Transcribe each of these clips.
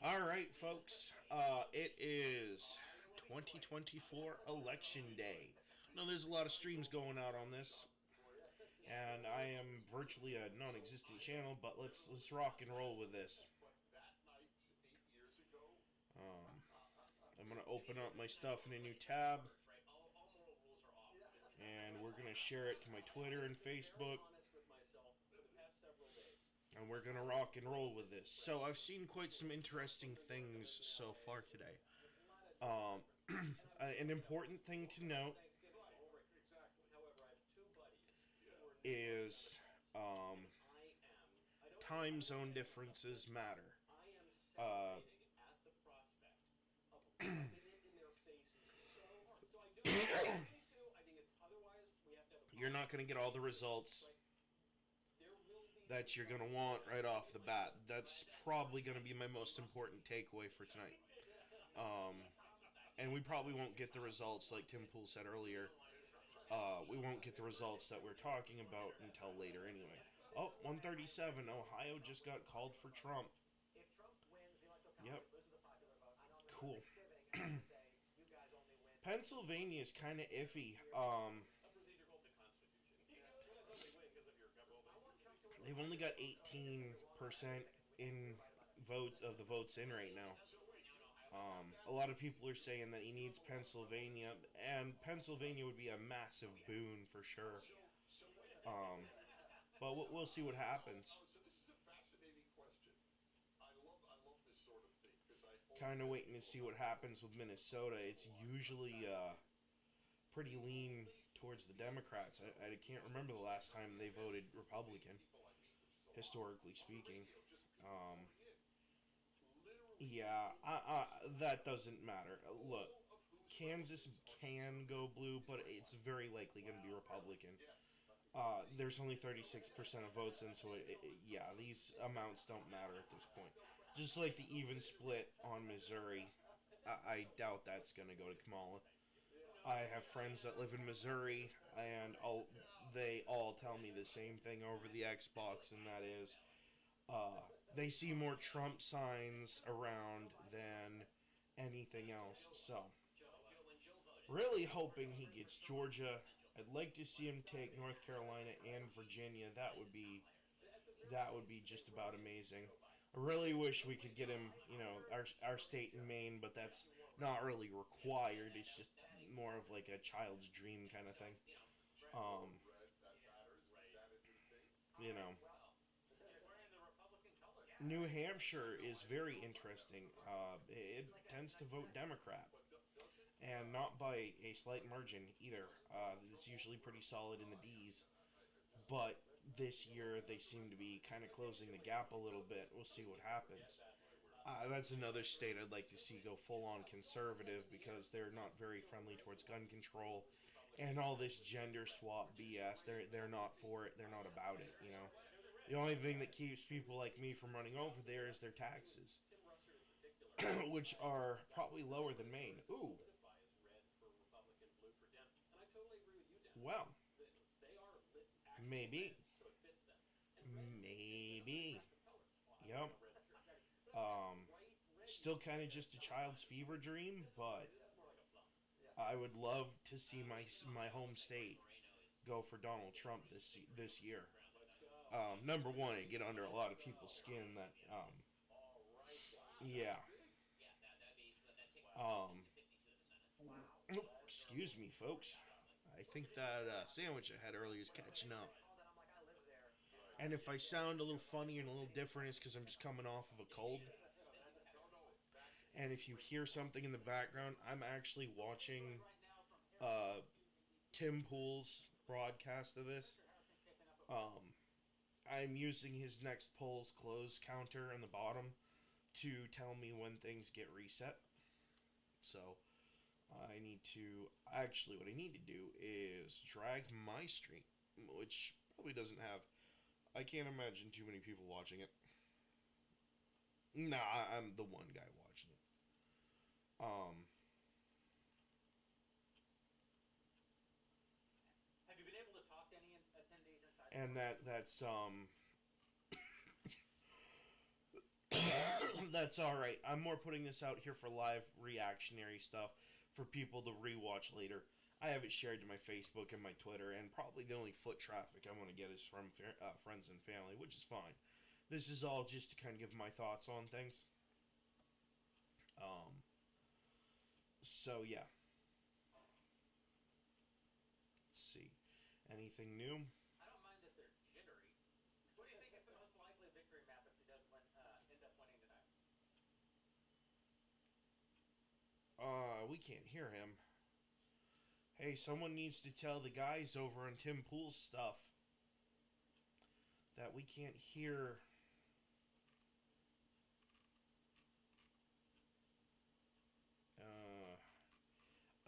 All right, folks. It is 2024 Election Day. Now, there's a lot of streams going out on this, and I am virtually a non-existent channel. But let's rock and roll with this. Um, I'm gonna open up my stuff in a new tab, and we're gonna share it to my Twitter and Facebook, and we're gonna rock and roll with this. So I've seen quite some interesting things so far today. Um, an important thing to note is time zone differences matter. Uh, you're not going to get all the results that you're going to want right off the bat. That's probably going to be my most important takeaway for tonight. And we probably won't get the results, like Tim Pool said earlier. We won't get the results that we're talking about until later anyway. Oh, 137. Ohio just got called for Trump. Yep. Cool. Pennsylvania is kind of iffy. They've only got 18% in votes of the votes in right now. A lot of people are saying that he needs Pennsylvania, and Pennsylvania would be a massive boon for sure. Um, but we'll see what happens. Kind of waiting to see what happens with Minnesota. It's usually pretty lean towards the Democrats. I can't remember the last time they voted Republican, historically speaking. Um, yeah, that doesn't matter. Look, Kansas can go blue, but it's very likely going to be Republican. There's only 36% of votes in, so yeah, these amounts don't matter at this point. Just like the even split on Missouri, I doubt that's going to go to Kamala. I have friends that live in Missouri, and they all tell me the same thing over the Xbox, and that is they see more Trump signs around than anything else. So, really hoping he gets Georgia. I'd like to see him take North Carolina and Virginia. That would be just about amazing. I really wish we could get him, our state in Maine, but that's not really required. It's just more of like a child's dream kind of thing. Um, you know, New Hampshire is very interesting. It tends to vote Democrat, and not by a slight margin either. It's usually pretty solid in the D's, but this year they seem to be kind of closing the gap a little bit. We'll see what happens. That's another state I'd like to see go full on conservative because they're not very friendly towards gun control and all this gender swap BS. They're not for it. They're not about it. The only thing that keeps people like me from running over there is their taxes, which are probably lower than Maine. Ooh. Well, maybe. Maybe. Yep. Um, Still kind of just a child's fever dream, but I would love to see my home state go for Donald Trump this year. Number one, it get under a lot of people's skin that yeah. Um, Excuse me, folks. I think that sandwich I had earlier is catching up. And if I sound a little funny and a little different, it's because I'm just coming off of a cold. And if you hear something in the background, I'm actually watching uh, Tim Pool's broadcast of this. Um, I'm using his next polls close counter on the bottom to tell me when things get reset. So what I need to do is drag my stream, which probably doesn't have. I can't imagine too many people watching it. Nah, I'm the one guy watching it. Have you been able to talk to any attendees inside? And that's That's alright. I'm more putting this out here for live reactionary stuff for people to rewatch later. I have it shared to my Facebook and my Twitter, and probably the only foot traffic I want to get is from friends and family, which is fine. This is all just to kind of give my thoughts on things. Um, so yeah. Let's see. Anything new? I don't mind that they're jittery. What do you think is the most likely victory map if he does end up winning tonight? We can't hear him. Hey, someone needs to tell the guys over on Tim Pool's stuff that we can't hear.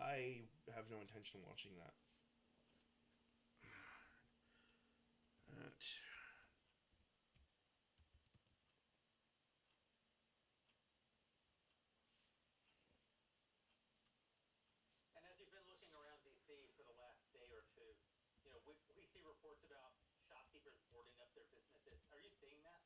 I have no intention of watching that. And as you've been looking around DC for the last day or two, we see reports about shopkeepers boarding up their businesses. Are you seeing that?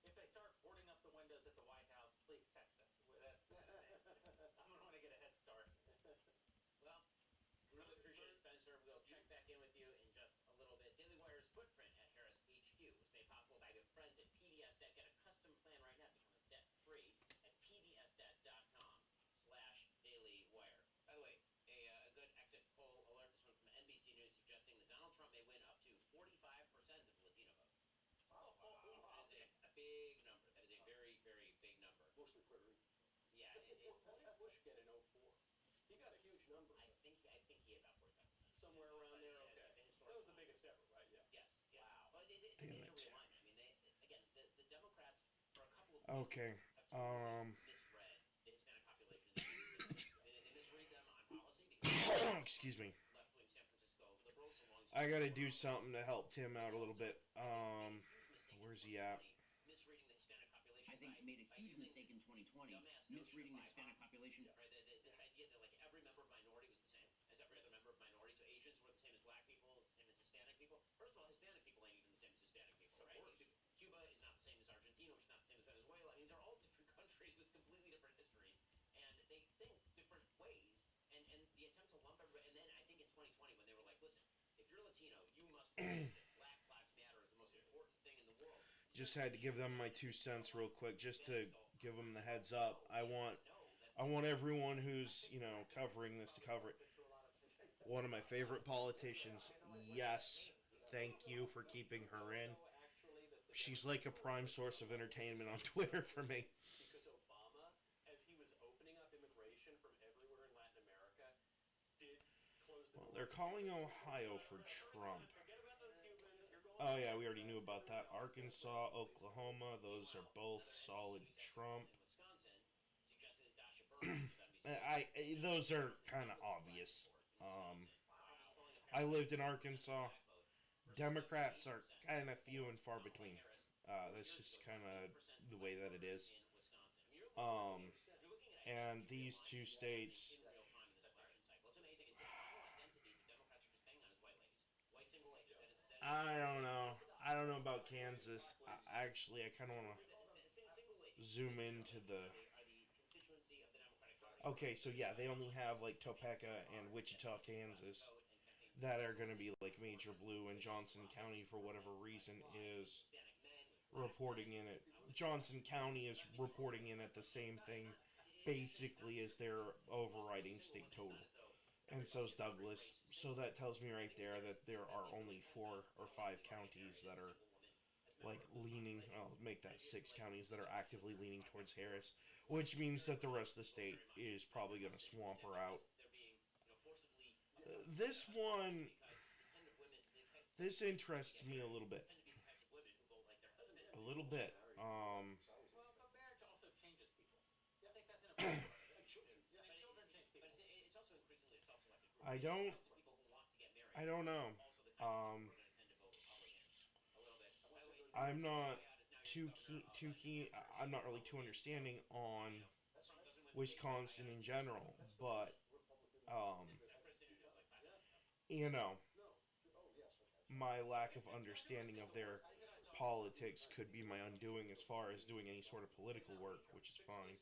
If they start boarding up the windows at the White House, please text us. I'm going to want to get a head start. Well, really appreciate it, Spencer. We'll check back in with you in just a little bit. Daily Wire's footprint at Harris HQ was made possible by good friends at PDS Debt. Get a custom plan right now. Become debt-free at pdsdebt.com/dailywire. By the way, a good exit poll alert. This one from NBC News suggesting that Donald Trump may win up to 45% of the Latino vote. That is a big number. That is a very, very big number. Mostly Puerto Rican. Yeah. What did Bush get in 04? He got a huge number. I think he had about 45%. Somewhere around there. Okay. That was the biggest ever, right? Yeah. Yes. Wow. Well, it's a Damn major it. realignment. I mean, again, the Democrats for a couple of Okay. have totally misread the Hispanic population. They misread them on policy because Excuse me. left-wing San Francisco liberals along. I gotta do something to help Tim out a little bit. Where's he at? Misreading the Hispanic population. I think made a huge mistake in 2020, misreading the Hispanic population. Right, this idea that like every member of minority was the same as every other member of minority. So Asians were the same as black people, the same as Hispanic people. First of all, Hispanic people ain't even the same as Hispanic people, right? Cuba is not the same as Argentina, which is not the same as Venezuela. I mean, these are all different countries with completely different histories, and they think different ways. And the attempt to lump everybody, and then I think in 2020 when they were like, listen, if you're Latino, you must believe that Black Lives Matter is the most important thing in the world. Just had to give them my 2 cents real quick, just to give them the heads up. I want everyone who's, covering this to cover it. One of my favorite politicians. Yes, thank you for keeping her in. She's like a prime source of entertainment on Twitter for me. Because Obama, as he was opening up immigration from everywhere in Latin America, did close the Well, door. they're calling Ohio for Trump. Oh yeah, we already knew about that. Arkansas, Oklahoma, those are both solid Trump. Those are kind of obvious. I lived in Arkansas. Democrats are kind of few and far between. That's just kind of the way that it is. And these 2 states. I don't know. I don't know about Kansas. Actually, I kind of want to zoom into the... Okay, so yeah, they only have like Topeka and Wichita, Kansas that are going to be like major blue, and Johnson County, for whatever reason, is reporting in it. Johnson County is reporting in at the same thing, basically, as their overriding state total. And so is Douglas. So that tells me right there that there are only 4 or 5 counties that are like leaning, I'll make that 6 counties that are actively leaning towards Harris, which means that the rest of the state is probably going to swamp her out. This one, this interests me a little bit. A little bit. Well, but marriage also changes people. I think that's an important part of it. Children change But people. it's also increasingly a self-selected group. I It's don't, lots of people who want to get married I don't know. also the kind of people who are going to tend to vote Republican a little bit. By the way, I'm not Ayotte is now too your governor keen. of New Hampshire. I'm not really too understanding on Trump doesn't win the state. Wisconsin in general, but Kristen, who did like 5 years ago. you know, my lack of understanding of their politics could be my undoing as far as doing any sort of political work, which is fine.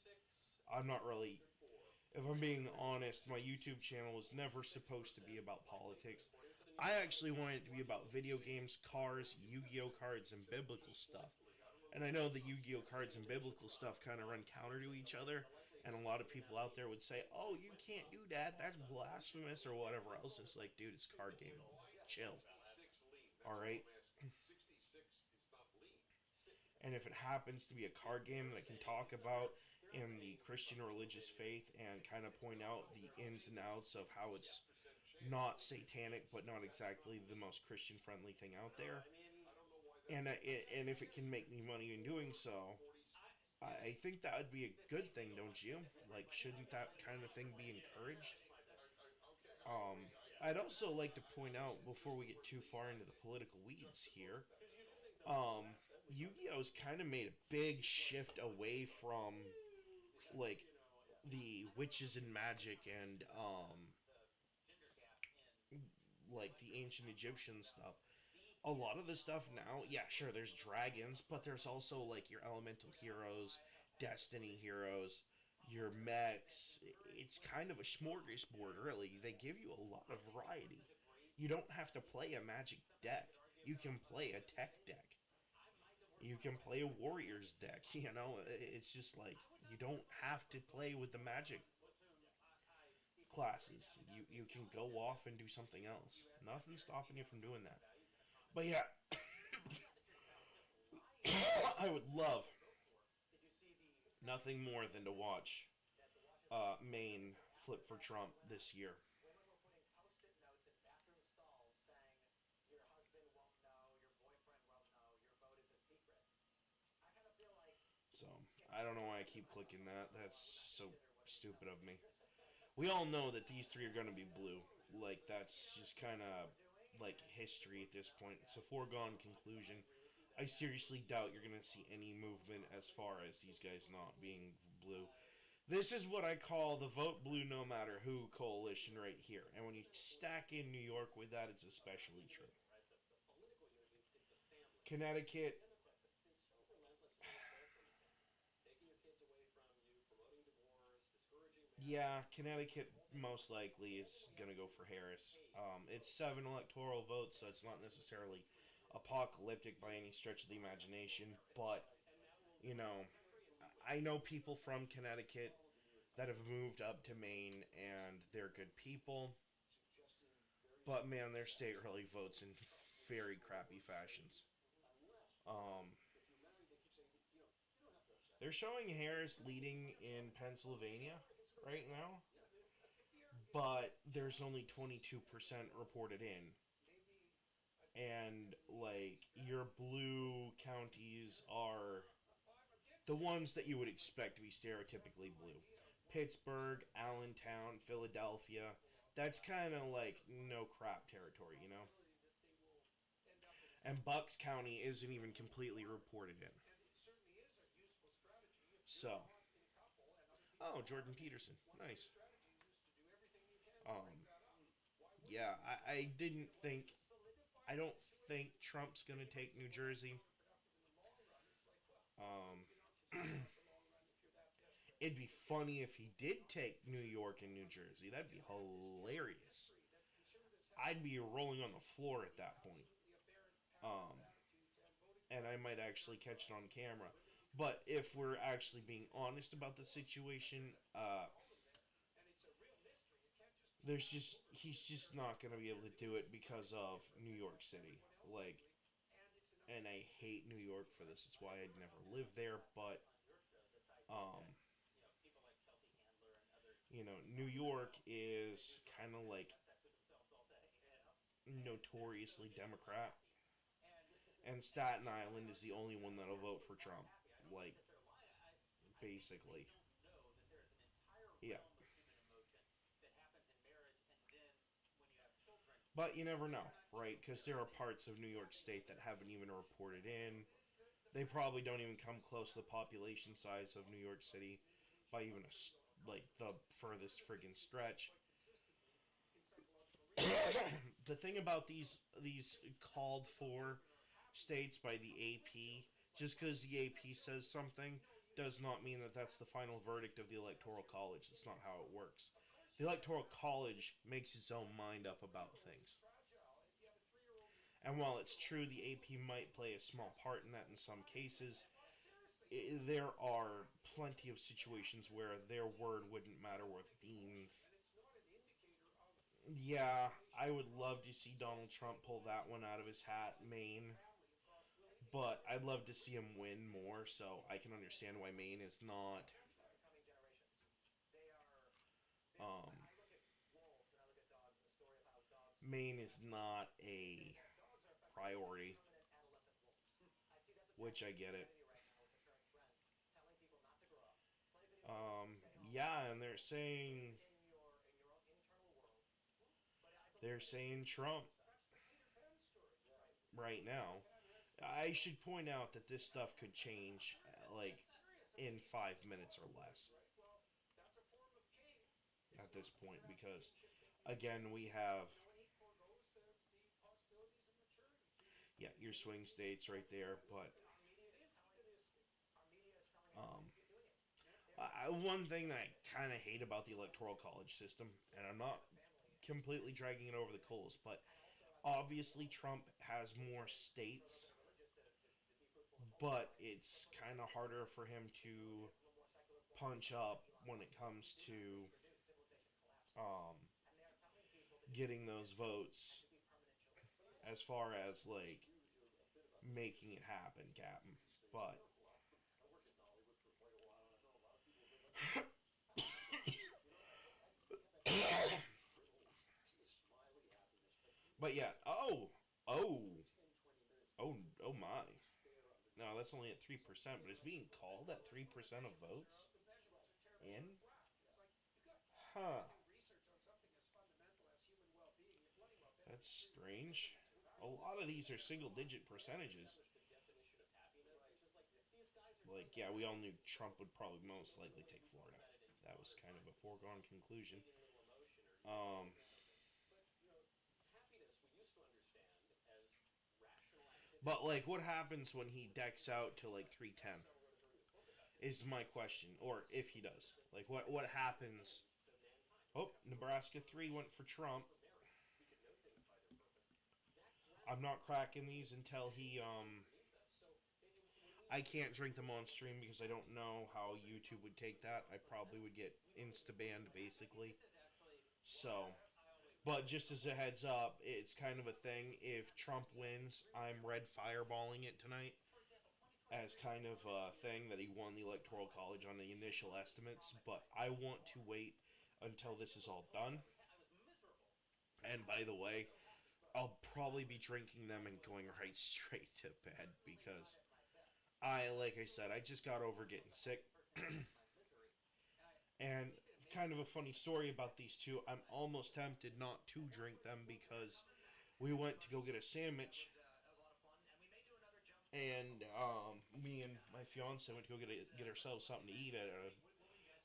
I'm not really, if I'm being honest, my YouTube channel was never supposed to be about politics. I actually wanted it to be about video games, cars, Yu-Gi-Oh cards, and biblical stuff. And I know the Yu-Gi-Oh cards and biblical stuff kind of run counter to each other, and a lot of people out there would say, "Oh, you can't do that. That's blasphemous," or whatever else. It's like, dude, it's a card game. Chill. All right. And if it happens to be a card game that I can talk about in the Christian religious faith and kind of point out the ins and outs of how it's not satanic, but not exactly the most Christian friendly thing out there, and if it can make me money in doing so, I think that would be a good thing, don't you? Like, shouldn't that kind of thing be encouraged? I'd also like to point out, before we get too far into the political weeds here, Yu-Gi-Oh's kind of made a big shift away from, like, the witches and magic and, like, the ancient Egyptian stuff. A lot of the stuff now, yeah, sure, there's dragons, but there's also, like, your elemental heroes, destiny heroes, your mechs. It's kind of a smorgasbord, really. They give you a lot of variety. You don't have to play a magic deck. You can play a tech deck. You can play a warrior's deck, you know? It's just like, you don't have to play with the magic classes. You can go off and do something else. Nothing's stopping you from doing that. But yeah, I would love nothing more than to watch Maine flip for Trump this year. Women were putting post-it notes in bathroom stalls saying, "Your husband won't know, your boyfriend won't know, your vote is a secret." I kind of feel like... So, I don't know why I keep clicking that. That's so stupid of me. We all know that these three are going to be blue. Like, that's just kind of, like, history at this point. It's a foregone conclusion. I seriously doubt you're going to see any movement as far as these guys not being blue. This is what I call the vote blue no matter who coalition right here. And when you stack in New York with that, it's especially true. Connecticut... Yeah, Connecticut most likely is going to go for Harris. It's 7 electoral votes, so it's not necessarily apocalyptic by any stretch of the imagination. But, you know, I know people from Connecticut that have moved up to Maine, and they're good people. But, man, their state really votes in very crappy fashions. They're showing Harris leading in Pennsylvania right now, but there's only 22% reported in. And, like, your blue counties are the ones that you would expect to be stereotypically blue. Pittsburgh, Allentown, Philadelphia, that's kind of like no crap territory, you know? And Bucks County isn't even completely reported in. So... Oh, Jordan Peterson. Nice. Yeah, I didn't think... I don't think Trump's gonna take New Jersey. It'd be funny if he did take New York and New Jersey. That'd be hilarious. I'd be rolling on the floor at that point. And I might actually catch it on camera. But if we're actually being honest about the situation, he's just not going to be able to do it because of New York City. Like, and I hate New York for this. It's why I'd never live there. But, you know, New York is kind of like notoriously Democrat. And Staten Island is the only one that'll vote for Trump. like, basically. Yeah. But you never know, right? Because there are parts of New York State that haven't even reported in. They probably don't even come close to the population size of New York City by even like the furthest friggin' stretch. The thing about these called for states by the AP, just because the AP says something does not mean that that's the final verdict of the Electoral College. That's not how it works. The Electoral College makes its own mind up about things. And while it's true the AP might play a small part in that in some cases, there are plenty of situations where their word wouldn't matter worth beans. Yeah, I would love to see Donald Trump pull that one out of his hat, Maine. But I'd love to see him win more, so I can understand why Maine is not. Um, Maine is not a priority, which I get it. Um, yeah, and they're saying Trump right now. I should point out that this stuff could change, like, in 5 minutes or less at this point because, again, we have, yeah, your swing states right there, but um, one thing that I kind of hate about the Electoral College system, and I'm not completely dragging it over the coals, but obviously Trump has more states, but it's kind of harder for him to punch up when it comes to um, getting those votes as far as like making it happen, Captain. But but yeah. Oh, oh, oh my. No, that's only at 3%, but it's being called at 3% of votes in. Huh. That's strange. A lot of these are single-digit percentages. Like, yeah, we all knew Trump would probably most likely take Florida. That was kind of a foregone conclusion. Um, but like, what happens when he decks out to like 310? Is my question, or if he does, like, what happens? Oh, Nebraska 3 went for Trump. I'm not cracking these until he. I can't drink them on stream because I don't know how YouTube would take that. I probably would get insta banned basically. So, but just as a heads up, it's kind of a thing. If Trump wins, I'm red fireballing it tonight as kind of a thing that he won the Electoral College on the initial estimates. But I want to wait until this is all done. And by the way, I'll probably be drinking them and going right straight to bed because like I said, I just got over getting sick. And kind of a funny story about these two, I'm almost tempted not to drink them because we went to go get a sandwich. And me and my fiance went to go get ourselves something to eat at a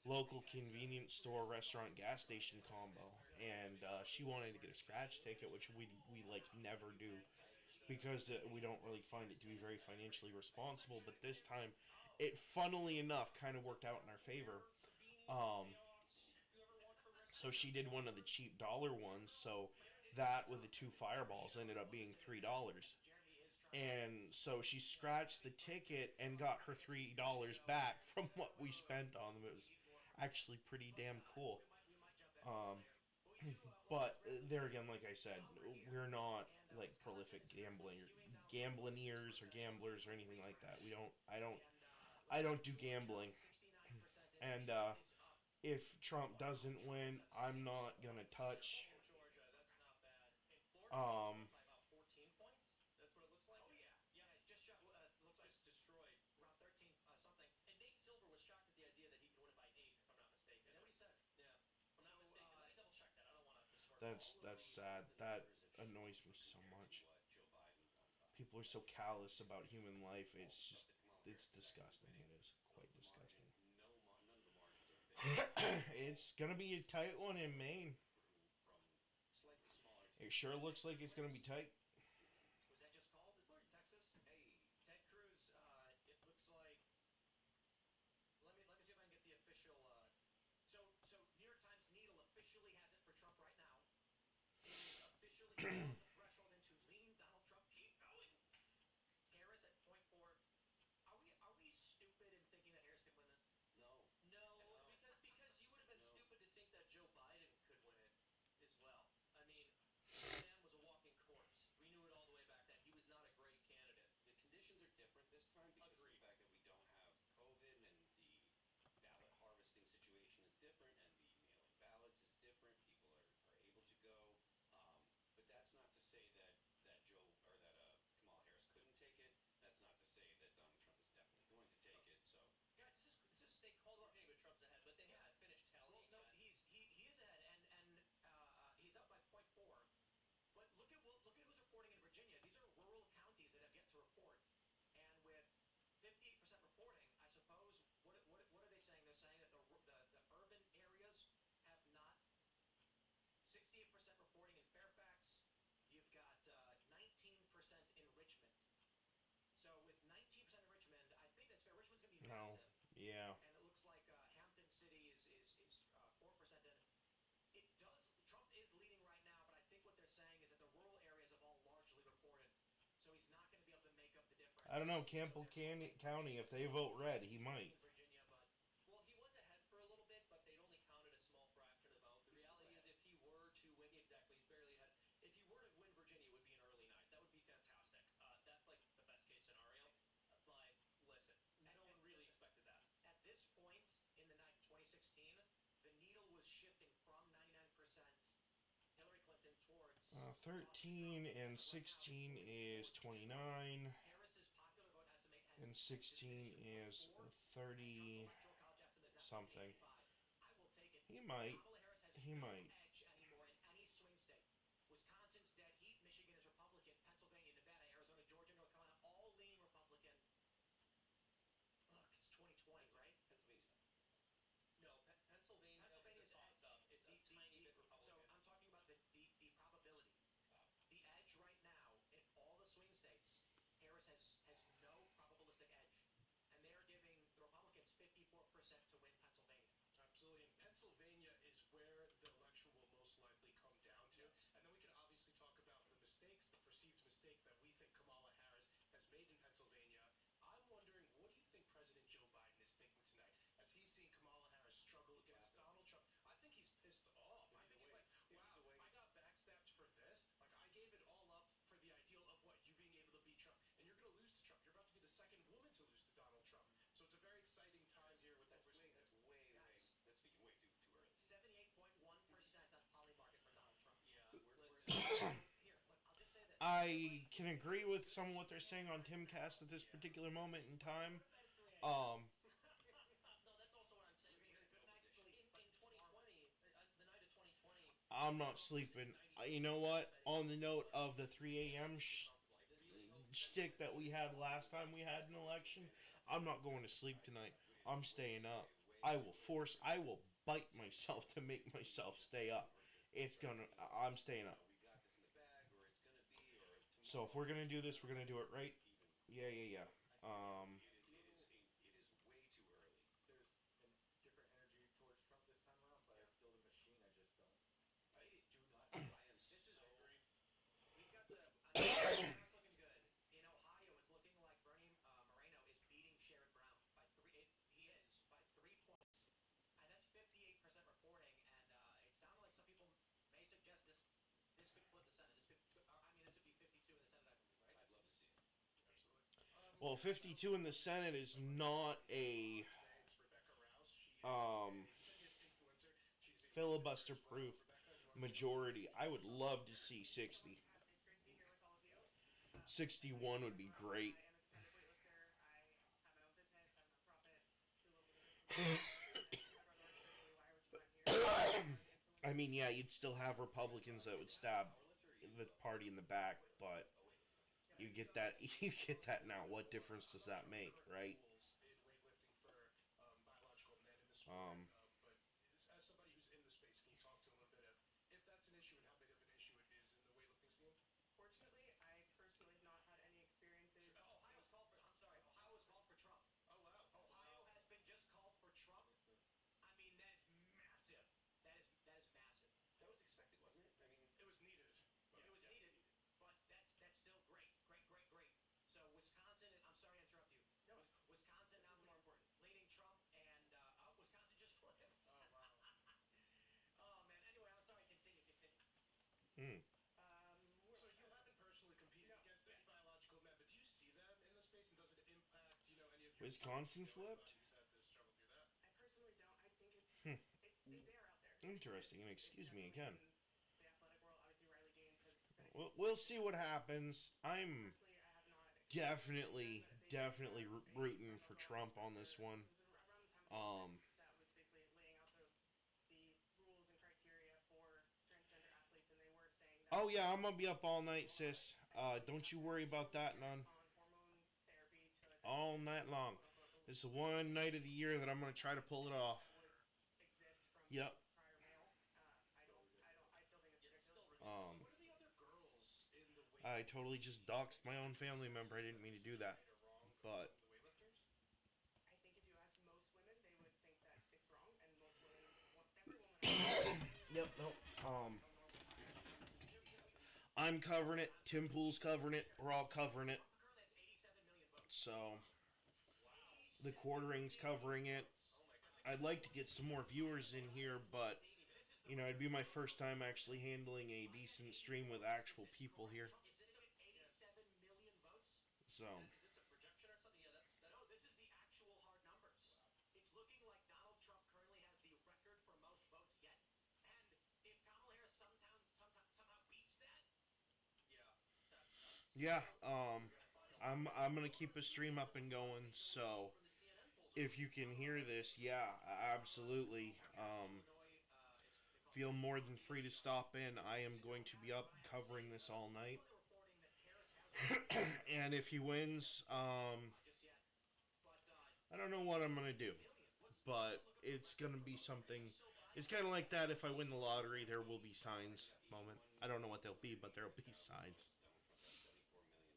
local convenience store, restaurant, gas station combo. And she wanted to get a scratch ticket, which we like never do because we don't really find it to be very financially responsible. But this time, it funnily enough kind of worked out in our favor. Um, so she did one of the cheap dollar ones. So that with the two fireballs ended up being $3. And so she scratched the ticket and got her $3 back from what we spent on them. It was actually pretty damn cool. Um, but there again, like I said, we're not like prolific gambling-ears or gamblers or anything like that. We don't. I don't do gambling. And if Trump doesn't win, I'm not gonna touch. Um, That's sad. That annoys me so much. People are so callous about human life. It's disgusting. It is quite disgusting. It's gonna be a tight one in Maine. It sure looks like it's gonna be tight. Was that just called in Texas? Ted Cruz, it looks like. Let me see if I can get the official. So New York Times Needle officially has it for Trump right now. It is officially crossed the threshold into lean Donald Trump. Keep going. Harris at point four. Are we stupid in thinking that Harris could win this? No, because you would have been stupid to think that Joe Biden could win it as well. I mean, the man was a walking corpse. We knew it all the way back then. He was not a great candidate. The conditions are different this time because Agreed. of the fact that we don't have COVID and the ballot harvesting situation is different and the mail-in ballots is different. People are able to go. But that's not to say that Joe or that Kamala Harris couldn't take it. That's not to say that Donald Trump is definitely going to take it. So Guys, this is state called Virginia, but Trump's ahead. But they haven't finished tallying. Well, no, he is ahead, and he's up by point four. But look at who's reporting in Virginia. These are rural counties that have yet to report, and with 58% reporting, I suppose. What are they saying? They're saying that the urban areas have not. 68% reporting in Fairfax. You've got 19% in Richmond. So with 19% in Richmond, I think that's fair. Richmond's going to be No. massive. Yeah. And it looks like Hampton City is 4% in. It does. Trump is leading right now, but I think what they're saying is that the rural areas have all largely reported, so he's not going to be able to make up the difference. I don't know, Campbell County, if they vote red, he might. In Virginia, but well, he was ahead for a little bit, but they'd only counted a small fraction of the vote. The reality is, if he were to win, exactly, he's barely ahead. If he were to win Virginia, it would be an early night. That would be fantastic. That's like the best case scenario. But listen, no one really expected that. At this point in the night, 2016, the needle was shifting from 99% Hillary Clinton towards 13 and 16 is 29, Harris's popular vote estimate has and 16 is 30 something. I will take it. He might. Kamala Harris has He no might. edge anymore in any swing state. Wisconsin's dead heat. Michigan is Republican. Pennsylvania, Nevada, Arizona, Georgia, North Carolina, all leaning Republican. Look, it's 2020, right? Pennsylvania's not. No, Pennsylvania is a toss-up. It's a tiny bit Republican. So I'm talking about the probability. The edge right now in all the swing states, Harris has no probabilistic edge, and they are giving the Republicans 54% to win Pennsylvania. Absolutely, and Pennsylvania is where the election will most likely come down to. Yes. And then we can obviously talk about the mistakes, the perceived mistakes that we think Kamala Harris has made in Pennsylvania. I'm wondering, what do you think President Joe Biden is thinking tonight as he's seeing Kamala Harris struggle against Donald Trump? I think he's pissed off. I think he's like, wow, I got backstabbed for this. Like, I gave it all up for the ideal of what, you being able to beat Trump. And you're going to lose to Trump. You're about to be the second woman to lose to Donald Trump. So it's a very exciting time here with what we're seeing. That's speaking way too early. 78.1% on Polymarket for Donald Trump. Yeah, Here, look, I'll just say this. I can agree with some of what they're saying on Timcast at this particular moment in time. No, that's also what I'm saying. Because good night's sleep. In 2020, the night of 2020. I'm not sleeping. You know what? On the note of the 3 a.m. Shtick that we had last time we had an election, I'm not going to sleep tonight. I'm staying up. I will bite myself to make myself stay up. I'm staying up. So if we're gonna do this, we're gonna do it right. Yeah. It is way too early. There's a different energy towards Trump this time around, but I still the machine. I just don't. I do not buy him. This is agree. We've got the. It's looking good. In Ohio, it's looking like Bernie Moreno is beating Sherrod Brown by 3. He is by 3 points, and that's 58% reporting. And it sounded like some people may suggest this could flip the Senate. This would be 52 in the Senate, I believe, right? I'd love to see it. Absolutely. Well, 52 in the Senate is not a Rebecca Rouse. She is influencer. She's a filibuster-proof majority. I would love to see 60. 61 would be great. I mean, yeah, you'd still have Republicans that would stab the party in the back, but you get that. You get that now. What difference does that make, right? In weightlifting for biological men in the sport. Um, But as somebody who's in the space, can you talk to a little bit of if that's an issue and how big of an issue it is in the weightlifting scene? Fortunately, I personally have not had any experiences. Ohio's called for. I'm sorry. Ohio has called for Trump. Oh wow. Ohio has been just called for Trump. I mean, that is massive. That is massive. That was expected, wasn't it? I mean, It was needed. But It was yeah. needed, but that's still great, great, great, great. So Wisconsin, I'm sorry to interrupt you. No. Wisconsin now This is more important. leading Trump, and Wisconsin just flipped. Oh wow. Oh man. Anyway, I'm sorry. Continue, continue. hmm. So you haven't personally competed No. against any biological men, but do you see them in the space, and does it impact, any of your Wisconsin peers, flipped? who's had to struggle through that? I personally don't. I think Hmm. they are out there. Interesting. And It's excuse me definitely again. in the athletic world, obviously Riley Gaines has been. We'll see what happens. I'm Personally, I have not. definitely, They definitely did, rooting for a Trump on paper, this one. it was around the time of Um, that was basically laying out the rules and criteria for transgender athletes, and they were saying that. Oh yeah, I'm gonna be up all night, sis. Don't you worry about that none. On hormone therapy to All night long. This is the one night of the year that I'm gonna try to pull it off. would exist from Yep. prior male. I still think it's ridiculous. Um, What are the other girls in the weight? I totally just doxed my own family member. I didn't mean to do that, Right or wrong for but the weightlifters? I think if you ask most women, they would think that it's wrong, and most women, every woman. yep, nope. I'm covering it. Tim Pool's covering it. We're all covering it. Trump currently has 87 million votes. So the quartering's covering it. I'd like to get some more viewers in here, but it'd be my first time actually handling a decent stream with actual people here. Is this 87 million votes? So is this a projection or something? Yeah, No, this is the actual hard numbers. It's looking like Donald Trump currently has the record for most votes yet. And if Kamala Harris somehow beats that, yeah, I'm gonna keep a stream up and going. So if you can hear this, yeah, absolutely. Feel more than free to stop in. I am going to be up covering this all night. And if he wins, I don't know what I'm gonna do, but it's gonna be something. It's kind of like that. If I win the lottery, there will be signs. Moment. I don't know what they'll be, but there'll be signs.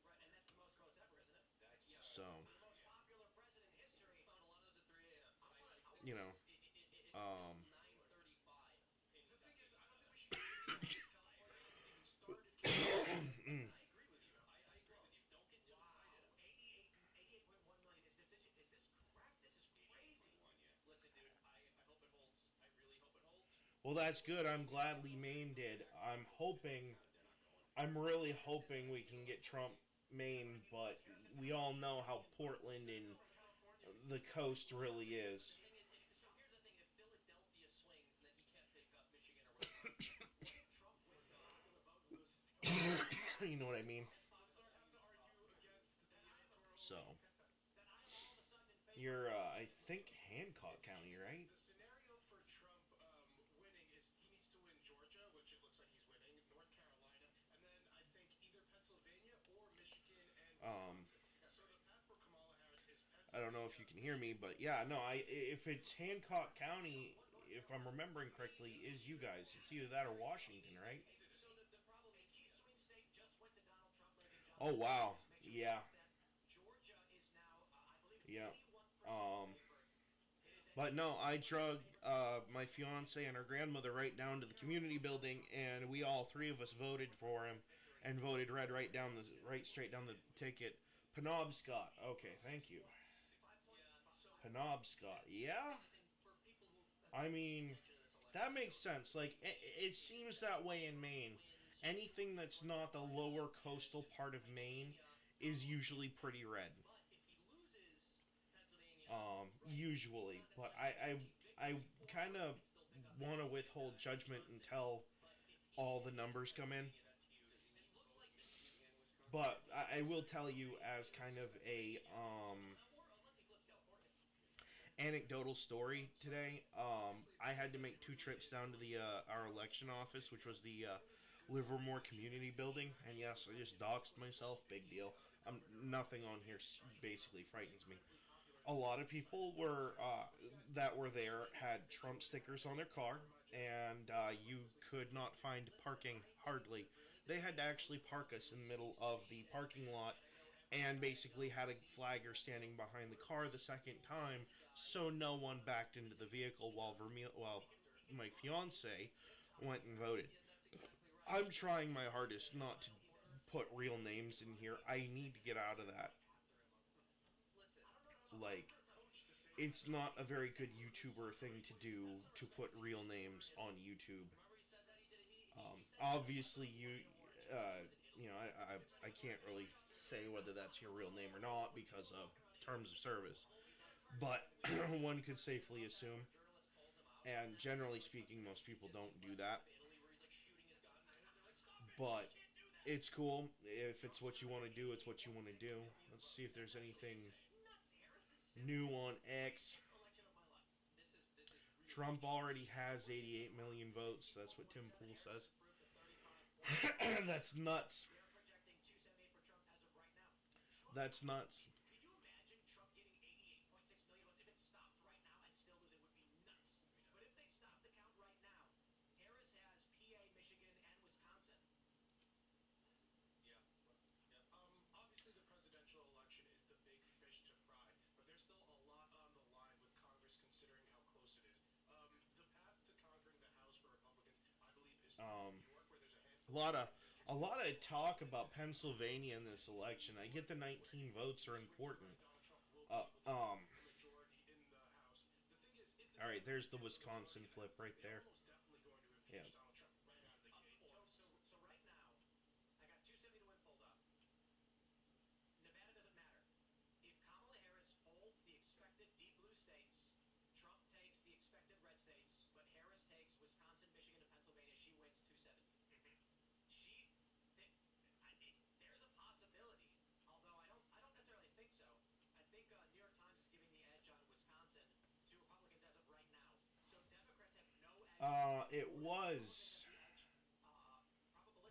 right, and that's the most votes ever, isn't it? So The most popular president in history. found a lot of those at 3 a.m. you know, um, 9:35. The thing is, I don't think we should get too California hasn't even started. mm, I agree with you. I agree with you. Don't get too excited. 88.1 million. Is this correct? This is crazy. Listen, dude, I hope it holds. I really hope it holds. well, that's good. I'm glad Lee Maine did. I'm really hoping we can get Trump Maine, but we all know how Portland and the coast really is. The thing is, so here's the thing: if Philadelphia swings, then he can't pick up Michigan or Wisconsin. What if Trump wins the popular vote and loses to You know what I mean? So I have to argue against the electoral. So then I'm all of a sudden in favor. you're, I think Hancock County, right? The scenario for Trump winning is he needs to win Georgia, which it looks like he's winning, North Carolina, and then I think either Pennsylvania or Michigan and Um, Wisconsin. So the path for Kamala Harris is Pennsylvania. I don't know if you can hear me, but yeah, no. If it's Hancock County, if I'm remembering correctly, is you guys. It's either that or Washington, right? So the problem is, key swing state just went to Donald Trump, ladies and Oh gentlemen. wow, Make sure you yeah, understand. Georgia is now, I believe, it's yeah. 81% favored. It is But no, I drug my fiance and her grandmother right down to the community building, and we all three of us voted for him, and voted right straight down the ticket. Penobscot. Okay, thank you. Penobscot. Yeah. I mean, that makes sense. Like it seems that way in Maine. Anything that's not the lower coastal part of Maine is usually pretty red. Usually, but I kind of want to withhold judgment until all the numbers come in. But I will tell you, as kind of anecdotal story today. I had to make 2 trips down to the our election office, which was the Livermore Community Building, and yes, I just doxed myself. Big deal. Nothing on here basically frightens me. A lot of people that were there had Trump stickers on their car, and you could not find parking hardly. They had to actually park us in the middle of the parking lot, and basically had a flagger standing behind the car the second time, so no one backed into the vehicle while my fiance went and voted. I'm trying my hardest not to put real names in here. I need to get out of that. Like, it's not a very good YouTuber thing to do to put real names on YouTube. Obviously, I can't really say whether that's your real name or not because of terms of service, but one could safely assume. And generally speaking, most people don't do that. But it's cool. If it's what you want to do, it's what you want to do. Let's see if there's anything new on X. Trump already has 88 million votes. That's what Tim Pool says. That's nuts. That's nuts. Could you imagine Trump getting 88.6 million votes? If it stopped right now and still lose, it would be nuts. But if they stop the count right now, Harris has PA, Michigan, and Wisconsin. Yeah. Obviously, the presidential election is the big fish to fry, but there's still a lot on the line with Congress considering how close it is. The path to conquering the House for Republicans, I believe, is through New York, where there's a handful. A lot of talk about Pennsylvania in this election. I get the 19 votes are important. All right, there's the Wisconsin flip right there. Yeah. So right now, I got 270 to win pulled up. Nevada doesn't matter. If Kamala Harris holds the expected deep blue states, Trump takes the expected red states, but Harris takes Wisconsin, Michigan, and Pennsylvania, she wins 270. There's a possibility, although I don't necessarily think so. I think New York Times is giving the edge on Wisconsin to Republicans as of right now. So Democrats have no edge. It was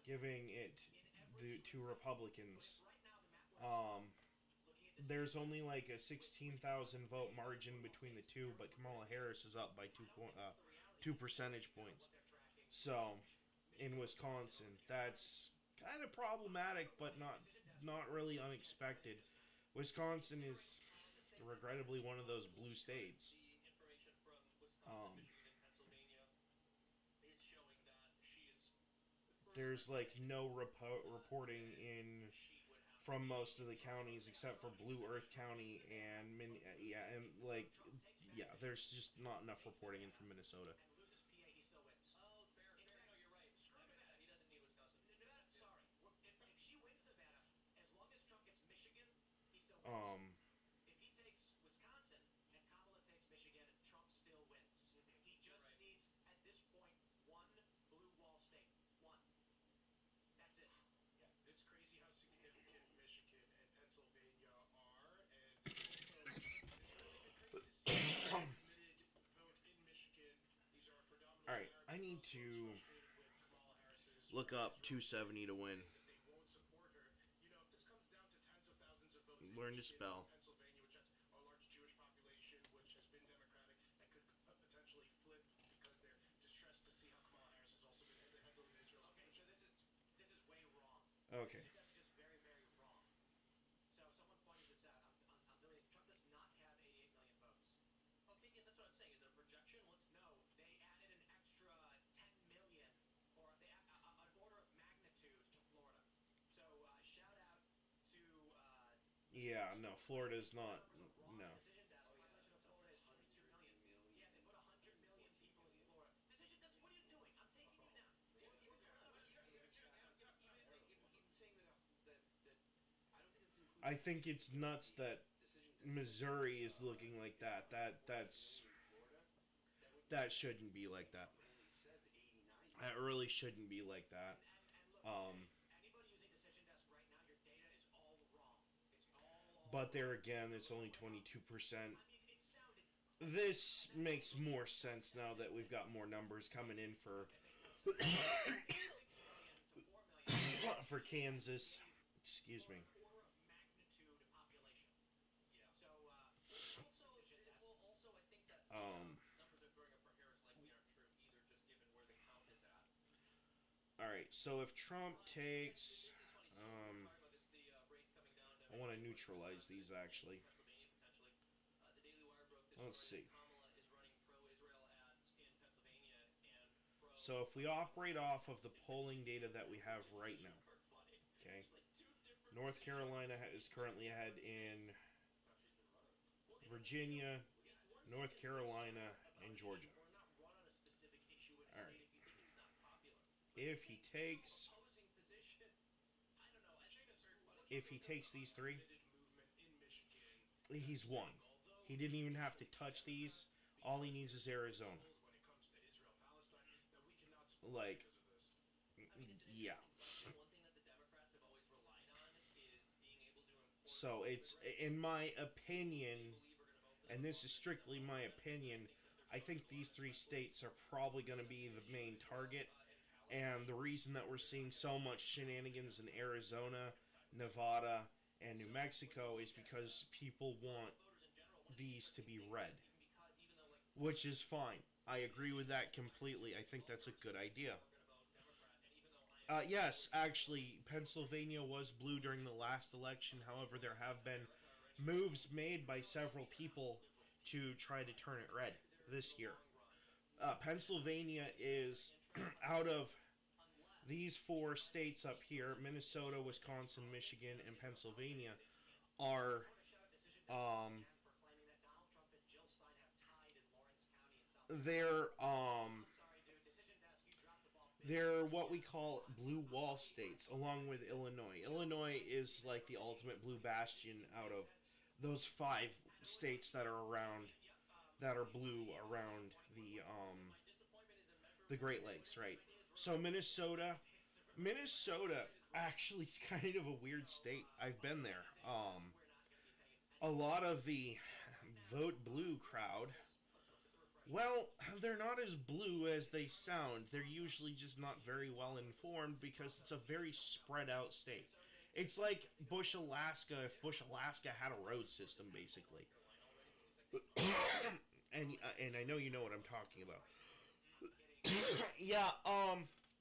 giving it to Republicans. There's only like a 16,000 vote margin between the two, but Kamala Harris is up by 2 percentage points. So, in Wisconsin, that's kind of problematic, but not really unexpected. Wisconsin is regrettably one of those blue states. There's like no reporting in from most of the counties except for Blue Earth County and there's just not enough reporting in from Minnesota. If he takes Wisconsin and Kamala takes Michigan, Trump still wins. He just needs, at this point, one blue wall state. One. That's it. Yeah, it's crazy how significant Michigan and Pennsylvania are, and it's really been crazy to see a committed vote in Michigan. These are predominantly All right, I need to look up 270 to win. Learn to spell. Pennsylvania, which has a large Jewish population, which has been Democratic and could potentially flip because they're distressed to see how Kamala Harris has also been heavily in Israel. Okay, so this is way wrong. Okay. This is just very, very wrong. So someone pointed this out. I'm really Trump does not have 88 million votes. Okay, yeah, that's what I'm saying. Is it a projection? No, they added an extra 10 million, or an order of magnitude to Florida. So shout out to. Yeah, no, Florida's not. No. Decision desk. Population of Florida is 22 million. Yeah, they put 100 million people in Florida. Decision desk, what are you doing? I'm taking you down. I think it's nuts that Missouri is looking like that. That shouldn't be like that. That really shouldn't be like that. Anybody using Decision Desk right now, your data is all wrong. It's all But there again, it's only 22%. I mean, it sounded this makes more sense now that we've got more numbers coming in for for Kansas. Excuse me. magnitude population. Yeah. So, Well, also, I think that Um. numbers are throwing up for Harris likely aren't true either, just given where the count is at. All right. So if Trump takes, This is funny. So we were talking about this, the race coming down to I want to maybe neutralize Wisconsin these and actually. Pennsylvania potentially. The Daily Wire broke this Let's story see. that Kamala is running pro-Israel ads in Pennsylvania and pro. So if we operate off of the polling data that we have right now, Super funny. okay, It's like two different North positions. Carolina is currently ahead in Now she's been running. Virginia, He's won North because Carolina, about and an Georgia. issue or not run on a specific issue in a All state right. if you think it's not popular. If he takes, Opposing positions. I don't know. I think it's very funny. if he takes these three, Committed movement in Michigan. he's won. He didn't even have to touch these. All he needs is Arizona. When it comes to Israel Palestine, that we cannot support Like, because of this. I mean, it's an yeah. interesting question. One thing that the Democrats have always relied on is being able to enforce So it's, in my opinion, believe are going to vote for and this is strictly my opinion, I think these three states are probably going to be the main target. And the reason that we're seeing so much shenanigans in Arizona, Nevada, and New Mexico is because people want these to be red, which is fine. I agree with that completely. I think that's a good idea. Yes, actually, Pennsylvania was blue during the last election. However, there have been moves made by several people to try to turn it red this year. Pennsylvania is out of these four states up here, Minnesota, Wisconsin, Michigan, and Pennsylvania, are they're they're what we call blue wall states, along with Illinois. Illinois is like the ultimate blue bastion out of those five states that are around, that are blue around the Great Lakes, right? So Minnesota actually is kind of a weird state. I've been there. A lot of the vote blue crowd, well, they're not as blue as they sound. They're usually just not very well informed because it's a very spread out state. It's like Bush, Alaska, if Bush, Alaska had a road system, basically. and I know you know what I'm talking about. Yeah,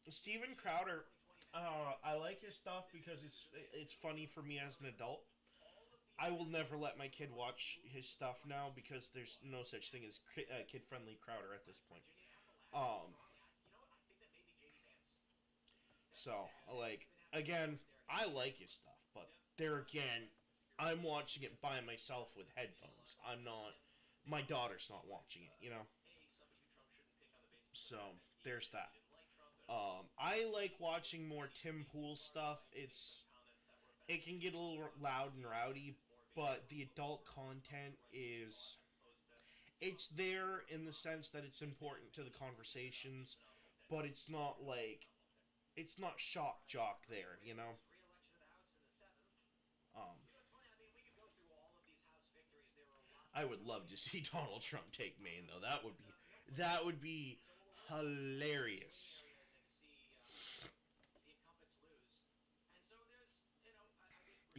Steven Crowder, I like his stuff because it's funny for me as an adult. I will never let my kid watch his stuff now because there's no such thing as kid-friendly Crowder at this point. So, like, again, I like his stuff, but there again, I'm watching it by myself with headphones. I'm not, my daughter's not watching it, you know? So, there's that. I like watching more Tim Pool stuff. It can get a little loud and rowdy, but the adult content it's there in the sense that it's important to the conversations, but it's not shock jock there, you know? I would love to see Donald Trump take Maine, though. That would be hilarious.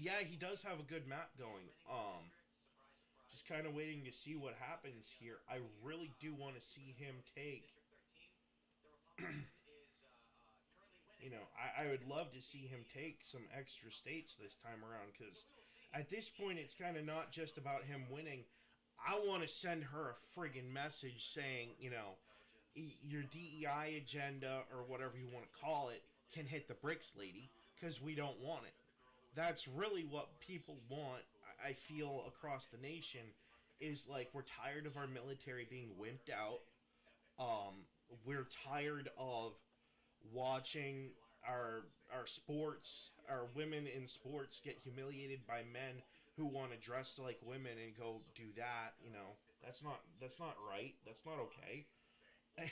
Yeah, he does have a good map going. Just kind of waiting to see what happens here. I really do want to see him take. You know, I would love to see him take some extra states this time around, because at this point it's kind of not just about him winning. I want to send her a friggin' message saying, you know, your DEI agenda, or whatever you want to call it, can hit the bricks, lady, because we don't want it. That's really what people want, I feel, across the nation, is like, we're tired of our military being wimped out. We're tired of watching our sports, our women in sports get humiliated by men who want to dress like women and go do that. You know, that's not right. That's not okay.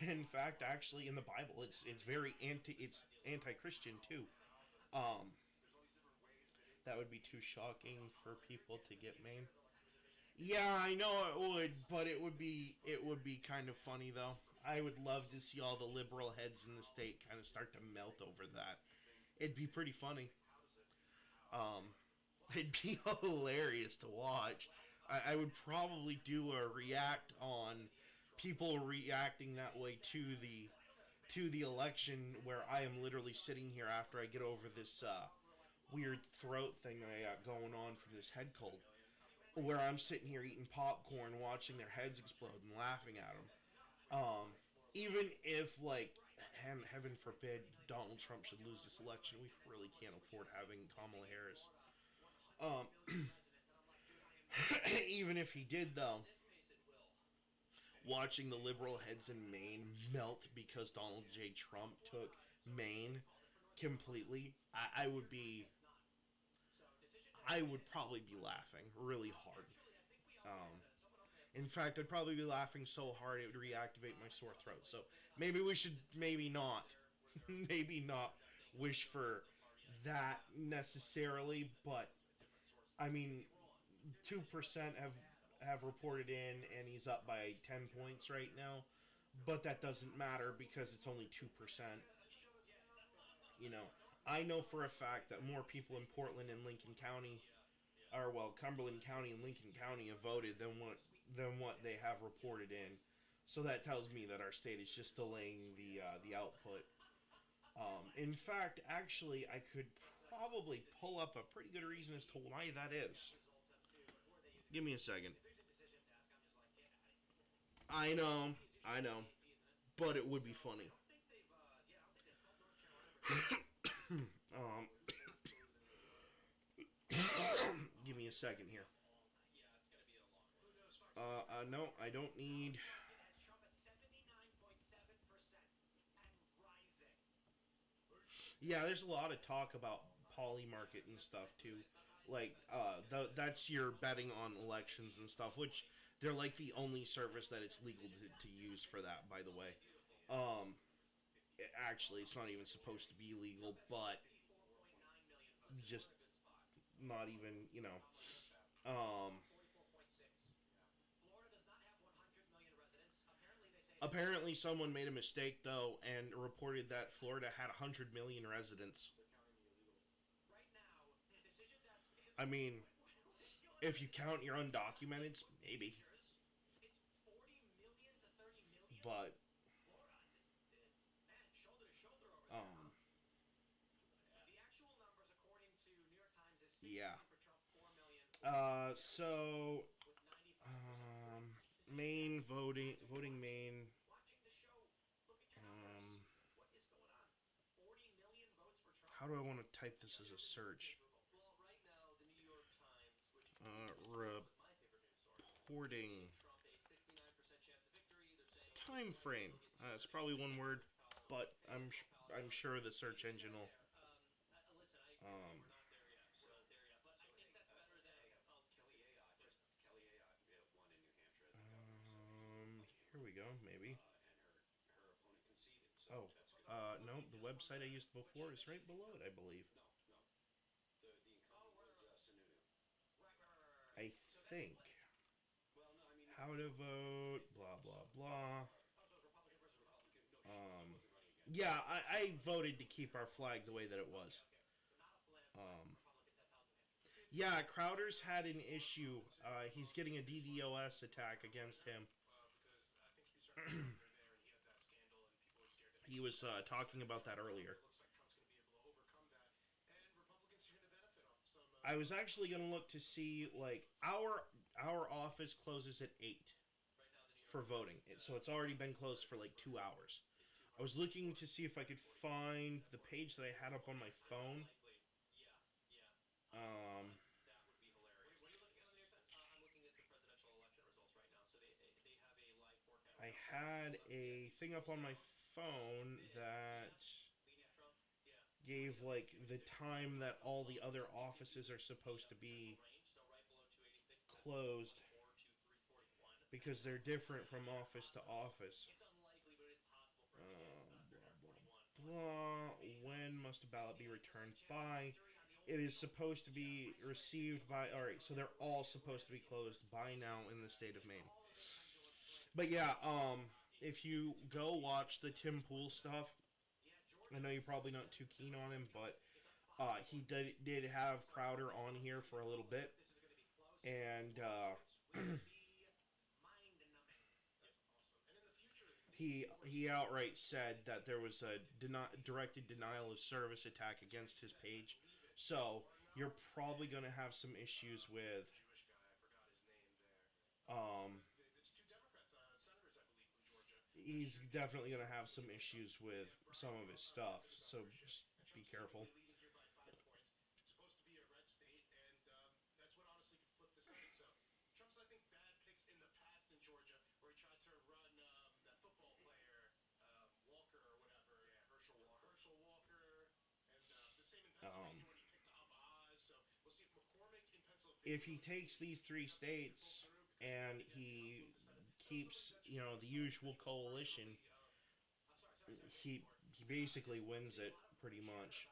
In fact, actually, in the Bible, it's anti-Christian too. That would be too shocking for people to get Maine. Yeah, I know it would, but it would be kind of funny though. I would love to see all the liberal heads in the state kind of start to melt over that. It'd be pretty funny. Um, it'd be hilarious to watch. I would probably do a react on people reacting that way to the election, where I am literally sitting here after I get over this weird throat thing that I got going on from this head cold, where I'm sitting here eating popcorn, watching their heads explode and laughing at them. Um, Even if, like, heaven forbid, Donald Trump should lose this election, we really can't afford having Kamala Harris. Um, Even if he did, though, watching the liberal heads in Maine melt because Donald J. Trump took Maine completely, I would probably be laughing really hard. Um, In fact, I'd probably be laughing so hard it would reactivate my sore throat. So maybe we should, maybe not, maybe not wish for that necessarily. But I mean, 2% have reported in, and he's up by 10 points right now. But that doesn't matter because it's only 2%. You know, I know for a fact that more people in Portland and Lincoln County, or well, Cumberland County and Lincoln County have voted than what they have reported in. So that tells me that our state is just delaying the output. In fact, actually, I could probably pull up a pretty good reason as to why that is. Give me a second. I know, but it would be funny. um, Give me a second here. No, I don't need. Yeah, there's a lot of talk about Polymarket and stuff too. Like, that's your betting on elections and stuff, which they're like the only service that it's legal to use for that. By the way, um, actually, it's not even supposed to be legal, but just not even, um, apparently, someone made a mistake though and reported that Florida had 100 million residents. I mean, if you count your undocumented, maybe, but um, yeah. So Maine voting Maine. Um, how do I want to type this as a search? Reporting time frame. It's probably one word, but I'm sure the search engine will. Um, Here we go. Maybe. Oh, no. The website I used before is right below it, I believe. I think. How to vote. Blah blah blah. Yeah, I voted to keep our flag the way that it was. Um, yeah, Crowder's had an issue. He's getting a DDoS attack against him. He was talking about that earlier. I was actually gonna look to see, like, our office closes at 8 for voting, so it's already been closed for like 2 hours. I was looking to see if I could find the page that I had up on my phone. Um, I had a thing up on my phone that gave like the time that all the other offices are supposed to be closed because they're different from office to office. Blah blah blah. When must a ballot be returned by? it is supposed to be received by. All right, so they're all supposed to be closed by now in the state of Maine. But yeah, if you go watch the Tim Pool stuff, I know you're probably not too keen on him, but he did have Crowder on here for a little bit, and he outright said that there was a directed denial of service attack against his page. So you're probably going to have some issues with he's definitely going to have some issues with some of his stuff. So just be careful. If he takes these 3 states and he keeps, the usual coalition, he basically wins it pretty much.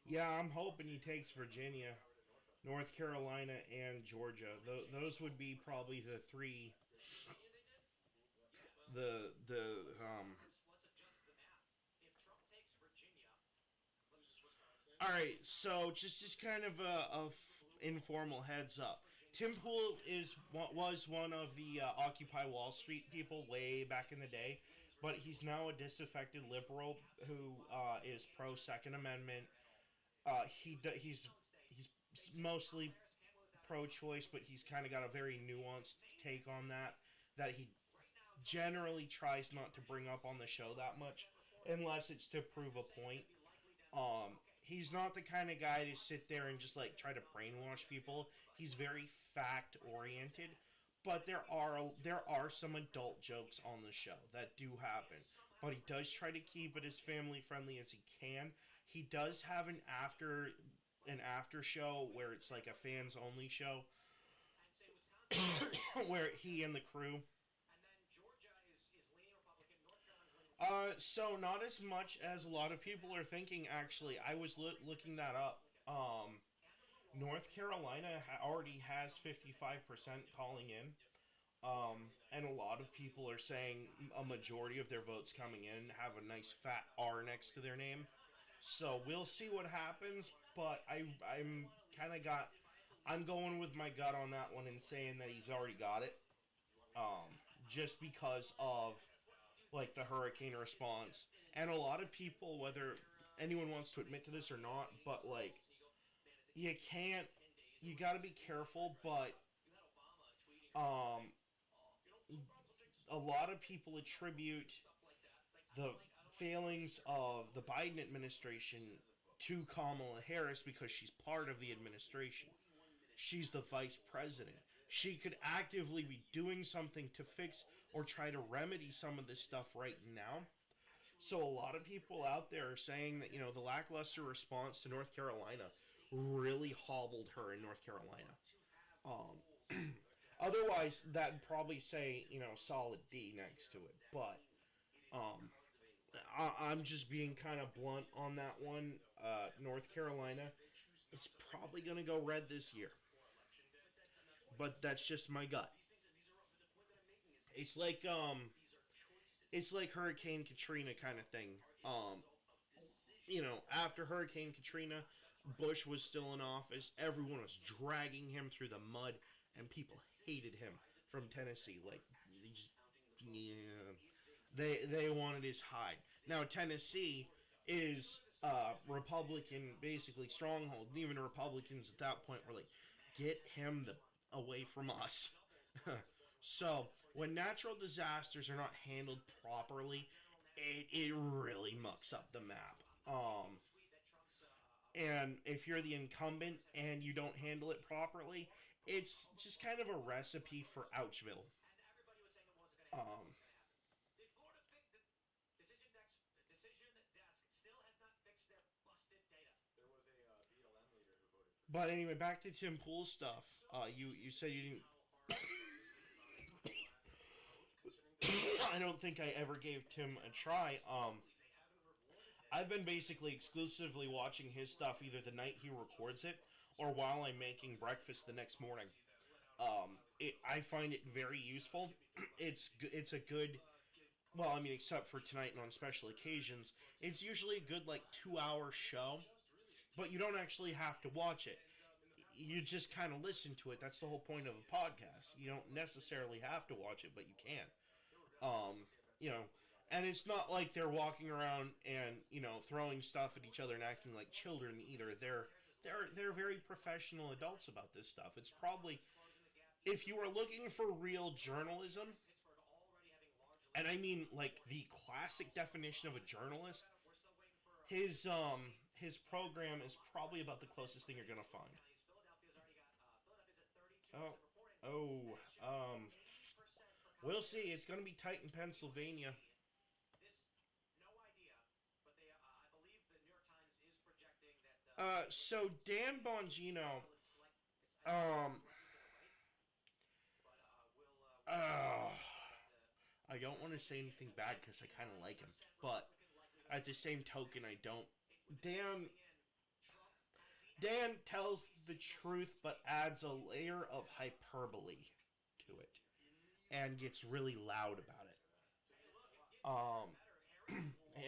Yeah, I'm hoping he takes Virginia, North Carolina, and Georgia. Those would be probably the three. All right, so just kind of a informal heads up. Tim Pool was one of the Occupy Wall Street people way back in the day, but he's now a disaffected liberal who is pro Second Amendment. He's mostly pro-choice, but he's kind of got a very nuanced take on that. That he generally tries not to bring up on the show that much, unless it's to prove a point. He's not the kind of guy to sit there and just like try to brainwash people. He's very fact oriented, but there are some adult jokes on the show that do happen. But he does try to keep it as family friendly as he can. He does have an after show where it's like a fans only show where he and the crew. So not as much as a lot of people are thinking. Actually, I was looking that up. North Carolina already has 55% calling in, and a lot of people are saying a majority of their votes coming in have a nice fat R next to their name. So we'll see what happens. But I'm going with my gut on that one and saying that he's already got it. Just because of like the hurricane response, and a lot of people, whether anyone wants to admit to this or not, but like you gotta be careful, but a lot of people attribute the failings of the Biden administration to Kamala Harris because she's part of the administration. She's the vice president. She could actively be doing something to fix or try to remedy some of this stuff right now. So a lot of people out there are saying that, the lackluster response to North Carolina really hobbled her in North Carolina. Otherwise, that'd probably say, solid D next to it. But I'm just being kind of blunt on that one. North Carolina is probably going to go red this year. But that's just my gut. It's like Hurricane Katrina kind of thing. After Hurricane Katrina, Bush was still in office. Everyone was dragging him through the mud, and people hated him from Tennessee. Like, they wanted his hide. Now Tennessee is Republican, basically stronghold. Even Republicans at that point were like, "Get him away from us." So when natural disasters are not handled properly, it really mucks up the map. And if you're the incumbent and you don't handle it properly, it's just kind of a recipe for Ouchville. Um, The Florida decision desk still has not fixed their busted data. There was a BLM leader who voted for. but anyway, back to Tim Pool's stuff. You said you didn't. I don't think I ever gave Tim a try. I've been basically exclusively watching his stuff either the night he records it or while I'm making breakfast the next morning. I find it very useful. It's a good, well, I mean, except for tonight and on special occasions, it's usually a good like 2 hour show, but you don't actually have to watch it. You just kind of listen to it. That's the whole point of a podcast. You don't necessarily have to watch it, but you can. You know, and it's not like they're walking around and throwing stuff at each other and acting like children either. They're very professional adults about this stuff. It's probably, if you are looking for real journalism, and I mean like the classic definition of a journalist, his program is probably about the closest thing you're gonna find. We'll see. It's gonna be tight in Pennsylvania. So Dan Bongino, I don't want to say anything bad because I kind of like him, but at the same token, I don't. Dan tells the truth, but adds a layer of hyperbole to it, and gets really loud about it.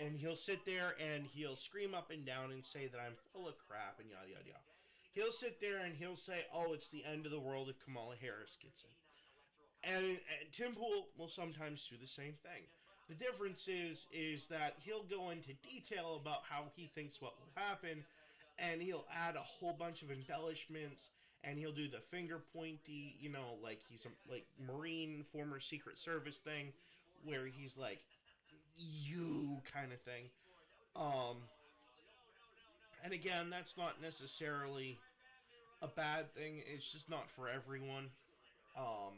And he'll sit there and he'll scream up and down and say that I'm full of crap and yada yada yada. He'll sit there and he'll say, "Oh, it's the end of the world if Kamala Harris gets in." And Tim Pool will sometimes do the same thing. The difference is that he'll go into detail about how he thinks what will happen, and he'll add a whole bunch of embellishments, and he'll do the finger pointy, like he's a Marine, former Secret Service thing, where he's like, "You" kind of thing. And again, that's not necessarily a bad thing. It's just not for everyone. Oh,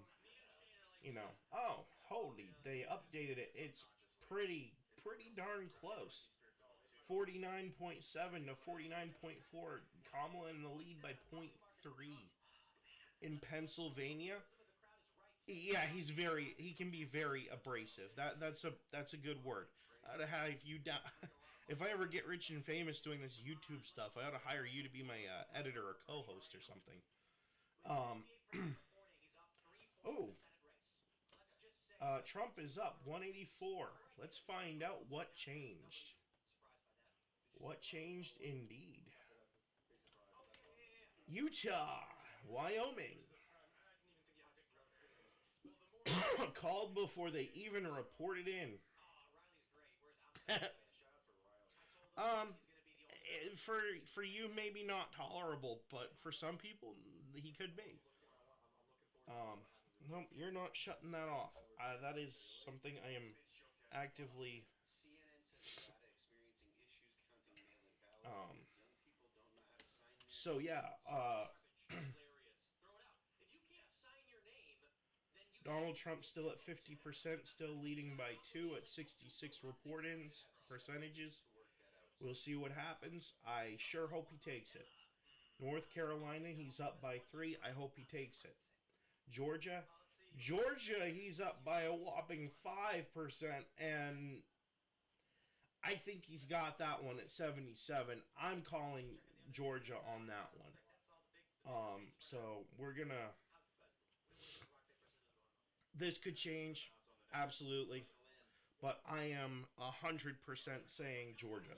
holy, they updated it. It's pretty darn close. 49.7 to 49.4. Kamala in the lead by 0.3. In Pennsylvania, yeah, he can be very abrasive. That's a good word. I'd have you down. If I ever get rich and famous doing this YouTube stuff, I ought to hire you to be my editor or co-host or something. Trump is up 184. Let's find out what changed. What changed indeed. Utah, Wyoming. Called before they even reported in. For you, maybe not tolerable, but for some people, he could be. No, you're not shutting that off. That is something I am actively. So yeah. Donald Trump still at 50%, still leading by 2 at 66 report-ins percentages. We'll see what happens. I sure hope he takes it. North Carolina, he's up by 3. I hope he takes it. Georgia, he's up by a whopping 5%, and I think he's got that one at 77. I'm calling Georgia on that one. So we're gonna. This could change, absolutely, but I am 100% saying Georgia.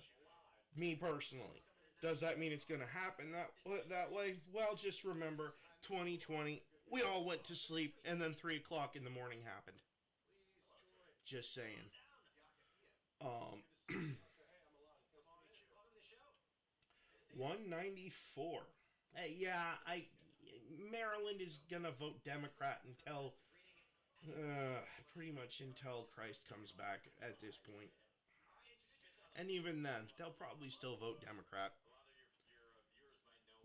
Me personally. Does that mean it's going to happen that way? Well, just remember, 2020, we all went to sleep, and then 3 o'clock in the morning happened. Just saying. 194. Yeah, Maryland is going to vote Democrat until Pretty much until Christ comes back at this point. And even then, they'll probably still vote Democrat.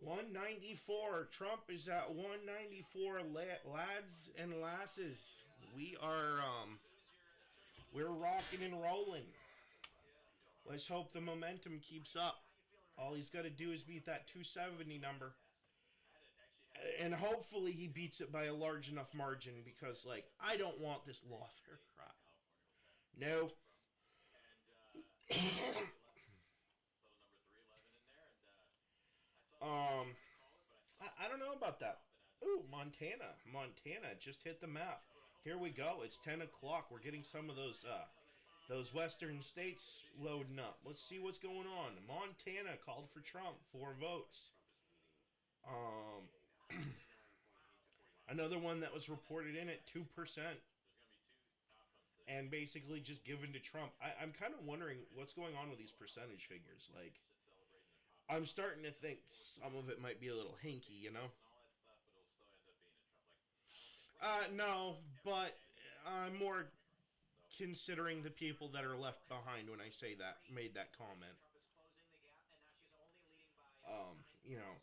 194. Trump is at 194. Lads and lasses, we're rocking and rolling. Let's hope the momentum keeps up. All he's got to do is beat that 270 number. And hopefully he beats it by a large enough margin, because, like, I don't want this lawfare crap. No. I don't know about that. Ooh, Montana. Montana just hit the map. Here we go. It's 10 o'clock. We're getting some of those western states loading up. Let's see what's going on. Montana called for Trump, 4 votes. Another one that was reported in at 2%. And basically just given to Trump. I'm kind of wondering what's going on with these percentage figures. Like, I'm starting to think some of it might be a little hinky, you know? No, but I'm more considering the people that are left behind when I say that, made that comment. You know,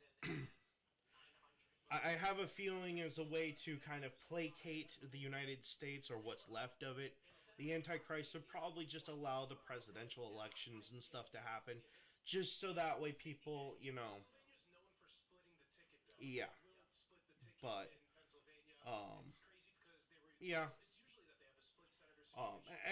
I have a feeling as a way to kind of placate the United States, or what's left of it, the Antichrist would probably just allow the presidential elections and stuff to happen, just so that way people, you know, yeah, but, yeah,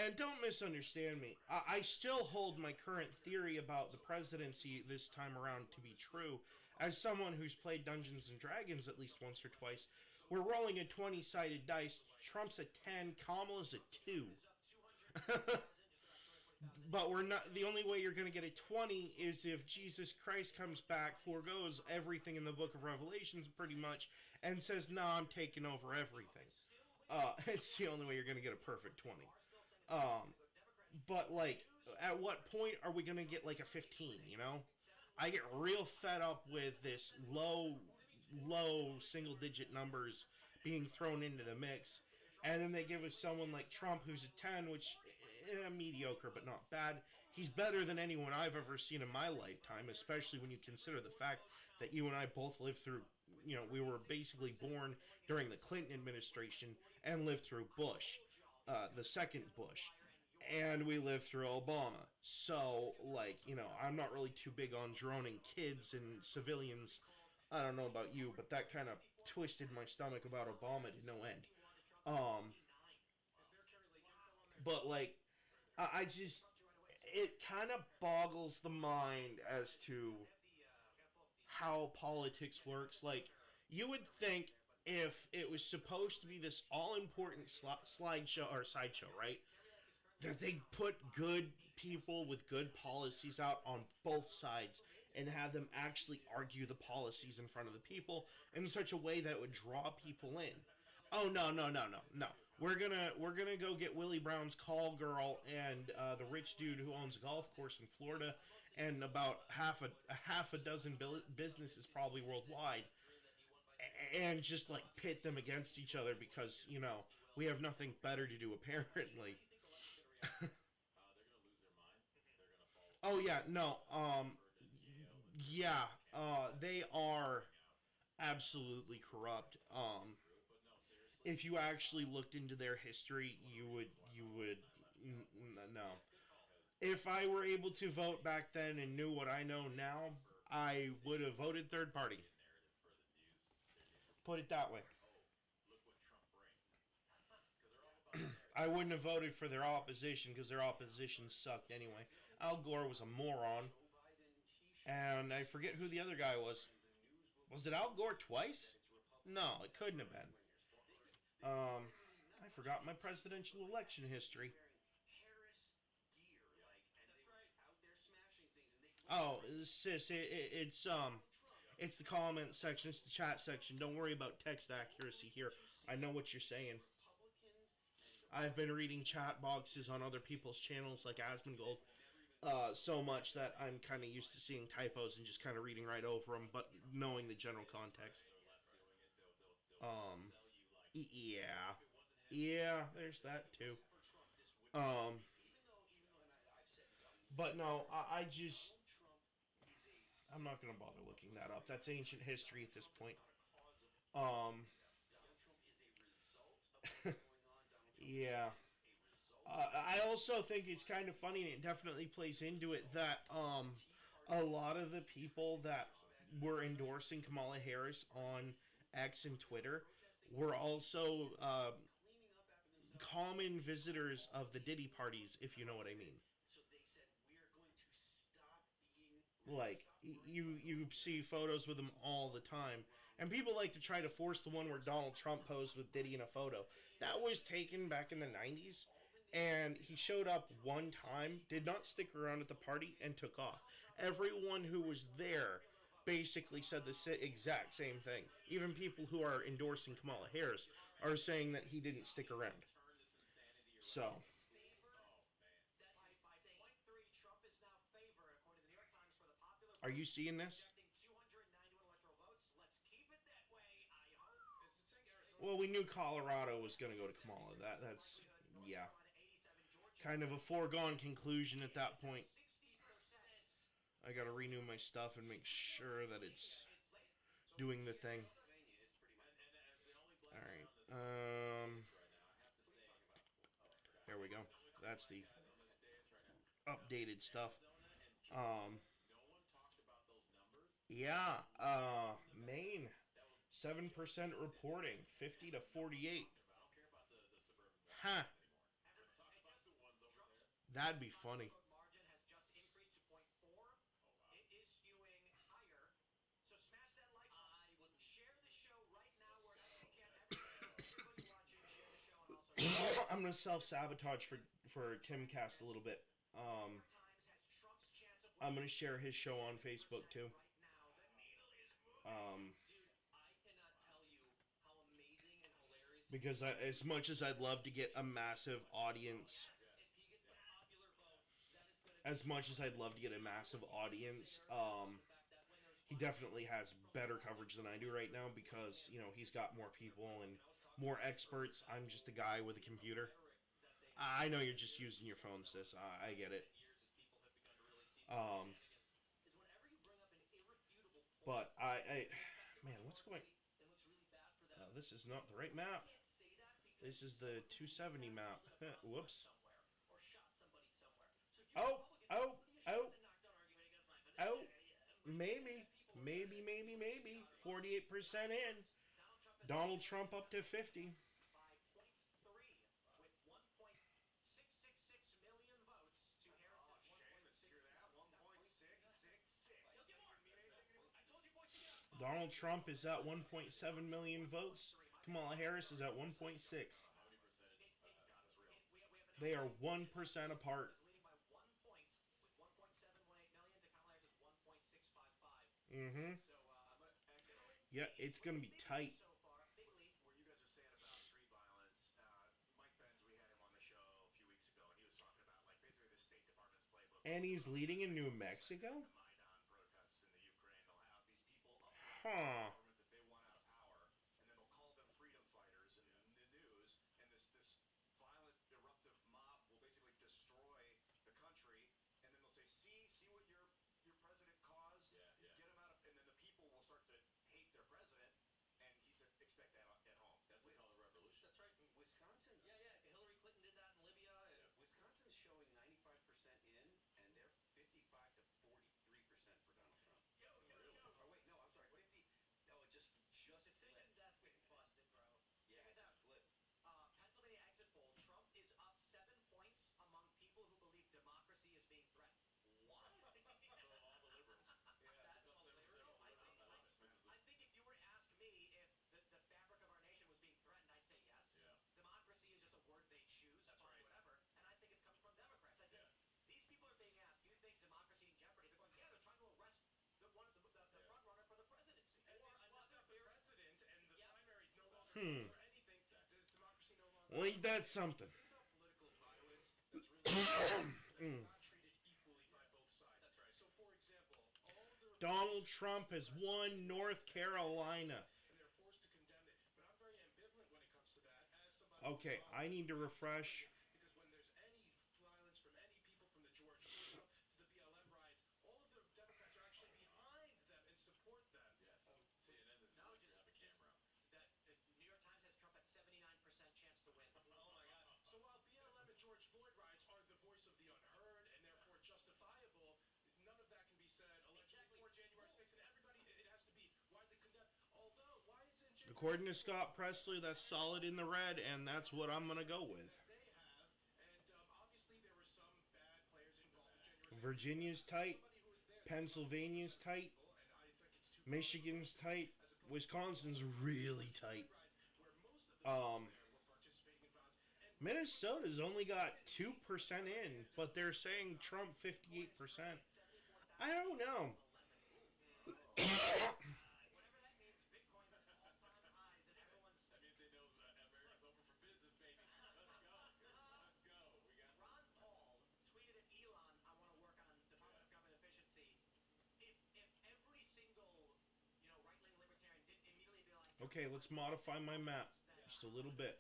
and don't misunderstand me. I still hold my current theory about the presidency this time around to be true. As someone who's played Dungeons and Dragons at least once or twice, we're rolling a 20-sided dice. Trump's a 10, Kamala's a 2. But we're not. The only way you're going to get a 20 is if Jesus Christ comes back, foregoes everything in the Book of Revelations pretty much, and says, "Nah, I'm taking over everything." It's the only way you're going to get a perfect 20. But, like, at what point are we going to get, like, a 15, you know? I get real fed up with this low single-digit numbers being thrown into the mix. And then they give us someone like Trump who's a 10, which, mediocre but not bad. He's better than anyone I've ever seen in my lifetime, especially when you consider the fact that you and I both lived through, you know, we were basically born during the Clinton administration and lived through Bush, the second Bush. And we lived through Obama. So, like, you know, I'm not really too big on droning kids and civilians. I don't know about you, but that kind of twisted my stomach about Obama to no end. But, like, I just, it kind of boggles the mind as to how politics works. Like, you would think if it was supposed to be this all-important slideshow, or sideshow, right? That they'd put good people with good policies out on both sides and have them actually argue the policies in front of the people in such a way that it would draw people in. Oh, no. We're gonna go get Willie Brown's call girl and the rich dude who owns a golf course in Florida and about half a dozen businesses probably worldwide, and just, like, pit them against each other because, you know, we have nothing better to do apparently. Oh yeah, no. Yeah. They are absolutely corrupt. If you actually looked into their history, you would. No. If I were able to vote back then and knew what I know now, I would have voted third party. Put it that way. I wouldn't have voted for their opposition because their opposition sucked anyway. Al Gore was a moron. And I forget who the other guy was. Was it Al Gore twice? No, it couldn't have been. I forgot my presidential election history. Oh, sis, it's the comment section, it's the chat section. Don't worry about text accuracy here. I know what you're saying. I've been reading chat boxes on other people's channels like Asmongold so much that I'm kind of used to seeing typos and just kind of reading right over them, but knowing the general context. Yeah. Yeah, there's that too. Um, but no, I just I'm not gonna bother looking that up. That's ancient history at this point. Um, yeah. I also think it's kind of funny, and it definitely plays into it that a lot of the people that were endorsing Kamala Harris on X and Twitter were also common visitors of the Diddy parties, if you know what I mean. Like you see photos with him all the time, and people like to try to force the one where Donald Trump posed with Diddy in a photo. That was taken back in the '90s, and he showed up one time, did not stick around at the party, and took off. Everyone who was there basically said the exact same thing. Even people who are endorsing Kamala Harris are saying that he didn't stick around. So, are you seeing this? Well, we knew Colorado was going to go to Kamala. That's yeah, kind of a foregone conclusion at that point. I got to renew my stuff and make sure that it's doing the thing. All right. There we go. That's the updated stuff. Um, yeah. Maine, 7% reporting, 50 to 48. Huh. That'd be funny. I'm gonna self-sabotage for Timcast a little bit. I'm gonna share his show on Facebook too. Um, because as much as I'd love to get a massive audience, he definitely has better coverage than I do right now because he's got more people and more experts. I'm just a guy with a computer. I know you're just using your phone, sis. I get it. Um, but man, what's going? This is not the right map. This is the 270 map. Whoops. Oh, oh, oh, oh. Maybe. 48% in. Donald Trump up to 50. Donald Trump is at 1.7 million votes. Kamala Harris is at 1.6. They are 1% apart. Mm-hmm. Yeah, it's going to be tight. What you guys are saying about street violence, Mike Benz, we had him on the show a few weeks ago, and he was talking about basically the State Department's playbook. And he's leading in New Mexico? The Maidan protests in the Ukraine. They'll have these people up huh. government that they want out of power, and then they'll call them freedom fighters in the news, and this violent, eruptive mob will basically destroy the country, and then they'll say, see what your president caused? Yeah. Get him out of, and then the people will start to hate their president, and he said, expect that at home. That's the color revolution. That's right. In Wisconsin. Yeah. Hillary Clinton did that in Libya. Wisconsin's showing 95% in, and they're 55 to 43% for Donald Trump. Really? Oh wait, no, I'm sorry, 50. No, it just Decision flipped. desk is busted, bro. Yeah, Check it this out. just flipped. Pennsylvania exit poll. Trump is up 7 points among people who believe democracy is being threatened. What? So all the liberals. That's unbelievable. I think if you were to ask me if the fabric of our nation was being threatened, I'd say yes. Yeah. Democracy is just a word they choose, That's fine, right. whatever. And I think it's coming from Democrats. I think these people are being asked, do you think democracy in jeopardy? They're going, yeah, they're trying to arrest the front runner for the presidency. And Or it's not another the president and the primary no longer Hmm. or anything. Does democracy no longer? Well, ain't that something? Think about political violence that's really not treated equally by both sides. That's right. So, for example, all the Donald Trump has won North Carolina. and they're forced to condemn it. But I'm very ambivalent when it comes to that. As somebody Okay, I need to refresh. Because when there's any violence from any people from the George Bush to the BLM riots, all of the Democrats are actually behind them and support them. CNN is No, you have a camera. that New York Times has Trump at 79% chance to win. Oh my God. So while BLM and George Floyd riots are the voice of the unheard and therefore justifiable, none of that can be said allegedly for January 6th, and everybody, it has to be widely condemned. Although, why isn't January According to 6th Scott Presley, that's solid in the red, and that's what I'm gonna go with. that they have? And obviously there were some bad players involved in January 6th. Virginia's tight. Somebody who was there, Pennsylvania's tight. and I think it's too Michigan's tight. Wisconsin's really tight. where most of the people Um, there were participating in violence. And Minnesota's only got 2% in, but they're saying Trump 58%. I don't know. Whatever that means, Bitcoin at all-time highs, and everyone's. That means they know America's open for business, baby. Let's go. Let's go. We got Ron Paul tweeted at Elon, "I want to work on Department of Government Efficiency." If every single, right-wing libertarian didn't immediately be like, Okay, let's modify my map just a little bit.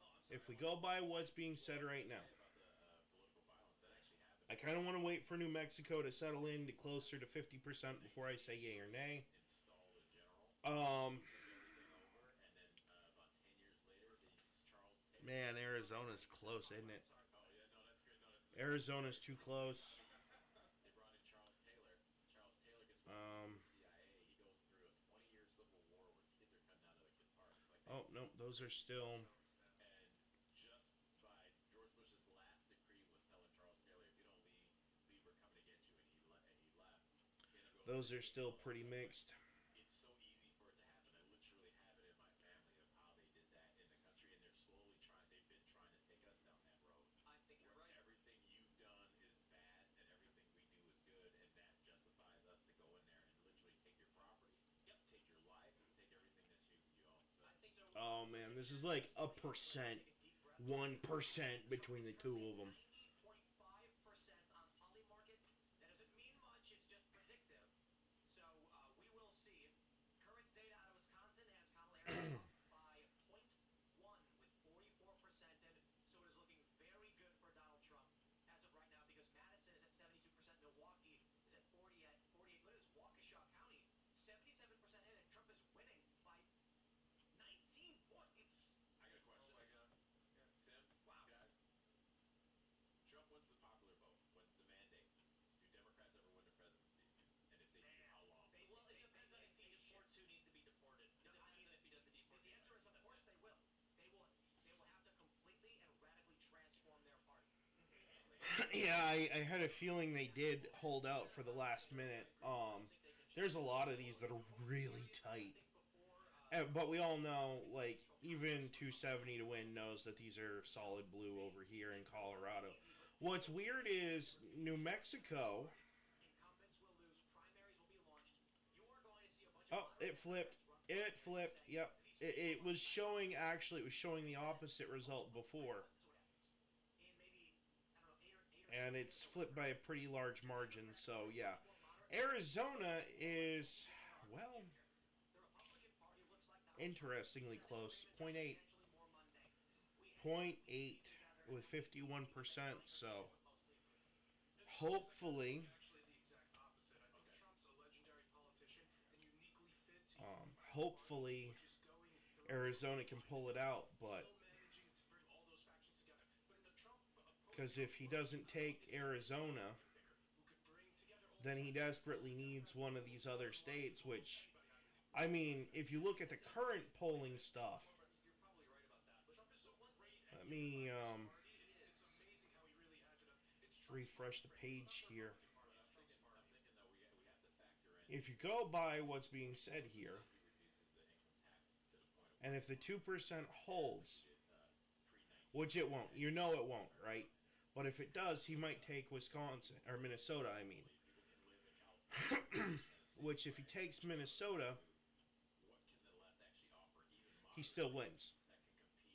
well, If we go by what's being said right now, about the political violence that actually happened. I kind of want to wait for New Mexico to settle in to closer to 50% before I say yay or nay. Installed in general. Um, Everything over, and then about 10 years later, Charles Taylor. man, Arizona's close, isn't it? Oh yeah, no, that's good. No, it's Arizona's too close. they brought in Charles Taylor. Charles Taylor gets Um, the CIA. He goes through a 20-year civil war where kids are cutting out of the kids' hearts. Like Oh, no, those are still. and just by George Bush's last decree was telling Charles Taylor, if you don't leave, we're coming to get you, and he left. Those are still pretty mixed. It's so easy for it to happen. I literally have it in my family of how they did that in the country, and they've been trying to take us down that road. I think you're right. Everything you've done is bad, and everything we do is good, and that justifies us to go in there and literally take your property, take your life, take everything that you own. So I think so. Oh man, this is like a percent, 1% between the two of them. 90.5% on Polymarket. That doesn't mean much. It's just predictive. So we will see. Current data out of Wisconsin has Kamala Harris up by 0.1 with 44%, and so it is looking very good for Donald Trump as of right now because Madison is at 72%, Milwaukee is at 48. Look at this Waukesha County, 77% in, and Trump is winning by 19 points. I got a question. Oh my God. Tim, Wow. guys. Trump wins the popular vote. Wins the mandate. Do Democrats ever win the presidency? And if they do, how long? Well, it depends on if he deports who needs to be deported. It depends on if he does the deportation. The answer is, of course, they will. They will have to completely and radically transform their party. Yeah, I had a feeling they did hold out for the last minute. There's a lot of these that are really tight. But we all know, like, even 270 to win knows that these are solid blue over here in Colorado. What's weird is New Mexico. Incumbents will lose. Primaries will be launched. You are going to see a bunch Oh, of it flipped. It flipped. Yep. It was showing, actually, it was showing the opposite result before. And it's flipped by a pretty large margin, so yeah. Arizona is, well, interestingly close. 0.8. 0.8 with 51%, so hopefully, actually the exact opposite. I think Trump's a legendary politician and uniquely fit to hopefully just going through Arizona can pull it out, but still managing to bring all those factions together. But in the Trump because if he doesn't take Arizona, who could bring together all then he desperately needs one of these other states, which, I mean, if you look at the current polling stuff, you're probably right about that. But Trump is so great at let me it's amazing how he really has it up. It's Trump's refresh the page here. party. That's Trump's party. I'm thinking though we have to factor in If you go by what's being said here, reduces the income tax to the point of and if the 2% holds, pre-19. which it won't, you know it won't, right? But if it does, he might take Wisconsin, or Minnesota, I mean. Which, if he takes Minnesota, What can the left actually offer even he still wins.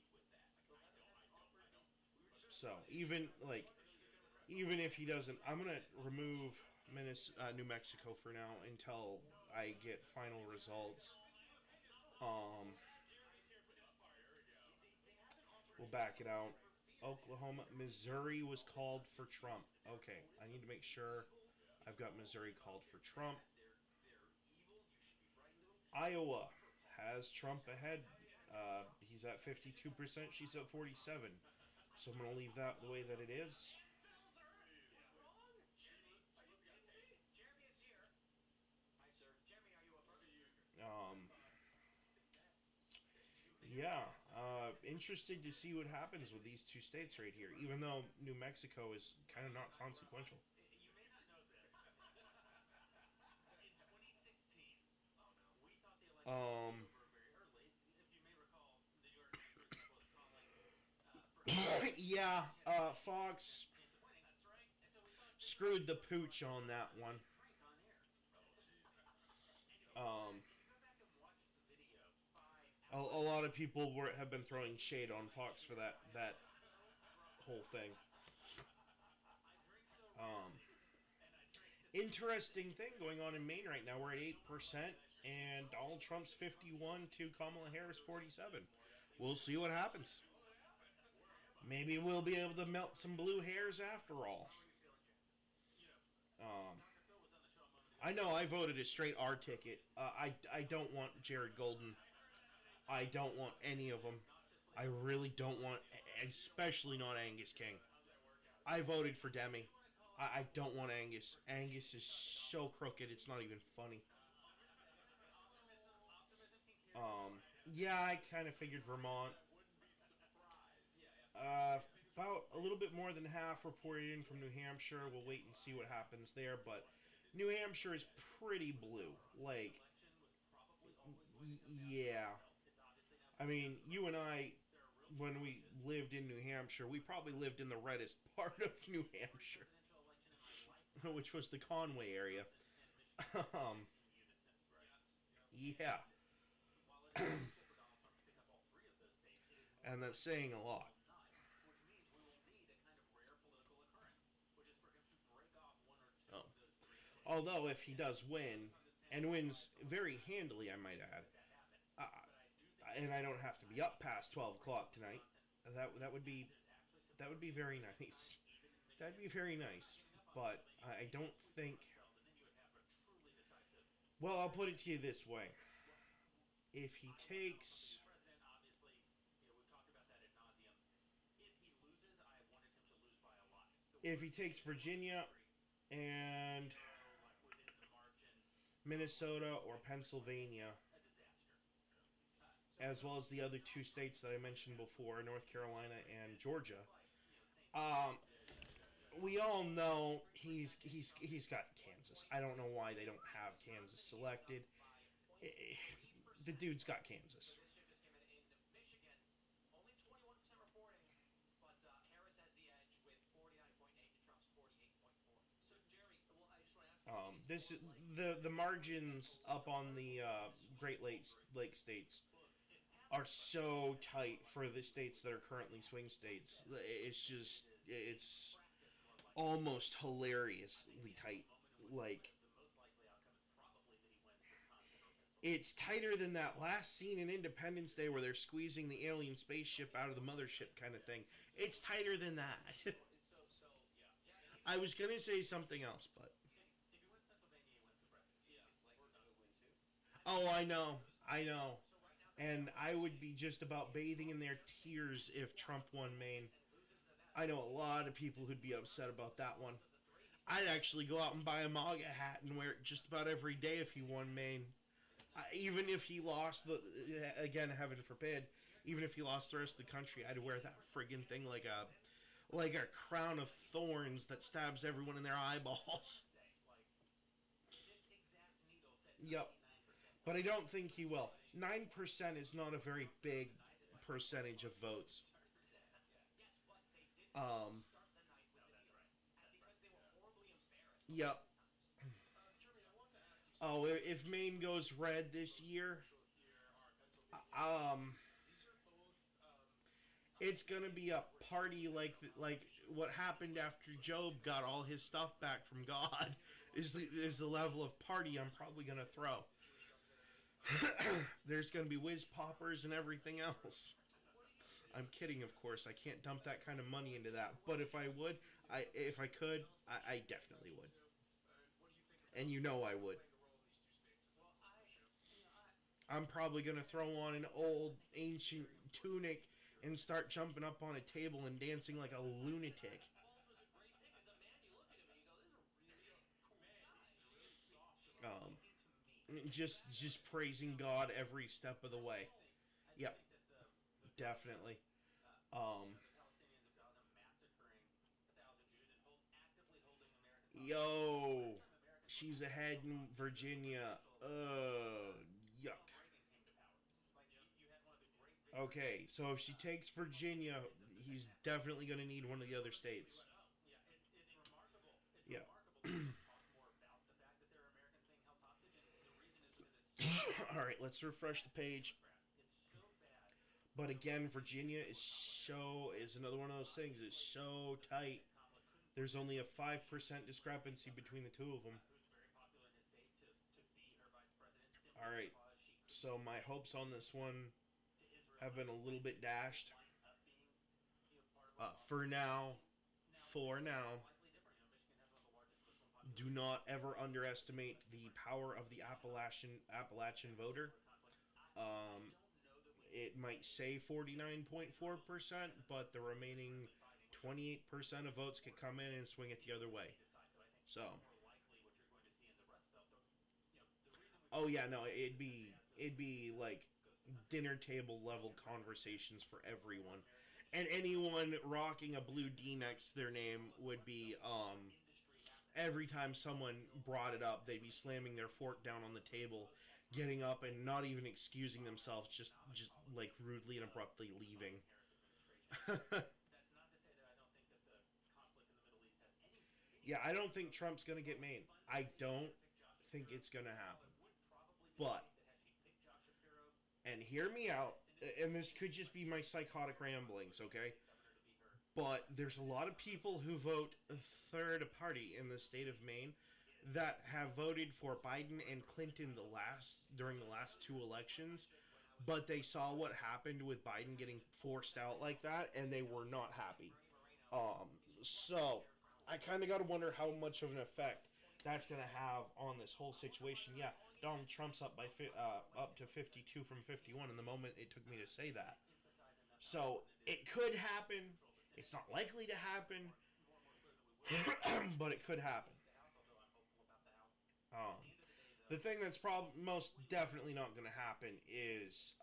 that can compete with that? Like I don't. So, even if he doesn't, I'm going to remove New Mexico for now until I get final results. We'll back it out. Oklahoma, Missouri was called for Trump. Okay, I need to make sure I've got Missouri called for Trump. Iowa has Trump ahead. He's at 52%. She's at 47. So I'm going to leave that the way that it is. Yeah, interested to see what happens with these two states right here, even though New Mexico is kind of not consequential. You may not know this. In 2016, we thought the election Um, was over very early. If you may recall, the New York Times, for example, is calling yeah, Fox into winning. That's right. And so we thought screwed the pooch on that one. drink on air. If you go back and watch the video, 5 A lot of people have been throwing shade on Fox for that whole thing. Interesting thing going on in Maine right now. We're at 8%, and Donald Trump's 51 to Kamala Harris 47. We'll see what happens. Maybe we'll be able to melt some blue hairs after all. I know I voted a straight R ticket. I don't want Jared Golden. I don't want any of them. I really don't want, especially not Angus King. I voted for Demi. I don't want Angus. Angus is so crooked, it's not even funny. Yeah, I kind of figured Vermont. About a little bit more than half reported in from New Hampshire. We'll wait and see what happens there, but New Hampshire is pretty blue. Like, yeah. I mean, you and I, when we lived in New Hampshire, we probably lived in the reddest part of New Hampshire, which was the Conway area. Yeah. And that's saying a lot. Oh. Although, if he does win, and wins very handily, I might add, and I don't have to be up past 12 o'clock tonight, that would be very nice. That'd be very nice. But I don't think. Well, I'll put it to you this way: if he takes. If he takes Virginia and Minnesota or Pennsylvania, as well as the other two states that I mentioned before, North Carolina and Georgia, we all know he's got Kansas. I don't know why they don't have Kansas selected. The dude's got Kansas. The margins up on the Great Lakes states are so tight for the states that are currently swing states. It's almost hilariously tight. Like, it's tighter than that last scene in Independence Day where they're squeezing the alien spaceship out of the mothership kind of thing. It's tighter than that. I was gonna say something else, but. Oh, I know. And I would be just about bathing in their tears if Trump won Maine. I know a lot of people who'd be upset about that one. I'd actually go out and buy a MAGA hat and wear it just about every day if he won Maine. Even if he lost, again, heaven forbid, even if he lost the rest of the country, I'd wear that friggin' thing like a crown of thorns that stabs everyone in their eyeballs. Yep. But I don't think he will. 9% is not a very big percentage of votes. Yep. Oh, if Maine goes red this year, it's gonna be a party like what happened after Job got all his stuff back from God. Is the level of party I'm probably gonna throw. There's gonna be whiz poppers and everything else. I'm kidding, of course. I can't dump that kind of money into that. But if I would, if I could, I definitely would. And you know I would. Well, I'm probably gonna throw on an old ancient tunic and start jumping up on a table and dancing like a lunatic. Paul was a great pick. As a man, you look at him and you go, "This is a really cool guy." Just praising God every step of the way. Yep, definitely. Um, yo, she's ahead in Virginia. Yuck. Okay, so if she takes Virginia, he's definitely going to need one of the other states. Yeah. All right, let's refresh the page. But again, Virginia is another one of those things. It's so tight. There's only a 5% discrepancy between the two of them. All right, so my hopes on this one have been a little bit dashed. For now, do not ever underestimate the power of the Appalachian voter. It might say 49.4%, but the remaining 28% of votes could come in and swing it the other way. So, oh yeah, no, it'd be like dinner table level conversations for everyone. And anyone rocking a blue D next to their name would be, every time someone brought it up, they'd be slamming their fork down on the table, getting up and not even excusing themselves, just like rudely and abruptly leaving. Yeah, I don't think Trump's gonna get Maine. I don't think it's gonna happen. But, and hear me out, and this could just be my psychotic ramblings, okay? But there's a lot of people who vote third party in the state of Maine that have voted for Biden and Clinton during the last two elections, but they saw what happened with Biden getting forced out like that, and they were not happy. So I kind of got to wonder how much of an effect that's going to have on this whole situation. Yeah, Donald Trump's up to 52 from 51 in the moment it took me to say that. So it could happen. It's not likely to happen, but it could happen. The thing that's most definitely not going to happen is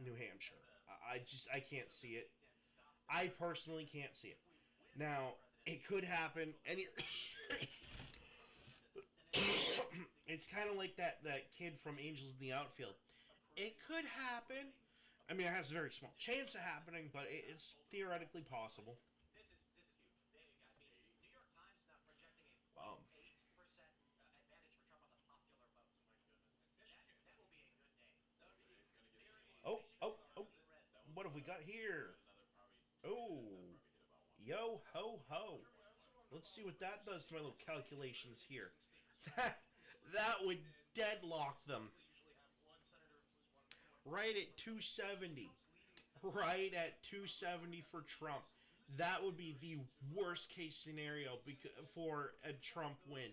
New Hampshire. I can't see it. I personally can't see it. Now, it could happen. It's kind of like that kid from Angels in the Outfield. It could happen. I mean, it has a very small chance of happening, but it's theoretically possible. This is huge. New York Times now projecting a 8% advantage for Trump on the popular vote. That will be a good day. Oh. What have we got here? Oh. Yo ho ho. Let's see what that does to my little calculations here. That would deadlock them. Right at 270. Right at 270 for Trump. That would be the worst case scenario for a Trump win.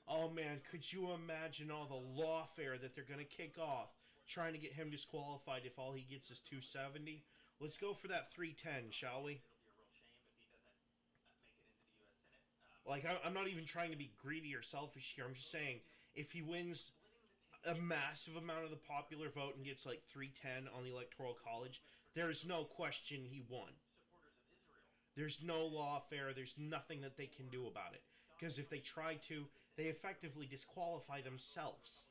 Oh man, could you imagine all the lawfare that they're going to kick off trying to get him disqualified if all he gets is 270? Let's go for that 310, shall we? Like, I'm not even trying to be greedy or selfish here. I'm just saying, if he wins a massive amount of the popular vote and gets like 310 on the Electoral College, there's no question he won. There's no lawfare. There's nothing that they can do about it. Because if they try to, they effectively disqualify themselves.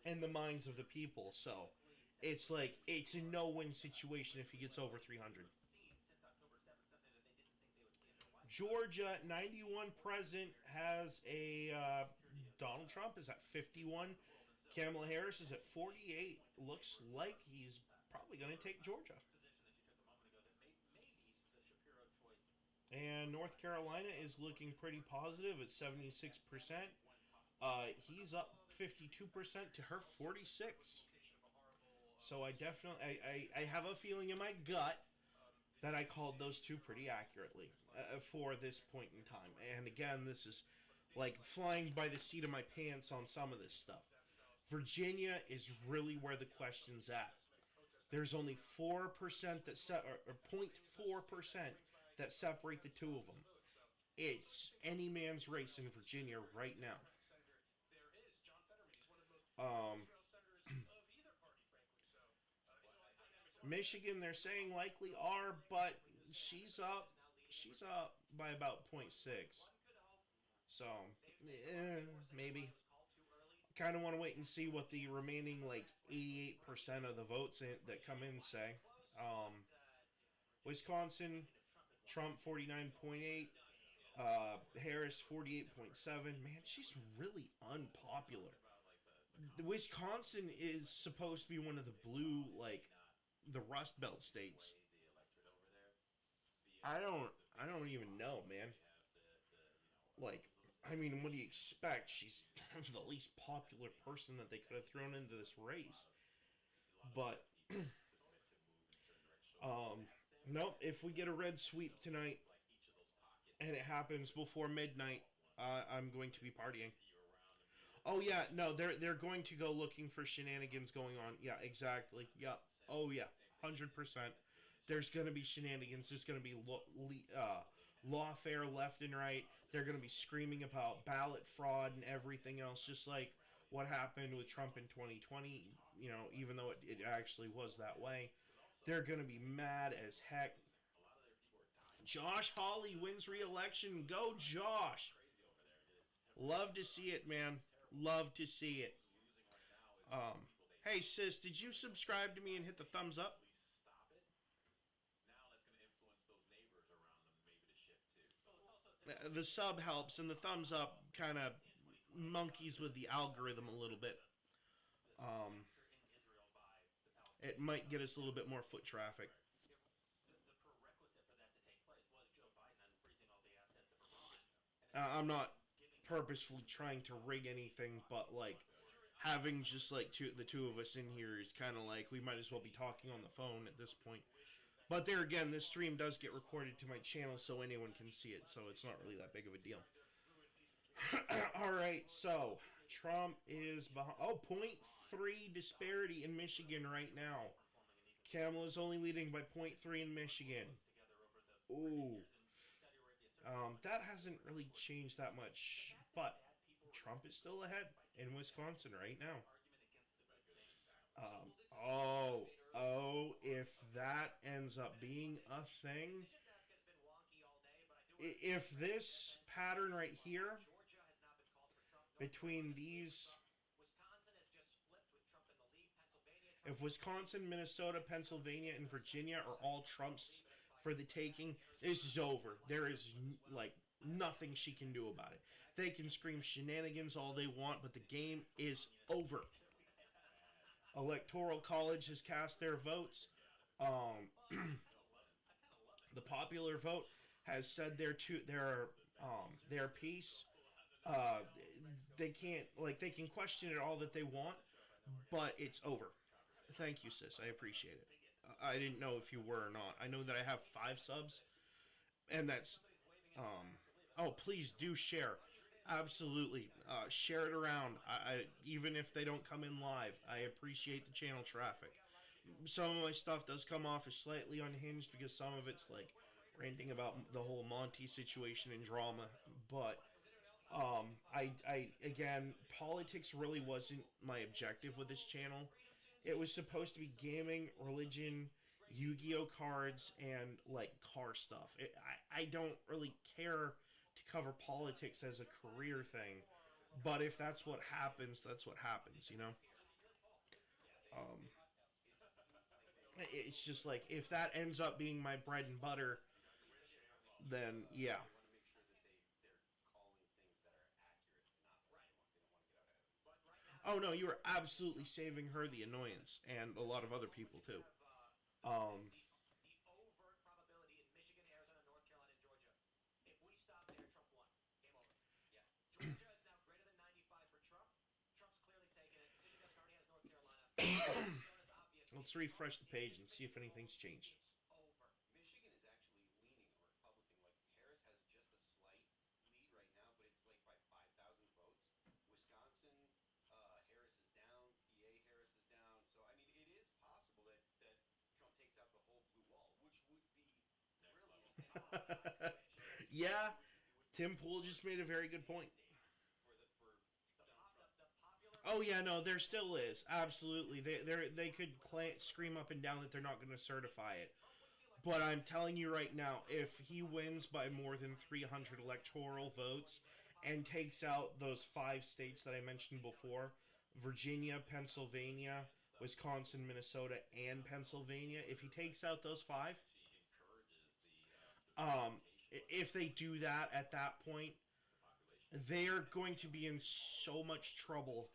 In the minds of the people. So, it's like, it's a no-win situation if he gets over 300. Georgia, 91 present, has a Donald Trump is at 51. Kamala Harris is at 48. Looks like he's probably going to take Georgia. And North Carolina is looking pretty positive at 76%. He's up 52% to her 46. So I definitely, I have a feeling in my gut that I called those two pretty accurately for this point in time. And again, this is like flying by the seat of my pants on some of this stuff. Virginia is really where the question's at. There's only 4% that or 0.4% that separate the two of them. It's any man's race in Virginia right now. Um, Michigan, they're saying likely are, but she's up. She's up by about point 0.6. So, maybe. Kind of want to wait and see what the remaining like 88% of the votes that come in say. Wisconsin, Trump 49.8, Harris 48.7. Man, she's really unpopular. Wisconsin is supposed to be one of the blue, like the Rust Belt states. I don't even know, man. Like, I mean, what do you expect? She's the least popular person that they could have thrown into this race. But, nope, if we get a red sweep tonight and it happens before midnight, I'm going to be partying. Oh yeah, no, they're going to go looking for shenanigans going on. Yeah, exactly. Yeah. Oh yeah, 100%. There's going to be shenanigans. There's going to be lawfare left and right. They're going to be screaming about ballot fraud and everything else, just like what happened with Trump in 2020. You know, even though it actually was that way, they're going to be mad as heck. Josh Hawley wins re-election. Go Josh! Love to see it, man. Love to see it. Hey sis, did you subscribe to me and hit the thumbs up? The sub helps, and the thumbs up kind of monkeys with the algorithm a little bit. It might get us a little bit more foot traffic. I'm not purposefully trying to rig anything, but like having just like the two of us in here is kind of like we might as well be talking on the phone at this point. But there again, this stream does get recorded to my channel so anyone can see it, so it's not really that big of a deal. Alright, so Trump is behind. Oh, 0.3 disparity in Michigan right now. Kamala's only leading by 0.3 in Michigan. Ooh. That hasn't really changed that much, but Trump is still ahead in Wisconsin right now. If that ends up being a thing, if this pattern right here between these, if Wisconsin, Minnesota, Pennsylvania, and Virginia are all Trump's for the taking, this is over. There is like nothing she can do about it. They can scream shenanigans all they want, but the game is over. Electoral College has cast their votes. The popular vote has said their piece. They can question it all that they want, but it's over. Thank you, sis. I appreciate it. I didn't know if you were or not. I know that I have 5 subs, and that's oh, please do share. Absolutely. Share it around. Even if they don't come in live, I appreciate the channel traffic. Some of my stuff does come off as slightly unhinged because some of it's like ranting about the whole Monty situation and drama. But again, politics really wasn't my objective with this channel. It was supposed to be gaming, religion, Yu-Gi-Oh cards, and like car stuff. I don't really care to cover politics as a career thing, but if that's what happens, that's what happens, you know? It's just like, if that ends up being my bread and butter, then yeah. Oh no, you are absolutely saving her the annoyance, and a lot of other people too. Let's refresh the page and see if anything's changed. It's over. Michigan is actually leaning a Republican. Like Harris has just a slight lead right now, but it's like by 5,000 votes. Wisconsin, Harris is down. PA, Harris is down. So I mean, it is possible that Trump takes out the whole blue wall, which would be brilliant. Yeah, Tim Pool just made a very good point. Oh yeah, no, there still is absolutely. They could scream up and down that they're not going to certify it, but I'm telling you right now, if he wins by more than 300 electoral votes and takes out those 5 states that I mentioned before, Virginia, Pennsylvania, Wisconsin, Minnesota, and Pennsylvania, if he takes out those 5, if they do that at that point, they're going to be in so much trouble.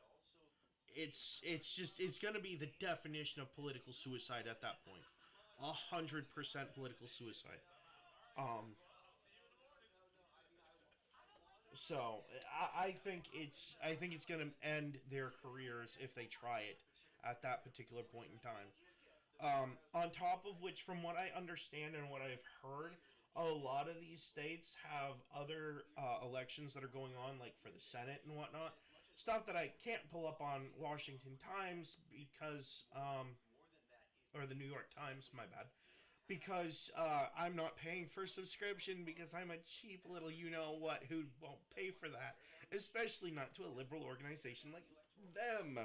It's going to be the definition of political suicide at that point. 100% political suicide. So I think it's going to end their careers if they try it at that particular point in time. On top of which, from what I understand and what I've heard, a lot of these states have other elections that are going on, like for the Senate and whatnot. Stuff that I can't pull up on Washington Times because, or the New York Times, my bad. Because I'm not paying for subscription because I'm a cheap little you-know-what who won't pay for that. Especially not to a liberal organization like them.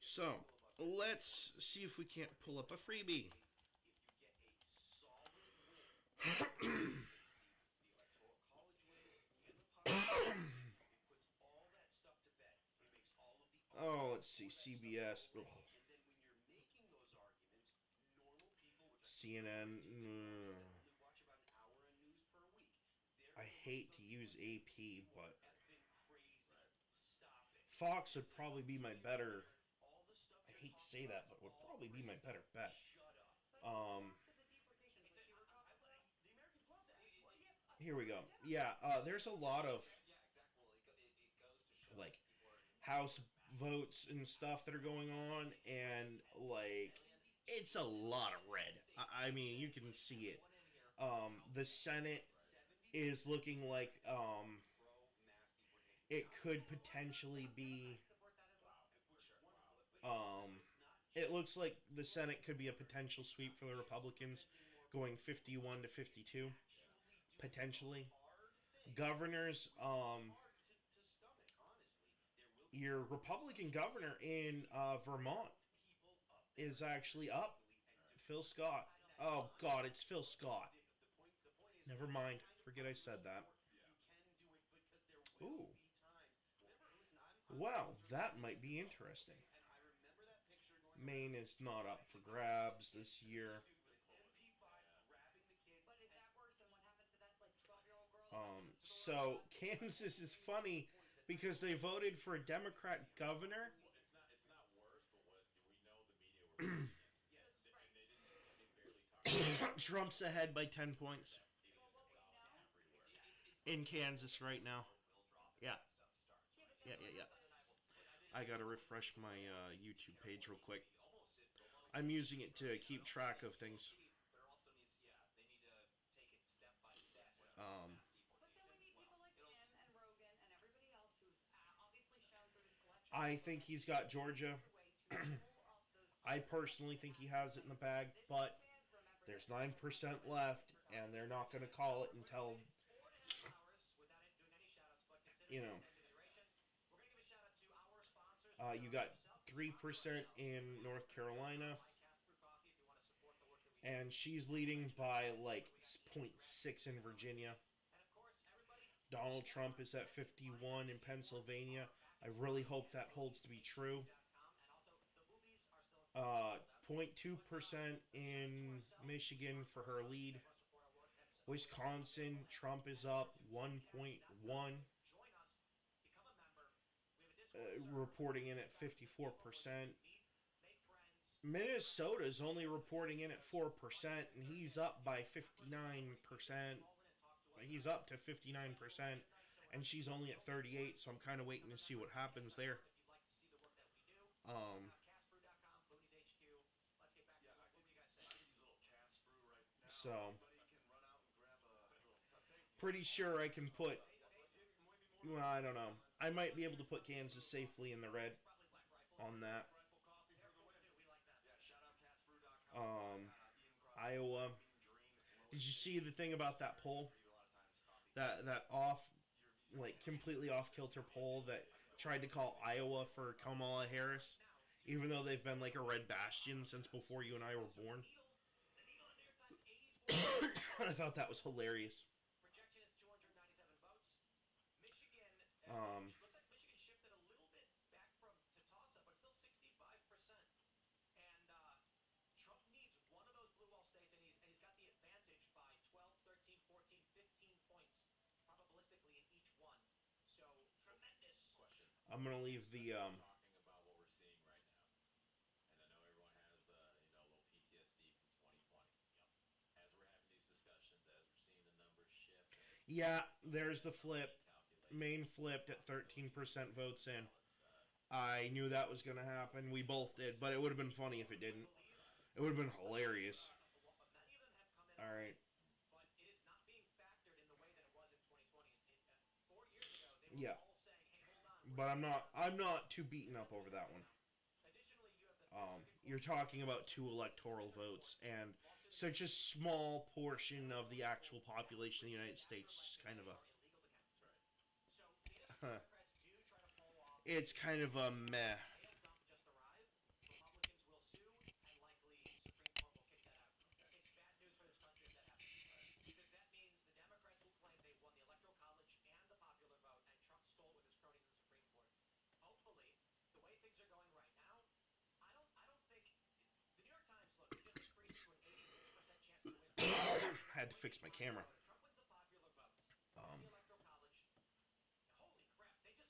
So, let's see if we can't pull up a freebie. Oh, let's see, CBS. Ugh. CNN. I hate to use AP, but Fox would probably be my better. I hate to say that, but would probably be my better bet. Here we go. Yeah, there's a lot of like House votes and stuff that are going on, and like it's a lot of red. I mean, you can see it. The Senate is looking like it could potentially be. It looks like the Senate could be a potential sweep for the Republicans, going 51 to 52, potentially. Governors, your Republican governor in Vermont is actually up. Phil Scott. Oh, God, it's Phil Scott. Never mind. Forget I said that. Ooh. Wow, that might be interesting. Maine is not up for grabs this year. So, Kansas is funny because they voted for a Democrat governor. Trump's ahead by 10 points in Kansas right now. Yeah. I gotta refresh my YouTube page real quick. I'm using it to keep track of things. I think he's got Georgia. I personally think he has it in the bag, but there's 9% left, and they're not going to call it until, you got 3% in North Carolina, and she's leading by like 0.6 in Virginia. Donald Trump is at 51 in Pennsylvania. I really hope that holds to be true. 0.2% in Michigan for her lead. Wisconsin, Trump is up 1.1. Reporting in at 54%. Minnesota is only reporting in at 4%, and he's up by 59%. He's up to 59%, and she's only at 38%, so I'm kind of waiting to see what happens there. So, Anybody can run out and grab a little cupcake. pretty sure I can put. Well, I don't know. I might be able to put Kansas safely in the red Probably Black Rifle. on that. Rifle coffee for They're the cool win. too. We like that. Yeah, shout out castbrew.com. Um, Ian Cross. Iowa. Mean dream. It's low Did you in see the thing about that poll? For you, a lot of times coffee. That off, like completely off kilter poll that tried to call Iowa for Kamala Harris, even though they've been like a red bastion since before you and I were born. The Needle at New York Times 84. I thought that was hilarious. Projection is 297 votes. Michigan. Um, Looks like Michigan shifted a little bit back to toss-up, but still 65%. And Trump needs one of those blue wall states, and he's got the advantage by 12, 13, 14, 15 points probabilistically in each one. So tremendous. Question. I'm gonna leave the Talking about what we're seeing right now, and I know everyone has a little PTSD from 2020. Yep. As we're having these discussions, as we're seeing the numbers shift. Yeah, there's the flip. Calculate. Maine flipped at 13% votes in. I knew that was gonna happen. We both did, but it would have been funny if it didn't. It would have been hilarious. Many of them have come in. All right. But it is not being factored in the way that it was in 2020. 4 years ago, they were Yeah. all saying, "Hey, hold on." But I'm not too beaten up over that one. Additionally, you have the You're talking about 2 electoral votes and such a small portion of the actual population of the United States. Is kind of a, So Democrats do try to fall off. it's kind of a meh. Mail dump just arrived. Republicans will sue, and likely Supreme Court will kick that out. It's bad news for this country if that happens. Because that means the Democrats will claim they won the Electoral College and the popular vote, and Trump stole with his cronies in the Supreme Court. Hopefully, the way things are going right now, I don't think the New York Times, look, they just increased to an 86% chance to win. Had to fix my camera. Trump wins the popular vote. Um, The Electoral College. Holy crap! They just okay.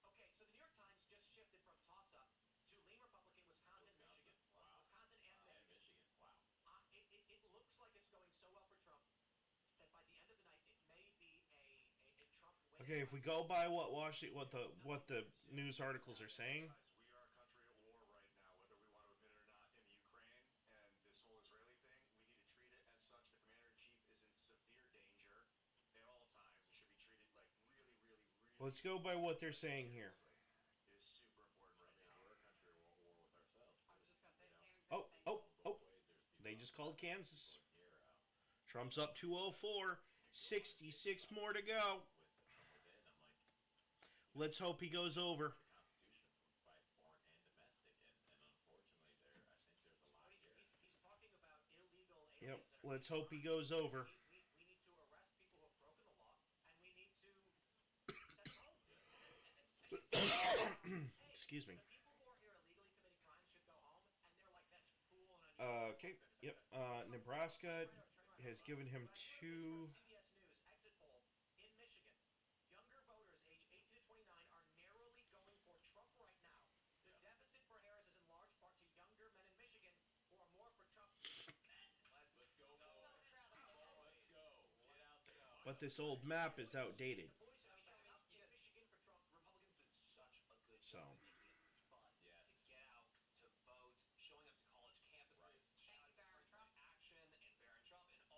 So the New York Times just shifted from toss-up to lean Republican Wisconsin, Michigan. Wow. Wisconsin and And Michigan. Michigan. Wow. It looks like it's going so well for Trump that by the end of the night, it may be a Trump win. Okay, if we go by what the news articles are saying, We are a country at war right now, whether we want to admit it or not, in the Ukraine. And this whole Israeli thing, we need to treat it as such. The commander-in-chief is in severe danger at all times. It should be treated like really, really, really. let's go by what they're saying here. It is super important right now. We're a country at war with ourselves. I was just gonna say, Oh, oh, oh! Both ways, there's people They just called Kansas. pulling hair out Trump's up 204. 66 more to go. from within. I'm like, Let's hope he goes over. the Constitution by foreign and domestic, and unfortunately, I think there's a lot here. He's talking about illegal aliens. Yep. that are Let's being hope he brought. goes over. We need to arrest people who have broken the law, and we need to send them home. Excuse me. The people who are here illegally committing crimes should go home, and they're like, that's cruel and unusual. Okay. Yep. Nebraska has given him 2. CBS News exit poll in Michigan. Younger voters aged 18 to 29 are narrowly going for Trump right now. The deficit for Harris is in large part to younger men in Michigan who are more for Trump than men. Let's go. Let's go. Get out there. But this old map is outdated. The boys are showing up in Michigan for Trump. Republicans did such a good So. job of making it fun Yes. to get out, to vote, showing up to college campuses, Right. shouting Barron for action, and Barron Trump,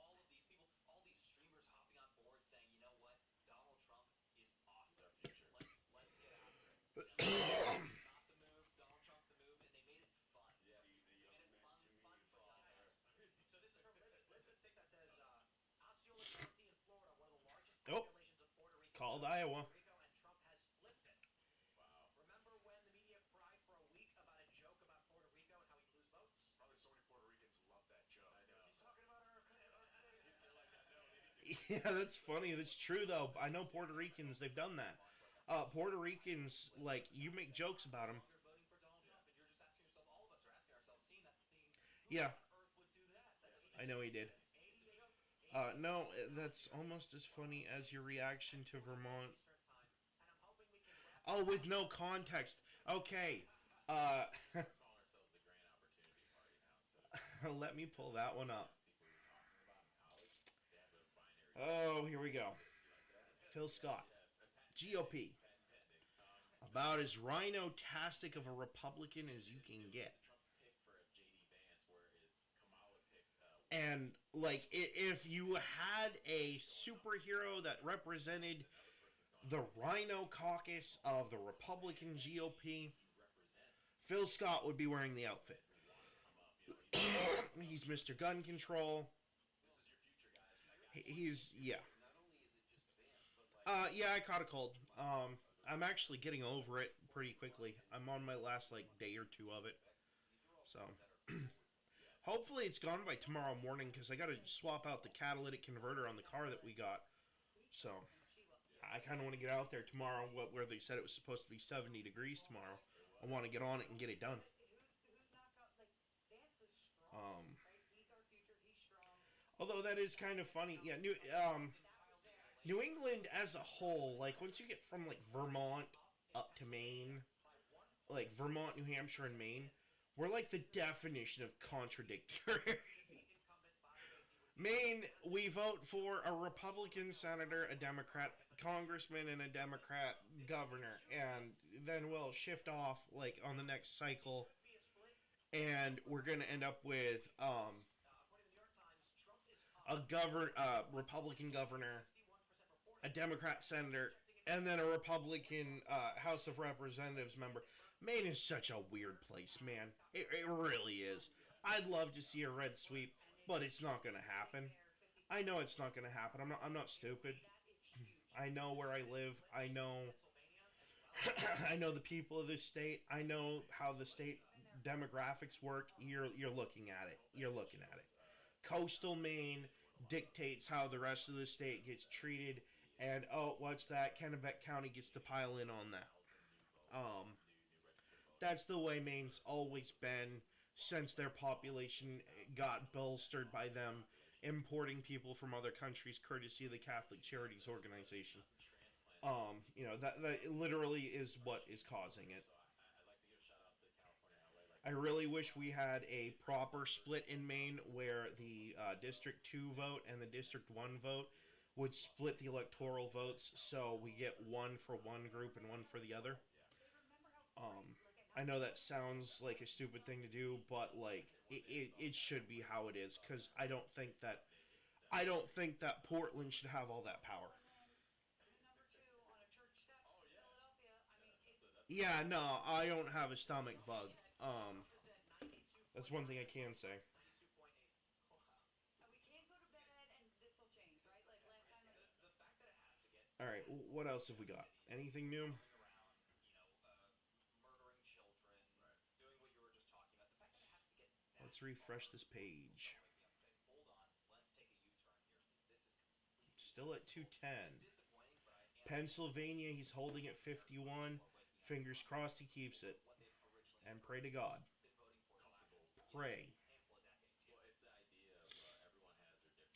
and all of these people, all these streamers hopping on board saying, you know what, Donald Trump is awesome. Our future. Let's get after it. Not the move, Donald Trump the move, and they made it fun. Yes. They made it fun for dumb. So this is from let's take that says Osceola County in Florida, one of the largest Oh. populations of Puerto Rico. Called Iowa. Puerto Rico, and Trump has flipped it. Wow. Remember when the media cried for a week about a joke about Puerto Rico and how he'd lose votes? Probably so many Puerto Ricans love that joke. I know. He's talking about our state. They're like, no, they need to Yeah, that's funny. That's true though. I know Puerto Ricans. They've done that. Puerto Ricans, like, you make jokes about them. You're voting for Donald Trump, and you're just asking yourself, all of us are asking ourselves, seeing that thing, who Yeah. on earth would do that? That doesn't I make know he any did. sense. It's a joke. No, that's almost as funny as your reaction to Vermont. Eastern time, and I'm hoping we can wrap Oh, with no context. Okay. We're calling ourselves the Grand Opportunity Party now. Instead of Let me pull that one up. people we were talking about in college, they have their binary. Oh, here we go. Phil Scott, Yeah, a patent GOP. pending. About as rhino-tastic of a Republican as you can get. Trump's pick for a JD Vance, whereas Kamala picked And like, if you had a superhero that represented the Rhino Caucus of the Republican GOP, Phil Scott would be wearing the outfit. He's Mr. Gun Control. He's, yeah. Yeah, I caught a cold. I'm actually getting over it pretty quickly. I'm on my last, like, day or two of it. So, hopefully it's gone by tomorrow morning, because I gotta swap out the catalytic converter on the car that we got. So, I kind of want to get out there tomorrow, where they said it was supposed to be 70 degrees tomorrow. I want to get on it and get it done. Although that is kind of funny. Yeah, New England as a whole, like, once you get from, like, Vermont up to Maine, like, Vermont, New Hampshire, and Maine, we're, like, the definition of contradictory. Maine, we vote for a Republican senator, a Democrat congressman, and a Democrat governor, and then we'll shift off, like, on the next cycle, and we're gonna end up with, a Republican governor, a Democrat senator, and then a Republican House of Representatives member. Maine is such a weird place, man. It really is. I'd love to see a red sweep, but it's not going to happen. I know it's not going to happen. I'm not stupid. I know where I live. I know I know the people of this state. I know how the state demographics work. You're looking at it. You're looking at it. Coastal Maine dictates how the rest of the state gets treated, and oh, what's that? Kennebec County gets to pile in on that. That's the way Maine's always been since their population got bolstered by them importing people from other countries courtesy of the Catholic Charities Organization. That literally is what is causing it. I really wish we had a proper split in Maine where the District 2 vote and the District 1 vote would split the electoral votes so we get one for one group and one for the other. I know that sounds like a stupid thing to do, but like it should be how it is, because I don't think that Portland should have all that power. Yeah, no, I don't have a stomach bug. That's one thing I can say. Alright, what else have we got? Anything new? Let's refresh this page. Still at 210. Pennsylvania, he's holding at 51. Fingers crossed he keeps it. And pray to God. Pray.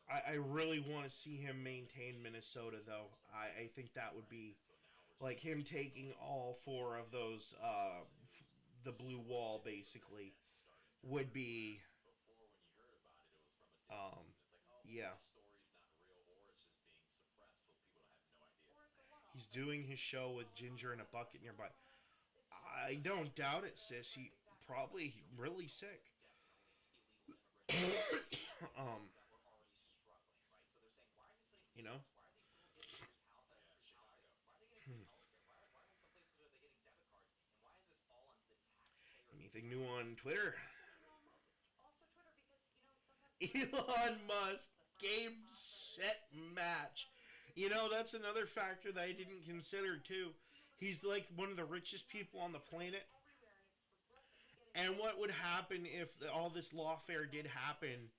I really want to see him maintain Minnesota, though. I think that would be, like, him taking all four of those, the blue wall, basically, would be, yeah. He's doing his show with Ginger in a bucket nearby. I don't doubt it, sis. He probably really sick. You know? Anything new on Twitter? Elon Musk, game, set, match. You know, that's another factor that I didn't consider, too. He's like one of the richest people on the planet. And what would happen if all this lawfare did happen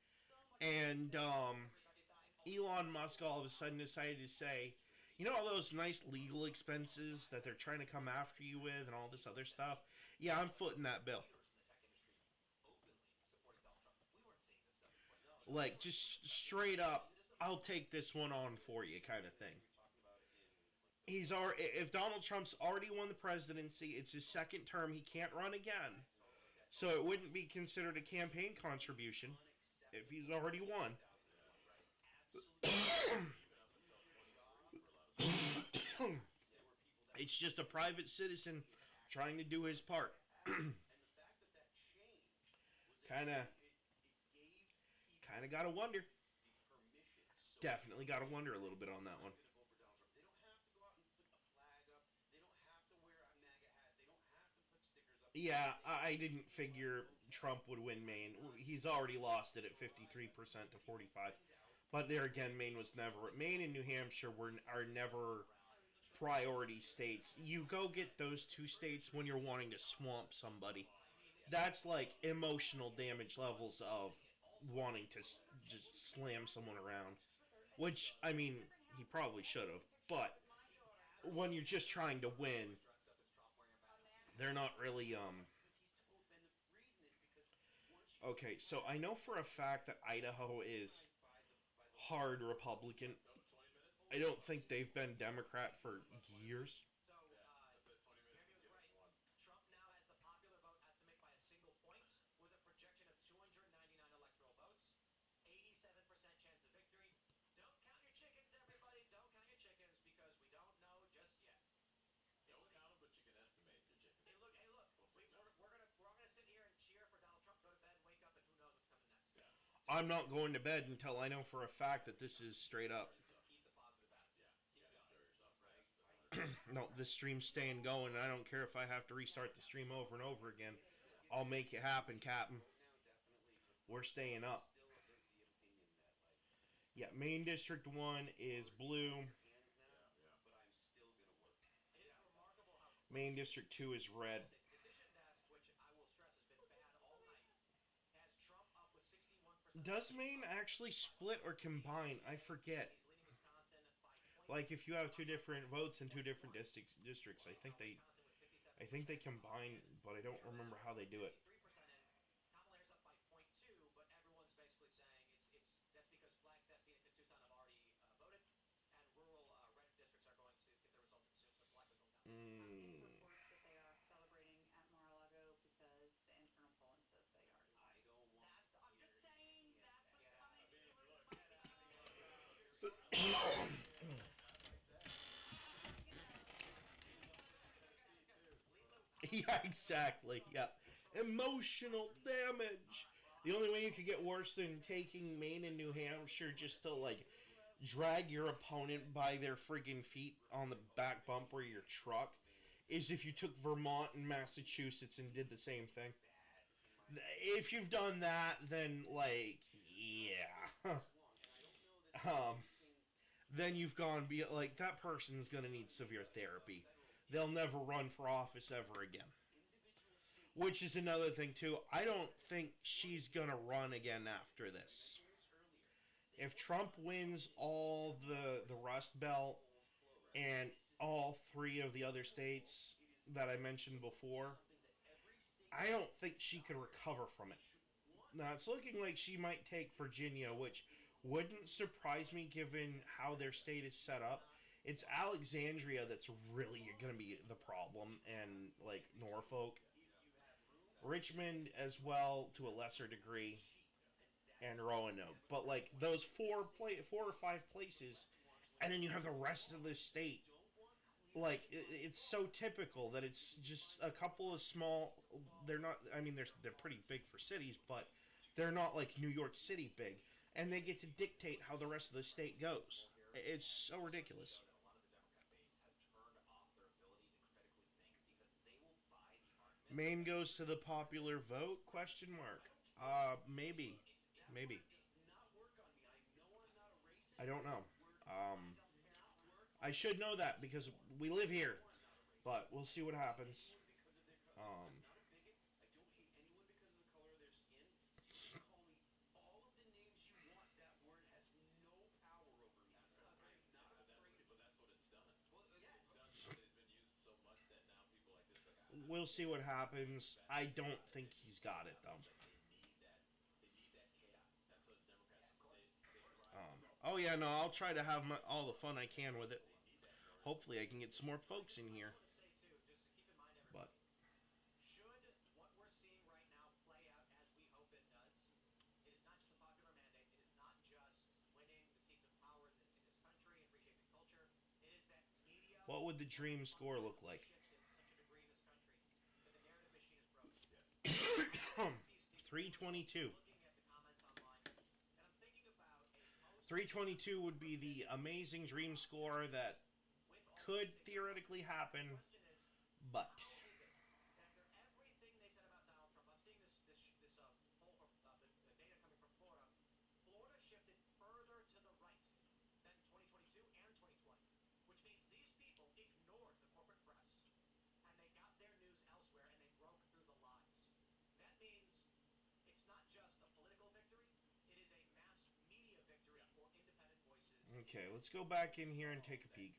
and Elon Musk all of a sudden decided to say, you know all those nice legal expenses that they're trying to come after you with and all this other stuff? Yeah, I'm footing that bill. Like, just straight up, I'll take this one on for you kind of thing. He's already, if Donald Trump's already won the presidency, it's his second term, he can't run again. So it wouldn't be considered a campaign contribution if he's already won. It's just a private citizen trying to do his part. kind of gotta wonder. the permission. So Definitely gotta wonder a little bit on that one. to vote for Donald Trump. They don't have to go out and put a flag up. They don't have to wear a MAGA hat. They don't have to put stickers up. Yeah, I didn't figure Trump would win Maine. He's already lost it at 53% to 45. But there again, Maine and New Hampshire are never priority states. You go get those two states when you're wanting to swamp somebody. That's like emotional damage levels of wanting to just slam someone around. Which, I mean, he probably should have. But when you're just trying to win, they're not really, Okay, so I know for a fact that Idaho is hard Republican. I don't think they've been Democrat for years. So, Jeremy was right. Trump now has the popular vote estimate by a single point with a projection of 299 electoral votes, 87% chance of victory. Don't count your chickens, everybody. Don't count your chickens because we don't know just yet. Don't count them, but you can estimate your chickens. Hey, look. We're all gonna sit here and cheer for Donald Trump, go to bed, wake up, and who knows what's coming next. Yeah. I'm not going to bed until I know for a fact that this is straight up. Keep the positive attitude. Yeah. Keep You it gotta going. enjoy yourself, right? No, this stream's staying going, and I don't care if I have to restart the stream over and over again. I'll make it happen, Captain. We're staying up. Yeah, Main District 1 is blue. It is remarkable how Main District 2 is red. Decision Desk, which I will stress has been bad all night, has Trump up with 61%. Does Maine actually split or combine? I forget. He's leading Wisconsin by 20. Like if you have two different votes in two different districts, I think they combine, but I don't remember how they do it. 3% in. Kamala Harris up by 0.2, but everyone's basically saying that's because Flagstaff, Phoenix, and Tucson have already voted, and rural red districts are going to get their results in soon, so black will go down. I'm getting reports that they are celebrating at Mar-a-Lago because the internal polling says they are. I'm just saying that's what's coming through. Yeah, exactly. Yeah. Emotional damage. The only way you could get worse than taking Maine and New Hampshire just to, like, drag your opponent by their friggin' feet on the back bumper of your truck is if you took Vermont and Massachusetts and did the same thing. If you've done that, then, like, yeah. Then you've gone, like, that person's gonna need severe therapy. They'll never run for office ever again. Which is another thing, too. I don't think she's gonna run again after this. If Trump wins all the Rust Belt and all three of the other states that I mentioned before, I don't think she could recover from it. Now, it's looking like she might take Virginia, which wouldn't surprise me given how their state is set up. It's Alexandria that's really going to be the problem, and, like, Norfolk. Richmond as well, to a lesser degree, and Roanoke. But, like, those four or five places, and then you have the rest of the state. Like, it's so typical that it's just a couple of small, they're not, I mean, they're pretty big for cities, but they're not like New York City big. And they get to dictate how the rest of the state goes. It's so ridiculous. Maine goes to the popular vote? Question mark. Maybe. I don't know. I should know that because we live here. But we'll see what happens. We'll see what happens. I don't think he's got it, though. Oh, yeah, no, I'll try to have all the fun I can with it. Hopefully I can get some more folks in here. But should what we're seeing right now play out as we hope it does, it is not just a popular mandate. It is not just winning the seats of power in this country and reshaping culture. It is that media... What would the dream score look like? 322. 322 would be the amazing dream score that could theoretically happen, but After everything they said about Donald Trump, I'm seeing this poll from the data coming from Florida. Florida shifted further to the right than 2022 and 2020, which means these people ignored the corporate press and they got their news elsewhere and they broke through the lies. That means it's not just a political victory; it is a mass media victory for independent voices. okay, let's go back in here and take a peek.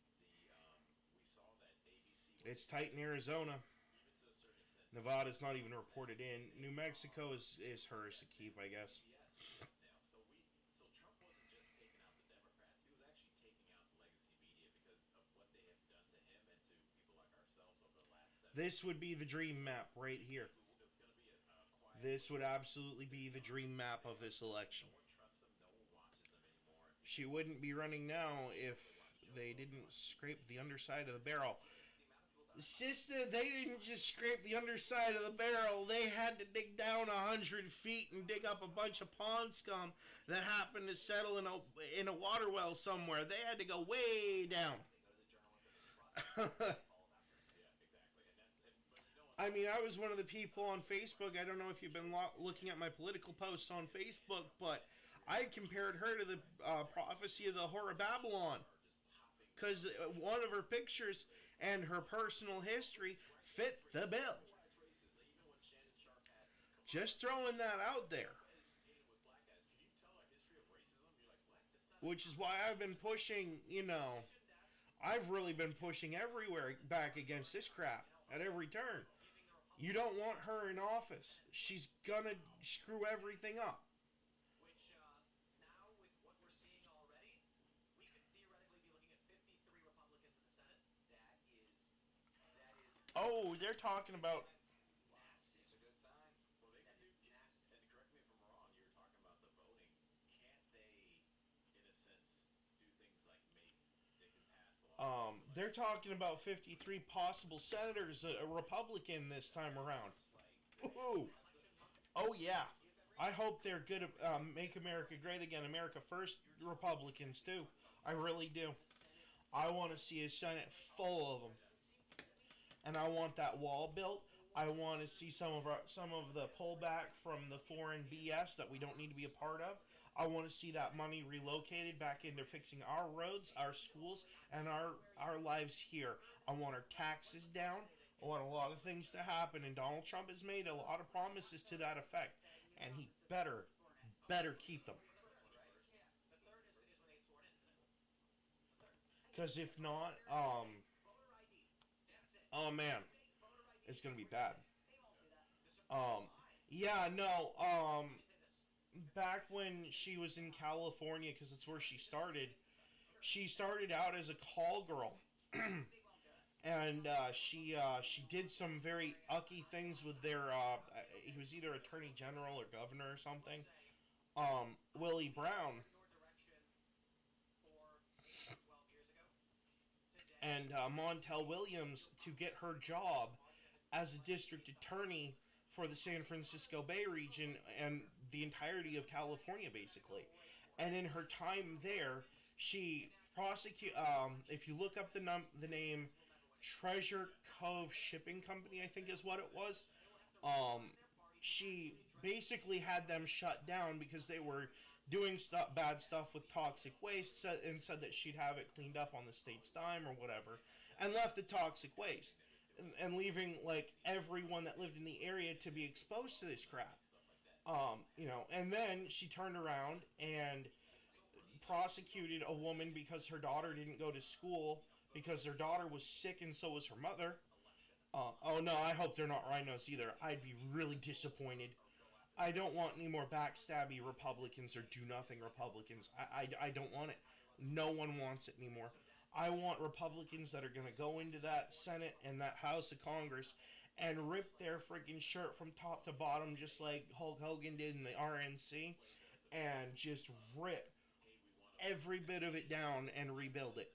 We saw that ABC It's tight in Arizona. even to a certain extent Nevada's not even reported in. New Mexico is hers to keep, I guess. CBS now. So Trump wasn't just taking out the Democrats; he was actually taking out the legacy media because of what they have done to him and to people like ourselves over the last 7 This would be the dream map right here. It was going to be a quiet. This would absolutely be the dream map of this election. No one trusts them. No one watches them anymore. She wouldn't be running now if they didn't scrape the underside of the barrel. Sister, they didn't just scrape the underside of the barrel. They had to dig down 100 feet and dig up a bunch of pond scum that happened to settle in a water well somewhere. They had to go way down. I mean, I was one of the people on Facebook. I don't know if you've been looking at my political posts on Facebook, but I compared her to the prophecy of the Whore of Babylon. Because one of her pictures and her personal history fit the bill. Just throwing that out there. Which is why I've been pushing, I've really been pushing everywhere back against this crap at every turn. You don't want her in office. She's gonna screw everything up. Which now with what we're seeing already, we could theoretically be looking at 53 Republicans in the Senate. That is Oh, they're talking about. these are good signs. Well, they can do, and correct me if I'm wrong, you were talking about the voting. Can't they, in a sense, do things like maybe they can pass laws? They're talking about 53 possible senators, a Republican this time around. Woohoo! Oh yeah. I hope they're good at Make America Great Again, America First Republicans too. I really do. I want to see a Senate full of them. And I want that wall built. I want to see some of the pullback from the foreign BS that we don't need to be a part of. I want to see that money relocated back into fixing our roads, our schools, and our lives here. I want our taxes down. I want a lot of things to happen, and Donald Trump has made a lot of promises to that effect, and he better keep them. Because if not, oh man, it's gonna be bad. Yeah, no, back when she was in California, because it's where she started out as a call girl. And she did some very ucky things with their, he was either attorney general or governor or something, Willie Brown. And Montel Williams to get her job as a district attorney for the San Francisco Bay region and the entirety of California, basically. And in her time there, she if you look up the name Treasure Cove Shipping Company, I think is what it was, she basically had them shut down because they were doing bad stuff with toxic waste, and said that she'd have it cleaned up on the state's dime or whatever, and left the toxic waste, and leaving like everyone that lived in the area to be exposed to this crap. And then she turned around and prosecuted a woman because her daughter didn't go to school because their daughter was sick and so was her mother. Oh no, I hope they're not rhinos either. I'd be really disappointed. I don't want any more backstabby Republicans or do-nothing Republicans. I don't want it. No one wants it anymore. I want Republicans that are going to go into that Senate and that House of Congress and rip their freaking shirt from top to bottom just like Hulk Hogan did in the RNC and just rip every bit of it down and rebuild it.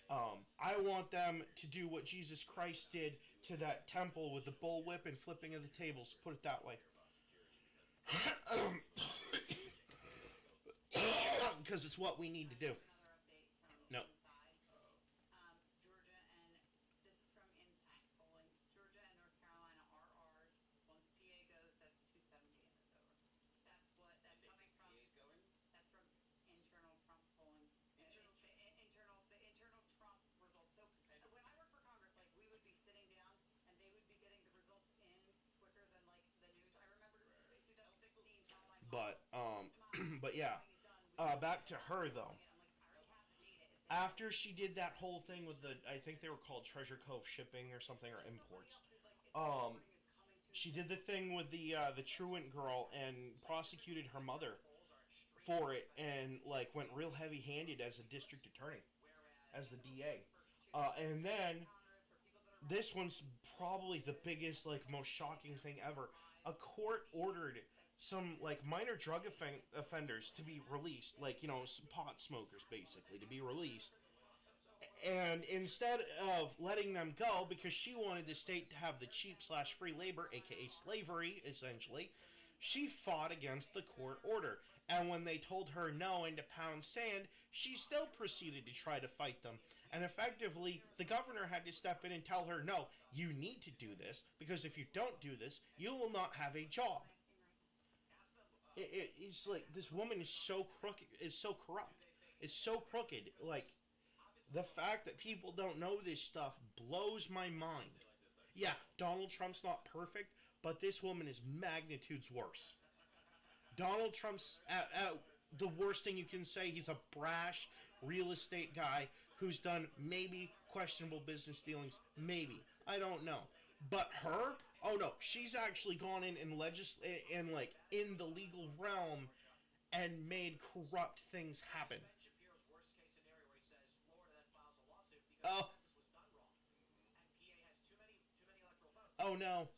I want them to do what Jesus Christ did to that temple with the bullwhip and flipping of the tables. Put it that way. because it's what we need to do. Another update from No. inside. Georgia and this is from inside polling. Georgia and North Carolina are ours. Once PA goes, that's 270 and it's over. That's what that's coming from. PA's going? That's from internal Trump polling. Internal It's the internal Trump results. So when I worked for Congress, like we would be sitting down and they would be getting the results in quicker than like the news. I remember in 2016, Caroline But Collins, but yeah. having it done. We Back to her though. I'm like, I already have the data. It's there. After she did that whole thing with the, I think they were called Treasure Cove shipping or something, or imports. She did the thing with the truant girl and prosecuted her mother for it, and like went real heavy-handed as a district attorney, as the DA. And then this one's probably the biggest, like, most shocking thing ever. A court ordered some like minor drug offenders to be released, like, you know, pot smokers basically, to be released. And instead of letting them go, because she wanted the state to have the cheap/free labor, aka slavery, essentially, she fought against the court order. And when they told her no and to pound sand, she still proceeded to try to fight them. And effectively, the governor had to step in and tell her, no, you need to do this, because if you don't do this, you will not have a job. It's like, this woman is so crooked, is so corrupt, is so crooked. Like, the fact that people don't know this stuff blows my mind. Yeah, Donald Trump's not perfect, but this woman is magnitudes worse. Donald Trump's, the worst thing you can say, he's a brash real estate guy who's done maybe questionable business dealings, maybe. I don't know. But her? Oh no, she's actually gone in and like in the legal realm and made corrupt things happen. Oh. Oh no.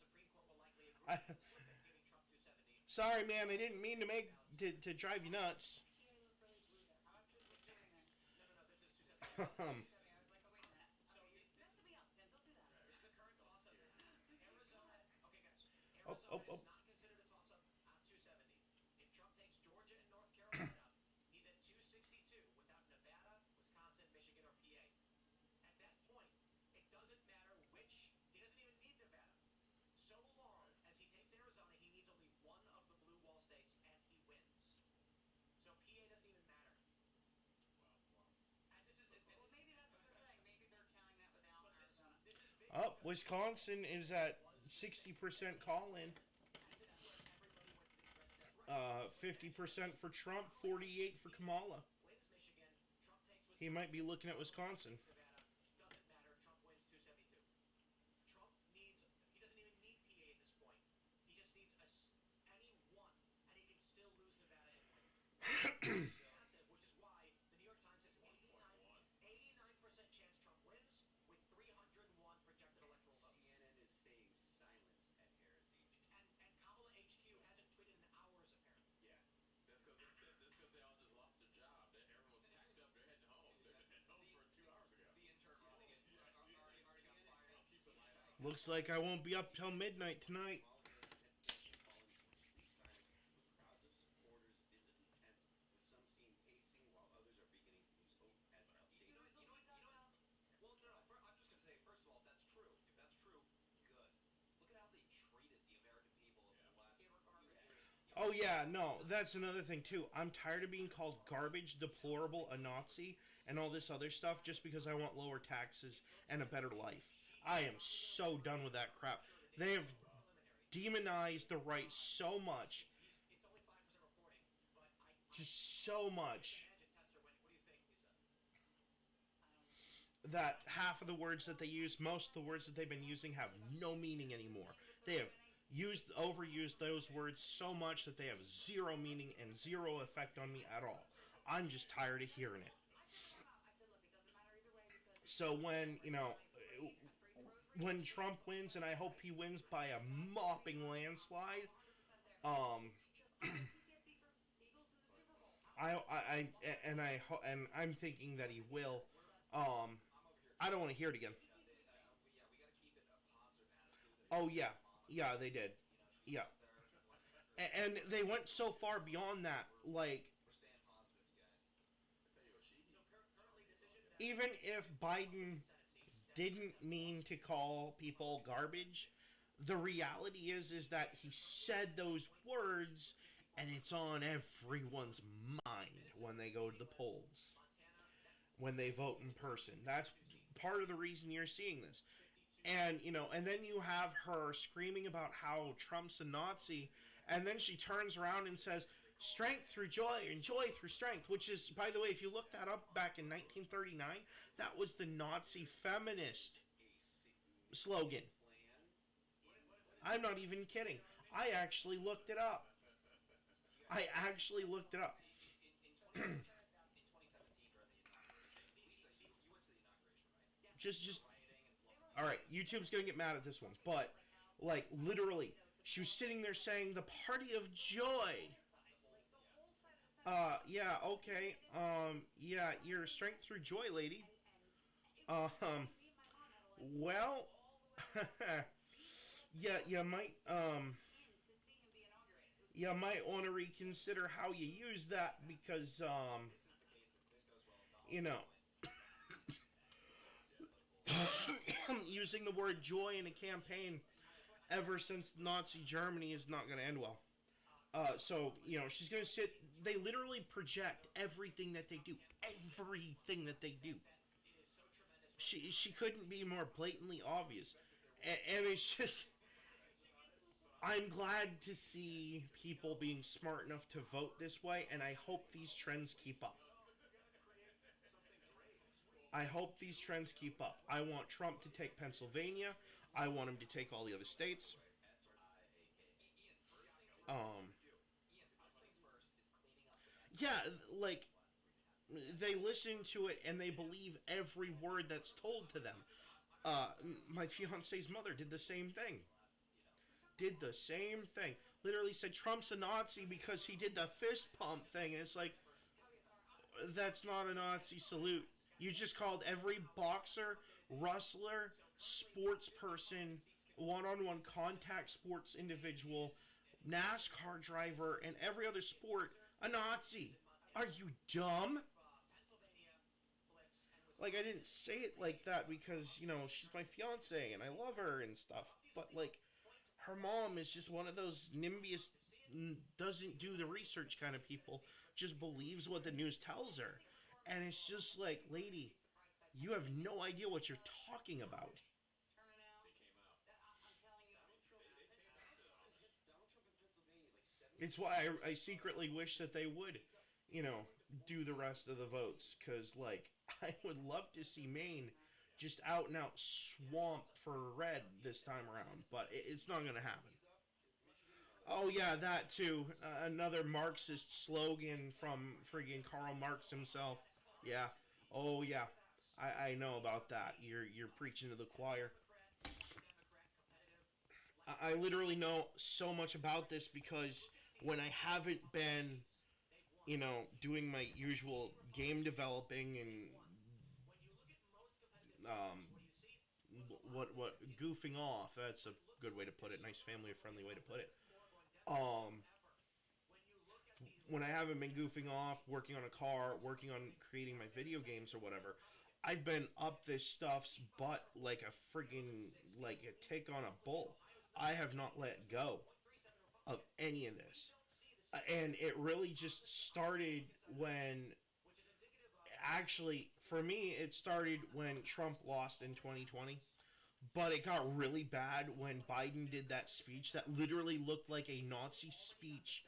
Sorry, man. I didn't mean to drive you nuts. Oh. Oh, Wisconsin is at 60% call-in. 50% for Trump, 48% for Kamala. He might be looking at Wisconsin. Looks like I won't be up till midnight tonight. Oh yeah, no, that's another thing too. I'm tired of being called garbage, deplorable, a Nazi, and all this other stuff just because I want lower taxes and a better life. I am so done with that crap. They have demonized the right so much. Just so much. That half of the words that they use, most of the words that they've been using have no meaning anymore. They have overused those words so much that they have zero meaning and zero effect on me at all. I'm just tired of hearing it. So when, you know, when Trump wins, and I hope he wins by a mopping landslide, I'm thinking that he will. I don't want to hear it again. Oh yeah, they did. Yeah, and they went so far beyond that. Like, even if Biden didn't mean to call people garbage, the reality is that he said those words and it's on everyone's mind when they go to the polls, when they vote in person. That's part of the reason you're seeing this. And, and then you have her screaming about how Trump's a Nazi, and then she turns around and says, strength through joy and joy through strength, which is, by the way, if you look that up back in 1939, that was the Nazi feminist slogan. I'm not even kidding. I actually looked it up. just all right, YouTube's gonna get mad at this one, but like literally, she was sitting there saying the party of joy. Yeah, okay. Yeah, your strength through joy, lady. Well, yeah, you might want to reconsider how you use that because, you know, using the word joy in a campaign ever since Nazi Germany is not going to end well. So, she's going to sit... They literally project everything that they do. Everything that they do. She couldn't be more blatantly obvious. And it's just... I'm glad to see people being smart enough to vote this way, and I hope these trends keep up. I hope these trends keep up. I want Trump to take Pennsylvania. I want him to take all the other states. Yeah, like, they listen to it and they believe every word that's told to them. My fiance's mother did the same thing. Literally said Trump's a Nazi because he did the fist pump thing. And it's like, that's not a Nazi salute. You just called every boxer, wrestler, sports person, one-on-one contact sports individual, NASCAR driver, and every other sport a Nazi. Are you dumb? Like, I didn't say it like that because, she's my fiance and I love her and stuff. But, like, her mom is just one of those NIMBYist, doesn't do the research kind of people. Just believes what the news tells her. And it's just like, lady, you have no idea what you're talking about. It's why I secretly wish that they would, do the rest of the votes. Because, like, I would love to see Maine just out and out swamp for red this time around. But it's not going to happen. Oh, yeah, that too. Another Marxist slogan from friggin' Karl Marx himself. Yeah. Oh, yeah. I know about that. You're preaching to the choir. I literally know so much about this because when I haven't been, doing my usual game developing and what goofing off. That's a good way to put it. Nice family-friendly way to put it. When I haven't been goofing off, working on a car, working on creating my video games or whatever, I've been up this stuff's butt like a friggin' like a tick on a bull. I have not let go of any of this. And it really just started when, actually, for me, it started when Trump lost in 2020. But it got really bad when Biden did that speech that literally looked like a Nazi speech,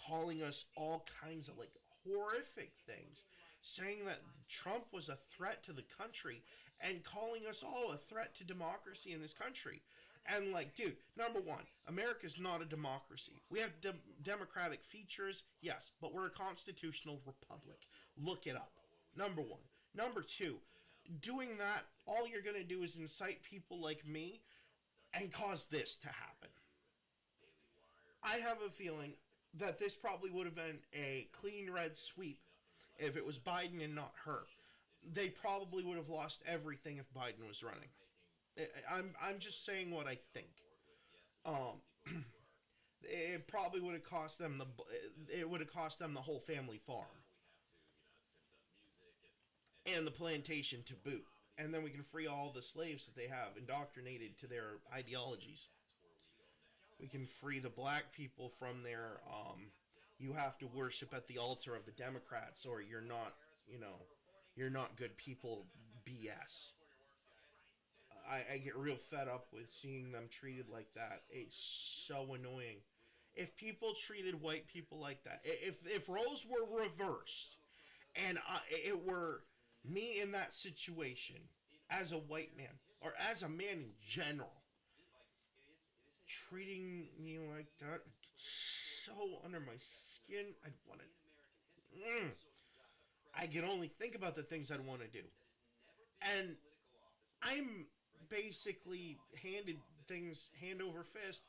calling us all kinds of, like, horrific things, saying that Trump was a threat to the country, and calling us all a threat to democracy in this country. And, like, dude, number one, America's not a democracy. We have democratic features, yes, but we're a constitutional republic. Look it up. Number one. Number two, doing that, all you're going to do is incite people like me and cause this to happen. I have a feeling that this probably would have been a clean red sweep if it was Biden and not her. They probably would have lost everything if Biden was running. I'm just saying what I think. It probably would have cost them the whole family farm. and the plantation to boot. And then we can free all the slaves that they have indoctrinated to their ideologies. We can free the black people from their you have to worship at the altar of the Democrats or you're not, you're not good people BS. I get real fed up with seeing them treated like that. It's so annoying. If people treated white people like that, if roles were reversed, and it were me in that situation as a white man or as a man in general, treating me like that, so under my skin, I'd want to. I can only think about the things I'd want to do, and I'm basically handed things hand over fist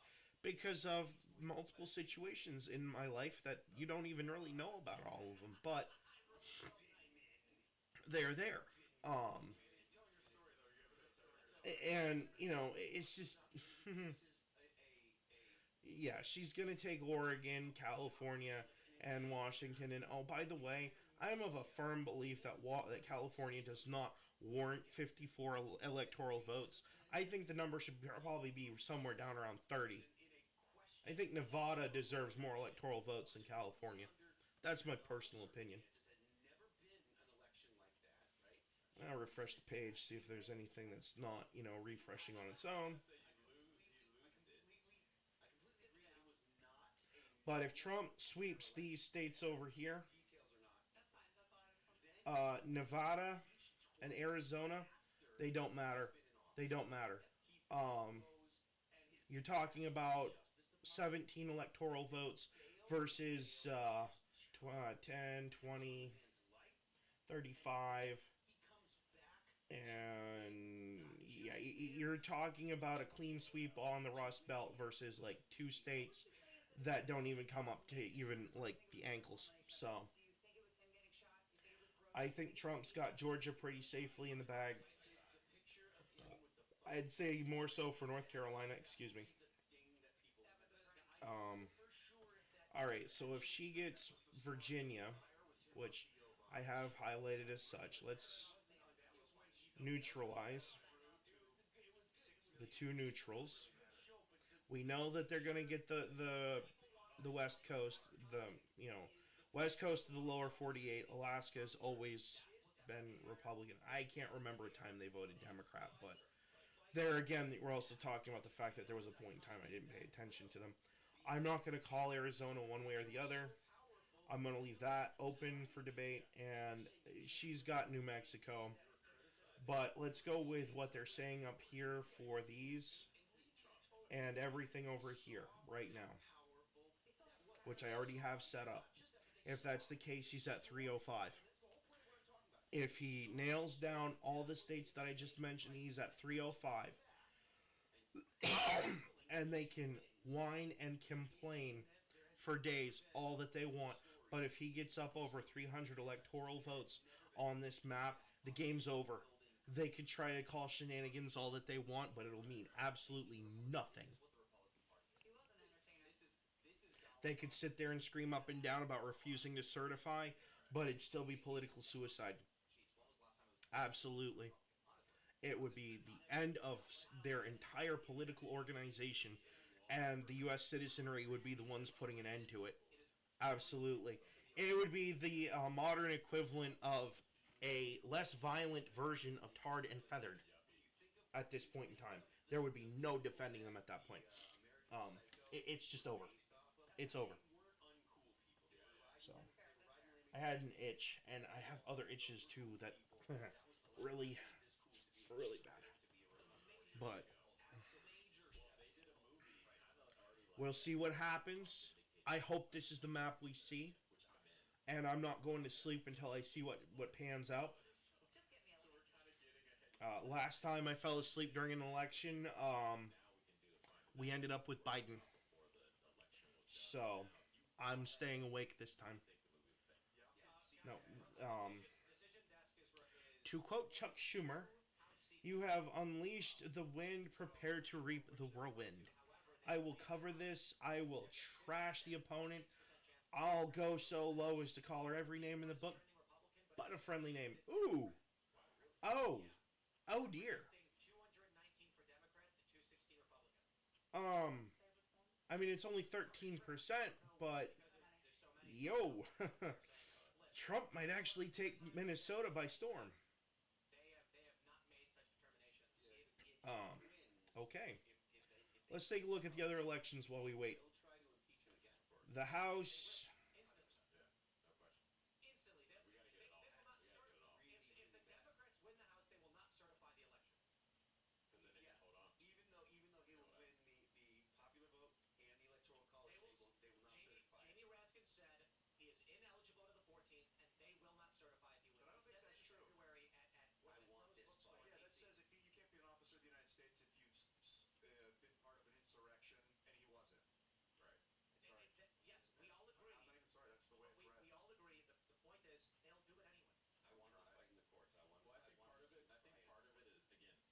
because of multiple situations in my life that you don't even really know about all of them, but they're there. And it's just yeah, she's gonna take Oregon, California, and Washington. And oh, by the way, I am of a firm belief that that California does not warrant 54 electoral votes. I think the number should probably be somewhere down around 30. I think Nevada deserves more electoral votes than California. That's my personal opinion. I'll refresh the page, see if there's anything that's not, refreshing on its own. But if Trump sweeps these states over here, Nevada and Arizona, they don't matter. They don't matter. You're talking about 17 electoral votes versus 10, 20, 35, and yeah, you're talking about a clean sweep on the Rust Belt versus like two states that don't even come up to even like the ankles. So I think Trump's got Georgia pretty safely in the bag. I'd say more so for North Carolina, excuse me. Alright, so if she gets Virginia, which I have highlighted as such, let's neutralize the two neutrals. We know that they're going to get the West Coast, West Coast of the lower 48. Alaska has always been Republican. I can't remember a time they voted Democrat, but there again, we're also talking about the fact that there was a point in time I didn't pay attention to them. I'm not going to call Arizona one way or the other. I'm going to leave that open for debate, and she's got New Mexico. But let's go with what they're saying up here for these and everything over here right now, which I already have set up. If that's the case, he's at 305. If he nails down all the states that I just mentioned, he's at 305. And they can whine and complain for days all that they want. But if he gets up over 300 electoral votes on this map, the game's over. They could try to call shenanigans all that they want, but it'll mean absolutely nothing. They could sit there and scream up and down about refusing to certify, but it'd still be political suicide. Absolutely. It would be the end of their entire political organization, and the U.S. citizenry would be the ones putting an end to it. Absolutely. It would be the modern equivalent of a less violent version of Tarred and Feathered at this point in time. There would be no defending them at that point. It's just over. It's over. So, I had an itch, and I have other itches too that really, really bad. But we'll see what happens. I hope this is the map we see. And I'm not going to sleep until I see what pans out. Last time I fell asleep during an election, we ended up with Biden. So, I'm staying awake this time. No, to quote Chuck Schumer, "You have unleashed the wind, prepare to reap the whirlwind. I will cover this, I will trash the opponent, I'll go so low as to call her every name in the book, but a friendly name." Ooh, Oh, Yeah. oh dear. 219 for Democrats to 216 Republicans. Um, Say which one? I mean it's only 13%, but Because So many. there's so many. yo, They're saying it's split. Trump might actually take Minnesota by storm. They have not made such determinations. Um, Wins. okay. If Let's take a look at the other elections while we wait. they'll try to impeach him again. The House. Instantly. Yeah, no question. Instantly. We gotta get it all. They will not We gotta get it all. if the Democrats win the House, they will not certify the election. Because then they Yeah. can hold on. Even though he will win the popular vote and the electoral college, They will, they will not certify it. Jamie Raskin said he is ineligible to the 14th, and they will not certify if he wins. But I don't He think said that's in true. February at I want Rose this Bookstore fight. in Yeah, that DC. says if you can't be an officer of the United States if you've been part of an insurrection, and he wasn't. Right. Yes, we all agree. I'm not even sorry. That's the way it's read. We all agree. The point is, they'll do it anyway. I want this fight in the courts. Well, I think want part to of see it. I this think fight. part of it is again,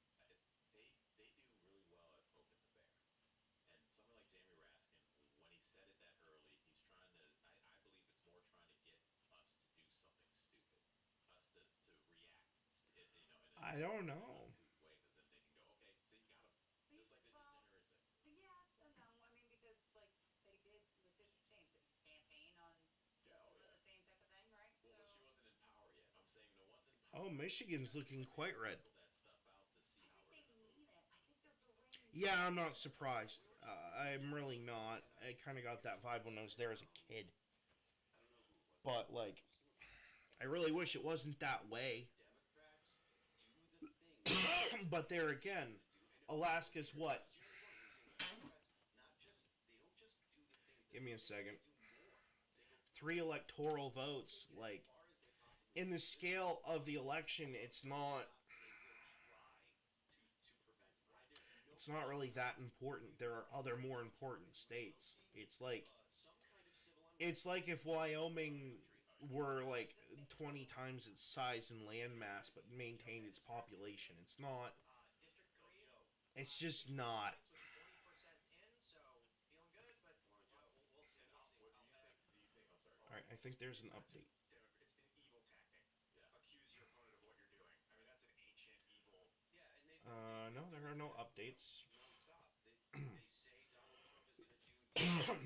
they do really well at poking the bear, and someone like Jamie Raskin, when he said it that early, he's trying to. I believe it's more trying to get us to do something stupid, us to react, in I don't know. uncouth way, because then they can go, okay, so you got him, just like they did Well, January 6th. yes and no. I mean, because like they did with District James, did he campaign on Yeah, oh the yeah. same type of thing, right? Well, So she wasn't in power yet. I'm saying the ones in Oh, power. Michigan's looking quite red. That stuff out to see how I we're think they gonna move. need it. I think they're deranged. Yeah, I'm not surprised. I'm really not. I kind of got that vibe when I was there as a kid. I don't know who it was. But, like, I really wish it wasn't that way. Democrats do the thing. But there again, Alaska's what? Give me a second. 3 electoral votes. Like, in the scale of the election, it's not really that important. There are other more important states. It's like if Wyoming were like 20 times its size in land mass but maintained its population. It's not. District 3. It's just not. 40% in, so feeling good, but we'll see. What do you think? I'm sorry. All right, I think there's an update. It's an evil tactic. Yeah. Accuse your opponent of what you're doing. I mean, that's an ancient evil. Yeah, and they No, there are no updates. nonstop. They say Donald Trump is going to do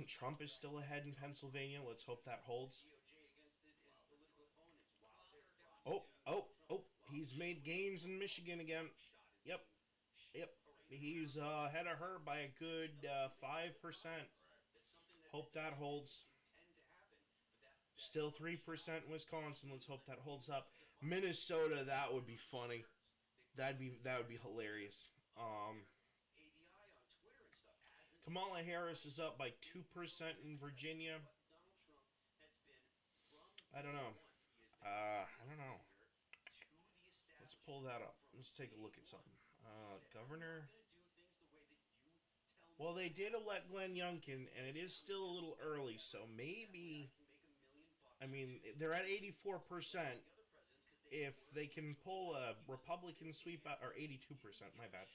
Trump is still ahead in Pennsylvania. Let's hope that holds. DOJ against his political opponents while they're He's made gains in Michigan again. Yep. He's ahead of her by a good 5%. Hope that holds. Still 3% Wisconsin. Let's hope that holds up. Minnesota, that would be funny. That would be hilarious. ADI on Twitter and stuff as an Kamala Harris is up by 2% in Virginia. Donald Trump has been from I don't know. he has been I don't know. to the Let's pull that up. Let's take a look at something. Governor. going to do things the way that you tell me. Well, they did elect Glenn Youngkin, and it is still a little early, so maybe. I mean, they're at 84%. If they can pull a Republican sweep out, or 82%, my bad.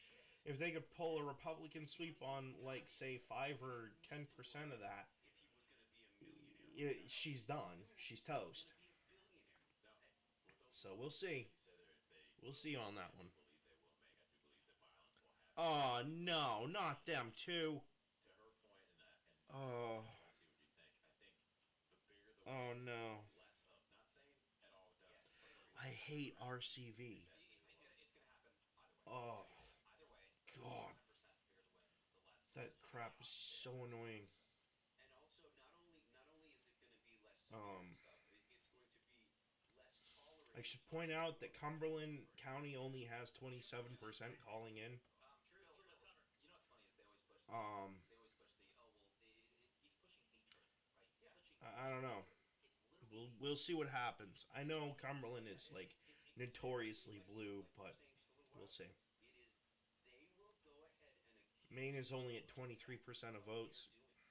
If they could pull a Republican sweep on, like, say, 5 or 10% of that, she's done. She's toast. So we'll see. We'll see on that one. Oh, no, not them too. To her point, and Oh, I want to see what you think. I think the bigger the oh win, no. less of. Not saying at all does. I hate RCV. It's gonna happen either way. Oh, Either way. God. 100% bigger the win, the less. That crap is so annoying. And also, not only is it going to be less Um, stuff, it's going to be less tolerated. I should point out that Cumberland County only has 27% calling in. True. You know what's funny is they always push. Um, They always push the he's pushing hatred, right? He's pushing. I don't know. It's literally. We'll see what happens. I know Cumberland is like notoriously blue, but we'll see. It is. They will go ahead and accuse. Maine is only at 23% of votes,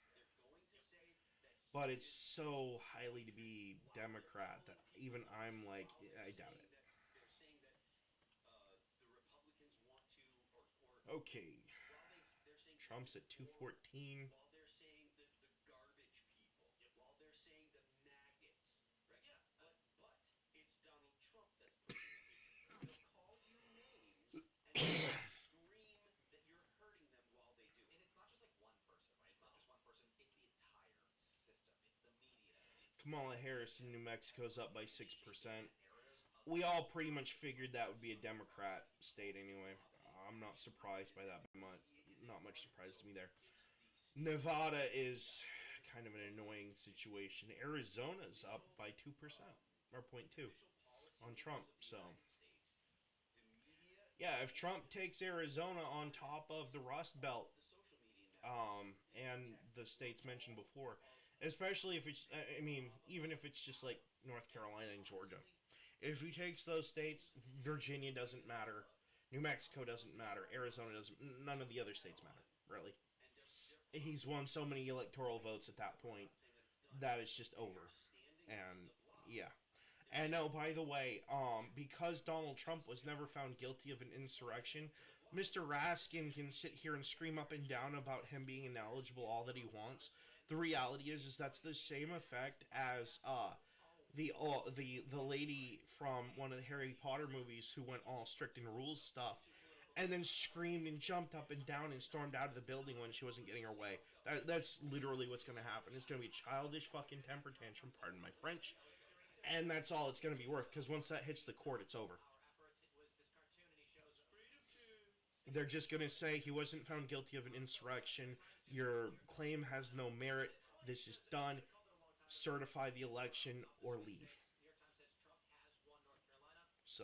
They're going to say that. but it's so highly to be Democrat that even I'm like, I doubt it. They're saying that the Republicans want to, or Okay, while they're saying Trump's at 214. while they're saying the garbage people, while they're saying the maggots, right? Yeah. But it's Donald Trump that's pushing the hatred. They'll call Kamala Harris in New Mexico's up by 6%. We all pretty much figured that would be a Democrat state anyway. I'm not surprised by that much. Not much surprise to me there. Nevada is kind of an annoying situation. Arizona's up by 2% or 0.2 on Trump. So yeah, if Trump takes Arizona on top of the Rust Belt, and the states mentioned before, especially if it's, I mean, even if it's just like North Carolina and Georgia, if he takes those states, Virginia doesn't matter, New Mexico doesn't matter, Arizona doesn't, none of the other states matter, really. He's won so many electoral votes at that point that it's just over. And yeah. And oh, by the way, because Donald Trump was never found guilty of an insurrection, Mr. Raskin can sit here and scream up and down about him being ineligible all that he wants. The reality is that's the same effect as the lady from one of the Harry Potter movies who went all strict and rules stuff, and then screamed and jumped up and down and stormed out of the building when she wasn't getting her way. That's literally what's going to happen. It's going to be a childish fucking temper tantrum, pardon my French, and that's all it's going to be worth, because once that hits the court, it's over. They're just going to say he wasn't found guilty of an insurrection, your claim has no merit, this is done, certify the election or leave. So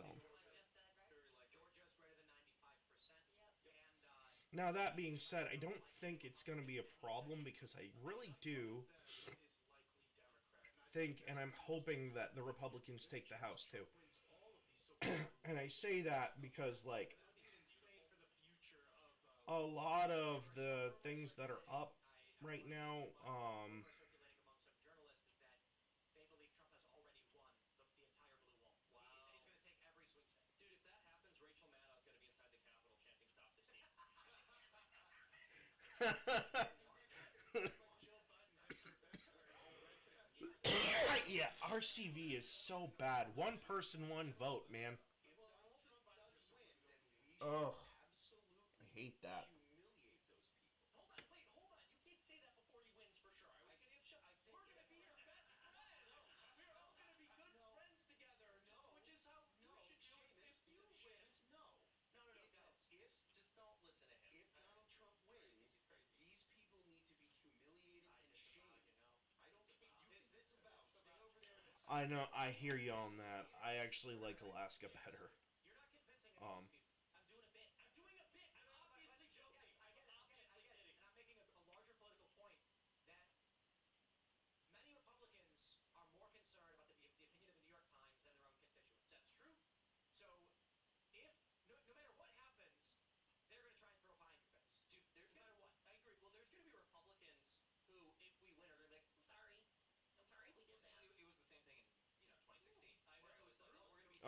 now, that being said, I don't think it's going to be a problem, because I really do think, and I'm hoping, that the Republicans take the House too. And I say that because, like, a lot of the things that are up right now, yeah, RCV is so bad. One person, one vote, man. Ugh, I hate that. I know, I hear you on that. I actually like Alaska better. Um,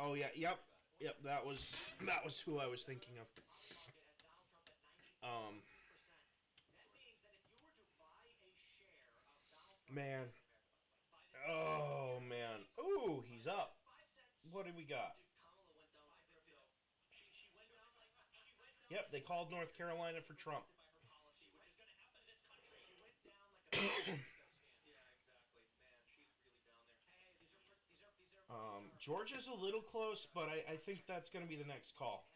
oh yeah, yep, that was who I was thinking of. Man. Oh man. Ooh, he's up. What do we got? Yep, they called North Carolina for Trump. Georgia's a little close, but I think that's going to be the next call.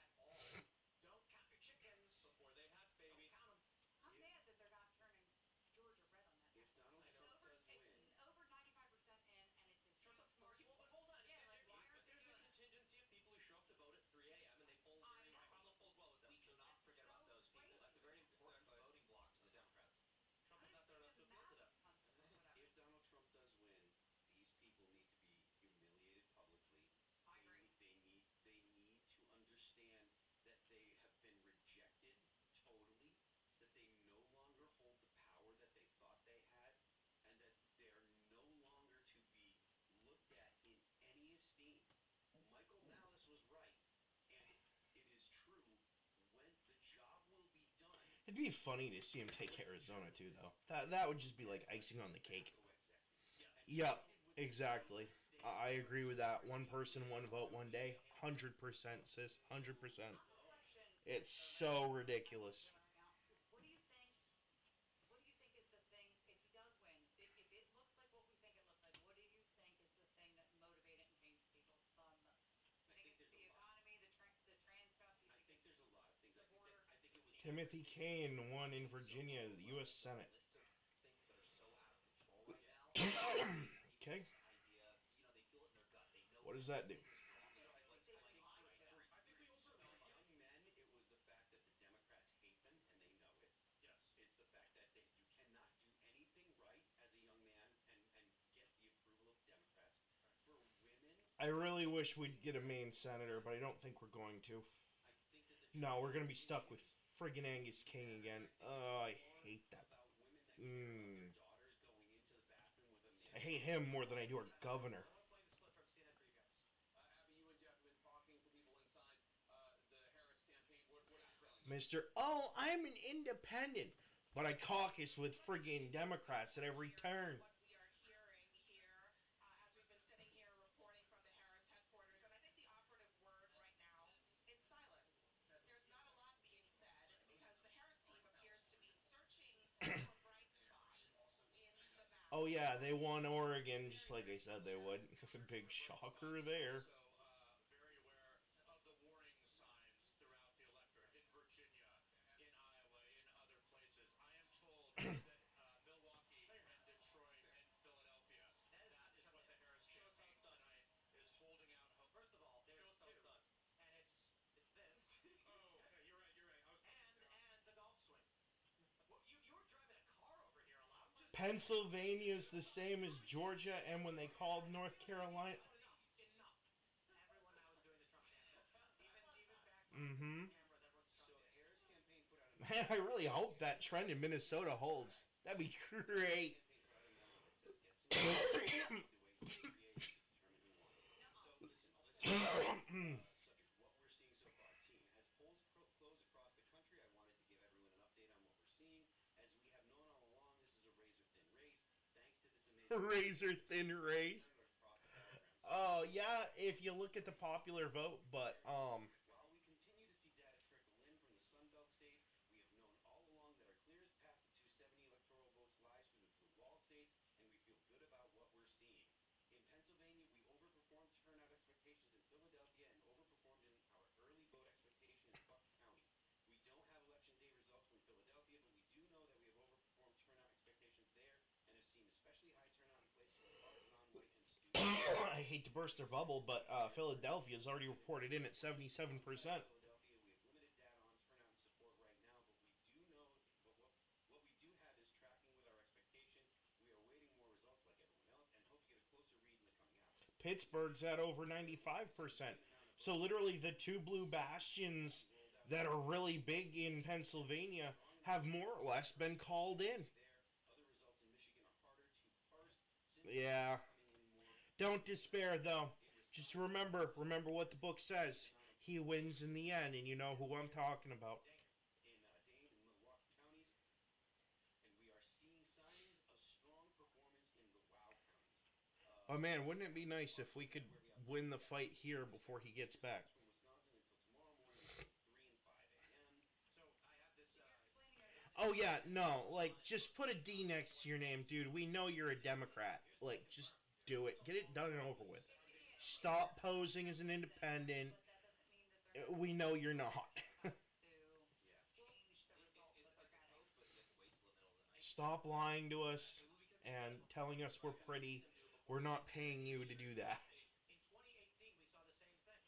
It'd be funny to see him take Arizona too, though. That would just be like icing on the cake. Yep, exactly. I agree with that. One person, one vote, one day. 100%, sis. 100%. It's so ridiculous. What do you think is the thing, if he does win, if it looks like what we think it looks like, what do you Timothy Kane won in Virginia, the U.S. Senate. List of things that are so out of control right now. Okay. Idea, they feel it in their gut. They know What does that do? something is wrong. So I let's think play high right now. for young men, it was the fact that the Democrats hate them and they know it. Yes. It's the fact that you cannot do anything right as a young man and get the approval of Democrats. For women, I really wish we'd get a Maine senator, but I don't think we're going to. I think that the No, we're gonna be stuck with friggin' Angus King again. Oh, I hate that. about women that care about their Mm. daughters going into the bathroom with a man. I hate him more than I do our governor. I want to play this clip from CNN for you guys. Abby, you and Jeff have been talking to people inside the Harris campaign. What is he telling you? Mr. Oh, I'm an independent, but I caucus with friggin' Democrats at every turn. What we are hearing here, as we've been sitting here reporting from the Harris headquarters, and I think the operative word right now is silence. There's not a lot being said because the Harris team appears to be searching for bright spots in the map. Oh yeah, they won Oregon just like I said they would. Big shocker there. Also, very aware of the warning signs throughout the electorate in Virginia, in Iowa, in other places. I am told that Milwaukee and Detroit and Philadelphia, that is what the Harris campaign tonight is holding out hope. First of all, there's Show two, sun. and it's this, Oh, yeah, you're right. I was and the golf swing. Well, you were driving a car over here a lot. Pennsylvania's the same as Georgia, and when they called North Carolina. Enough. Everyone now is doing the Trump dance. Even back Mm-hmm. cameras, everyone's So Trump dancing. Harris campaign put out a Man, I really hope that trend in Minnesota holds. That'd be great. campaign put out a memo that says get some the way we create to determine who won. So listen, subject. What we're seeing so far, team. As polls close across the country, I wanted to give everyone an update on what we're seeing. As we have known all along, this is a razor thin race. Thanks to this amazing Razor thin race. senators across the battleground. Oh yeah, if you look at the popular vote, but While we continue to see data trickle in from the Sun Belt states, we have known all along that our clearest path to 270 electoral votes lies through the blue wall states, and we feel good about what we're seeing. In Pennsylvania, we overperformed turnout expectations in Philadelphia and overperformed in our early vote expectation in Bucks County. We don't have election day results from Philadelphia, but we do know that we have overperformed turnout expectations there and have seen especially high turnout in places with large non-white and student. I hate to burst their bubble, but Philadelphia's already reported in at 77%. Philadelphia, we have limited data on turnout and support right now, but we do know what we do have is tracking with our expectation. We are awaiting more results like everyone else and hope to get a closer read in the coming hours. Pittsburgh's at over 95%. So literally the two blue bastions that are really big in Pennsylvania have more or less been called in. Other results in Michigan are harder to parse since Yeah. coming in more Don't despair though. Just remember what the book says. He wins in the end, and you know who I'm talking about. in Dane and Milwaukee counties, and we are seeing signs of strong performance in the WOW counties. Oh man, wouldn't it be nice if we could win the fight here before he gets back? From Wisconsin until tomorrow morning at 3 and 5 a.m. So I have this. You're explaining your Oh yeah, no, like just put a D next to your name, dude. We know you're a Democrat. Like just do it. Get it done and over with. Stop posing as an independent. But that doesn't mean that they're We know you're not. to change the results that they're getting. But you have to wait till the middle of the night. Stop lying to us and telling us we're pretty. We're not paying you to do that. In 2018, we saw the same thing.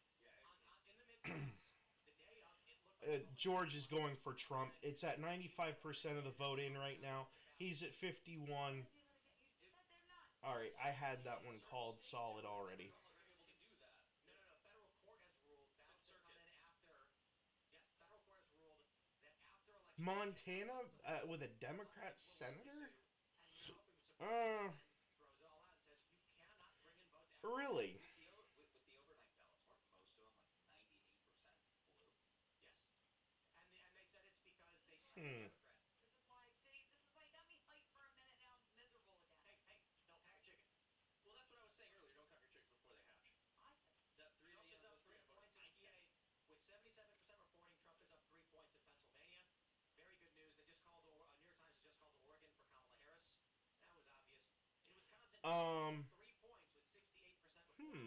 In the midterms, the day up, it looked like George is going for Trump. It's at 95% of the vote in right now. He's at 51. You said they're not. All right, I had that one called solid already. No. Federal court has ruled that's to come in after. Yes, federal court has ruled that after election. Montana with a Democrat senator? And now the Supreme Court throws it all out and says you cannot bring in votes. After Really? With the overnight ballots, weren't most of them like 98% blue? Yes, and they said it's because they Hmm. Democrat. This is why you got me hyped for a minute. Now I'm miserable again. Hey, don't hack chickens. Well, that's what I was saying earlier. Don't count your chicks before they hatch. I said That three Trump is up those 3 three points in I PA. With 77% reporting, Trump is up 3 points in Pennsylvania. Very good news. They just called. New York Times has just called Oregon for Kamala Harris. That was obvious. In Wisconsin, 3 points with 68% reporting.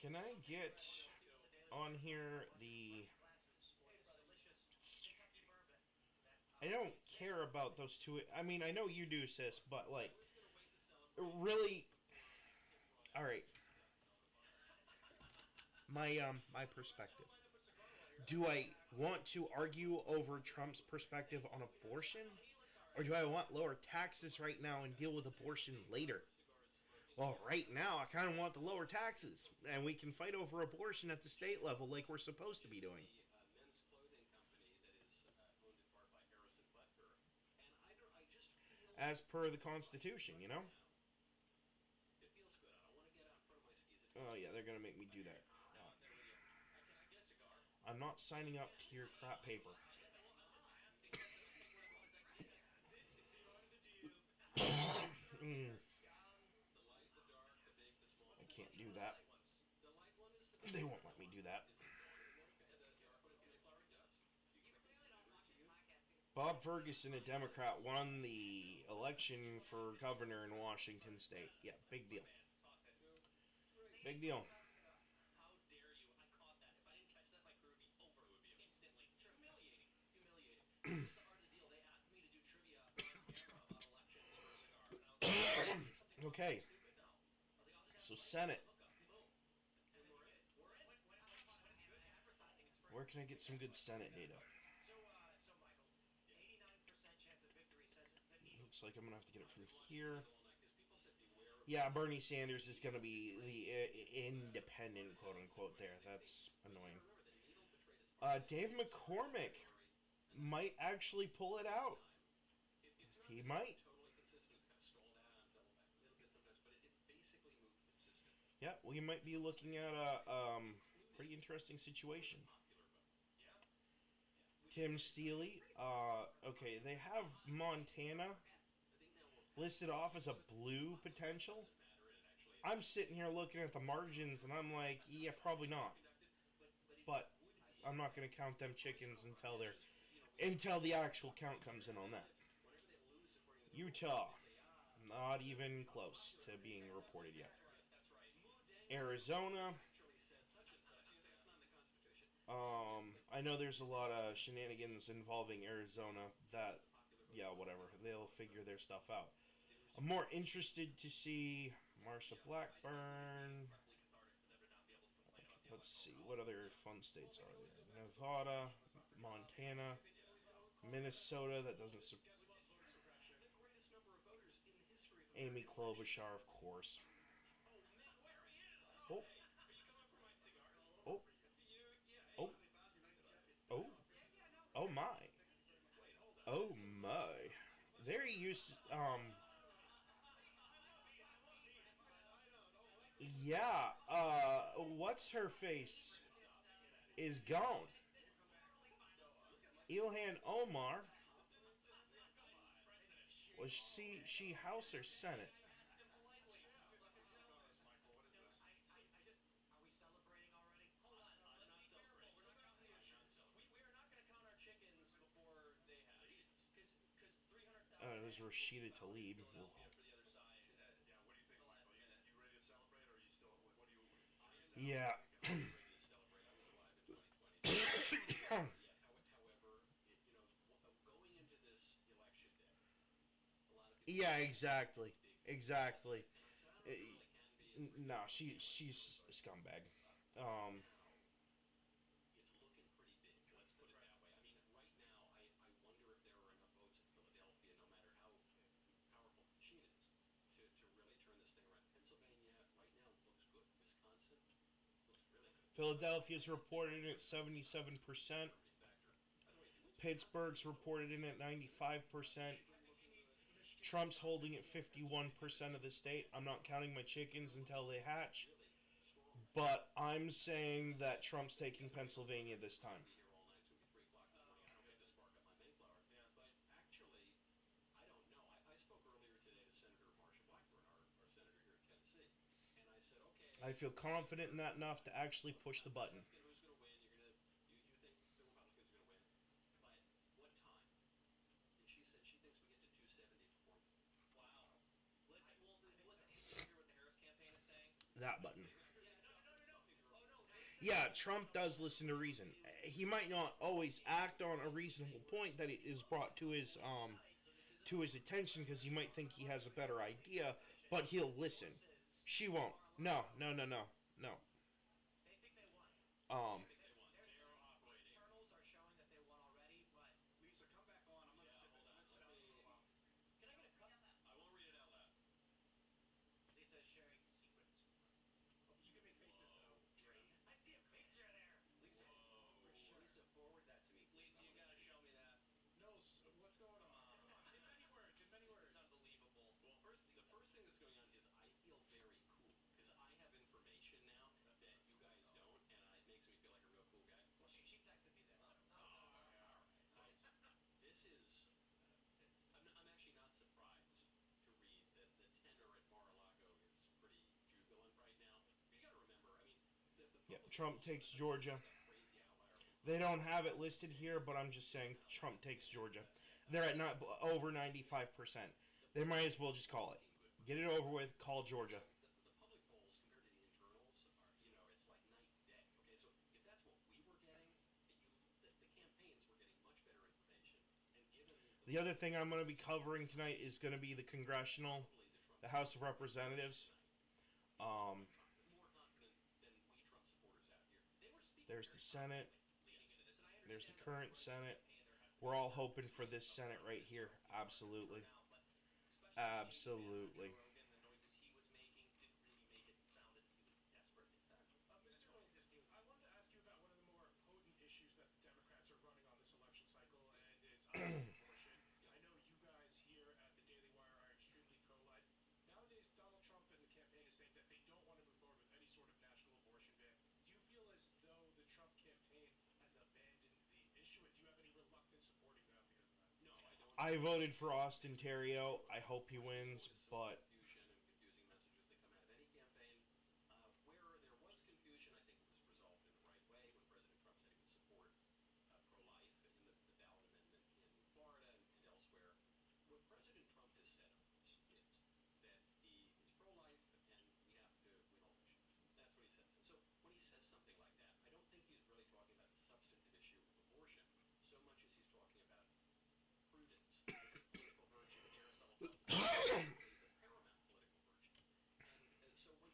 Can I get on here the... I don't care about those two. I mean, I know you do, sis, but, like, really... Alright. My perspective. Do I want to argue over Trump's perspective on abortion? Or do I want lower taxes right now and deal with abortion later? Well, right now, I kind of want the lower taxes, and we can fight over abortion at the state level like we're supposed to be doing. As per the Constitution, you know? Oh, yeah, they're gonna make me do that crap. I'm not signing up to your crap paper. I can't do that. They won't let me do that. Bob Ferguson, a Democrat, won the election for governor in Washington State. Yeah, big deal. Big deal. How dare you? I caught that. If I didn't catch that, my career would be over instantly. Humiliating. Humiliating. This is the art of the deal. They asked me to do trivia on camera about elections for a cigar, and I was like, Okay. So Senate. Where can I get some good Senate data? Looks like I'm gonna have to get it from here. Yeah, Bernie Sanders is gonna be the independent, quote unquote. There, that's annoying. Dave McCormick might actually pull it out. He might. Yeah, we might be looking at a pretty interesting situation. Tim Steele. Okay, they have Montana listed off as a blue potential. I'm sitting here looking at the margins and I'm like, yeah, probably not. But I'm not going to count them chickens until the actual count comes in on that. Utah, not even close to being reported yet. Arizona. I know there's a lot of shenanigans involving Arizona that, yeah, whatever. They'll figure their stuff out. I'm more interested to see Marsha Blackburn. Let's see, what other fun states are there? Nevada, Montana, Minnesota, that doesn't... Amy Klobuchar, of course. Oh. Oh. Oh. Oh. Oh my. Oh my. Very used, yeah, what's her face is gone. Ilhan Omar, was she House or Senate? It was Rashida Tlaib. Yeah. Yeah, exactly. Exactly. No, she's a scumbag. Philadelphia's reported at 77%. Pittsburgh's reported in at 95%. Trump's holding at 51% of the state. I'm not counting my chickens until they hatch. But I'm saying that Trump's taking Pennsylvania this time. I feel confident in that enough to actually push the button. That button. Yeah, Trump does listen to reason. He might not always act on a reasonable point that is brought to his attention because he might think he has a better idea, but he'll listen. She won't. No, no, no, no, no. They think they won. Um, The internals are showing that they won already, but Lisa, come back on. I'm gonna sit. I'm gonna sit out for a while. Can I get a cup? I won't read it out loud. Lisa is sharing secrets. You can make faces though. Drake. I see a picture there. Lisa, For sure. Lisa, forward that to me, please. Lisa, you gotta show me that. No, what's going on? In many words, in many words. It's unbelievable. Well, the first thing that's going on is I feel very cool because I have information now that you guys don't, and it makes me feel like a real cool guy. Well, she texted me that. This is. I'm actually not surprised to read that the tenor at Mar-a-Lago is pretty jubilant right now. But you got to remember, I mean, the yeah, public Trump polls takes are Georgia. that crazy outlier. They don't have it listed here, but I'm just saying Trump takes Georgia. They're at not over 95%. They might as well just call it. Get it over with. Call Georgia. The public polls compared to the internals are, it's like night and day. Okay, so if that's what we were getting, the campaigns were getting much better information. And given The other thing I'm going to be covering tonight is going to be the congressional, probably the Trump the House of Representatives. more confident than we Trump supporters out here. They were speaking There's the Senate. leading into this, and I There's the understand current Senate. We're all hoping for this Senate right here. Absolutely. Absolutely. The noises he was making didn't really make it sound that he was desperate. Mr. Wayne, I wanted to ask you about one of the more potent issues that the Democrats are running on this election cycle, and it's obviously abortion. I know you guys here at the Daily Wire are extremely pro-life. Nowadays, Donald Trump and the campaign is saying that they don't want to move forward with any sort of national abortion ban. Do you feel as though the Trump campaign has abandoned the issue, and do you have any reluctance supporting them because of that? No, I don't. I voted for Austin Terrio. I hope he wins, but Confusion and confusing messages that come out of any campaign. Where there was confusion, I think it was resolved in the right way when President Trump said he would support pro-life in the ballot amendment in Florida and elsewhere. What President Trump has said on this is that he is pro-life and we have to win elections. That's what he says. And so when he says something like that, I don't think he's really talking about the substantive issue of abortion so much as he's talking about prudence as a political virtue. Aristotle tells us the paramount political virtue. And so when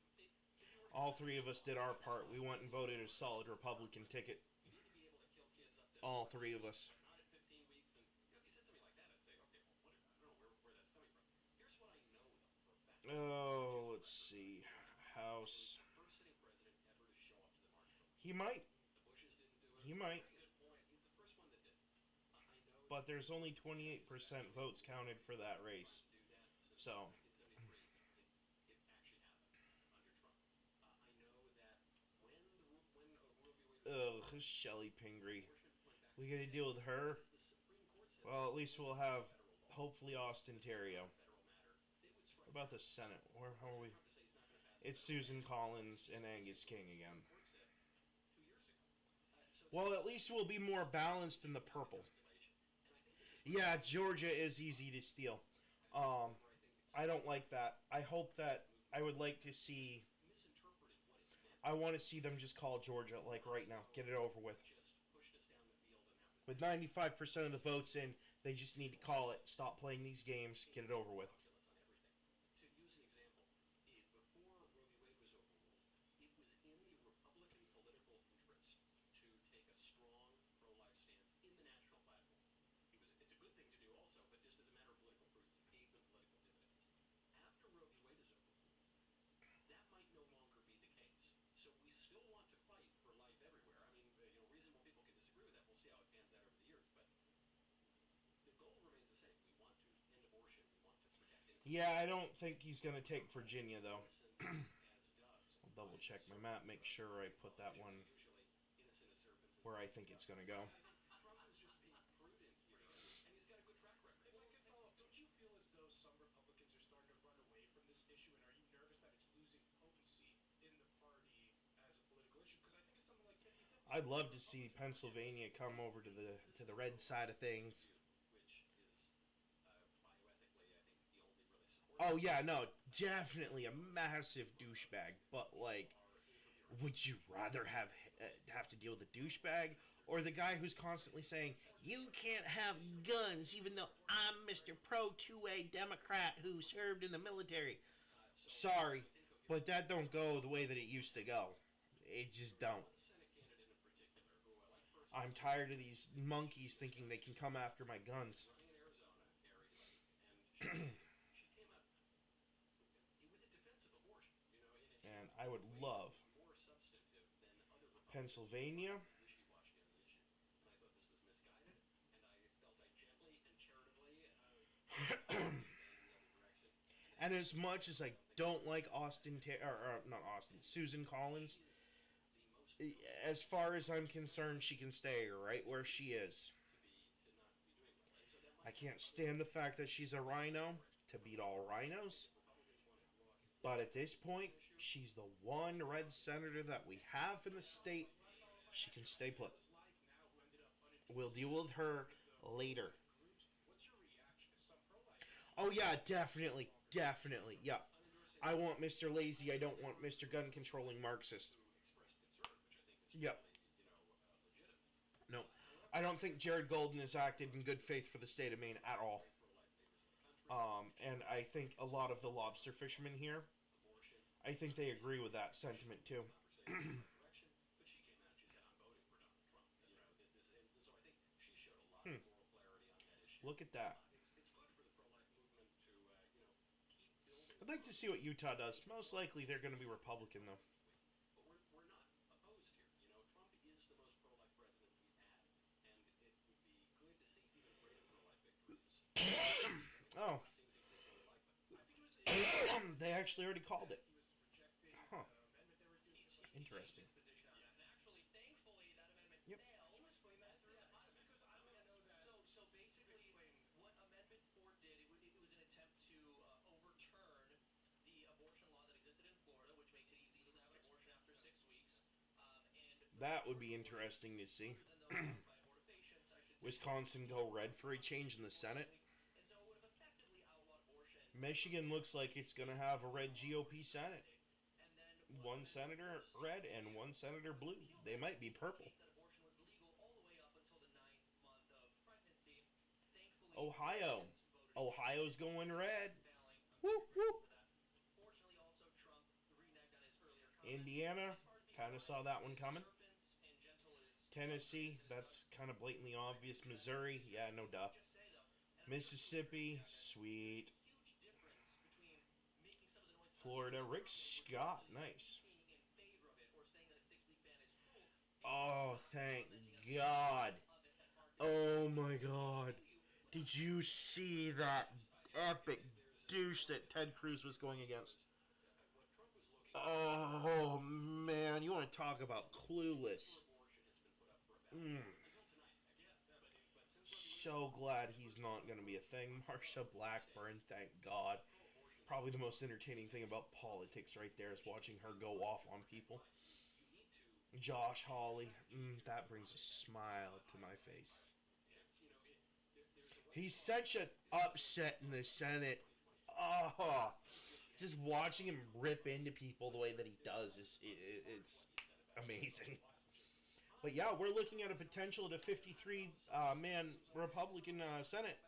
if you were all three of us did our part. We went and voted a solid Republican ticket. you need to be able to kill kids up to All three of us. not at 15 weeks. And if you said something like that, I'd say, okay, well, what? I don't know where that's coming from. Here's what I know though for a fact. Oh, let's see. House. The first sitting president ever to show up to the March vote. He might. The Bushes didn't do it. He might. Very good point. He's the first one that did. I know. But there's only 28% votes counted for that race. To do that since So. 1973, it actually happened under Trump. I know that when Roe v. Wade Ugh, Shelley Pingree. abortion went back We gonna deal with her? the Supreme Court said Well, at least we'll have federal law, hopefully Austin Terrio. federal matter, they would strike What about the Senate? How are we? Trump to say he's not going to pass It's Susan Collins and Angus King again. the court said 2 years ago. So Well, at least we'll be more balanced in the purple. calculation. And I think this is Yeah, Georgia is easy to steal. I don't like that. I hope that I would like to see. misinterpreted what it meant. I want to see them just call Georgia like right now. Get it over with. Just pushed us down the field, and that was With 95% of the votes in, they just need to call it. Stop playing these games. Get it over with. calculus on everything. To use an example, before Roe v. Wade was overruled, it was in the Republican political interest to take a strong pro-life stance in the national platform. It's a good thing to do also, but just as a matter of political prudence, it paid them political dividends. After Roe v. Wade is overruled, that might no longer be the case. So we still want to fight for life everywhere. I mean, reasonable people can disagree with that. We'll see how it pans out over the years, but the goal remains the same. We want to end abortion. We want to protect innocent Yeah, I don't think he's going to take Virginia, though. innocent as doves. I'll double check my map, make sure I put that one Usually innocent as serpents. where I think it's going to go. Trump is just being prudent here, and he's got a good track record. If I could follow up, don't you feel as though some Republicans are starting to run away from this issue, and are you nervous that it's losing potency in the party as a political issue? Because I think it's something like 50-50. I'd love to see Pennsylvania come over to the red side of things. Which is bioethically, I think, the only really supportive. Oh yeah, no, definitely a massive douchebag. But like, would you rather have have to deal with the douchebag, or the guy who's constantly saying, you can't have guns even though I'm Mr. Pro 2A Democrat who served in the military. Sorry, but that don't go the way that it used to go. It just don't. I'm tired of these monkeys thinking they can come after my guns. And I would love Pennsylvania. And as much as I don't like Susan Collins, as far as I'm concerned, she can stay right where she is. I can't stand the fact that she's a rhino to beat all rhinos. But at this point, she's the one red senator that we have in the state. She can stay put. We'll deal with her later. Oh yeah, definitely. Definitely. Yeah. I want Mr. Lazy. I don't want Mr. Gun Controlling Marxist. Yep. No. I don't think Jared Golden has acted in good faith for the state of Maine at all. And I think a lot of the lobster fishermen here, I think they agree with that sentiment too. Look at that. I'd like to see what Utah does. Most likely they're going to be Republican though. Oh. They actually already called it. Huh. Interesting. Yep. So basically, what Amendment 4 did, it was an attempt to overturn the abortion law that existed in Florida, which makes it illegal to have an abortion after 6 weeks. That would be interesting to see. Wisconsin go red for a change in the Senate. Michigan looks like it's going to have a red GOP Senate. One senator red and one senator blue. They might be purple. Ohio. Ohio's going red. Whoop, whoop. Indiana. Kind of saw that one coming. Tennessee. That's kind of blatantly obvious. Missouri. Yeah, no duh. Mississippi. Sweet. Florida, Rick Scott, nice. Oh, thank God. Oh my God. Did you see that epic douche that Ted Cruz was going against? Oh man, you want to talk about clueless. So glad he's not going to be a thing. Marsha Blackburn, thank God. Probably the most entertaining thing about politics right there is watching her go off on people. Josh Hawley, that brings a smile to my face. He's such an upset in the Senate. Oh, just watching him rip into people the way that he does it's amazing. But yeah, we're looking at a potential to 53-man Republican Senate.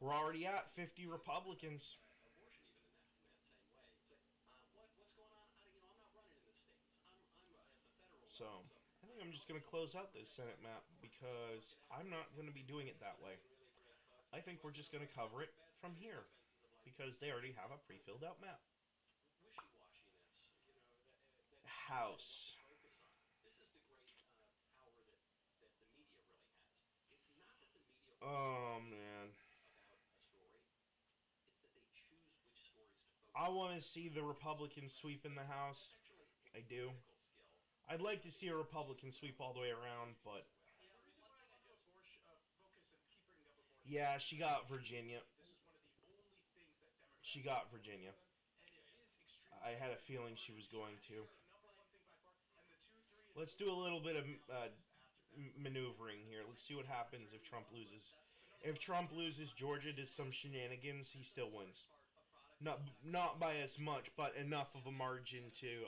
We're already at 50 Republicans. So, I think I'm just going to close out this Senate map because I'm not going to be doing it that way. I think we're just going to cover it from here because they already have a pre-filled out map. House. Oh, man. I want to see the Republicans sweep in the House. I do. I'd like to see a Republican sweep all the way around, but... Yeah, she got Virginia. She got Virginia. I had a feeling she was going to. Let's do a little bit of maneuvering here. Let's see what happens if Trump loses. If Trump loses, Georgia does some shenanigans, he still wins. Not by as much, but enough of a margin to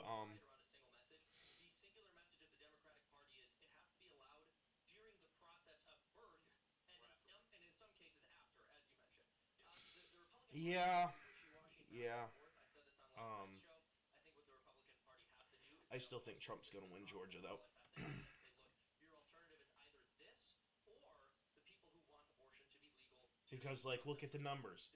Yeah, wishy-washy yeah. back and forth. I said this on last Um, night's show. I think what the Republican Party have to do is I they still have to think look Trump's at going to the win problem Georgia, of though. pro-life ethics and say, look, your alternative is either this or the people who want abortion to be legal. Because, like, look at the numbers.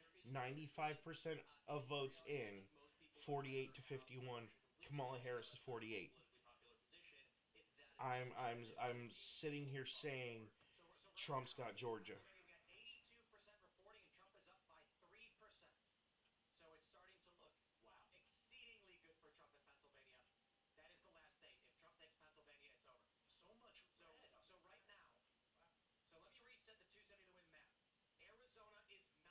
There is 95% of votes reality, I in, think most people would 48 rather to have 51. a completely Kamala legal, Harris is that's not the 48. most politically popular position. If that is I'm the I'm alternative, I'm it's sitting people here across the saying board. So right Trump's now, got Georgia. Pennsylvania, we got 82% reporting, and Trump is up by 3%. So it's starting to look exceedingly good for Trump in Pennsylvania. That is the last state. If Trump takes Pennsylvania, it's over. So much red. So right now, so let me reset the 270 to win map. Arizona is not a toss-up.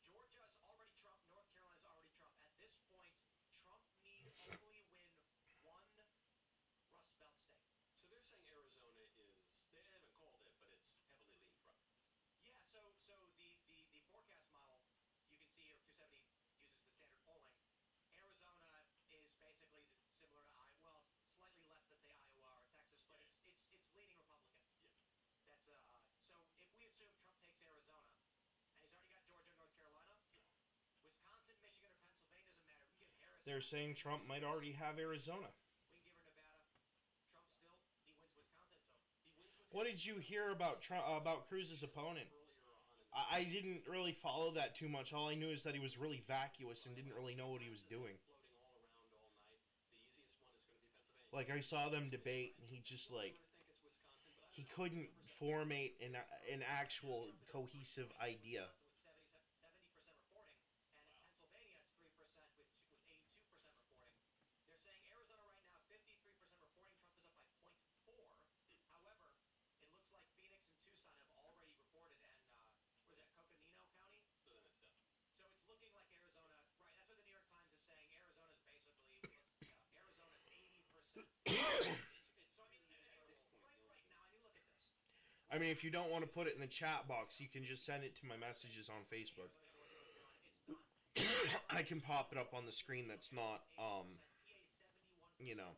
Georgia is already Trump. North Carolina is already Trump. At this point, Trump need only win one Rust Belt state. So they're saying Arizona is, they haven't called it, but it's heavily leaning Trump. Yeah, so the forecast model, you can see here, 270 uses the standard polling. Arizona is basically similar to Iowa. Well, it's slightly less than say Iowa or Texas, but it's leaning Republican. Yeah. That's so if we assume Trump takes Arizona, and he's already got Georgia and North Carolina, Wisconsin, Michigan, or Pennsylvania doesn't matter. We can give Harris. They're saying Trump might already have Arizona. We can give her Nevada. Trump still, he wins Wisconsin, so he wins Wisconsin. What did you hear about about Cruz's opponent? Earlier on in I didn't really follow that too much. All I knew is that he was really vacuous and didn't really know what he was doing. floating all around all night, the easiest one is going to be Pennsylvania. Like, I saw them debate, and he just, like, I think it's Wisconsin, but I he don't know. couldn't formate an actual cohesive idea. Wisconsin with 70% reporting, and in Pennsylvania it's 3% with 82% reporting. They're saying Arizona right now 53% reporting. Trump is up by 0.4. However, it looks like Phoenix and Tucson have already reported, and what is that, Coconino County? So then it's done. So it's looking like Arizona. Right, that's what the New York Times is saying. Arizona's basically Arizona's 80%. So I mean, right now, I mean, look at this. I mean, if you don't want to put it in the chat box, you can just send it to my messages on Facebook. I can pop it up on the screen that's not, you know.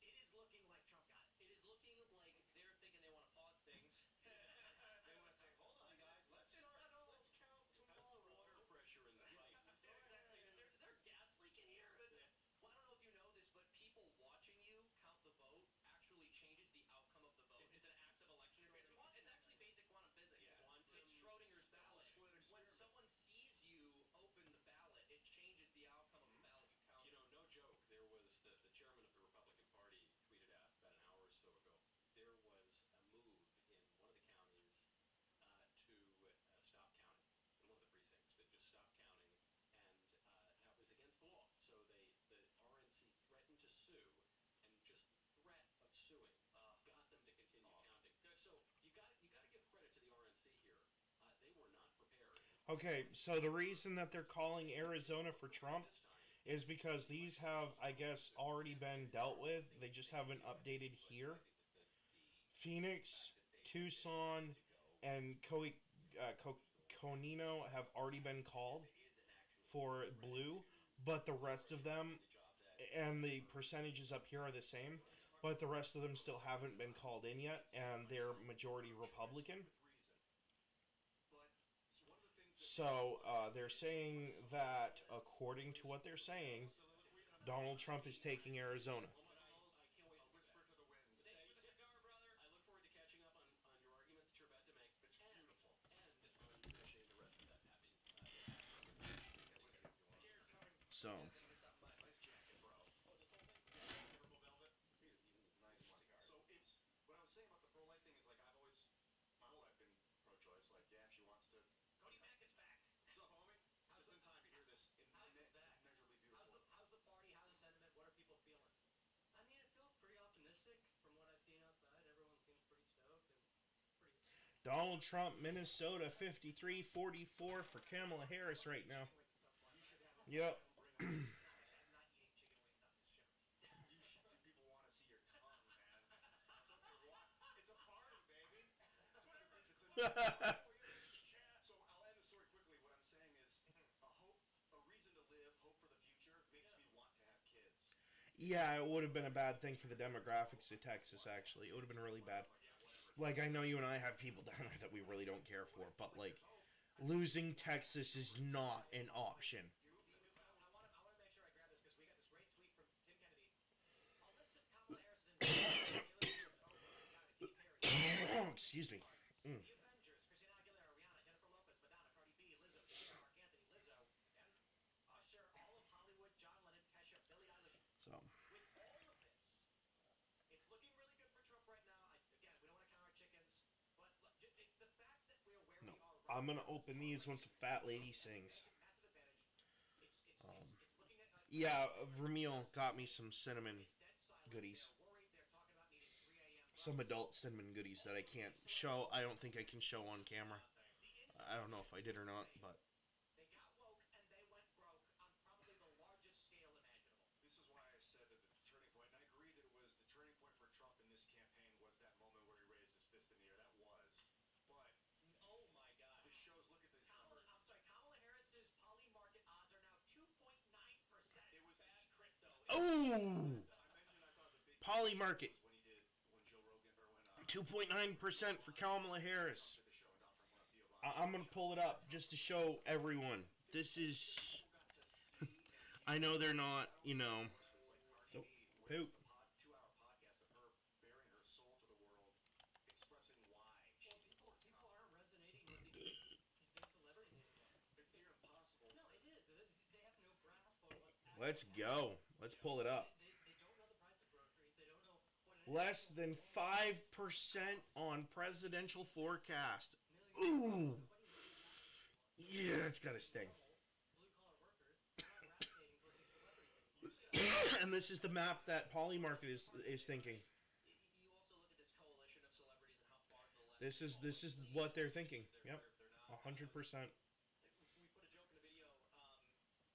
It is looking like Trump got it. It is looking like they're thinking they want to pause things. They want to say, hold on, guys, let's count tomorrow. Water pressure in the pipe. Exactly. Is there gas leak in here? Well, I don't know if you know this, but people watching you count the vote actually changes the outcome of the vote. It's an active election. It's actually basic quantum physics. Yeah. It's Schrodinger's ballot. When someone sees you open the ballot, it changes the outcome of the ballot you count. You know, no joke. There was the chairman of the Republican Party tweeted out about an hour or so ago. There was a move in one of the counties to stop counting in one of the precincts, but just stop counting, and that was against the law. So the RNC threatened to sue, and just threat of suing got them to continue counting. So you got to give credit to the RNC here. They were not prepared. Okay, so the reason that they're calling Arizona for Trump is because these have, I guess, already been dealt with. They just haven't updated here. Phoenix, Tucson, and Conino have already been called for blue, but the rest of them, and the percentages up here are the same, but the rest of them still haven't been called in yet, and they're majority Republican. So they're saying that, according to what they're saying, Donald Trump is taking Arizona. Whisper to the wind. Stay with the cigar, brother. I look forward to catching up on your argument that you're about to make. It's beautiful. And on finishing the rest of that happy. So, Nice jacket, bro. Purple velvet. Nice one. So it's what I was saying about the pro-life thing is like I've always my whole life been pro-choice. Like, yeah, if she wants to. Cody Mack is back. What's up, homie? Just in time to hear this. Immeasurably beautiful. How's the party? How's the sentiment? What are people feeling? I mean, it feels pretty optimistic from what I've seen outside. Everyone seems pretty stoked and pretty. Donald Trump, Minnesota, 53-44 for Kamala Harris right now. Yep. Do people want to see your tongue, man? It's a party, baby. That's what it is. So I'll end the story quickly. What I'm saying is, a reason to live, hope for the future makes me want to have kids. Yeah, it would have been a bad thing for the demographics of Texas, actually. It would have been really bad. Like, I know you and I have people down there that we really don't care for, but, like, Losing Texas is not an option. I want to make sure I grab this because we got this great tweet from Tim Kennedy. A list of Kamala Harris's Excuse me. The Avengers, Christina Aguilera, Rihanna, Jennifer Lopez, Madonna, Cardi B, Lizzo, Cher, Mark Anthony, Lizzo, and Usher, all of Hollywood, John Lennon, Kesha, Billie Eilish. So With all of this, it's looking really good for Trump right now. Again, we don't want to count our chickens, but the fact that we're where no, we are right I'm gonna now, open these once the fat lady sings. massive advantage. It's looking at Yeah, Vermeil got me some cinnamon dead silent. goodies. They're worried. They're talking about needing 3 a.m. Some adult cinnamon goodies that I can't show. I don't think I can show on camera. I don't know if I did or not, but They got woke and they went broke on probably the largest scale imaginable. This is why I said that the turning point, and I agree that it was the turning point for Trump in this campaign was that moment where he raised his fist in the air. That was. But Oh my God. the shows, look at these numbers. Kamala Harris's poly market odds are now 2.9%. It was bad crypto. oh, I mentioned I thought the big Poly Market, was when Joe Rogan or when 2.9% for Kamala Harris. did the show and Don from Theo Von. I'm gonna pull it up just to show everyone. This is. I know they're not, you know. Oh, poop. 2-hour podcast of her bearing her soul to the world, expressing why she supports People Kamala. aren't resonating with these big celebrities anymore. It's near impossible. No, it is. They have no grasp on what's actually Let's go. Let's pull it up. They don't know the price of groceries. They don't know what it Less is. than 5% on presidential forecast. Millions Ooh. Yeah, it's gotta sting. blue collar workers are not gravitating toward these celebrities anymore. And this is the map that Poly Market is thinking. You also look at this coalition of celebrities and how far to the left. This is what they're thinking. Yep, They're not. 100%. We put a joke in the video.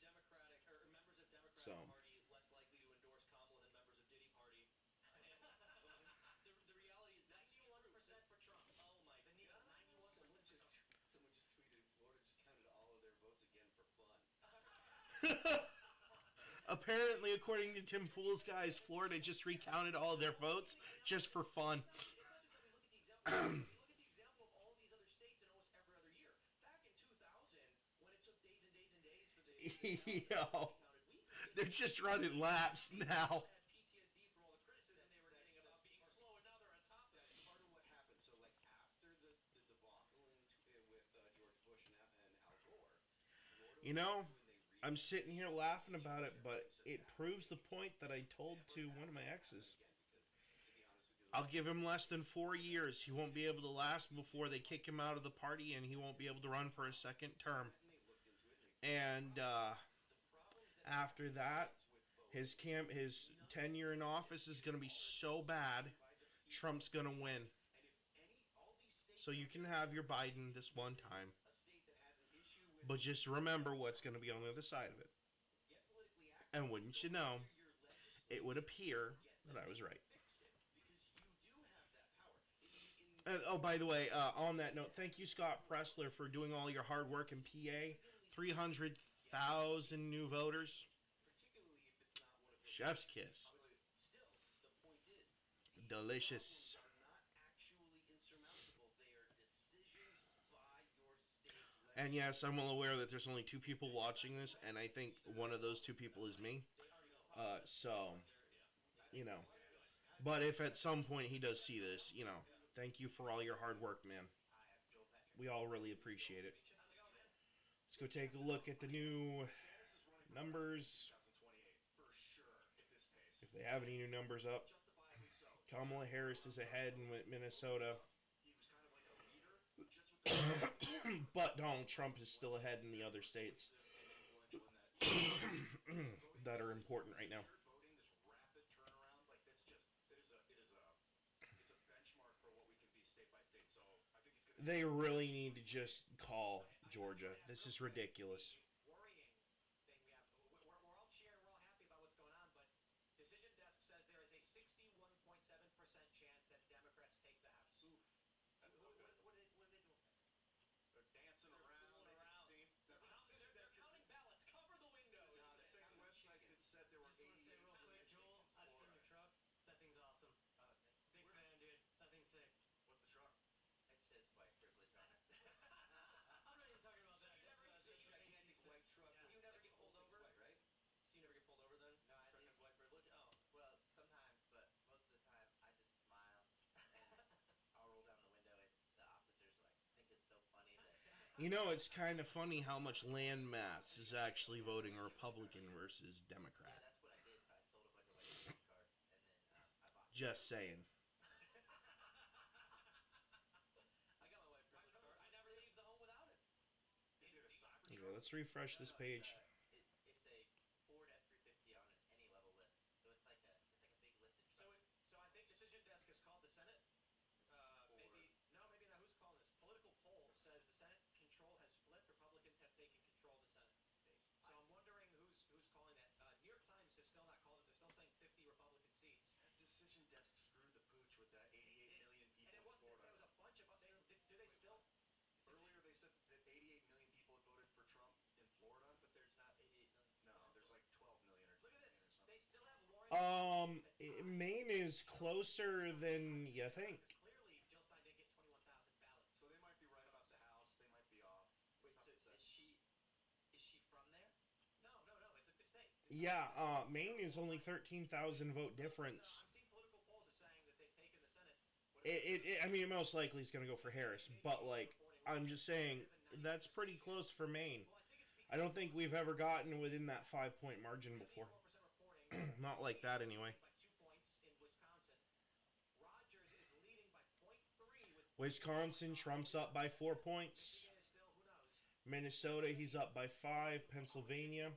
Democratic or members of Democratic So. Party less likely to endorse Kamala than members of Diddy Party. And the reality is that's 91% for Trump. Oh my The God. needle, 91%. Someone just tweeted Florida just counted all of their votes again for fun. Apparently, according to Tim Pool's guys, Florida just recounted all of their votes just for fun. It's not just that we look at the example. We look at the example of all these other states in almost every other year. Back in 2000, when it took days and days and days for the Yo, counted weekly, they're just running laps now. had PTSD from all the criticism they were getting about being slow, and now they're on top of That's it. part of what happened. So, like, after the debacle with George Bush and Al Gore, Florida You know, was when they I'm sitting here laughing about it, but it proves the point that I told to one of my exes. again because, to be honest with you, I'll give him less than 4 years. He won't be able to last before they kick him out of the party, and he won't be able to run for a second term. And after that, his tenure in office is going to be so bad, Trump's going to win. So you can have your Biden this one time, but just remember what's going to be on the other side of it. And wouldn't you know, it would appear that I was right. Oh, by the way, on that note, thank you, Scott Pressler, for doing all your hard work in PA. 300,000 new voters. Chef's kiss. Delicious. And yes, I'm well aware that there's only 2 people watching this, and I think one of those 2 people is me. So, you know. But if at some point he does see this, you know, thank you for all your hard work, man. We all really appreciate it. Let's go take a look at the new numbers. If they have any new numbers up. Kamala Harris is ahead in Minnesota. But Donald Trump is still ahead in the other states that are important right now. They really need to just call Georgia. This is ridiculous. Worrying thing we have. We're all cheering. We're all happy about what's going on, but Decision Desk says there is a 61.7% chance that Democrats take the House. That's not good. What are they doing? They're dancing around. fooling around. They're counting ballots. Cover the windows. The same website that said there were Just want to 88 say real quick, million Joel, people in I've seen Florida. your truck. That thing's awesome. Big fan, dude. That thing's sick. What's the truck? It says by privilege on it. I'm not even talking You know, it's kind of funny how much land mass is actually voting Republican versus Yeah, Democrat. that's what I did. I filled up like a legacy card, and then I bought. Just saying. I got my wife privilege card. I never leave the home without it. Is it a Cybertruck? Okay, let's refresh this page. It's a Ford F-350 on any level lift, so it's like a big lifted truck. So I think Decision Desk has called the Senate. Maybe not. Who's calling this? Political poll says the Senate control has flipped. Republicans have taken control of the Senate. So I'm wondering who's calling that. New York Times has still not called it. They're still saying 50 Republican seats. That Decision Desk screwed the pooch with that 88 million people And it in wasn't. Florida. There was a bunch of. Do they still? Earlier they said that 88 million people had voted for Trump in Florida. But there's not 88 million. No, there's like 12 million or Look at 10 this. million or They something. still have Warren. Maine is closer than you think. Clearly, Jill Stein didn't get 21,000 ballots. So they might be right about the House. They might be off. Wait, It's so tough to say. is she from there? No. It's a state. Yeah, Maine is only 13,000 vote difference. I'm seeing political polls as saying that they've taken the Senate. I mean, most likely it's going to go for Harris, but like, I'm just saying that's pretty close for Maine. I don't think we've ever gotten within that 5-point margin before. 74% reporting. Not like that anyway. By 2 points in Wisconsin. Rogers is leading by 0.3 with Wisconsin, Trump's up by 4 points. Michigan is still, who knows? Minnesota, he's up by 5. Pennsylvania,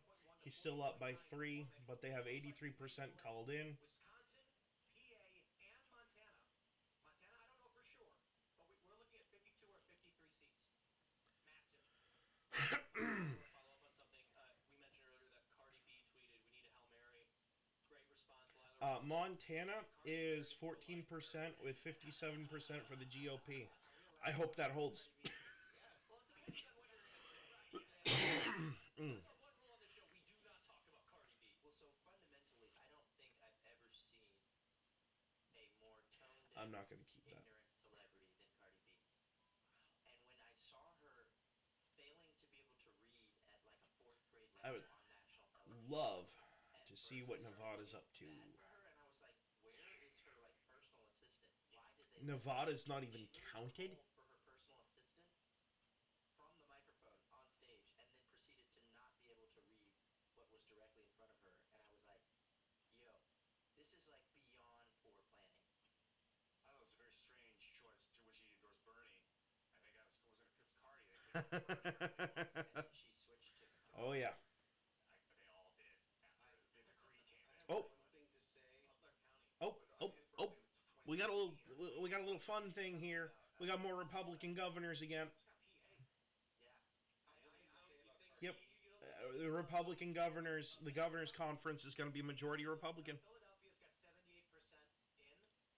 he's still up by 3, but they have 83% called in. Wisconsin, PA, and Montana. Montana, I don't know for sure, but we're looking at 52 or 53 seats. Massive. Follow up on something. We mentioned earlier that Cardi B tweeted, "We need a Hail Mary." Great response, Lila. Montana is 14% with 57% for the GOP. I hope that holds. One rule on the show: we do not talk about Cardi B. Well, so fundamentally, I don't think I've ever seen a more toned I'm down, not going to keep that. ignorant celebrity than Cardi B. And when I saw her failing to be able to read at like a 4th grade I level would on national television, love at to first see I what started Nevada's feeling up to. bad for her, and I was like, where is her like personal assistant? Why did they? Nevada's not even She counted? literally pulled for her personal assistant from the microphone on stage, and then proceeded to not be able to read what was directly in front of her. And I was like, yo, this is like beyond poor planning. I thought it was a very strange choice to which he endorsed Bernie. I think I was in a Pips Cardi. They picked Bernie. And then she switched to. Oh yeah. They all did after the decree came in. Oh. One thing to say. Butler County. Oh. We got a little fun thing here. We got more Republican governors again. Yeah. Yep. The Republican governors, the governors conference is going to be majority Republican. Philadelphia's got 78% in.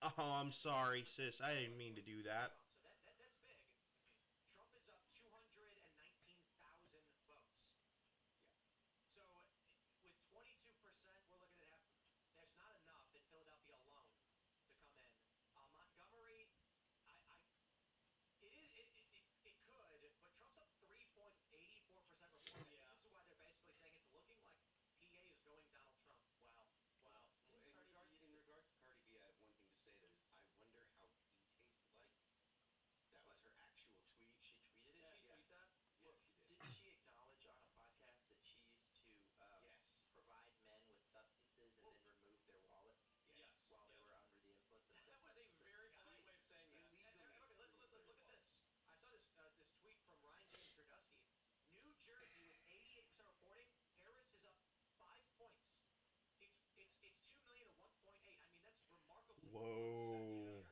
Oh, I'm sorry, sis. I didn't mean to do that. So that's big. Trump is up 219,000 votes. So with 22%, we're looking at there's not enough in Philadelphia alone to come in. Montgomery, it could, but Trump's up 3 points, 84% reporting. Yeah. This is why they're basically saying it's looking like PA is going Donald Trump. Wow. So in regards to Cardi B, I have one thing to say. That is, I wonder how he tastes like. That was her actual tweet. She tweeted it. Yeah. Did she tweet that? Yeah, she did. Didn't she acknowledge on a podcast that she used to Yes. provide men with substances and then remove their wallets Yes. while they were under the influence of That was a substances? very polite way of saying that. Illegally. Okay, let's look at this. I saw this tweet from Ryan James Gradusky. New Jersey with 88% reporting. Harris is up 5 points. It's 2 million to 1.8. I mean, that's remarkable. Whoa.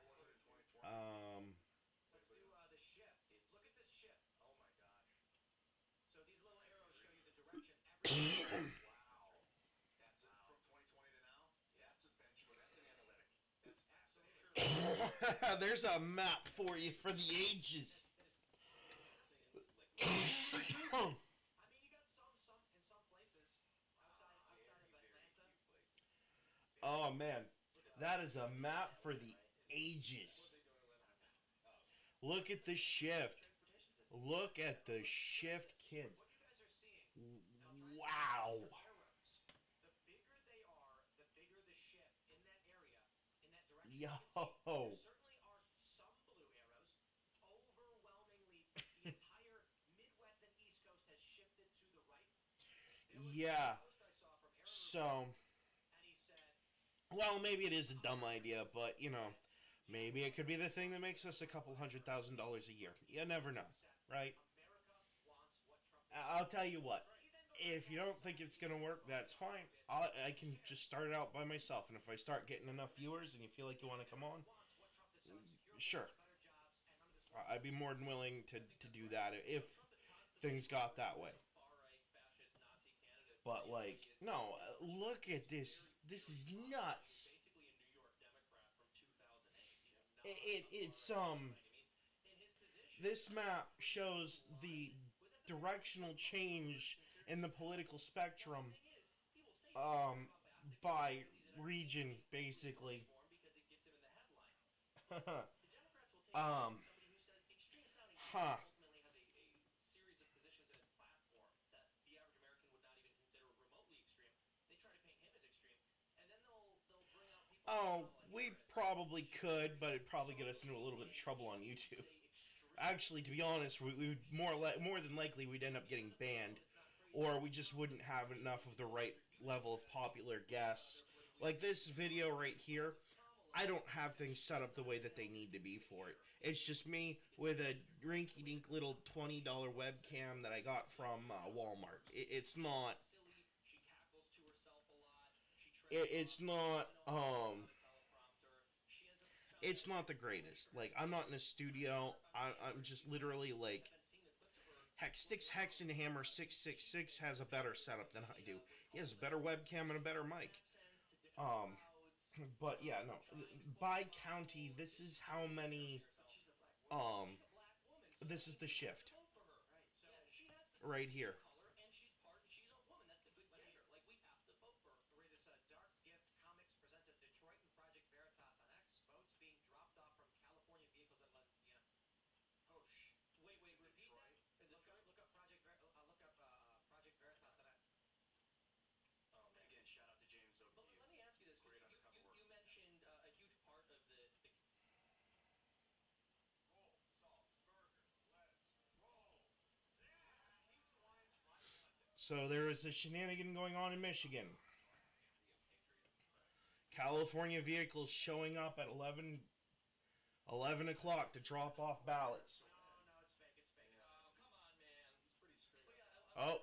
Let's do the shift. Look at this shift. Oh my gosh. So these little arrows show you the direction. Every Wow. That's it from 2020 to now? That's a benchmark. That's an analytic. That's absolutely. There's a map for you for the ages. I mean, you got some in some places outside of Atlanta. Oh man, that is a map for the ages. Look at the shift. Look at the shift, kids. What you guys are seeing. Wow. Arrows. The bigger they are, the bigger the shift in that area, in that direction. Yo. There certainly are some blue arrows. Overwhelmingly, the entire Yeah. post I saw from Aaron So, and he said, well, maybe it is a dumb idea, but you know, maybe it could be the thing that makes us a couple $100,000 a year. You never know, right? America wants what Trump I'll tell you what. He then goes If you don't think it's gonna work, that's fine. I can just start it out by myself, and if I start getting enough viewers and you feel like you want to come on, wants what Trump decides. sure, Better jobs, and none of this works. I'd be more than willing to do that if things got that way. Far-right fascist Nazi candidate. But like, no, look at this. This is nuts. Basically a New York Democrat from 2008. He's not It's by any means. In his position, This map shows the directional change in the political spectrum by region, basically. because it gets him in the headlines. Huh. The Democrats will take somebody who says extreme sounding Huh. ultimately has a series of positions in his platform that the average American would not even consider remotely extreme. They try to paint him as extreme, and then they'll bring out people. Oh, we probably could, but it'd probably get us into a little bit of trouble on YouTube. Actually, to be honest, we would more than likely we'd end up getting banned, or we just wouldn't have enough of the right level of popular guests. Like this video right here, I don't have things set up the way that they need to be for it. It's just me with a rinky-dink little $20 webcam that I got from Walmart. It's not. It's not. It's not the greatest. Like, I'm not in a studio. I'm just literally like. Heck, Sticks Hex and Hammer 666 has a better setup than I do. He has a better webcam and a better mic. But yeah, no. By county, this is how many. This is the shift. Right here. So there is a shenanigan going on in Michigan. California vehicles showing up at 11 o'clock to drop off ballots. Oh,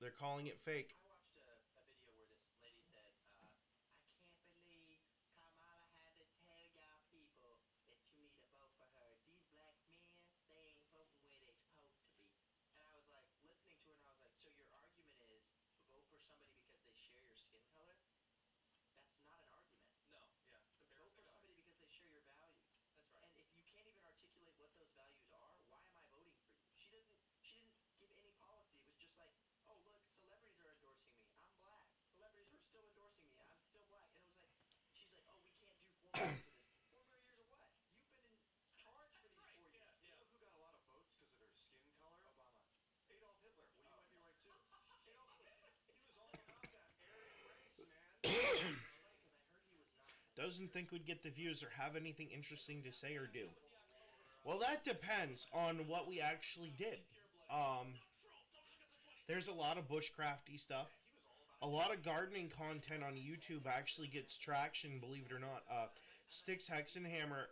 they're calling it fake. I watched a video where this lady said, I can't believe Kamala had to tell y'all people that you need to vote for her. These black men, they ain't voting where they supposed to be. And I was like, listening to her, and I was like, so your argument is vote for somebody because they share your skin color? That's not an argument. No, yeah, it's Vote for somebody because they share your values. That's right. And if you can't even articulate what those values are, why am I voting for you? She didn't give any policy. It was just like, oh look, celebrities are endorsing me. I'm black. Celebrities are still endorsing me. I'm still black. And it was like, she's like, oh, we can't do 4 years of this. 4 more years of what? You've been in charge for these 4 years. You know who got a lot of votes because of their skin color? Obama. Adolf Hitler. Well, you might be right too. Adolf Hitler. He was all about that Aryan race, man. Because I heard he was not. Doesn't think we'd get the views or have anything interesting to say or do. Well, that depends on what we actually did. There's a lot of bushcrafty stuff. A lot of gardening content on YouTube actually gets traction, believe it or not. Sticks Hexenhammer,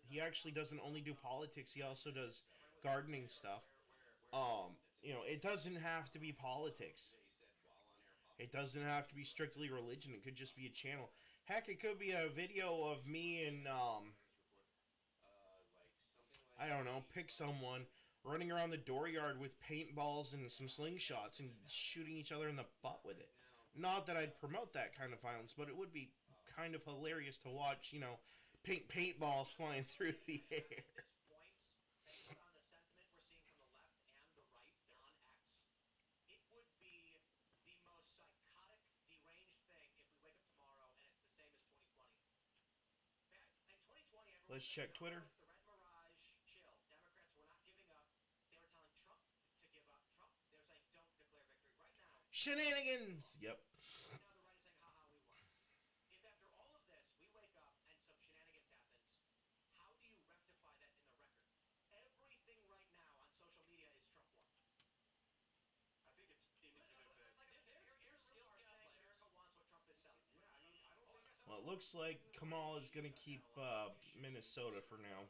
he actually doesn't only do politics, he also does gardening stuff. You know, it doesn't have to be politics. It doesn't have to be strictly religion. It could just be a channel. Heck, it could be a video of me and, I don't know, pick someone running around the dooryard with paintballs and some slingshots and shooting each other in the butt with it. Not that I'd promote that kind of violence, but it would be kind of hilarious to watch, you know, paintballs flying through the air. Based on the sentiment we're seeing from the left and the right on X, it would be the most psychotic, deranged thing if we wake up tomorrow and it's the same as 2020. In 2020, everyone Let's said, check Twitter. "Oh, it's the red mirage, chill. Democrats were not giving up. They were telling Trump to give up. Trump, they were saying, don't declare victory. Right now, Shenanigans! Yep. right now the right is saying, haha, we won. If after all of this, we wake up and some shenanigans happens, how do you rectify that in the record? Everything right now on social media is Trump won. I think it's looks like Kamala's gonna keep Minnesota for now,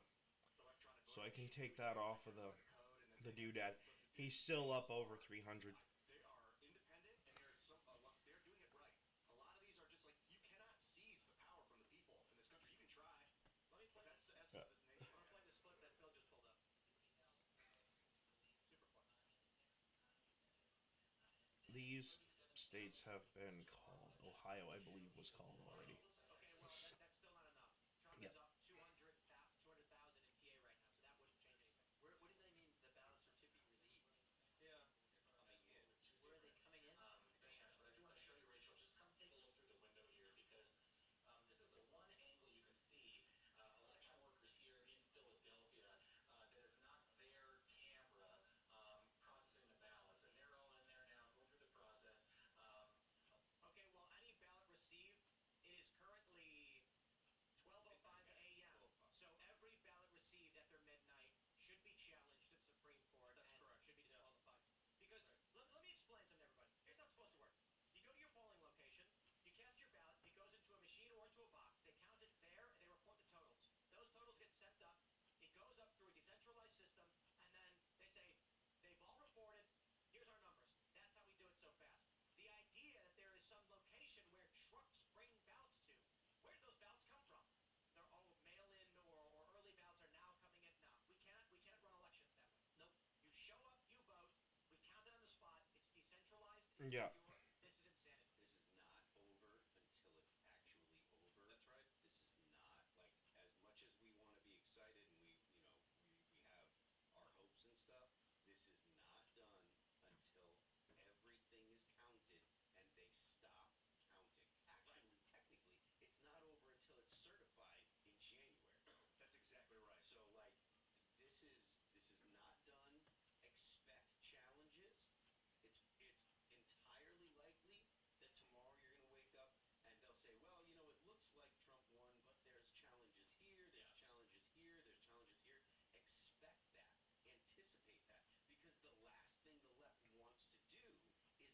so I can take that off of the doodad. He's still up over 300. They are independent, and they're doing it right. A lot of these are just like you cannot seize the power from the people in this country. You can try, Let me play but this. that's the essence of this nation. I want to play this clip that Phil just pulled up. Super fun. These states have been called. Ohio, I believe, was called already. Okay, well, that's still not enough. Trump Yep. is up 200,000 in PA right now, so that wouldn't change anything. What do they mean the ballots are to be released? Yeah. Coming in. Where are they coming in? Vans, but I do want to show you, Rachel, just come take a look through the window here because this is the one angle you can see election workers here in Philadelphia that is not their camera processing the ballots. And they're all in there now going through the process. Okay, well, any ballot received, it is currently 12:05 a.m. So every ballot received after midnight should be challenged to the Supreme Court. That's and correct. should be disqualified. Because let me explain something to everybody. Here's how it's supposed to work. You go to your polling location, you cast your ballot, it goes into a machine or into a box. They count it there, and they report the totals. Those totals get sent up. It goes up through a decentralized system, and then they say, they've all reported, here's our numbers. That's how we do it so fast. The idea that there is some location where trucks bring ballots to, where did those ballots come from? They're all mail-in or early ballots are now coming in. No, we can't run elections that way. Nope. You show up, you vote, we count it on the spot. It's decentralized. It's Yeah. secure. This is insanity. This is not over until it's actually over. That's right. This is not like as much as we want to be excited and we have our hopes and stuff. This is not done until everything is counted and they stop counting. Actually, technically, it's not over until it's certified in January. That's exactly right. So like this is not done. Expect challenges. It's entirely likely that tomorrow you're gonna wake up and they'll say, well, it looks like Trump won, but there's challenges here, there's challenges here, there's challenges here. Expect that. Anticipate that. Because the last thing the left wants to do is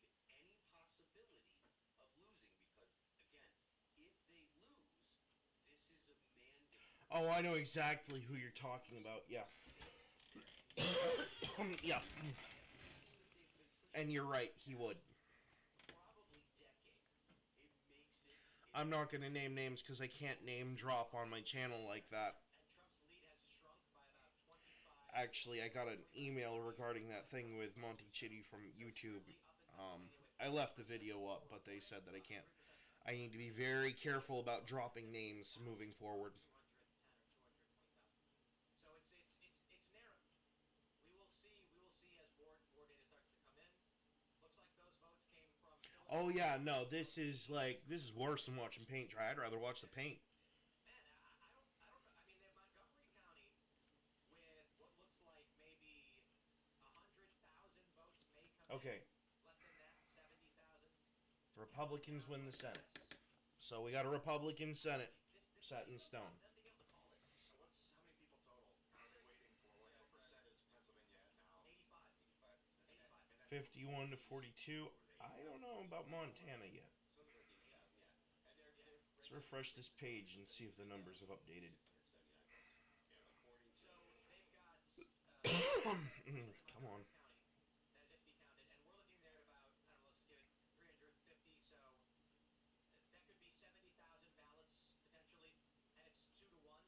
leave any possibility of losing. Because again, if they lose, this is a mandate. Oh, I know exactly who you're talking about. Yeah. Yeah. And you're right, he would. Probably decade. It makes it. I'm not gonna name names because I can't name drop on my channel like that. And Trump's lead has shrunk by about 25. Actually, I got an email regarding that thing with Monty Chitty from YouTube. I left the video up, but they said that I can't. I need to be very careful about dropping names moving forward. 210 or 220,000. So it's narrow. We will see as more data starts to come in. Looks like those votes came from Oh yeah, no, this is worse than watching paint dry. I'd rather watch the paint. Man, I don't know. I mean, they have Montgomery County with what looks like maybe 100,000 votes may come Okay, in. Less than that, 70,000. Republicans win the Senate. So we got a Republican Senate set in stone. How many people total are they waiting for? What percent is Pennsylvania at now? 85. 85. 51 to 42. I don't know about Montana yet. Something like 80,000, yeah. And they're Let's refresh this page and see if the numbers have updated. 179 votes. So they've got Come on. County that is yet to be counted, and we're looking there at about, I don't know, let's give it 350. So that could be 70,000 ballots potentially, and it's 2 to 1,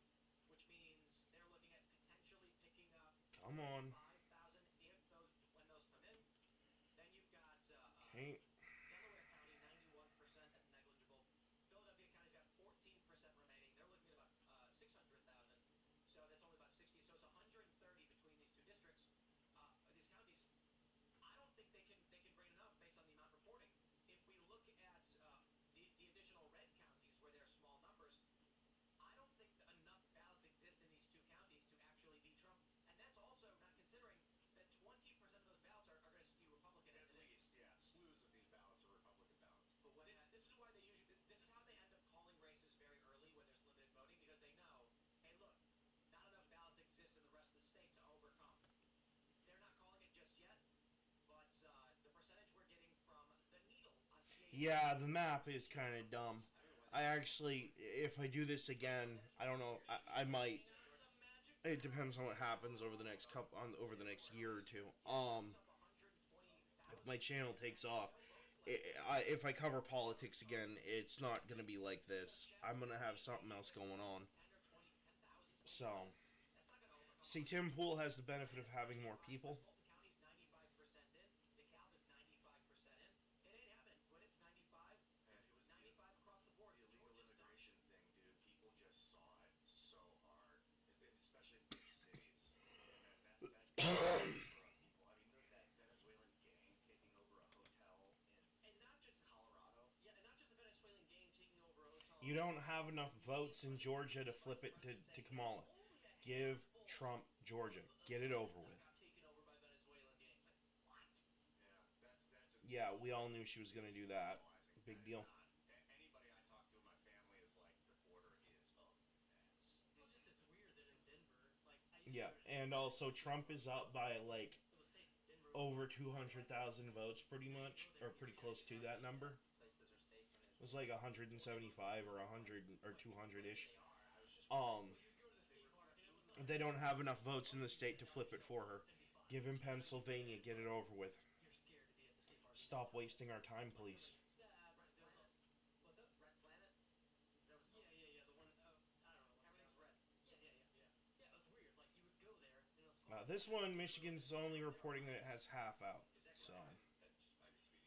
which means they're looking at potentially picking up Come on. 5,000 when those come in. Then you've got Hey, Delaware County, 91%. That's negligible. Philadelphia County's got 14% remaining. They're looking at about 600,000. So that's only about 60. So it's 130 between these two districts. These counties. I don't think they can bring enough based on the amount reporting. If we look at the additional red counties where there are small numbers, I don't think that enough ballots exist in these two counties to actually beat Trump. And that's also not considering that 20% of those ballots are going to skew Republican. At least, yeah. Slews of these ballots are Republican ballots. But this is why this is how they end up calling races very early when there's limited voting, because they know, hey, look, not enough ballots exist in the rest of the state to overcome. They're not calling it just yet, but the percentage we're getting from the needle on PA. yeah, the map is kind of dumb. I actually, if I do this again, I don't know. I might. It depends on what happens over the next over the next year or two. If my channel takes off, if I cover politics again, it's not gonna be like this. I'm gonna have something else going on. So, see, Tim Pool has the benefit of having more people. You don't have enough votes in Georgia to flip it to Kamala. Give Trump Georgia. Get it over with. Yeah, we all knew she was going to do that. Big deal. Anybody I talk to in my family is like, the border is a mess. Well, just it's weird that in Denver, like I used Yeah, to and also Trump is up by like it was safe Denver over 200,000 votes, pretty much, or pretty close to that number. It was like 175 or 100 or 200-ish. They don't have enough votes in the state to flip it for her. Give him Pennsylvania, get it over with. Stop wasting our time, please. This one, Michigan's only reporting that it has half out, so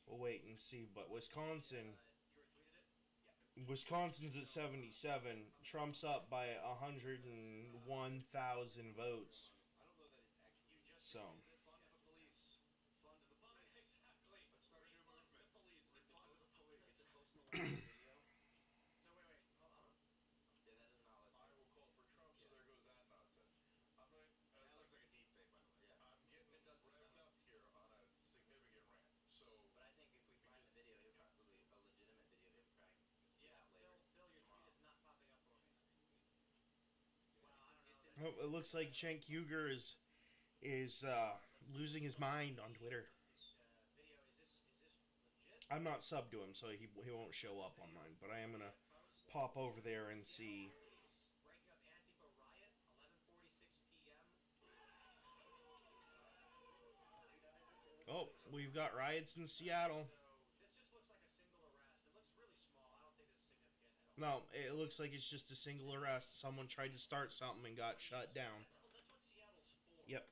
we'll wait and see. But Wisconsin's at 77. Trump's up by 101,000 votes. So. Oh, it looks like Cenk Uygur is losing his mind on Twitter. I'm not subbed to him, so he won't show up on mine. But I am gonna pop over there and see. Oh, we've got riots in Seattle. No, it looks like it's just a single arrest. Someone tried to start something and got shut down. Yep.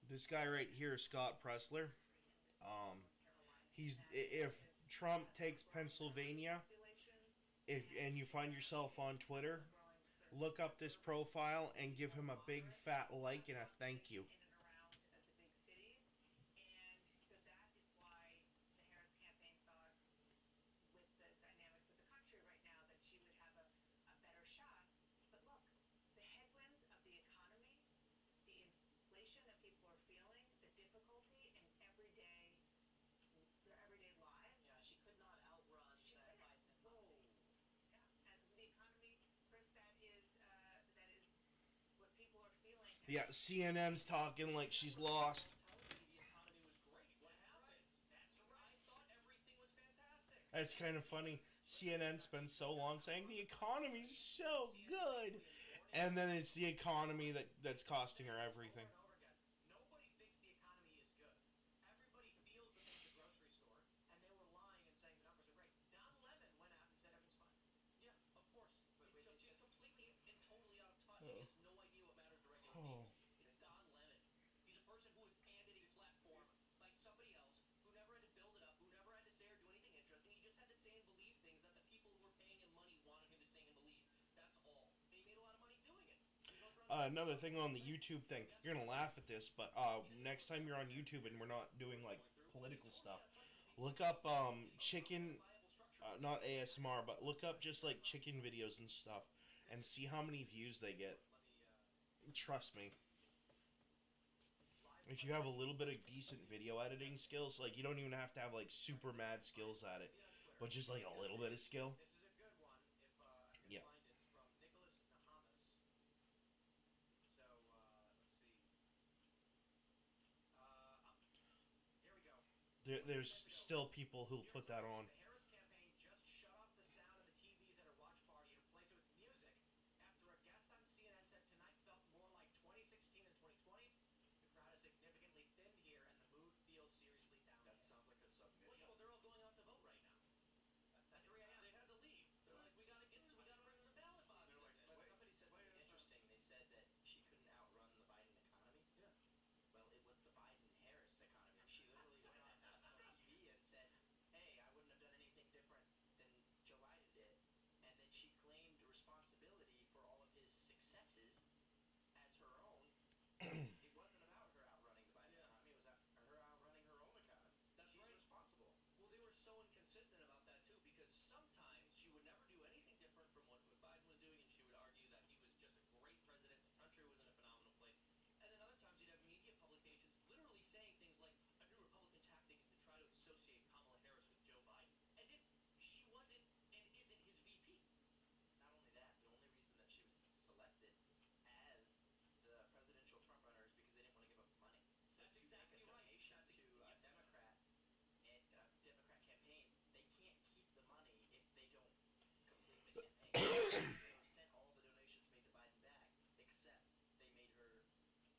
This guy right here, Scott Pressler. If Trump takes Pennsylvania, and you find yourself on Twitter, look up this profile and give him a big fat like and a thank you. Yeah, CNN's talking like she's lost. That's kind of funny. CNN spends so long saying the economy's so good, and then it's the economy that's costing her everything. Another thing on the YouTube thing, you're gonna laugh at this, but next time you're on YouTube and we're not doing like political stuff, look up chicken, not ASMR, but look up just like chicken videos and stuff, and see how many views they get. Trust me. if you have a little bit of decent video editing skills, like you don't even have to have like super mad skills at it, but just like a little bit of skill. This is a good one. If I can Yeah. find it, it's from Nicholas Nahamas. So let's see. Here we go. There's still people who'll put that on. The Harris campaign just shut off the sound of the TVs at her watch party and replaced it with music after a guest on CNN said tonight felt more like 2016 and 2020. The crowd is significantly thinned here and the mood feels seriously down. That sounds like a Well, submission. yeah, well, they're all going out to vote right now. At 3 a.m. They had to leave. They're like, we gotta bring some ballot boxes. They're like, in. But play- somebody said play something it, interesting. They said that she couldn't outrun the Biden economy. Yeah. Well, it was the Biden-Harris economy. She literally went on TV and said, "Hey, I wouldn't have done anything different than Joe Biden did," and then she claimed responsibility for all of his successes as her own. It wasn't about her outrunning the Biden economy. It was her outrunning her own economy. That's She's right. responsible. Well, they were so inconsistent about that too, because sometimes she would never do anything different from what Biden was doing, and she would argue that he was just a great president, the country was in a phenomenal place. And then other times you'd have media publications literally saying things like, a new Republican tactic is to try to associate Kamala Harris with Joe Biden, as if she wasn't and isn't his VP. Not only that, the only reason that she was selected as the presidential frontrunner is because they didn't want to give up the money. So That's if you exactly make a right. donation That's to a Democrat and a Democrat campaign, they can't keep the money if they don't complete the campaign. They sent all the donations made to Biden back, except they made her the.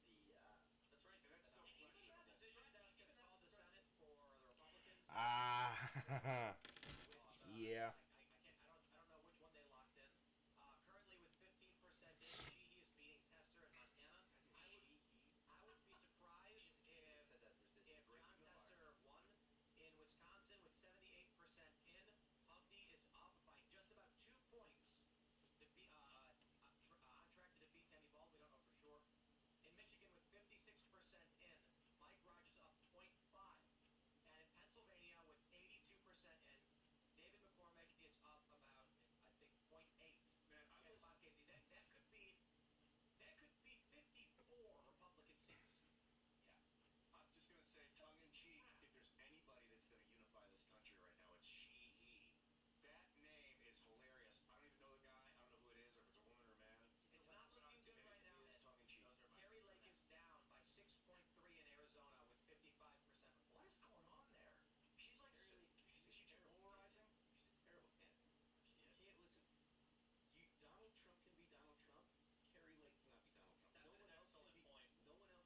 That's right. And that's the still nominee. even Even that that decision decision even gets that called to Senate for the Republicans. Ah. With, Yeah. I don't know which one they locked in. Currently with 15% in, Sheehy is beating Tester in Montana. I would be surprised if John Tester won in Wisconsin with 78% in. Hovde is up by just about 2 points. On track to defeat Tammy Baldwin. We don't know for sure. In Michigan with 56% in, Mike Rogers up 0.5. And in Pennsylvania with 82% in, David McCormick is up about, I think, 0.8. Man, I Against was Bob Casey. That could be 54 Republican seats. Yeah. I'm just gonna say, tongue in cheek, if there's anybody that's gonna unify this country right now, it's she, he. That name is hilarious. I don't even know the guy. I don't know who it is, or if it's a woman or a man. It's not looking good right now. It is tongue in cheek. Carrie Lake is down by 6.3 in Arizona with 55%. What is going on there? She's like, Is she terrible. polarizing? She's a terrible candidate. You can't listen. Donald Trump can be Donald Trump. Carrie Lake cannot be Donald Trump. That's No an one else can excellent be. point. No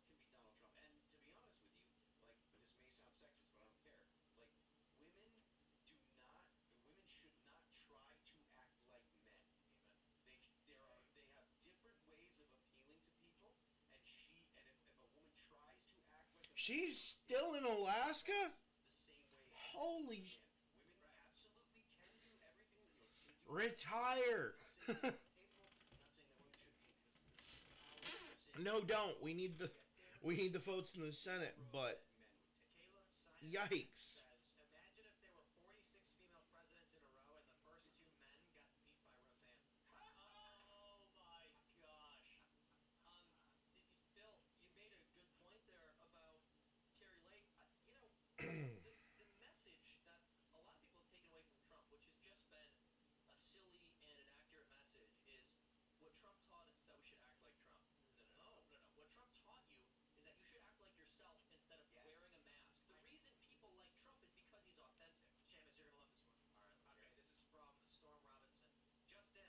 one else can be Donald Trump. And to be honest with you, like this may sound sexist, but I don't care. Like women women should not try to act like men. Amen. They have different ways of appealing to people, and if a woman tries to act like a She's man, still in Alaska? the same way. Holy as women absolutely can do everything that can do. retire. I'm not saying that women shouldn't be. No, don't. We need the votes in the Senate, but Caleb yikes. says, imagine if there were 46 female presidents in a row and the first 2 men got beat by Roseanne. Oh my gosh. Bill, you made a good point there about Carrie Lake. The message that a lot of people have taken away from Trump, which has just been a silly and inaccurate message, is what Trump taught us that we should act like Trump. No. What Trump taught you is that you should act like yourself instead of wearing a mask. The reason people like Trump is because he's authentic. Seamus, you're going to love this one. All right. Okay, this is from Storm Robinson. Just in,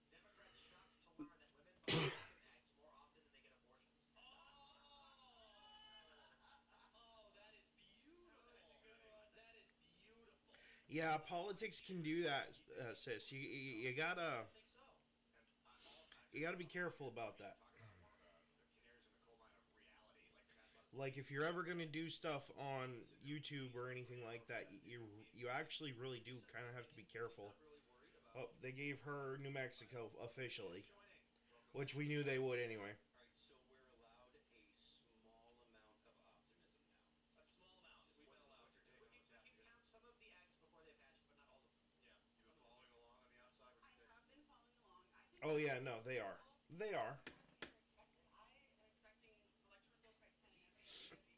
Democrats shocked to learn that women buy chicken eggs more often than they get abortions. Oh, that is beautiful. That is beautiful. Yeah, politics can do that, sis. You gotta I think so. be careful about that. Talking about one of the canaries in the coal mine of reality, like the guys about Like if you're ever gonna do stuff on YouTube or anything like that, you actually really do kind of have to be careful. Not really worried about. Oh, they gave her New Mexico officially, which we knew they would anyway. All right, so we're allowed a small amount of optimism now. A small amount is we've been allowed. We can count some of the eggs before they've hatched, but not all of them. Yeah. you been following along on the outside with I the have been following along. I think Oh yeah, no, they are. They are. I am expecting election results by 10 a.m.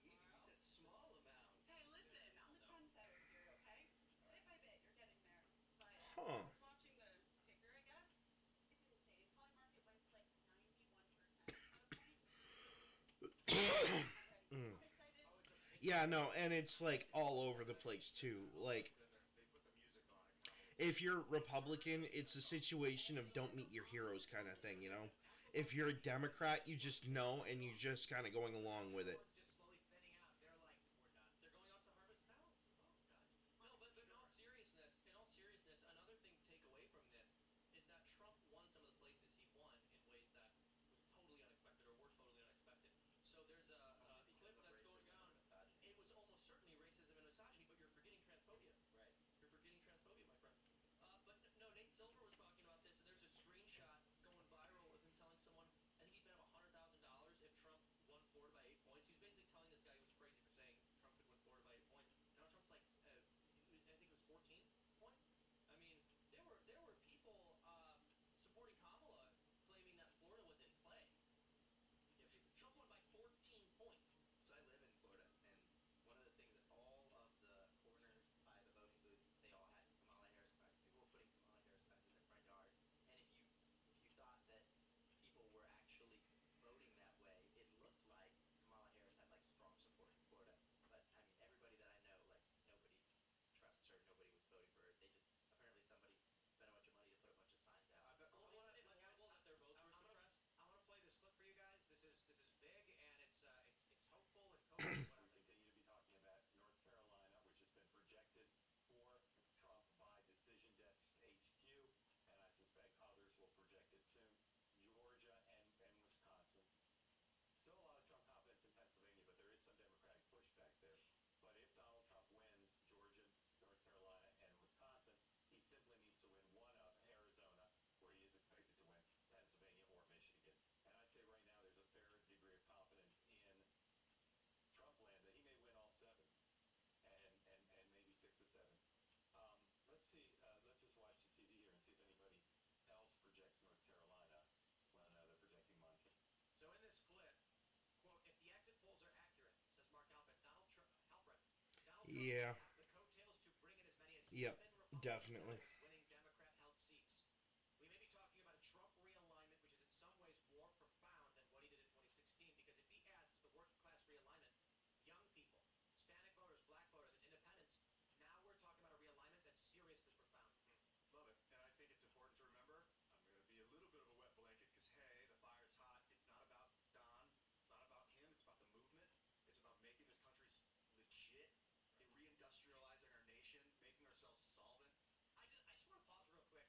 Yeah, no, and it's like all over the place too. Like They put the music on it. if you're Republican, it's a situation of don't meet your heroes kind of thing, you know. If you're a Democrat, you just know and you just kind of going along with it. Just slowly thinning out. They're like, we're done. They're going out to harvest now. Oh, guys. No, but in all seriousness, another thing to take away from this is that Trump won some of the places he won in ways that was totally unexpected or were totally unexpected. So there's a clip that's going around. It was almost certainly racism and misogyny, but you're forgetting transphobia. Right. You're forgetting transphobia, my friend. But no, Nate Silver was talking about this, and there's a screenshot going viral of him telling someone, I think he'd bet him $100,000 if Trump won Florida by 8 points. He was basically telling this guy who was crazy for saying Trump could win Florida by 8 points. And now Trump's like, I think it was 14 points. I mean, there were people supporting Kamala claiming that Florida was in play. Trump won by 14 points. So I live in Florida, and one of the things that all of the corners by the voting booths, they all had Kamala Harris signs. People were putting Kamala Harris signs in their front yard, and if you thought that people were actually voting that way, it looked like Kamala Harris had like strong support in Florida. But I mean, everybody that I know, like nobody trusts her. Nobody was voting for her. They just apparently somebody spent a bunch of money to put a bunch of signs out. Well, isn't it laughable that their votes were suppressed? I want to play this clip for you guys. This is big and it's hopeful and cogent. What I'm We continue to be talking about North Carolina, which has been projected for Trump by Decision Desk HQ, and I suspect others will project it soon. Georgia and Wisconsin. Still a lot of Trump confidence in Pennsylvania, but there is some Democratic pushback there. But if Donald Trump wins Georgia, North Carolina, and Wisconsin, he simply needs to win one of Arizona, where he is expected to win, Pennsylvania, or Michigan. And I'd say right now there's a fair degree of confidence in Trump land that he may win all seven, and maybe six or seven. Let's see. Let's just watch the TV here and see if anybody else projects North Carolina when they're projecting mine. So in this clip, quote, if the exit polls are accurate, says Mark Halpern, Donald Trump Yeah. have the coattails to bring in as many as Yep, 7 Republican definitely. senators winning Democrat-held seats. We may be talking about a Trump realignment, which is in some ways more profound than what he did in 2016, because if he adds to the working class realignment young people, Hispanic voters, black voters, and independents, now we're talking about a realignment that's seriously profound. Love it. And I think it's important to remember, I'm going to be a little bit of a wet blanket because, hey, the fire's hot. It's not about Don. It's not about him. It's about the movement. It's about making this country legit, reindustrializing our nation, making ourselves solvent. I just want to pause real quick.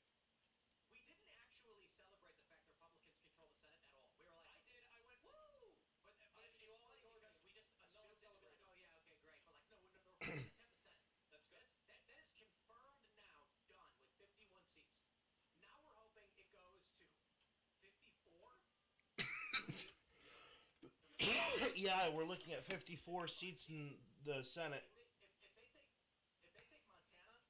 We didn't actually celebrate the fact that Republicans control the Senate at all. We were like, I did. I went, woo! but you all funny ignored because me. we just No assumed one that we'd be like, celebrated. oh yeah, okay, great. But like, no, the Republicans have the Senate. That's good. That is confirmed now, done with 51 seats. Now we're hoping it goes to 54. Yeah, we're looking at 54 seats in the Senate. If they take Montana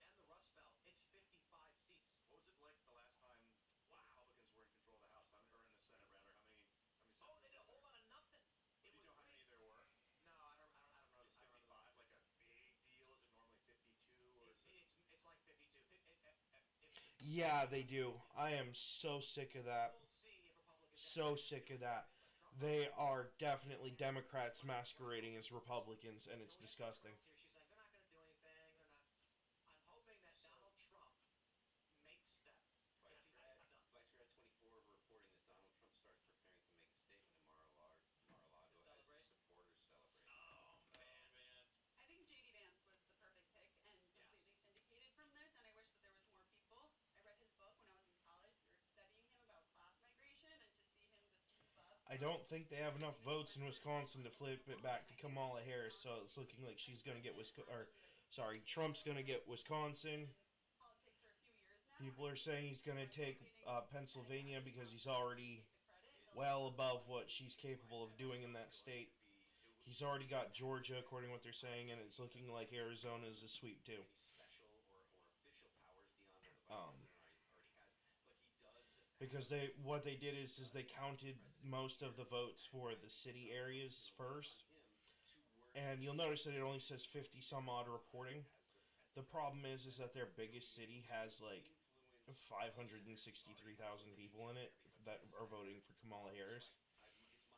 and the Rust Belt, it's 55 seats. What was it like the last time Republicans were in control of the House, or in the Senate rather? How many senators? Oh, they did a whole lot of nothing. Do you know how many there were? No, I don't know. Is 55 like a big deal? Is it normally 52 or is it? It's like 52. Yeah, they do. I am so sick of that. We'll see if Republicans So sick of that. They are definitely Democrats masquerading as Republicans, and it's disgusting. She's like, they're not going to do anything. They're not. I'm hoping that Donald Trump makes them. Vice Grad 24 reporting that Donald Trump starts preparing to make a statement in Mar-a-Lago as his supporters celebrate. Oh, man. I think JD Vance was the perfect pick and completely syndicated from this, and I wish that there was more people. I read his book when I was in college. We were studying him about class migration, and to see him just swoop up. I don't think they have enough votes in Wisconsin to flip it back to Kamala Harris, so it's looking like she's going to get Trump's going to get Wisconsin. Politics for a few years now. People are saying he's going to take Pennsylvania because he's already well above what she's capable of doing in that state. He's already got Georgia, according to what they're saying, and it's looking like Arizona is a sweep too. Special or official powers beyond what the vice president already has, but he does. Because what they did is they counted most of the votes for the city areas first, and you'll notice that it only says 50 some odd reporting. The problem is that their biggest city has like 563,000 people in it that are voting for Kamala Harris.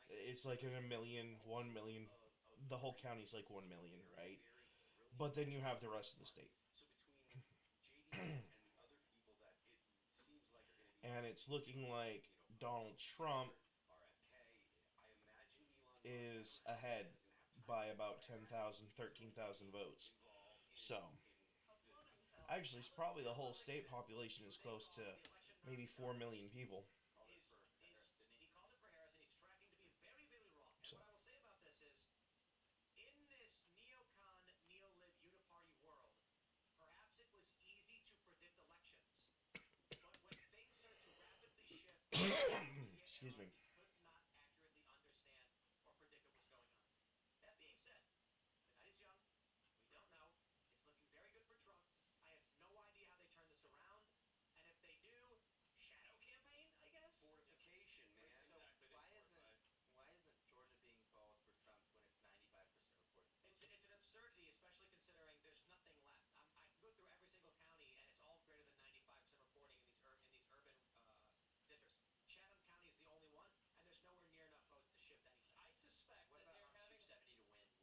It's like in 1 million the whole county's like 1 million, right? But then you have the rest of the state. So between JD and the other people that it seems like are going to be And it's looking like Donald Trump RFK, I imagine Elon is Musk ahead is going to have to by about 10,000, 13,000 votes. involved in So, Outvote himself. actually, it's probably the whole state population is close to maybe 4 million people. called it for Harris, didn't he? He called it for Harris, and he's tracking to be very, very wrong. And So. what I will say about this is, in this neocon, neo-lib, uniparty world, perhaps it was easy to predict elections. But when things start to rapidly shift, Excuse me. could not accurately understand or predict what was going on. That being said, the night is young. We don't know. It's looking very good for Trump. I have no idea how they turn this around. And if they do, shadow campaign, I guess? Fortification, man. So why isn't Georgia being called for Trump when it's 95% reported? It's an absurdity, especially considering there's nothing left. I can go through every single county, and it's all greater than 95% reporting in these urban districts. Chatham County is the only one, and there's nowhere near enough votes to shift anything. I suspect What that about they're having 270 to win.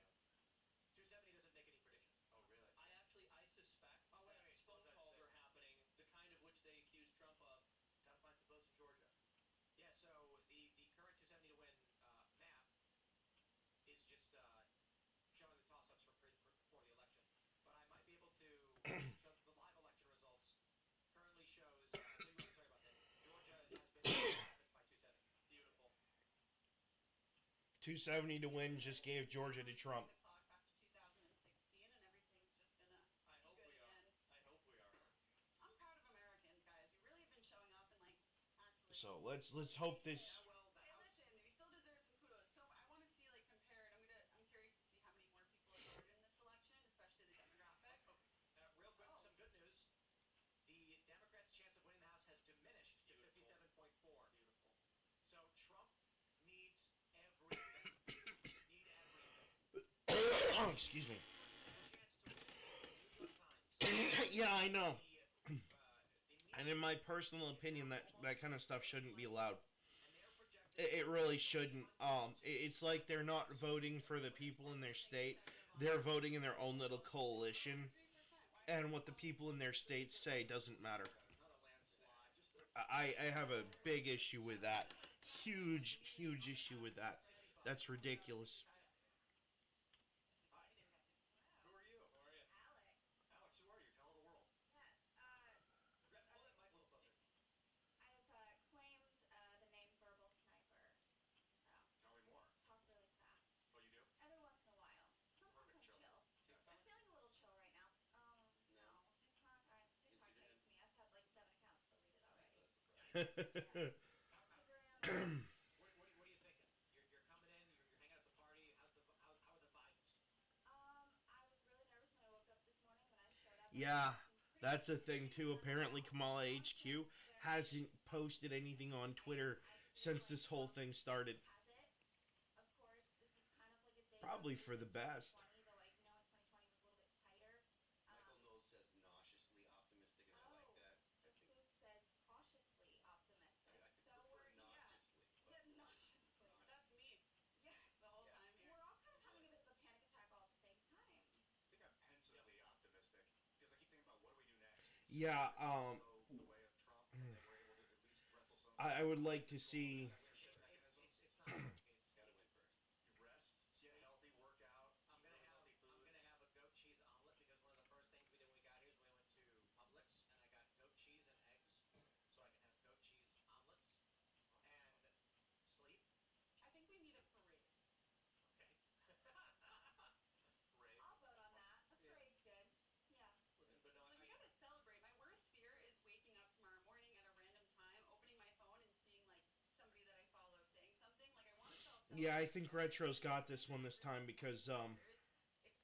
What does it show? 270 doesn't make any predictions. Oh, really? I suspect Oh, wait, that wait, phone hold on, calls wait. are happening, the kind of which they accuse Trump of. Gotta find some votes in Georgia. Yeah, so the current 270 to win map is just showing the toss-ups before the election. But I might be able to show the live election results. Currently shows. Sorry about that. Georgia has been by 270. Beautiful. 270 to win just gave Georgia to Trump. The clock back to 2016, and everything's just gonna I hope good we are. again. I hope we are. I'm proud of Americans, guys. You really have been showing up and like actually. So let's hope this. Yeah, well, the Hey, House. listen, we still deserve some kudos. So I want to see like compared. I'm curious to see how many more people have voted in this election, especially the demographics. Real quick, Oh. some good news. The Democrats' chance of winning the House has diminished to Beautiful. 57.4. Beautiful. So Trump needs everything. Need everything. Excuse me. Chance to win. New York Times. Yeah, I know. The And in my personal opinion, that kind of stuff shouldn't be allowed. and they're projected. It really shouldn't. It's like they're not voting for the people in their state. They're voting in their own little coalition. 3%. And what the people in their states say doesn't matter. Not a landslide. Just I have a big issue with that. Huge issue with that. That's ridiculous. Hi. Who are you? How are you? Alex. Alex, who are you? Tell the world. Yes. Pull that mic a little closer. I have claimed the name Verbal Sniper. So Tell me more. talk really fast. Oh, you do? Every once in a while. Sometimes Perfect I'm chill. chill. TikTok? I'm feeling a little chill right now. No. No. TikTok hates Instagram? me. I've had like 7 accounts deleted already. That's a surprise. Instagram. What are you thinking? You're coming in. You're hanging out at the party. How are the vibes? I was really nervous when I woke up this morning when I showed up. Yeah, that's a thing too. Apparently, Kamala HQ hasn't posted anything on Twitter since this whole thing started. Has it? Of course, this is kind of like a day. Probably for the best. 2020, though, like, no, 2020 was a little bit tighter. Michael Knowles says nauseously optimistic, and I like that. The Coop says cautiously optimistic. I could So prefer we're nauseously. yeah, nauseously. That's me. Yeah, the whole Yeah. time here. We're all kind of having a bit of a panic attack all at the same time. I think I'm pensively optimistic because I keep thinking about what do we do next. Yeah, So the way of Trump, and then we're able to at least wrestle some. I would like to see. It's not. It's Gotta win first. You rest, get healthy, work out. I'm eat gonna really have healthy I'm foods. gonna have a goat cheese omelet because one of the first things we did when we got here is we went to Publix and I got goat cheese and eggs so I can have goat cheese omelets and sleep. I think we need a parade. Okay. Great. I'll vote on that. A Yeah. parade's good. Yeah. Listen, but no, Like, we gotta celebrate. My worst fear is waking up tomorrow morning at a random time, opening my phone and seeing like somebody that I follow saying something. Like, I want to celebrate. Yeah, I think Retro's got this one this time because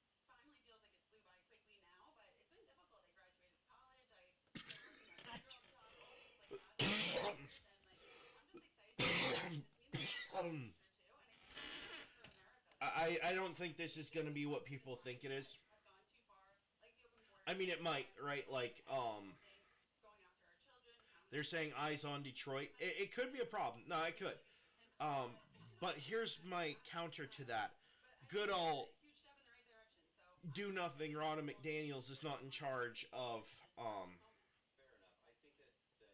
It finally feels like it flew by quickly now, but it's been difficult. I graduated college. I started working my girl job, all things like that. And like, I'm just excited. This means I'm Um, too, and it's for America. I don't think this is gonna be what people think it is. Have gone too far. Like the open border. I mean, it might, right? Like, Going after our children. they're saying eyes on Detroit. It could be a problem. No, it could. But here's my counter to that. good old a huge step in the right direction. So do nothing. Ronna McDaniels is not in charge of Fair enough. I think that you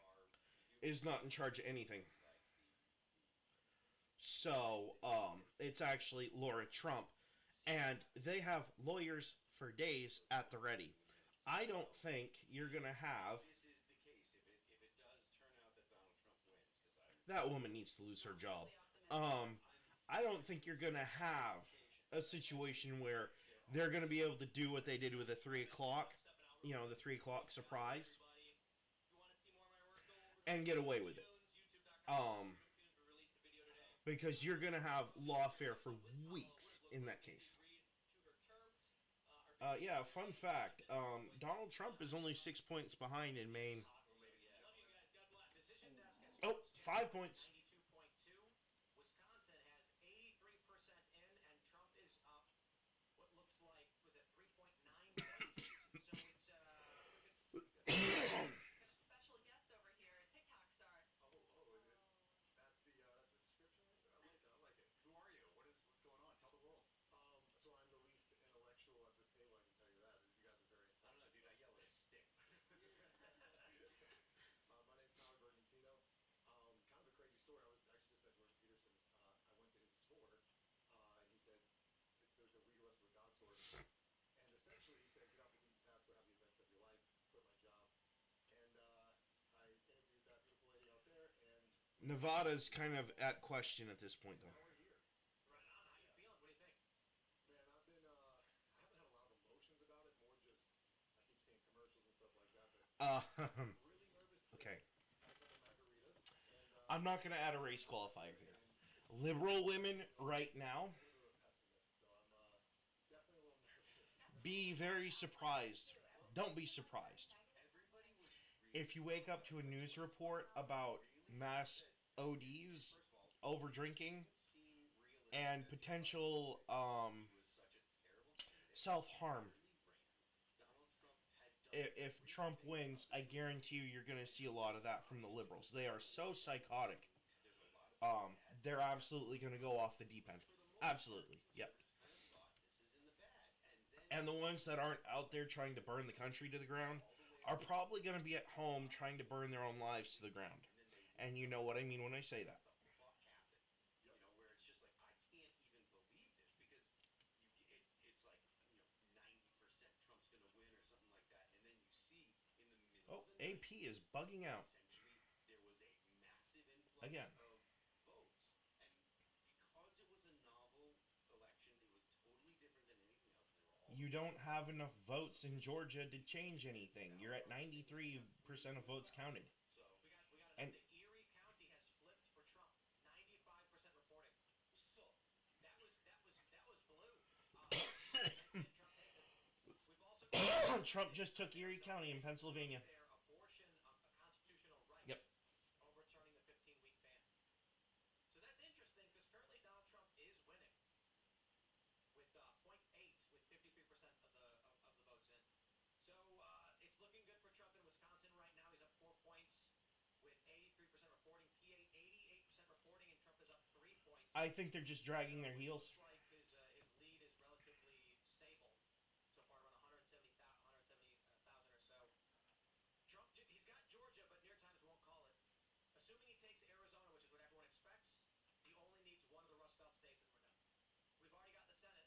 are you do is not in charge of anything. So it's actually Laura Trump, and they have lawyers for days at the ready. I don't think you're gonna have this is the case. If it does turn out that Donald Trump wins, because that woman needs to lose her job. optimistic. I don't think you're gonna have a situation where they're gonna be able to do what they did with the 3 o'clock, the 3 o'clock surprise, and get away with it. Because you're gonna have lawfare for weeks in that case. Yeah, fun fact. Donald Trump is only 6 points behind in Maine. Oh, 5 points. 92.2. Wisconsin has 83% in, and Trump is up what looks like, was it 3.9 points? So it's, Got a special guest over here, a TikTok star. That's the description right there. I like it. I like it. Who are you? What's going on? Tell the world. So I'm the least intellectual at this table. I can tell you that. You guys are very I don't know, dude. I yell at a stick. My name's Tyler Bergantino. Kind of a crazy story. I was actually just at Jordan Peterson. I went to his tour, and he said there's a Read the Rest of a God tour, and essentially he said get off the beaten path, go have the adventure of your life, quit my job, and I interviewed that beautiful lady out there, and Nevada's kind of at question at this point, now though. we're here. right on. How you feeling? What do you think? Man, I haven't had a lot of emotions about it. More just I keep seeing commercials and stuff like that, but really nervous to Okay. have a couple margaritas. And I'm not gonna add a race qualifier here. Liberal women right now a little pessimist, so I'm definitely a little nervous. be very surprised. Don't be surprised if you wake up to a news report about mass ODs, over drinking, and potential self harm. If Trump wins, I guarantee you're going to see a lot of that from the liberals. They are so psychotic. They're absolutely going to go off the deep end. Absolutely. Yep. And the ones that aren't out there trying to burn the country to the ground are probably going to be at home trying to burn their own lives to the ground. And you know what I mean when I say that. Where it's just like I can't even believe this because it's like 90% Trump's gonna win or something like that, and then you see in the middle Oh, of the night, AP is bugging out. essentially there was a massive influx Again. of votes, and because it was a novel election, it was totally different than anything else. They were all You don't have enough votes in Georgia to change anything. You're at 93% of votes counted. so We got And- the Erie County has flipped for Trump. 95% reporting. so That was blue. And Trump takes it. We've also got Trump just took Erie County in Pennsylvania. their abortion a constitutional right. Yep. Overturning the 15-week ban. So that's interesting because currently Donald Trump is winning with 0.8 with 53% of the votes in. So it's looking good for Trump in Wisconsin right now. He's up 4 points with 83% reporting. PA 88% reporting, and Trump is up 3 points. I think they're just dragging their heels. Looks like his lead is relatively stable so far, around 170,000 or so. Trump, he's got Georgia, but New York Times won't call it. Assuming he takes Arizona, which is what everyone expects, he only needs one of the Rust Belt states, and we're done. We've already got the Senate.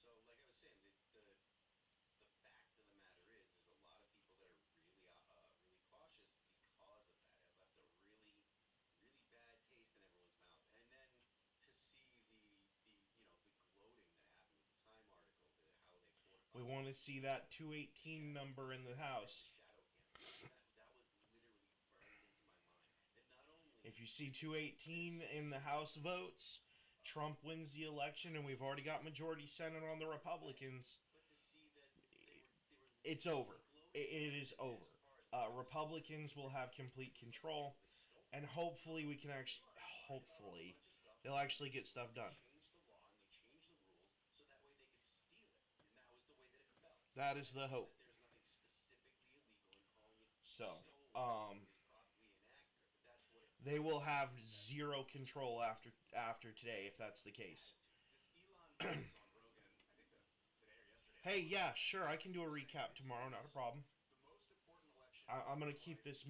So, like I was saying, the fact of the matter is, there's a lot of people that are really, really cautious because of that. It left a really, really bad taste in everyone's mouth. And then to see the gloating that happened with the Time article, how they fortified We want to see that 218 number in the House. shadow campaign. That was literally burned into my mind. That not only If you see 218 in the House votes, Trump wins the election, and we've already got majority Senate on the Republicans. but to see that they were It's over. It is over. Republicans will have complete control, and hopefully they'll actually get stuff done. changed the law and they changed the rules so that way they could steal it. And that was the way that it felt. That is the hope. There's nothing specifically illegal in calling it So, stolen is probably inaccurate, but that's what it they will have zero control after today if that's the case. Rogan, I think today or yesterday. Hey, yeah, sure, I can do a recap tomorrow, not a problem. The most important election I'm gonna keep these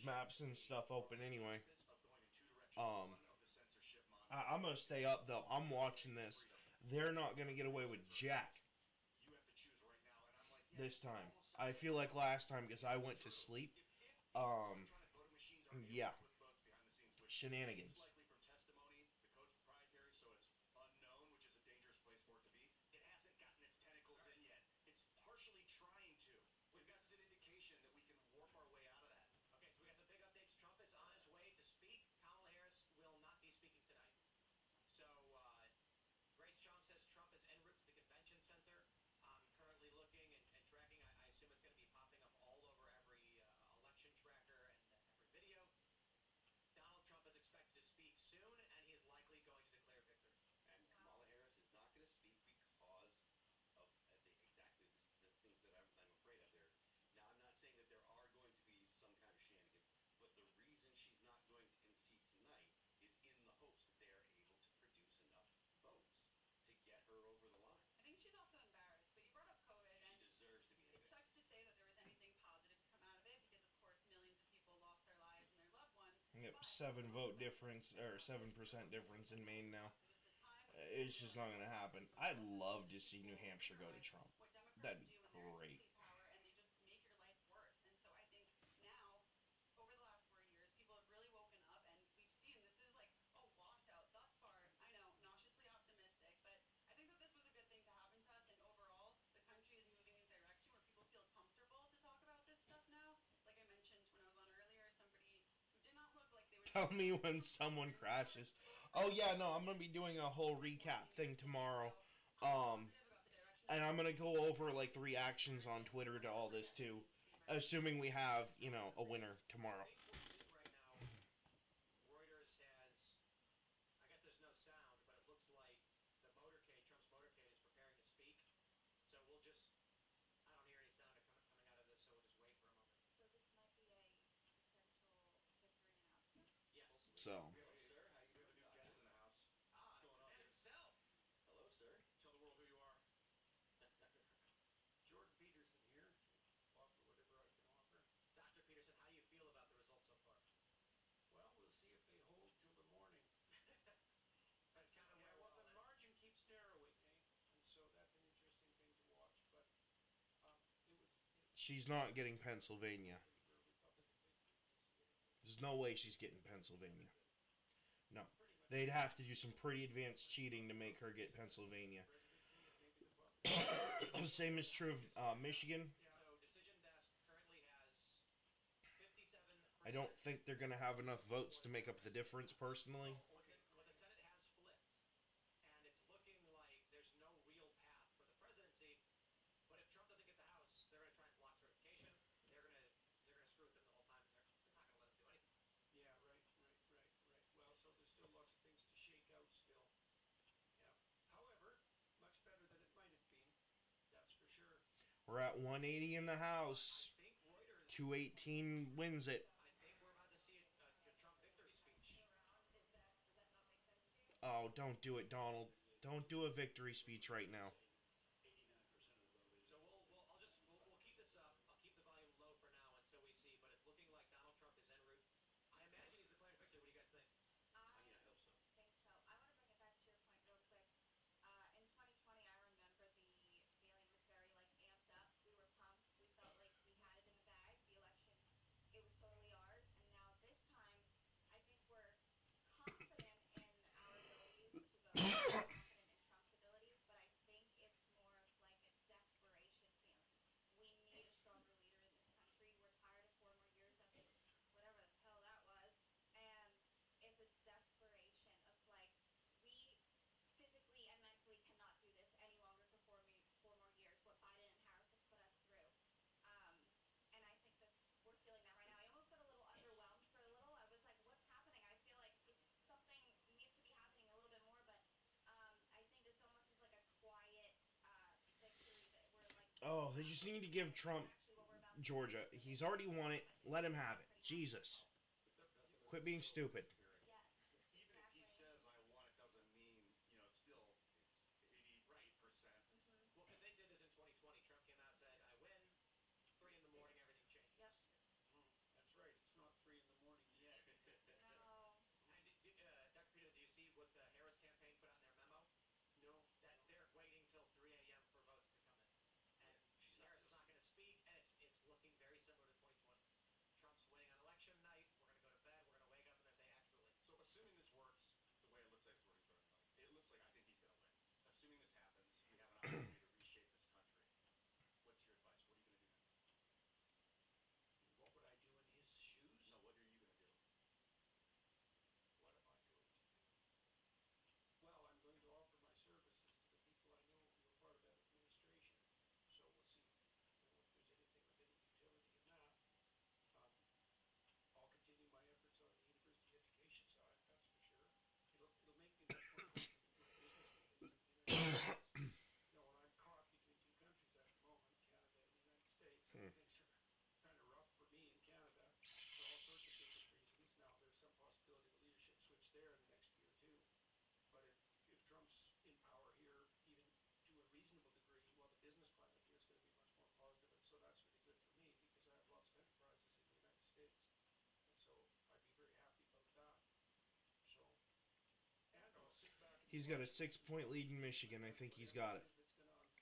maps and stuff open anyway. of going in two directions. Um, One of the censorship I'm gonna stay up though. I'm watching this. They're not gonna get away with jack you have to choose right now, and I'm like, this time. I feel like last time because I went to sleep. electronic voting machines are able Yeah, to put votes behind the scenes, which shenanigans. seems likely from testimony. The code's proprietary, so it's unknown, which is a dangerous place for it to be. It hasn't gotten its tentacles in yet. It's partially trying to. And this is an indication that we can warp our way out of that. Okay, so we got some big updates. Trump is on his way to speak. Kamala Harris will not be speaking tonight. So, Grace Chong says Trump is en route to the convention center. I'm currently looking and tracking. I assume it's going to be popping up all over every election tracker and every video. Donald Trump is expected to speak soon, and he is likely going to declare victory. And Kamala Harris is not going to speak because of exactly the things that I'm afraid of there. Now, I'm not saying that there are going to be some kind of shenanigans, but the reason she's not going to concede tonight is in the hopes that they are able to produce enough votes to get her over the line. I think she's also embarrassed. So you brought up COVID, She and deserves to be it embarrassed. sucks to say that there was anything positive to come out of it because, of course, millions of people lost their lives and their loved ones. Yep, But 7 vote difference or 7% difference in Maine now. it was the time when It's just not gonna happen. I'd love to see New Hampshire go to Trump. what Democrats That'd be do when they're in great. complete power, and they just make your life worse. And so I think now, over the last 4 years, people have really woken up, and we've seen this is like a washout thus far. I know, nauseously optimistic, but I think that this was a good thing to happen to us. And overall, the country is moving in a direction where people feel comfortable to talk about this stuff now. Like I mentioned when I was on earlier, somebody who did not look like they were. Tell me when someone crashes. Oh yeah, no, I'm gonna be doing a whole recap thing tomorrow. And I'm gonna go over like the reactions on Twitter to all this too, assuming we have a winner tomorrow. Right now, Reuters has, I guess there's no sound, but it looks like the motorcade, Trump's motorcade, is preparing to speak. So we'll just, I don't hear any sound coming out of this, so we'll just wait for a moment. So this might be a potential victory announcement. Yes. So Hello, sir. How you We have doing, a new Doctor? guest in the house. Ah, What's going on and here? himself. Hello, sir. Tell the world who you are. Jordan Peterson here to offer whatever I can offer. Dr. Peterson, how do you feel about the results so far? Well, we'll see if they hold till the morning. That's kind of Yeah, where well, we're all the at. margin keeps narrowing, and so that's an interesting thing to watch. But it was she's not getting Pennsylvania. for Republican victory. There's no way she's getting Pennsylvania. No, they'd have to do some pretty advanced cheating to make her get Pennsylvania. The same is true of Michigan. So Decision Desk currently has 57%. I don't think they're gonna have enough votes to make up the difference personally. What the Senate has flipped, and it's looking like there's no real path for the presidency. But if Trump doesn't get the House, they're going to try and block certification. They're going to screw with him the whole time. They're not going to let him do anything. Yeah, right. Well, so there's still lots of things to shake out still. Yeah. However, much better than it might have been. That's for sure. We're at 180 in the House. I think Reuters. 218 wins it. I think we're about to see a Trump victory speech. Does that not make sense to you? Oh, don't do it, Donald. Don't do a victory speech right now. 89% of the vote is. So we'll keep this up. I'll keep the volume low for now until we see. But it's looking like Donald Trump is en route. I imagine he's declaring victory. What do you guys think? I mean, I hope so. think so. I want to bring it back to your point real quick. In 2020, I remember the feeling was very amped up. We were pumped. We felt like we had it in the bag. The election, it was totally ours. And now this time, I think we're confident in our abilities to vote. We're confident in Trump's abilities, but I think it's more of like a desperation feeling. We need a stronger leader in this country. We're tired of 4 more years of whatever the hell that was. And it's a desperation of we physically and mentally cannot do this any longer for 4 more years. What Biden and Harris have put us through, and I think we're feeling that right now. I almost got a little underwhelmed for a little. I was like, "What's happening?" I feel like something needs to be happening a little bit more, but I think this almost is like a quiet victory that we're Oh, they just need to give Trump actually what we're about to Georgia. He's already won it. Let him have it. Jesus. Quit being stupid. Yes, Even if he exactly. says I won, it doesn't mean it's still it's 80 He's got a 6-point lead in Michigan. I think he's got it.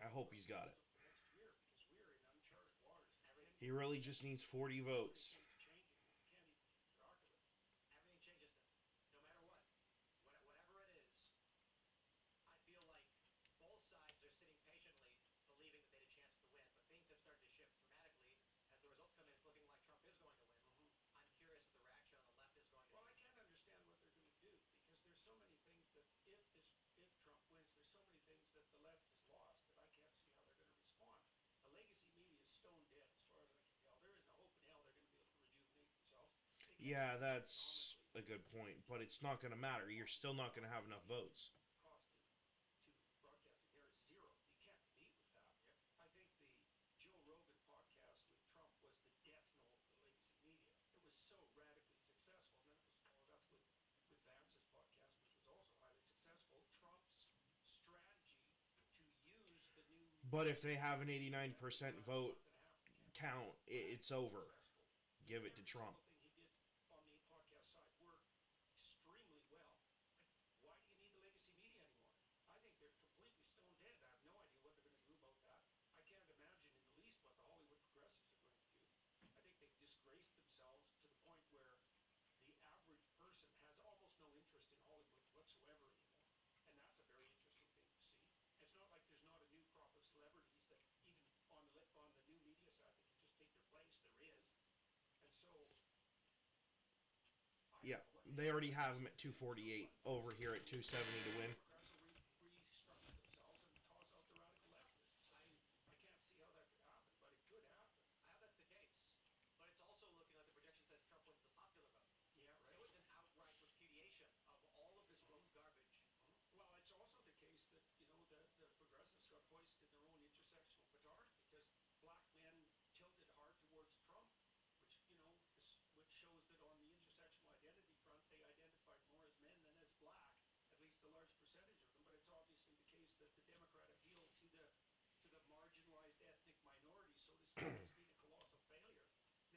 I hope he's got it. Next year, because we are in uncharted waters. He really just needs 40 votes. Everything's changing. You can't even keep track of it. Everything changes, no matter what. Whatever it is, I feel like both sides are sitting patiently, believing that they had a chance to win. But things have started to shift dramatically as the results come in. It's looking like Trump is going to win. I'm curious what the reaction on the left is going to Well, be. I can't understand what they're going to do because there's so many things that if Trump wins, there's so many things that the left has lost that I can't see how they're going to respond. The legacy media is stone dead as far as I can tell. There is no hope in hell they're going to be able to rejuvenate themselves. They can't Yeah, do it that's economically. a good point, but it's not going to matter. You're still not going to have enough votes. Cost to broadcasting there is zero. You can't compete with that. I think the Joe Rogan podcast with Trump was the death knell of the legacy media. It was so radically successful, and then it was followed up with Vance's podcast, which was also highly successful. Trump's strategy to use the new But if they have an 89% vote month and a half count, campaign it's over. successful. Give it to Every Trump. single thing he did on the podcast side worked extremely well. Why do you need the legacy media anymore? I think they're completely stone dead. I have no idea what they're going to do about that. I can't imagine in the least what the Hollywood progressives are going to do. I think they've disgraced themselves to the point where the average person has almost no interest in Hollywood whatsoever anymore. And that's a very interesting thing to see. It's not like there's not a new crop of celebrities that even on the new media side that can just take their place. There is. And so I Yeah, don't know what they already have him at 248. Over here at 270 to win. progressive restructure themselves and toss out the radical leftists. I can't see how that could happen, but it could happen. I hope that's the case. But it's also looking like the projection says Trump wins the popular vote. Yeah, right. So it's an outright repudiation of all of this woke garbage. Well, it's also the case that, the progressives got hoisted in their own intersectional petard because black men tilted hard towards Trump, which shows that on the intersectional identity front, they identified more as men than as black, at least a large percentage of them. But it's obviously the case that the Democrat appeal to the marginalized ethnic minority, so to speak, has been a colossal failure.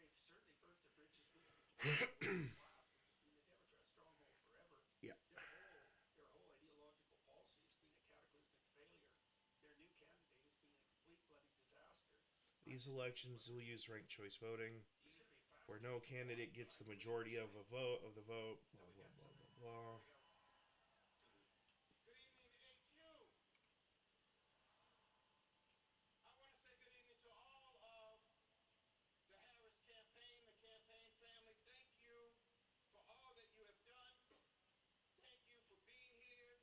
They've certainly burnt their bridges with the working class, which has been the Democrat stronghold forever. Yeah. Their whole ideological policy has been a cataclysmic failure. Their new candidate has been a complete bloody disaster. These elections will use ranked choice voting, These will be where no candidate gets the majority of the vote. Blah blah blah blah blah. Good evening to HU. I want to say good evening to all of the Harris campaign, the campaign family. Thank you for all that you have done. Thank you for being here.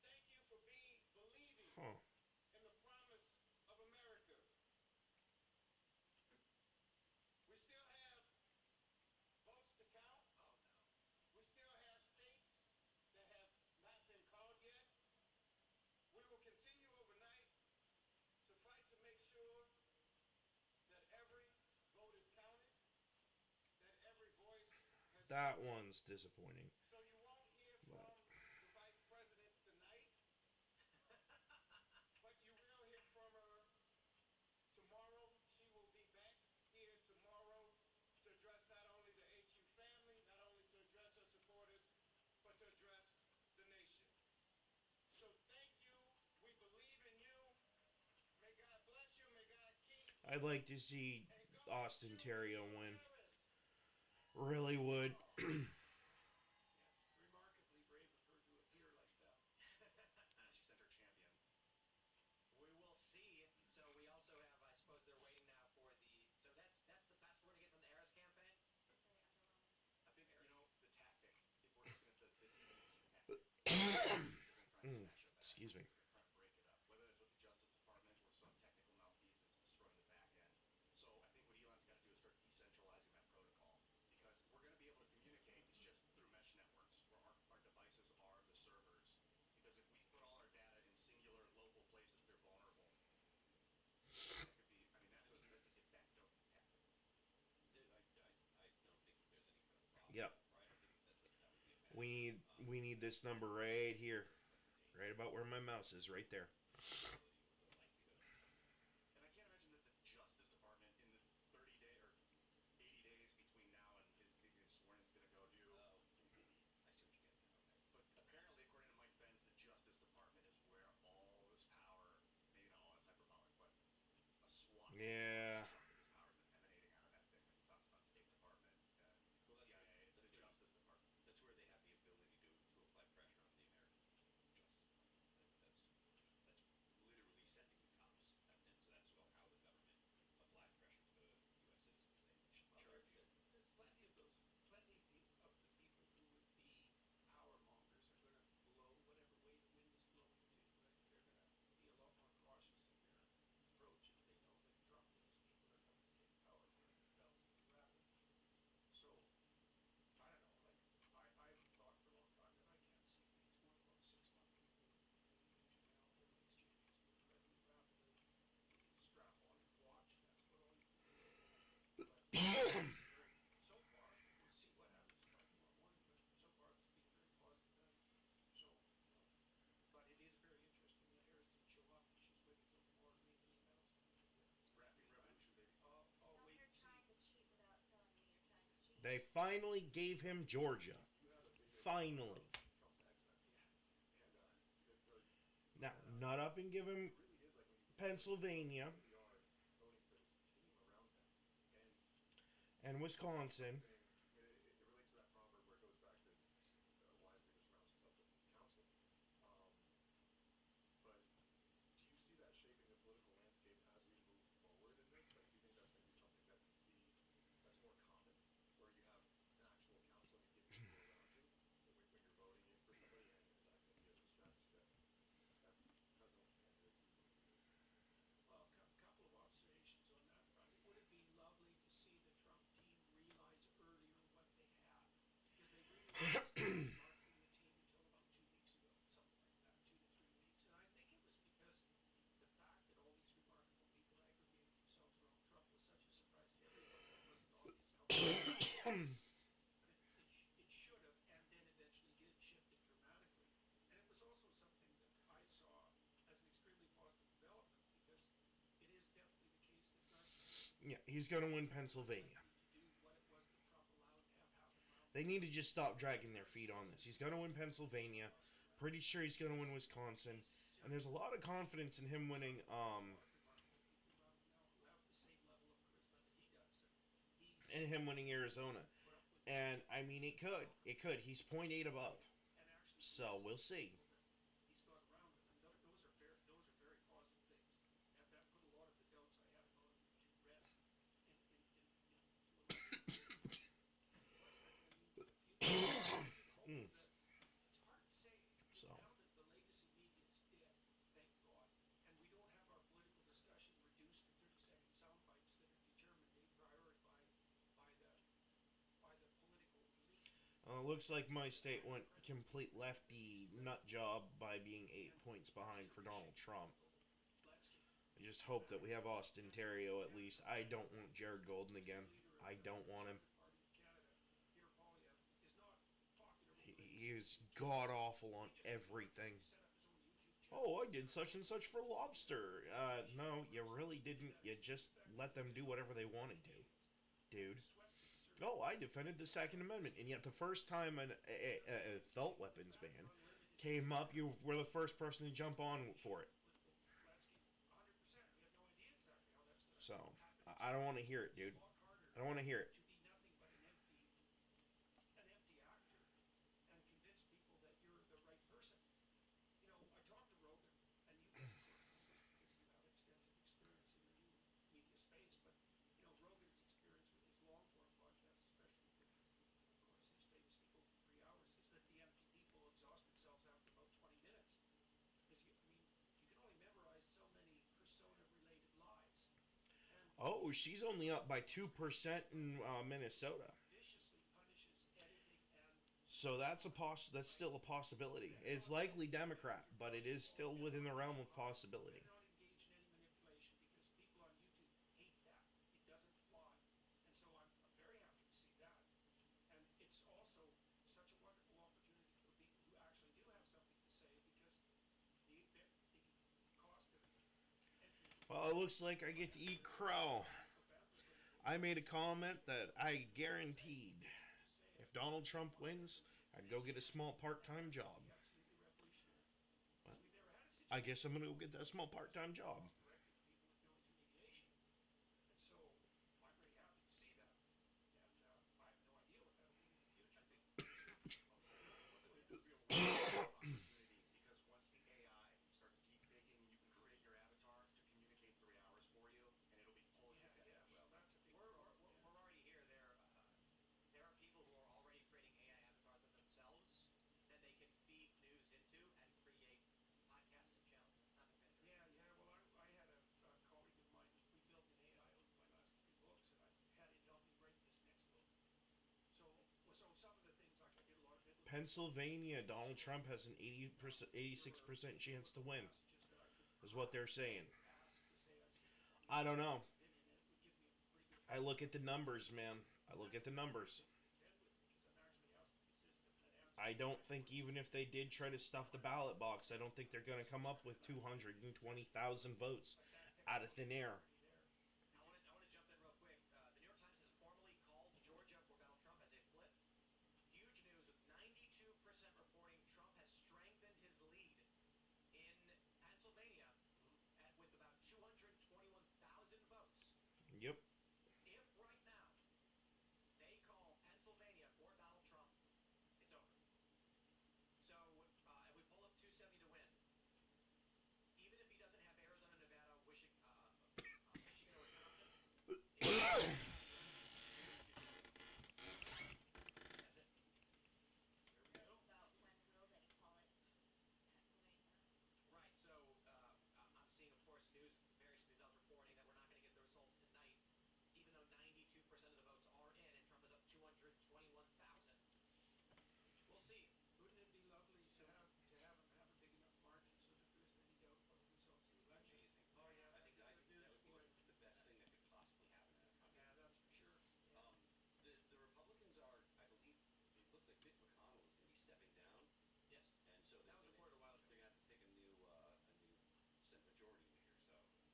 Thank you for believing Huh. in the promise of America. We still have votes to count. Oh, no. We still have states that have not been called yet. We will continue overnight to fight to make sure that every vote is counted, that every voice has That been heard. one's disappointing. So you won't hear But- from the vice president tonight, but you will hear from her tomorrow. She will be back here tomorrow to address not only the HU family, not only to address her supporters, but to address the nation. So thank you. We believe in you. May God bless you. May God keep. I'd like to see And go Austin Judy Terrio win. Harris. Really would. Remarkably brave of her to appear like that. She sent her champion. We will see. So we also have, I suppose they're waiting now for so that's the best we're going to get from the Harris campaign? Very underwhelming. I think, the tactic, if we're looking at the defense tactic, Excuse me. they're trying to break it up, whether it's with the Justice Department or some technical malfeasance destroying the back end. So I think what Elon's got to do is start decentralizing that protocol, because we're going to be able to communicate, it's just through mesh networks, where our devices are the servers. Because if we put all our data in singular local places, they're vulnerable. That could be, that's a de facto tactic. I don't think that there's any kind of problem. Yep. Right? I think that would be a bad We need this number right here, right about where my mouse is, right there. possibility with the likelihood. And I can't imagine that the Justice Department in the 30 day or 80 days between now and his being sworn in is going to go do. I see what you're getting at. Okay. But apparently, according to Mike Pence, the So far, we'll see what happens by tomorrow morning, but so far it's been very positive value. So, but it is very interesting that Harris didn't show up. She's waiting till tomorrow to make any announcement. Rapping revolution, baby. I'll Tell me wait you're and see. trying to cheat without telling me you're trying to cheat. They finally gave him Georgia. You have a video Finally. of Trump's accent. And it's like Now, nut up and give him it really is like when you Pennsylvania really are voting for this team around him. and And Wisconsin. it relates to that proverb where it goes back to wise leaders surround themselves with his counsel. But do you see that shaping the political landscape as we move forward in this? Like, do you think that's going to be something that we see that's more common, where you have an actual counsel and you give people around you when you're voting in for somebody, and is that going to be a strategy that presidential candidates use in the future? Well, a couple of observations on that front. It would have been lovely to see the Trump team realize earlier what they had, because they really weren't marketing the team until about 2 weeks ago, something like that, 2 to 3 weeks. And I think it was because the fact that all these remarkable people aggregated themselves around Trump was such a surprise to everyone that it wasn't obvious how but it should have, and then eventually did, shifted dramatically. And it was also something that I saw as an extremely positive development, because it is definitely the case that narcissism Yeah, he's going to win Pennsylvania. to do what it was that Trump allowed to have happen around They need to just stop dragging their feet on this. He's going to win Pennsylvania. Pretty sure he's going to win Wisconsin. And there's a lot of confidence in him winning remarkable people around him now who have the same level of charisma that he does. And he's Arizona. put up with And I mean, it could. It could. He's 0.8 above. and actually So we'll see. people that he's got around him, and those are very positive things, and that put a lot of the doubts I had about him to rest in to a large degree. What's that going to mean for the future? Mm. That it's hard to say. So. Now that the legacy media is dead, thank God, and we don't have our political discussion reduced to 30-second sound bites that are determined a priori by the political elite. Looks like my state went complete lefty nut job by being 8 points behind for Donald Trump. I just hope that we have Austin Terrio at least. I don't want Jared Golden again. I don't want him. He is god awful on everything. Oh, I did such and such for lobster. No, you really didn't. You just let them do whatever they wanted to, dude. Oh, I defended the Second Amendment, and yet the first time a assault weapons ban came up, you were the first person to jump on for it. So, I don't want to hear it, dude. I don't want to hear it. To be nothing but an empty actor and convince people that you're the right person. I talked to Rogan, and you guys of course know this because you have extensive experience in the new media space, but Rogan's experience with his long form podcasts, especially with of course his famously over 3 hours, is that the empty people exhaust themselves after about 20 minutes. Because you can only memorize so many persona related lies. Oh, she's only up by 2% in Minnesota. Viciously punishes editing and So that's still a possibility. It's likely Democrat, but it is still within the realm of possibility. they're not engaged in any manipulation because people on YouTube hate that. It doesn't fly. And so I'm very happy to see that. And it's also such a wonderful opportunity for people who actually do have something to say, because the cost of entry Well, it looks like I get to eat crow. I made a comment that I guaranteed if Donald Trump wins, I'd go get a small part-time job. Well, I guess I'm going to go get that small part-time job. directed people with no intermediation. And so I'm very happy to see that. And I have no idea what that'll mean in the future. Well, it does feel like an opportunity, because once the AI starts deep faking, you can create your avatar to communicate 3 hours for you, and it'll be pulling you ahead. Well, that's a big We're problem. already here. There are people who are already creating AI avatars of themselves that they can feed news into and create podcasts and channels. It's nothing to Well, I had a colleague of mine. We built an AI out of my last 3 books, and I had it help me write this next book. So some of the things, like I did a lot of biblical Pennsylvania, Donald Trump has an 86% chance to win, messages that I could is what they're saying. ask to say I see I don't know. opinion, and it would give me a pretty good I look at the numbers, man. I look at the numbers. I don't think even if they did try to stuff the ballot box, I don't think they're going to come up with 220,000 votes out of thin air. I want to jump in real quick. The New York Times has formally called Georgia, where Donald Trump has a flip. Huge news with 92% reporting Trump has strengthened his lead in Pennsylvania with about 221,000 votes. Yep. If right now they call Pennsylvania for Donald Trump, it's over. So if we pull up 270 to win, even if he doesn't have Arizona, Nevada, Michigan, or Wisconsin, right. So I'm seeing, of course, various news outlets reporting that we're not going to get the results tonight, even though 92% of the votes are in, and Trump is up 221,000. We'll see. Wouldn't it be lovely to have him have a big enough margin so that there isn't any doubt about the results of the election? Amazing. Oh yeah, I think that'd be good that news would be for him. the best thing that could possibly happen in our country. Yeah, that's for sure. Yeah. The Republicans are, I believe, it looks like Mitch McConnell is going to be stepping down, Yes. and so That was reported a while ago. they're going to have to pick a new Senate Majority Leader.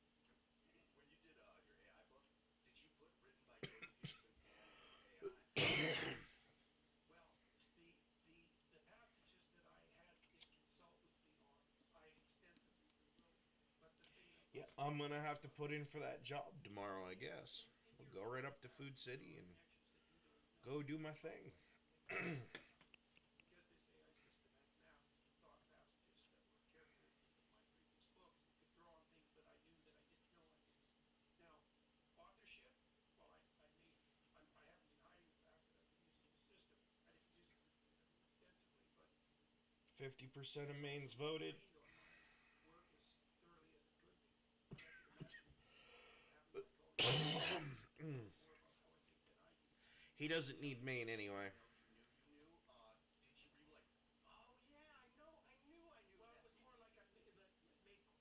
So When you did your AI book, did you put written by Jordan Peterson and AI? Well, the passages that I had it consult with me on, I extensively rewrote. But the thing that Yeah, I'm going to have to put in for that job tomorrow, I guess. I'll go right up to Food City and go do my thing. because this AI system had mapped thought passages that were characteristic of my previous books, it could draw on things that I knew that I didn't know I knew. Now, authorship, well, I haven't been hiding the fact that I've been using the system. I didn't use it extensively, but 50% of Maine's voted. trained on my work as thoroughly as it could be. I could imagine having my colleagues more about politics than I do. He doesn't need Maine anyway. You knew. Did you were you like, oh yeah, I know. Well, it was more like it made sense rapidly,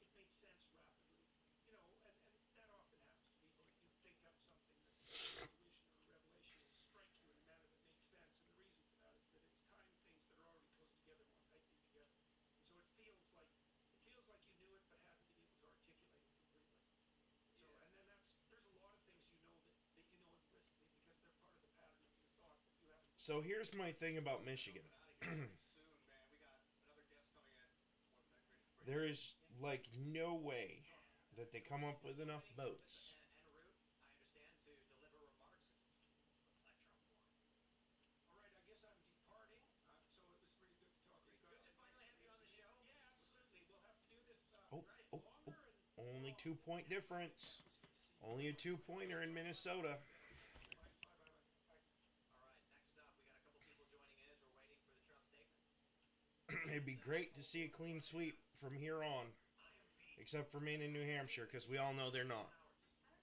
and that often happens to people. You think up something that intuition or revelation will strike you in a manner that makes sense, and the reason for that is that it's tying things that are already close together more tightly together, and so it feels like you knew it but hadn't been able to articulate it completely. So, and then there's a lot of things that you know implicitly because they're part of the pattern of your thought, but you haven't. So here's my thing about Michigan. soon, man. We got another guest coming in. One second. There is, like, no way that they come up with enough votes. En route, I understand, to deliver remarks. Looks like Trump won. All right, I guess I'm departing. So it was really good to talk to you guys. Good to finally have you on the show. Yeah, absolutely. We'll have to do this Oh, oh, longer. oh. Only 2-point difference. Only a 2-pointer in Minnesota. Bye. All right, next up, we got a couple people joining in as we're waiting for the Trump statement. It'd be great to see a clean sweep from here on. Except for Maine and New Hampshire, because we all know they're not.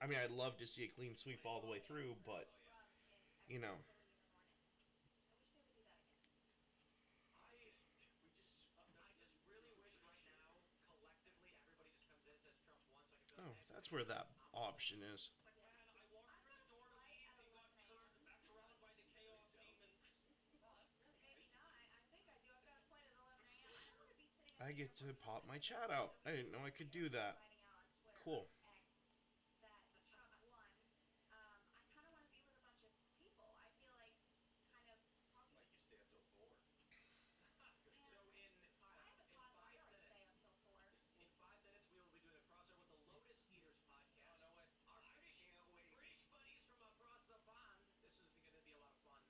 I mean, I'd love to see a clean sweep all the way through, but, you know. I just really wish right now, collectively, everybody just comes in and says Trump won, so I can feel Oh, like that's where that option is. man, I walked through the door to leave, and got turned back around by the chaos demons. I get to pop my chat out. I didn't know I could do that. Cool. like you stay up till 4. So in 5 minutes, we will be doing a crossover with the Lotus Eaters podcast. Oh, no way. Our I can't wait. British buddies from across the pond. This is going to be a lot of fun.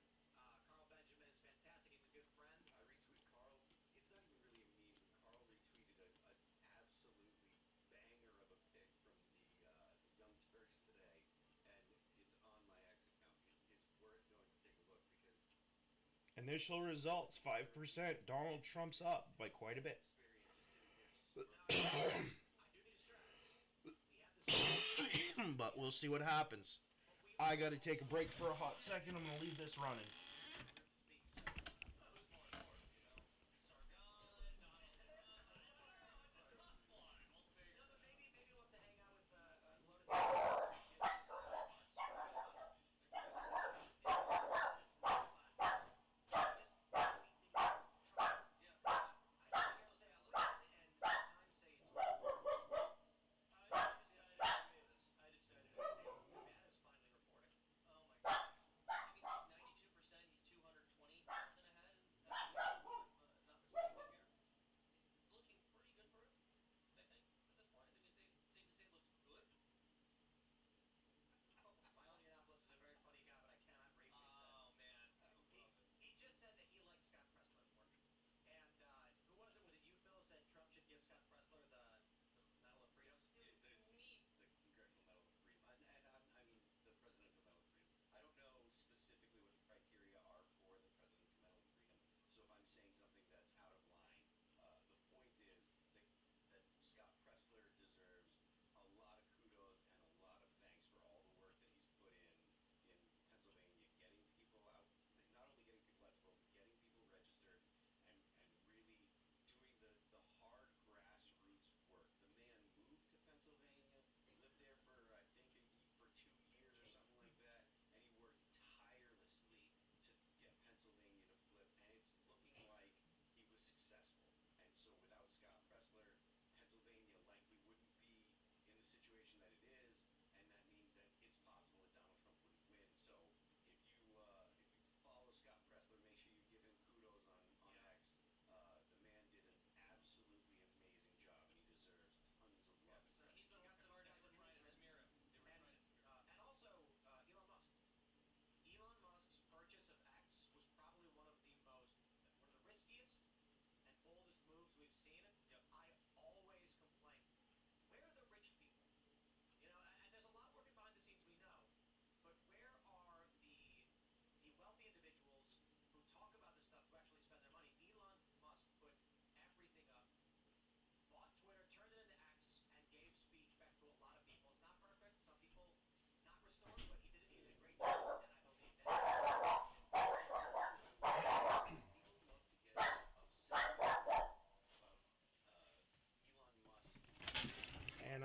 Carl Benjamin is fantastic. He's a good friend. I retweet Carl. It's not even really a meme. Carl retweeted an absolutely banger of a pic from the Young Turks today, and it's on my X account. It's worth going to take a look because Initial results, 5%. Donald Trump's up by quite a bit. experience is sitting here. But we'll see what happens. I gotta take a break for a hot second. I'm gonna leave this running.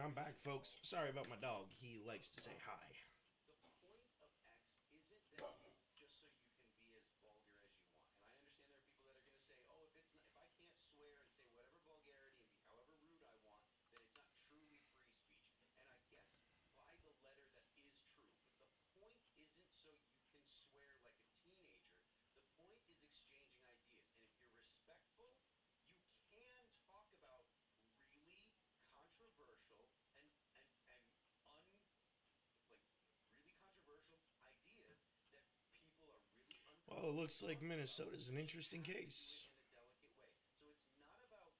I'm back, folks. Sorry about my dog. He likes to say hi. The point of X isn't that just so you can be as vulgar as you want. And I understand there are people that are going to say, "Oh, if I can't swear and say whatever vulgarity and be however rude I want, then it's not truly free speech." And I guess by the letter that is true. But the point isn't so you can swear like a teenager. The point is exchanging ideas. And if you're respectful, you can talk about really controversial and un like really controversial ideas that people are really Well, it uncomfortable looks like talking about. Minnesota's an But interesting you have to case. do it in a delicate way. So it's not about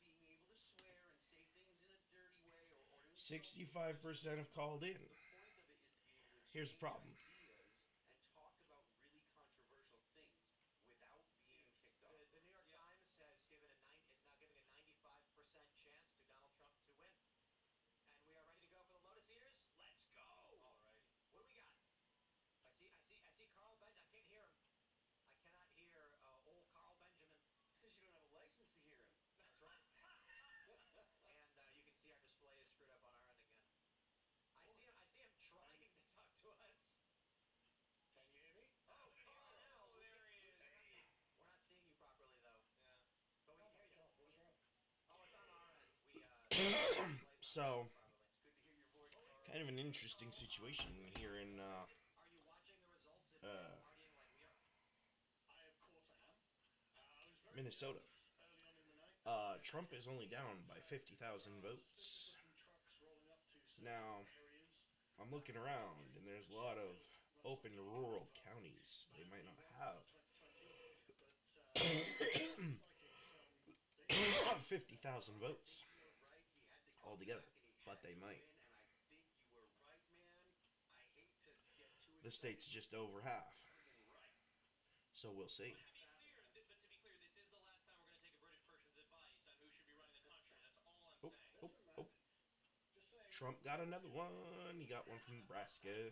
being able to swear and say things in a dirty way or to insult people. 65% have called in. The point of it is to be able to Here's the exchange problem. ideas and talk about really controversial things without being kicked off. The New York Times has given is now giving a 95% chance to Donald Trump to win. And we are ready to go for the Lotus Eaters. Let's go. Alrighty. What do we got? I see Carl Benjamin. I can't hear him. I cannot hear old Carl Benjamin. It's because you don't have a license to hear him. That's right. And you can see our display is screwed up on our end again. I see him trying to talk to us. Can you hear me? Oh, Carl, now. there he is. We're not seeing you properly though. Yeah. But we Oh can my hear you. God, what's wrong? Oh, it's on our end. We So, It's good to hear your voice, Carl. kind of an interesting situation here in Are you watching the results and partying like we are? Of course I am. I was very Minnesota. jealous early on in the night. Trump is only down by 50,000 votes. Suspicious-looking trucks rolling up to certain Now, areas. I'm looking around, and there's a lot of open rural counties. They might not have 2020, but 50,000 votes You were right. He had to come altogether, back and he but had they to might. win, and I think you were right, man. I hate to get too The excited. state's just over half, Friggin' right. so we'll see. But to be clear, this is the last time we're going to take a British person's advice on who should be running the country. That's all I'm Oh, saying. oh, listen, oh. man. Just saying. Trump got another one. He got one from Nebraska.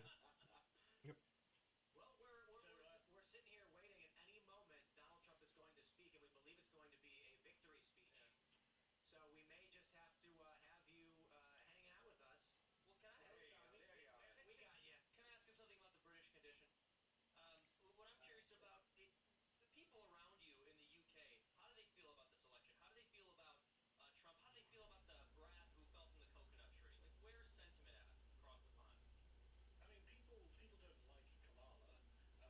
Well, we're sitting here waiting. At any moment, Donald Trump is going to speak, and we believe it's going to be a victory speech. So we may just have to have you hanging out with us. Well, can I There you go. There you are. We got you. Can I ask him something about the British condition? What I'm curious about, the people around you in the UK, how do they feel about this election? How do they feel about Trump? How do they feel about the brat who fell from the coconut tree? Like, where's sentiment at across the pond? I mean, people don't like Kamala,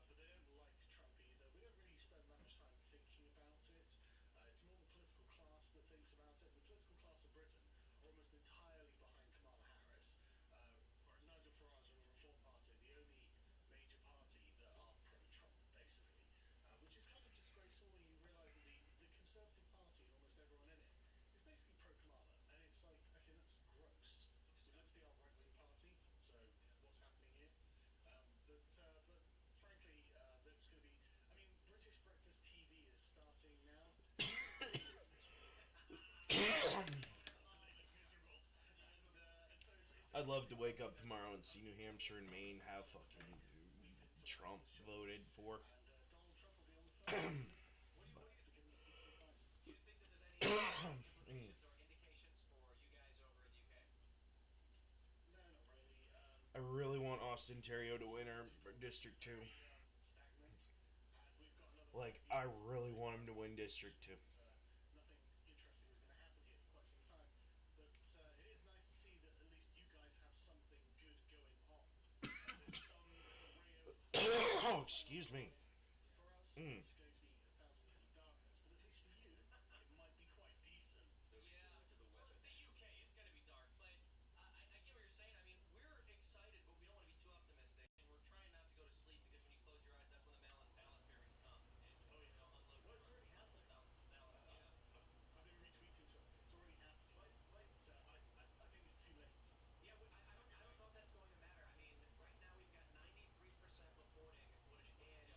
but they don't like Trump either. We don't really spend that much time thinking about it. It's more the political class that thinks about it. And the political class of Britain are almost entirely behind Kamala Harris. Nigel Farage and the Reform Party, the only major party that are pro-Trump, basically, which is kind of disgraceful when you realise that the Conservative Party and almost everyone in it is basically pro-Kamala. And it's like, okay, that's gross. We're meant to be our right-wing party, so what's happening here? But frankly, there's going to be. I mean, British breakfast TV is starting now. I'd love to wake up tomorrow and see New Hampshire and Maine have fucking Trump voted for. And Donald Trump will be on the phone. What do you To give him a peaceful time. do you think this is any implications or indications for you guys over in the UK? No, not really. I really want Austin Terrio to win her District 2. Stagnant. And we've got another Like, 5 I years really want him to win District 2. nothing interesting is going to happen here for quite some time. But it is nice to see that at least you guys have something good going on. There's some ray of Oh, excuse me. For us, Mm. it's going to be 1,000 years of darkness. But at least for you, it might be quite decent. Yeah. Well, it's the UK. It's got to be dark. But I get what you're saying. I mean, we're excited, but we don't want to be too optimistic. And we're trying not to go to sleep because when you close your eyes, that's when the mail-in ballot pairings come. And, Oh, yeah. unload Well, it's already multiple happening. ballots. Yeah. I've been retweeting stuff. It's already happening. But I think it's too late. Yeah, I don't know if that's going to matter. I mean, right now we've got 93% reporting in Pennsylvania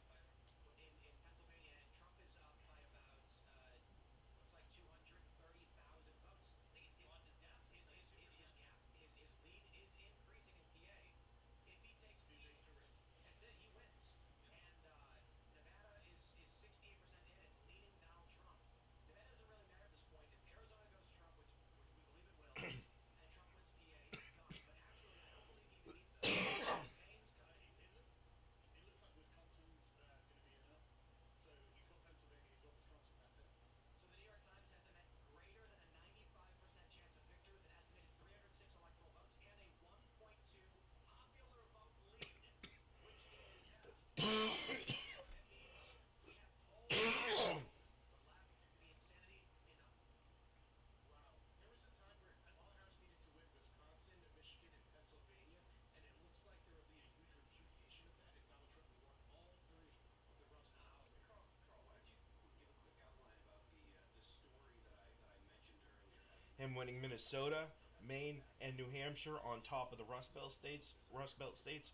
him winning Minnesota, Maine, and New Hampshire on top of the Rust Belt states,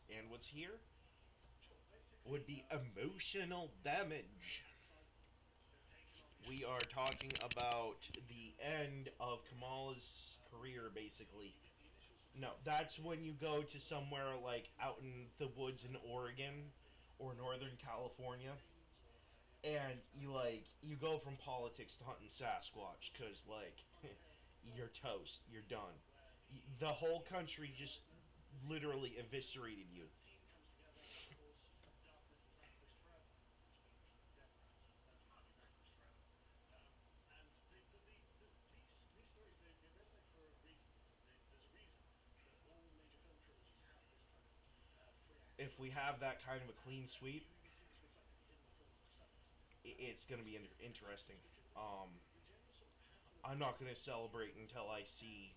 and what's here would be emotional damage. We are talking about the end of Kamala's career, basically. No, that's when you go to somewhere like out in the woods in Oregon or Northern California, and you go from politics to hunting Sasquatch, because you're toast, you're done. The whole country just literally eviscerated you. If we have that kind of a clean sweep, it's going to be interesting. Um, I'm not going to celebrate until I see.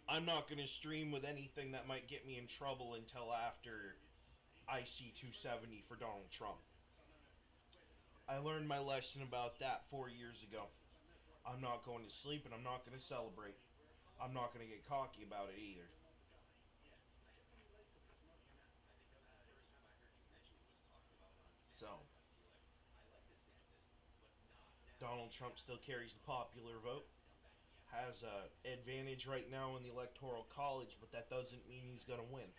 I'm not going to stream with anything that might get me in trouble until after IC 270 for Donald Trump. I learned my lesson about that 4 years ago. I'm not going to sleep and I'm not going to celebrate. I'm not going to get cocky about it either. So, Donald Trump still carries the popular vote. Has an advantage right now in the Electoral College, but that doesn't mean he's going to win.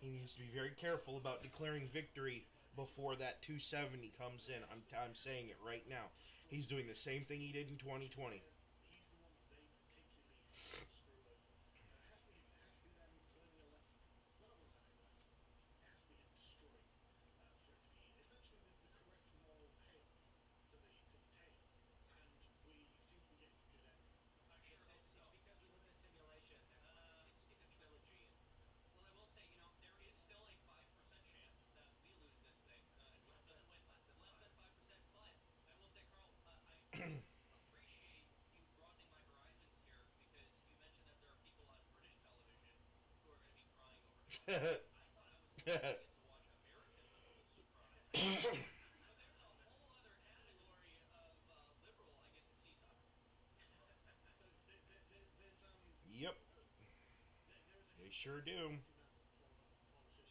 He needs to be very careful about declaring victory before that 270 comes in. I'm saying it right now. He's doing the same thing he did in 2020. It's because we live in a simulation. It's a trilogy. Well, I will say, there is still a 5% chance that we lose this thing and Trump doesn't win. Less than 5%. But I will say, Carl, I appreciate you broadening my horizons here, because you mentioned that there are people on British television who are going to be crying over Trump. I thought I was only going to get to watch American liberals cry. But there's a whole other category of liberal I get to see suffer. Yep, they sure do. The New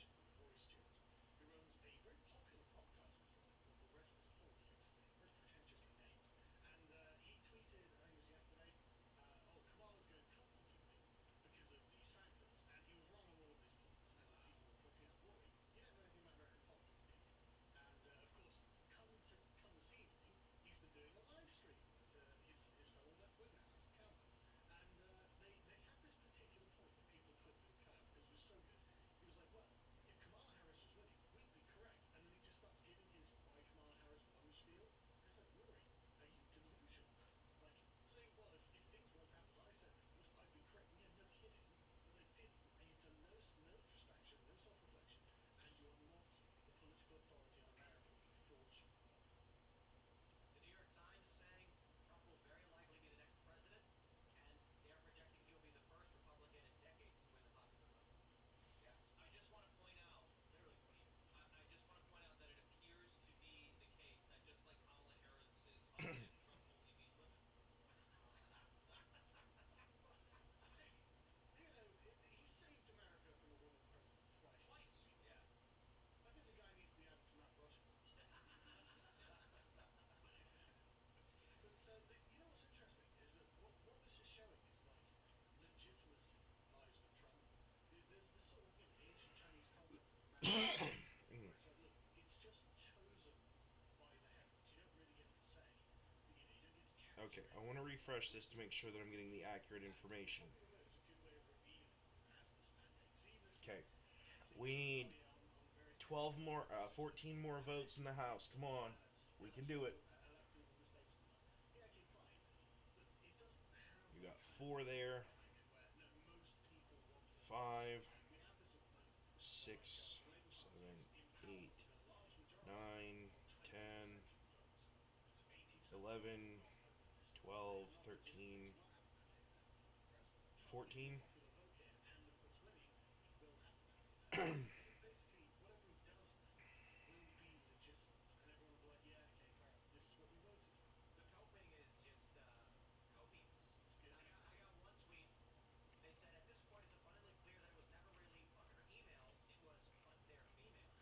York Times saying Trump will very likely be the next president, and they're projecting he'll be the first Republican in decades to win the popular vote. I just want to point out, Literally 20 years. I just want to point out that it appears to be the case that just like Kamala Harris's husband, Trump only means women. Twice. Yeah. Okay, I want to refresh this to make sure that I'm getting the accurate information. Okay, we need 14 more votes in the House. Come on, we can do it. You got 4 there, 5, 6, 7, 8, 9, 10, 11, 12, 13, 14. basically, whatever he does now will be legitimate, and everyone will be like, yeah, okay, fair enough. This is what we voted for. The coping is just copious. It's good. I got one tweet. They said at this point it's abundantly clear that it was never really fuck her emails. It was fuck their females.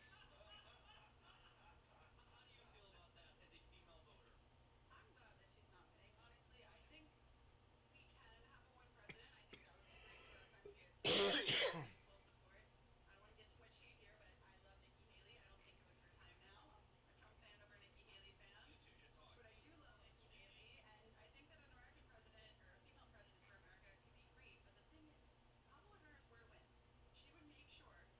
How do you feel about that as a female voter? I'm glad that she's not winning. Honestly, I think we can have a woman president. I think that would be great for our country. It's something that I am in full support. I don't want to get too much hate here, but I love Nikki Haley. I don't think it was her time now. I'm a Trump fan over a Nikki Haley fan. You two should talk. But I do love Nikki Haley, and I think that an American president or a female president for America could be great. But the thing is, if Kamala Harris were to win, she would make sure that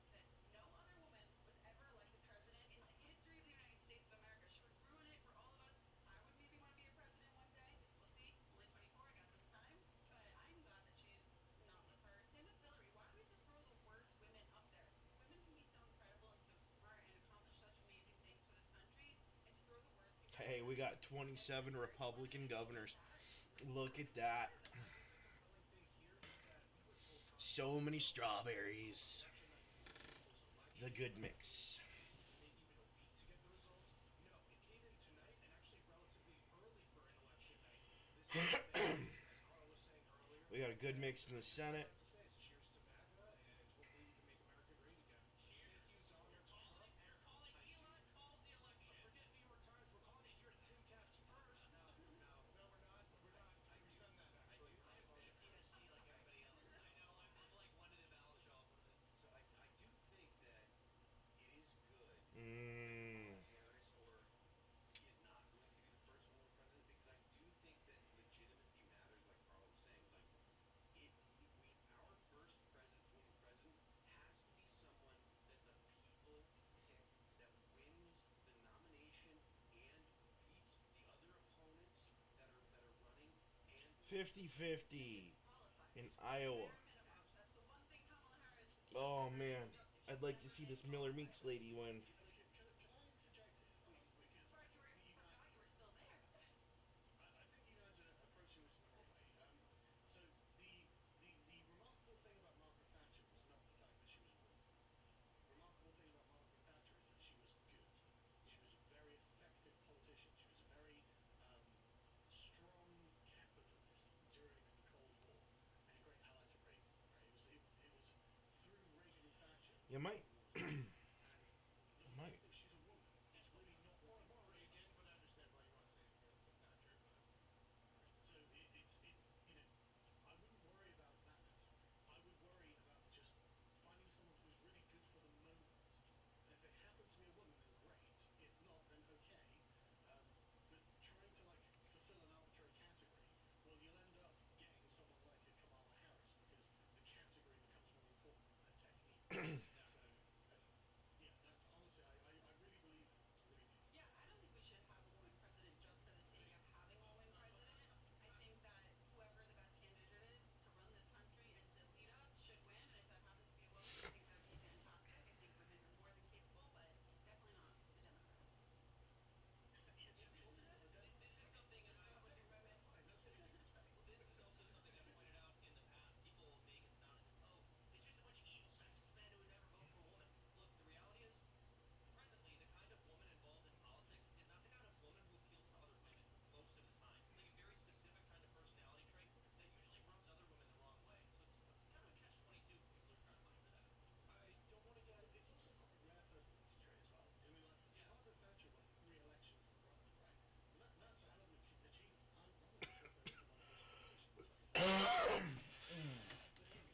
no other woman was ever elected president in the history of the United States of America. She would ruin it for all of us. I would maybe want to be a president one day. We'll see. I'm only 24. I got some time. But I'm glad that she's not with her. Same with Hillary. Why do we have to throw the worst women up there? Women can be so incredible and so smart and accomplish such amazing things for this country. And to throw the worst people up Hey, there we got makes 27 sense. Hillary won Republican based off of governors. that. Look at that. I think the compelling thing here is that we were told So many on strawberries. election night before the election, The good like, mix. maybe even a week to get the results. No, it came in tonight and actually relatively early for an election night. This is something, as Carl was saying earlier, We got a good that mix in the I Senate. like to say is cheers to MAGA, and hopefully we can make America great again. Thank you, Donald Trump. You're calling Elon calls the election. Forget New York Times. We're calling it here at Timcast first. No, no. No, we're not. We're not. I We do- rescind that, I actually. do have PTSD like everybody else. I know. I'm like, when did the ballot show up? What are the... So I do think that it is good that Mmm. Kamala Harris is not going to be the first woman president, because I do think that legitimacy matters, like Carl was saying. Like our first woman president has to be someone that the people pick, that wins the nomination and beats the other opponents that are running, and wins 50-50 Is qualified. in The Iowa. bare minimum. That's the one thing Kamala Harris can Oh never man, do. I'd She'll like to never see get this Miller qualified. Meeks lady win. Can I interject here, though? Because Sorry, I think that you guys, forgot you were still there. I think you guys are approaching this in the wrong way. So the remarkable thing about Margaret Thatcher was not the fact that she was a woman. The remarkable thing about Margaret Thatcher is that she was good. She was a very effective politician. She was a very strong capitalist during the Cold War and a great ally to Reagan. Right? It was through Reagan and Thatcher that You the might. Cold War ended. And the Might. fact that she's a woman is really not what I worry about. Reagan, but I understand why you want to say to Thatcher, but So I wouldn't worry about that. I would worry about just finding someone who's really good for the moment. And if they happen to be a woman, then great. If not, then okay. But trying to fulfill an arbitrary category, well, you'll end up getting someone like a Kamala Harris because the category becomes more important than the technique. So yeah, that's honestly, I really believe that. I really do. Yeah, I don't think we should have a woman president just for the sake of having a woman president. I think that whoever the best candidate is to run this country and to lead us should win. And if that happens to be a woman, I think that would be fantastic. I think women are more than capable, but definitely not a Democrat. Yeah, Maybe just totally a not a Democrat. This is Okay, something just go with your women. that's fine. That's okay to say. this is also something I've pointed out in the past. People make it sound as if, oh, it's just a bunch of evil, sexist men who would never vote for a woman. Look, the reality is, presently, the kind of woman involved in politics is not the kind of woman who appeals to other women most of the time. It's like a very specific kind of personality trait that usually rubs other women the wrong way. So it's kind of a catch-22 for people who are trying to fight for that. I don't want to get. It's also quite a rare personality trait as well. I mean, Yeah. Margaret Thatcher won 3 elections in a row, right? So that's a hell of an achievement. I'm not sure if there is another British politician that's done exactly that.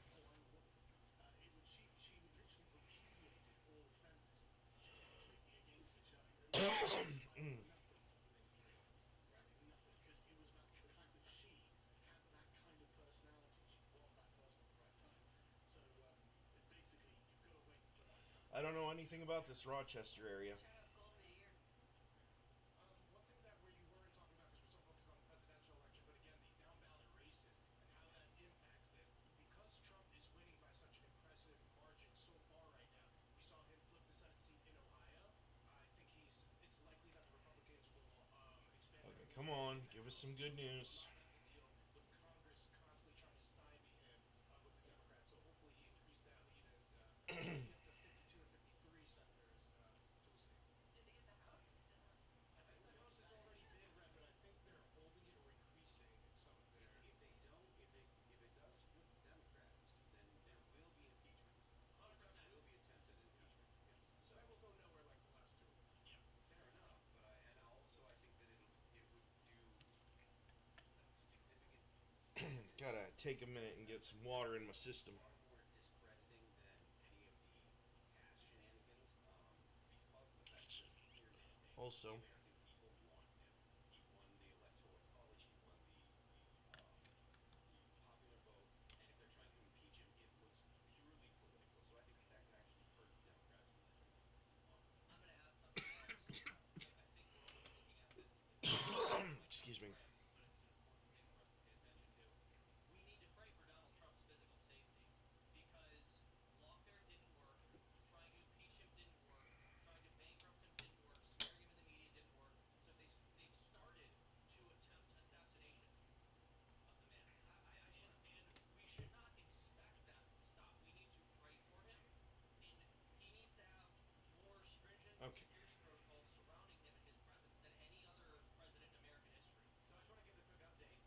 But it wasn't because she was like, oh, I'm a woman. She literally repudiated all of feminism. She was completely against it. She had nothing for women's lib, right? Nothing, because it was about the fact that she had that kind of personality. She was that person at the right time. So basically, you've got to wait for that kind of I don't person. know anything about this Rochester area. Shout out Gold Mayor. one thing that where you were talking about, because we're so focused on the presidential election, but again, these down ballot races and how that impacts this, because Trump is winning by such an impressive margin so far right now. We saw him flip the Senate seat in Ohio. I think it's likely that the Republicans will expand their Okay, lead come in on, that give us House. some good So a news. lot has to deal with Congress constantly trying to stymie him with the Democrats. So hopefully he increased that lead and take a minute and get some water in my system. far more discrediting than any of the past shenanigans, because of the fact that there's a clear mandate. Also, The American people want him. He won the electoral college. He won the popular vote. And if they're trying to impeach him, it looks purely political. So I think that that could actually hurt Democrats in the long run. I'm going to add something else. I think we're almost looking at this in two different excuse me. trends, but it's an important thing for us to pay attention to. We need to pray for Donald Trump's physical safety because lawfare didn't work, trying to impeach him didn't work, trying to bankrupt him didn't work, smearing him in the media didn't work. So they've started to attempt assassination of the man. And we should not expect that to stop. We need to pray for him, and he needs to have more stringent Okay. security protocols surrounding him and his presence than any other president in American history. So I just want to give a quick update.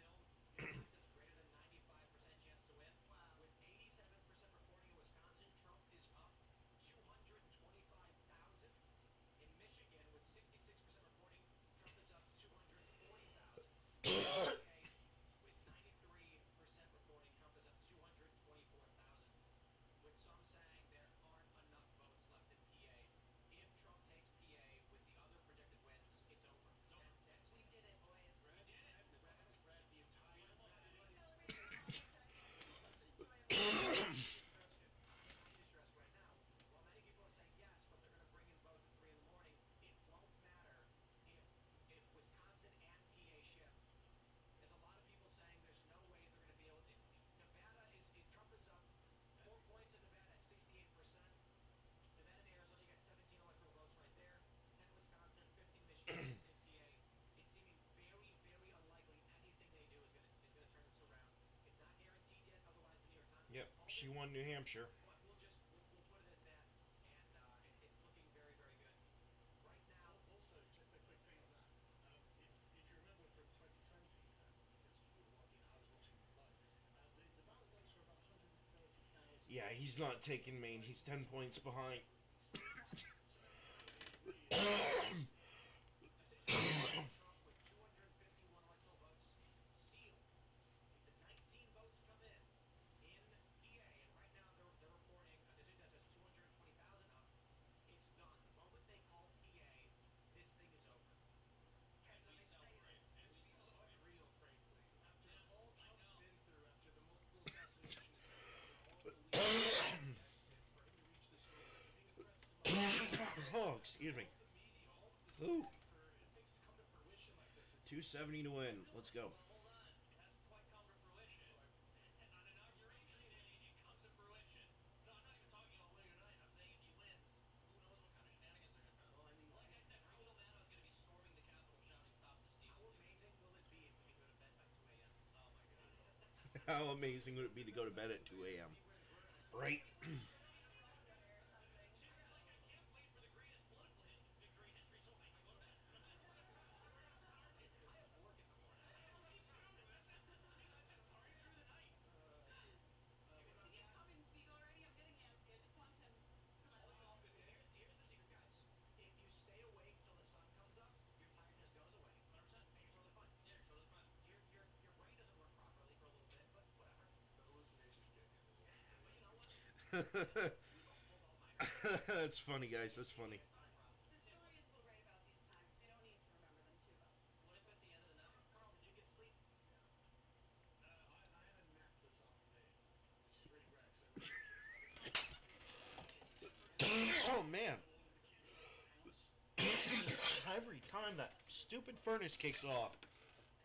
Still, Wisconsin's greater than 95% chance to win. Wow. With 87% reporting in Wisconsin, Trump is up 225,000. In Michigan, with 66% reporting, Trump is up 240,000. With 93% reporting, Trump is up 224,000. With some saying there aren't enough votes left in PA. If Trump takes PA with the other predicted wins, it's over. Dead We serious. did it, boys. We did it. Read the entire Celebrate the pause a second. Enjoy a How moment. do you stress him? How do you stress right now? While many people are saying yes, but they're going to bring in votes at 3 in the morning, it won't matter if Wisconsin and PA shift. There's a lot of people saying there's no way they're going to be able to. Nevada is. Trump is up 4 points in Nevada at 68%. Nevada and Arizona, you got 17 electoral votes right there. 10 Wisconsin, 15 Michigan, 15 PA. It's seeming very, very unlikely anything they do is going to turn this around. It's not guaranteed yet. Otherwise, the New York Times Yep, will call she it. won New Hampshire. But we'll put it at that, and it's looking very, very good. Right now, Also, just a quick thing on that. If you remember from 2020, because you were I was watching live, the ballot numbers were about 130,000. Yeah, he's not taking Maine. He's 10 points behind. Trump with 251 electoral votes sealed. If the 19 votes come in PA, and right now they're reporting this has 220,000 up. It's done. The moment they call PA, this thing is over. Guys, And I'm we excited. celebrate. And It we seems celebrate. unreal, frankly. After Yeah, all I Trump's know. been through, after the multiple assassination attempts, after all the leaks against him, for him to reach this moment, after being a threat to democracy, Oh, excuse me. all of the media, all of this, Ooh. and for things to come to fruition like this, it's 270 to win. Let's go. Well, hold on. It hasn't quite come to fruition. On inauguration day, it comes to fruition. No, I'm not even talking about winning tonight. I'm saying if he wins, who knows what kind of shenanigans are going to come. Well, I mean, Like I said, Rachel Maddow is going to be storming the Capitol shouting, "Stop the steal." How amazing will it be if we can go to bed by 2 a.m.? Oh, my God. How amazing would it be to go to bed at 2 a.m.? Right? Or something. You're like, I can't wait for the greatest political victory in history, so I go to bed. I have work in the morning. Me too. That's just part through the night. We need Pumpkin to speak already. I'm getting antsy. I just want him to come out with all. Here's the secret, guys. If you stay awake till the sun comes up, your tiredness goes away. 100%. And you're totally fine. Yeah, you're totally fine. Your brain doesn't work properly for a little bit, but whatever. the hallucinations get me a little. But you know what? We've all pulled all-nighters. That's funny, guys. That's funny. It's not a problem. Historians will write about these times. We don't need to remember them too well. What if at the end of the night, Carl, did you get sleep? I had a nap this afternoon, which is really rare because I Oh, man. all of the kids out of the house. Every time that stupid furnace kicks off.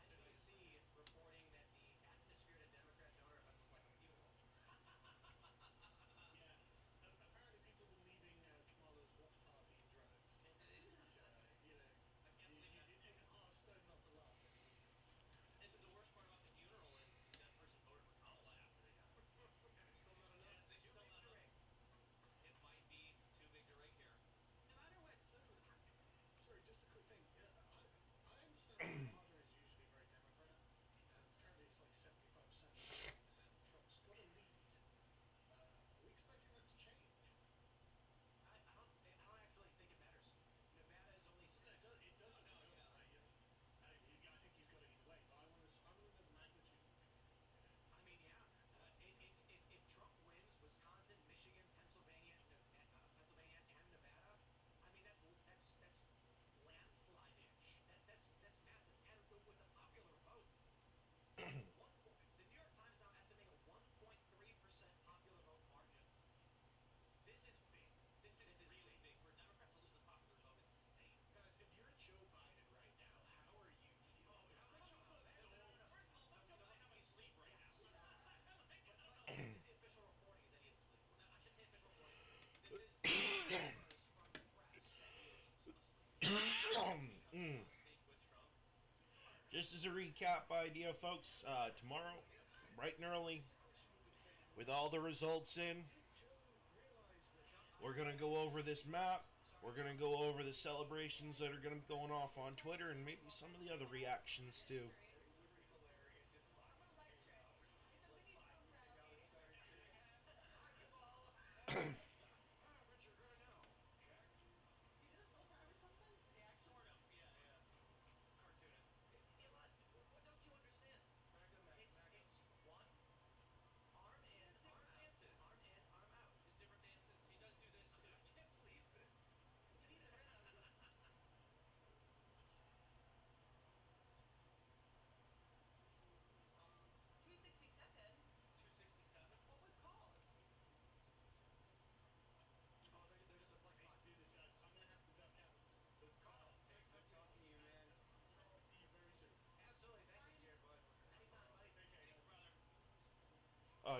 NBC reporting that the atmosphere at a Democrat donor event was like a funeral. Yeah, apparently people were leaving Kamala's watch party in droves. So, I can't believe that. it's hard stone not to laugh when you hear it. And the worst part about the funeral is that person voted for Kamala after they got it. And it's still not enough. Yes, they still not enough. It might be too big to rake here. No matter what. So, sorry, just a quick thing. I understand that the father is a recap idea, folks. Tomorrow, bright and early, with all the results in, we're going to go over this map. We're going to go over the celebrations that are going to be going off on Twitter and maybe some of the other reactions, too. Absolutely. Thank you, Sierra, bud. Anytime, buddy.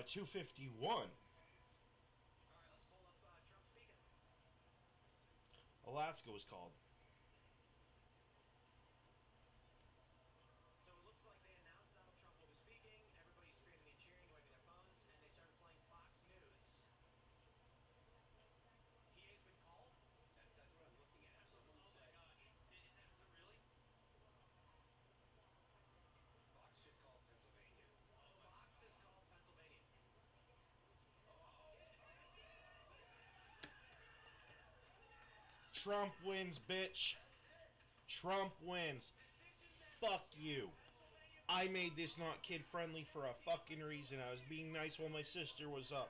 251. All right, let's pull up Trump speaking. Alaska was called. So it looks like they announced Donald Trump will be speaking. Everybody's screaming and cheering, waving their phones, and they started playing Fox News. PA's been called. That's what I'm looking at. Someone Oh my said gosh. Is it really? Fox just called Pennsylvania. Fox has called Pennsylvania. Trump wins, bitch. Trump wins. Fuck you. I made this not kid friendly for a fucking reason. I was being nice while my sister was up.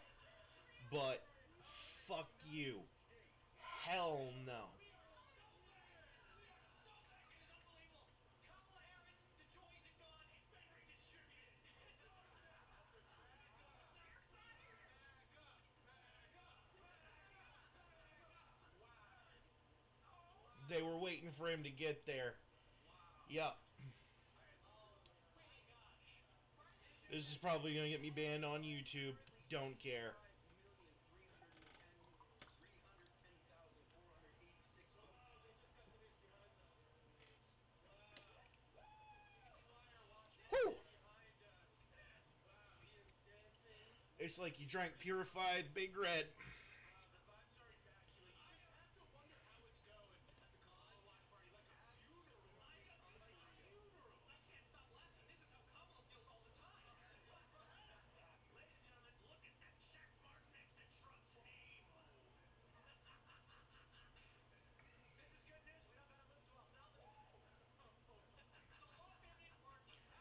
But fuck you. Hell no. They were waiting for him to get there. Yup. This is probably going to get me banned on YouTube. Don't care. 310,486 votes. Whew! It's like you drank purified Big Red.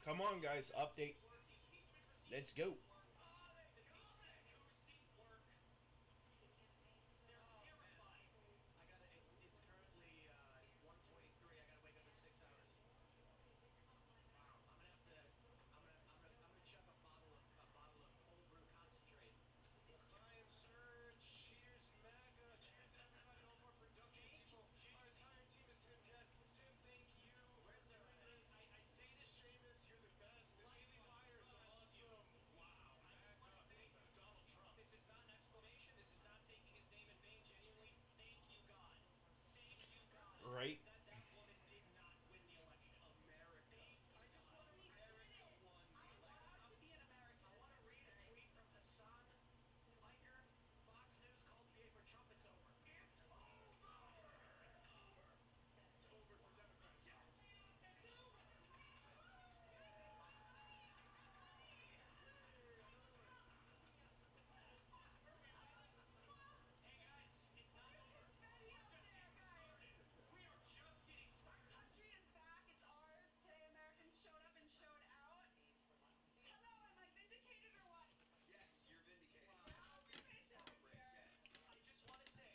Come on, guys. Update. Let's go. It's currently 1:23. I gotta wake up in 6 hours. Wow. I'm gonna chug a bottle of cold brew concentrate. Crime surge. Cheers, MAGA. Cheers to everybody. All more production people. Our entire team at Tim Cat. Tim, thank you for doing this. I say this. Seamus, you're the best. The Daily Wire is awesome. Wow. Thank you, Donald Trump. This is not an exclamation. This is not taking his name in vain. Genuinely, thank you, God. Thank you, God. Right? That woman did not win the election. America. I just want to. America won the election. Proud to be an American. I want to read a tweet from Hassan Piker. Fox News called PA for Trump. It's over. It's over. It's over for Democrats. Yes. It's over. Hey guys, it's not over. Confetti out there, guys. We are just getting started. Country is back. It's ours. Today, Americans showed up and showed out. Hello, am I vindicated or what? Yes, you're vindicated. Wow, finish up here. I just want to say,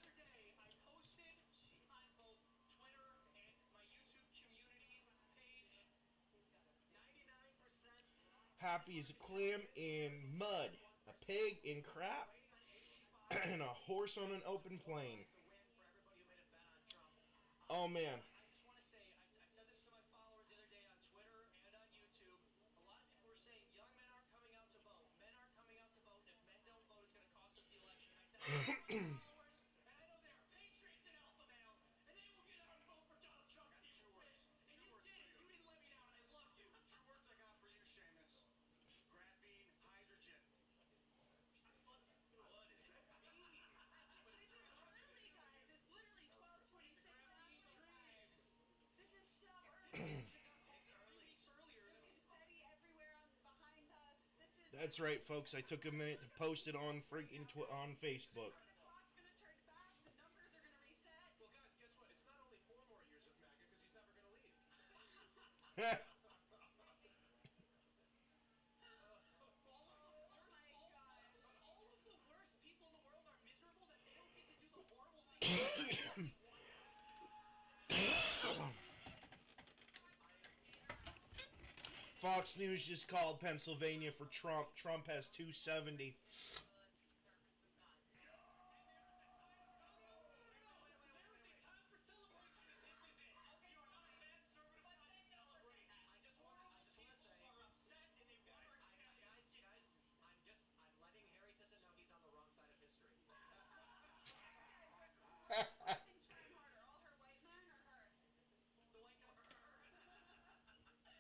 the other day I posted on both Twitter and my YouTube community page 99%. Happy as a clam in mud, a pig in crap, and a horse on an open plain. Oh man. I just want to say, I said this to my followers the other day on Twitter and on YouTube. A lot of people were saying young men aren't coming out to vote. Men aren't coming out to vote, and if men don't vote, it's going to cost us the election. I said to my followers, and I know there are patriots in Alpha Male, and they will get out and vote for Donald Trump. And you did. You didn't let me down. I That's right, folks. I took a minute to post it on on Facebook. The clock's gonna turn back. The numbers are gonna reset. Well, guys, guess what? It's not only 4 more years of MAGA because he's never going to leave. All of the worst people in the world are miserable that they don't get to do the horrible things. Fox News just called Pennsylvania for Trump. Trump has 270. I'm letting Harry Sisson know he's on the wrong side of history. Who thinks trying harder? All her white men or her? The white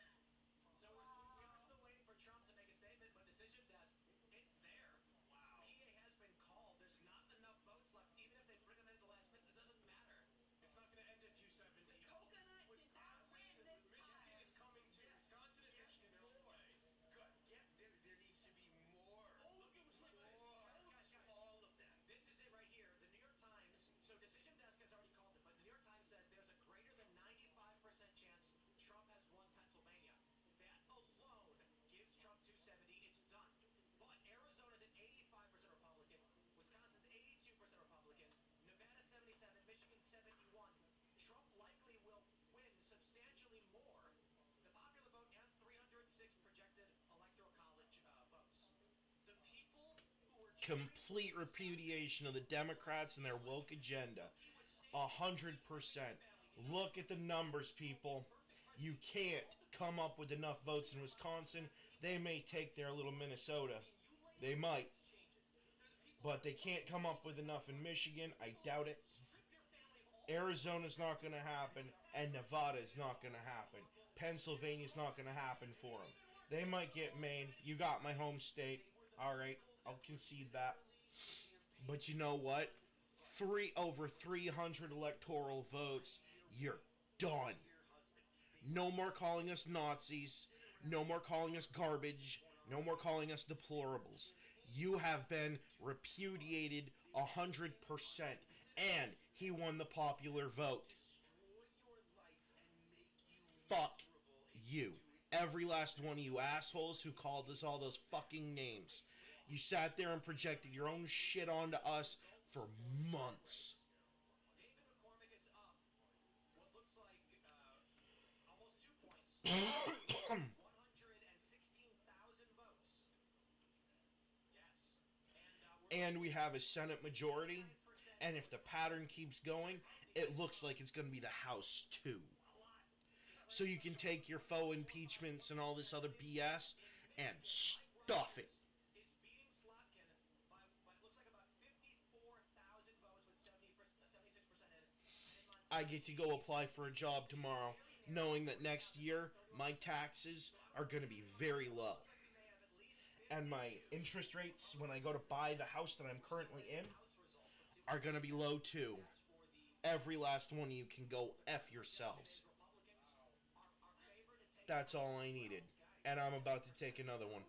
guy. So we are still waiting for Trump to make a statement, but decision desk, it's there. Wow. PA has been called. There's not enough votes left. Even if they bring them in at the last minute, it doesn't matter. It's not going to end at 270. The coconut did not win this Michigan time. is coming too. Wisconsin is Michigan. They're on the way. Good. There needs to be more. Oh, look, it was like Guys, All of them. this is it right here. The New York Times, so decision desk has already called it, but the New York Times says there's a greater than 95% chance Trump has won Pennsylvania. That alone gives Trump 270. It's done. But Arizona's at 85% Republican, Wisconsin's 82% Republican, Nevada 77, Michigan 71. Trump likely will win substantially more the popular vote and 306 projected electoral college votes. The people who were Complete repudiation of the Democrats and their woke agenda. 100%. Look at the numbers, people. You can't come up with enough votes in Wisconsin. They may take their little Minnesota. They might. But they can't come up with enough in Michigan. I doubt it. Arizona's not going to happen. And Nevada's not going to happen. Pennsylvania's not going to happen for them. They might get Maine. You got my home state. Alright, I'll concede that. But you know what? Over 300 electoral votes. You're done. No more calling us Nazis. No more calling us garbage. No more calling us deplorables. You have been repudiated 100%. And he won the popular vote. Fuck you. Every last one of you assholes who called us all those fucking names. You sat there and projected your own shit onto us for months. David McCormick is up. What looks like almost 2 points. 116,000 votes. Yes. And we have a Senate majority. And if the pattern keeps going, it looks like it's going to be the House too. So you can take your faux impeachments and all this other BS and stuff it. Is beating Slotkin by looks like about 54,000 votes with 76% in. I get to go apply for a job tomorrow, knowing that next year my taxes are going to be very low. And my interest rates when I go to buy the house that I'm currently in are going to be low too. Every last one of you can go F yourselves. That's all I needed. And I'm about to take another one.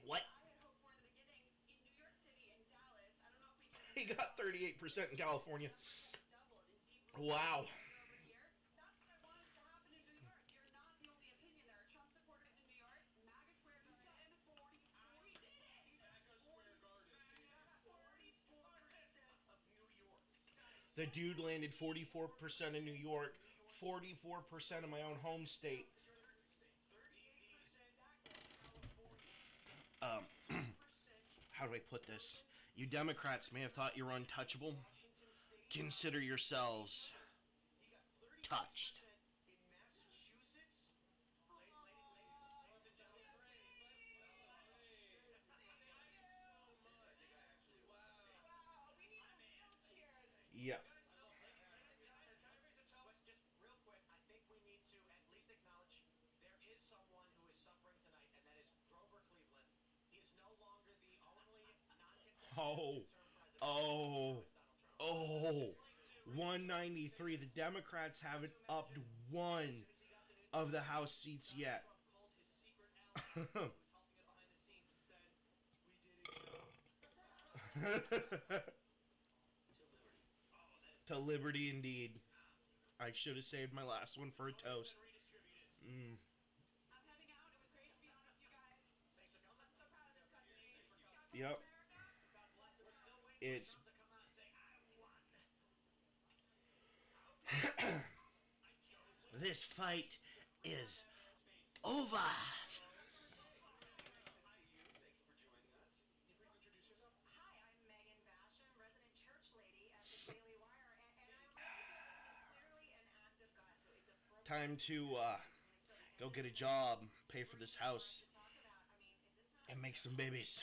What? He got 38% in California. Wow. The dude landed 44% in New York, 44% in my own home state. How do I put this? You Democrats may have thought you were untouchable. Consider yourselves touched. Yeah. Just real quick, I think we need to at least acknowledge there is someone who is suffering tonight, and that is Grover Cleveland. He is no longer the only non-contested Oh. term president. Oh. Oh. 193. The Democrats haven't upped one of the House seats yet. To liberty, indeed. I should have saved my last one for a toast. I'm heading out. It was great to be on with you guys. I'm so proud of this country. God bless Yep. America. It's this fight is over. Hi, I'm Megan Basham, resident church lady at the Daily Wire, and I might say this is clearly an act of God. So it's appropriate. Time to go get a job, pay for this house, and make some babies.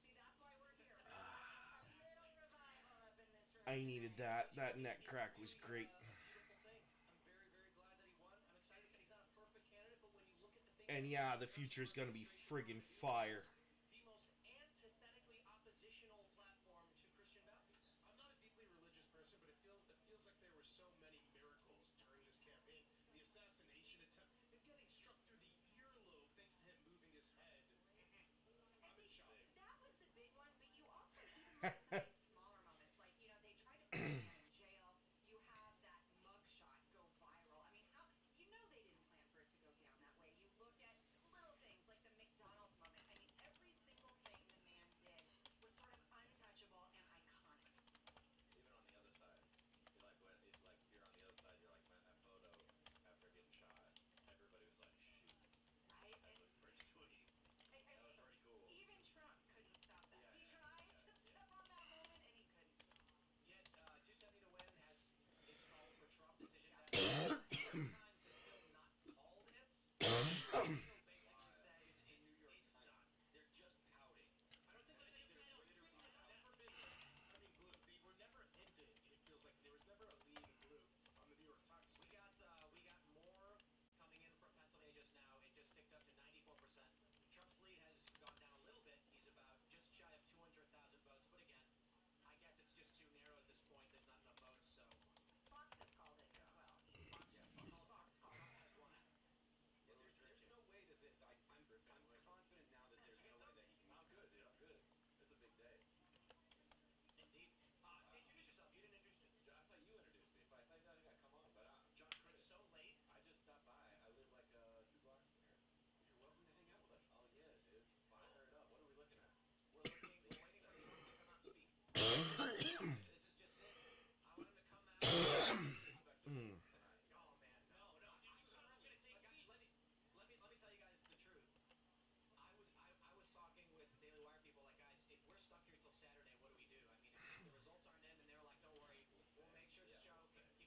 See, that's why we're here. A little revival up in this room. I needed that. That neck crack was great. And yeah, the future is gonna be friggin' fire. The most antithetically oppositional platform to Christian values. I'm not a deeply religious person, but it feels like there were so many miracles during this campaign. The assassination attempt, him getting struck through the earlobe thanks to him moving his head. And see, that was the big one, but you also even look at some of these smaller moments. Like, you know, they tried to put him in jail. You have that mugshot go viral. I mean, how, you know they didn't plan for it to go down that way. You look at little things like the McDonald's moment. I mean, every single thing the man did was sort of untouchable and iconic. Even on the other side, you're like when it's like you're on the other side, you're like, man, that photo after getting shot, everybody was like, shoot, Right? that was pretty sweet. And That was pretty cool. even Trump couldn't stop that. Yeah, He yeah, tried yeah, to yeah. step on that moment and he couldn't. Yet, 270 to win has its call for Trump decision that Times has still not called it. Basically says in New York Times, they're just pouting. I don't think there's never been, I mean, blue. They were never ended. It feels like there was never a lead in blue on the New York Times. We got more coming in from Pennsylvania just now. It just ticked up to 94%. Trump's lead has gone down a little bit. He's about just shy of 200,000 votes. But again, I guess it's just too narrow at this point. There's not enough votes, so Fox has called it as well. Fox has won it. There's no way that I'm confident now that there's no way that he can. I'm good, dude. I'm good. It's a big day. Indeed. Introduce yourself. You didn't introduce yourself. I thought you introduced me. If I thought I gotta come on, but John Curtis. So late. I just stopped by. I live like 2 blocks from here. You're welcome to hang out with us. Oh yeah, dude. Fire it up. What are we looking at? We're waiting for Trump to come out and speak. This is just it. I want him to come out. Oh man, no. Trump's gonna take feet. Let me tell you guys the truth. I was talking with Daily Wire people, like, guys, if we're stuck here till Saturday, what do we do? I mean, if the results aren't in, and they were like, don't worry, we'll make sure the show can keep.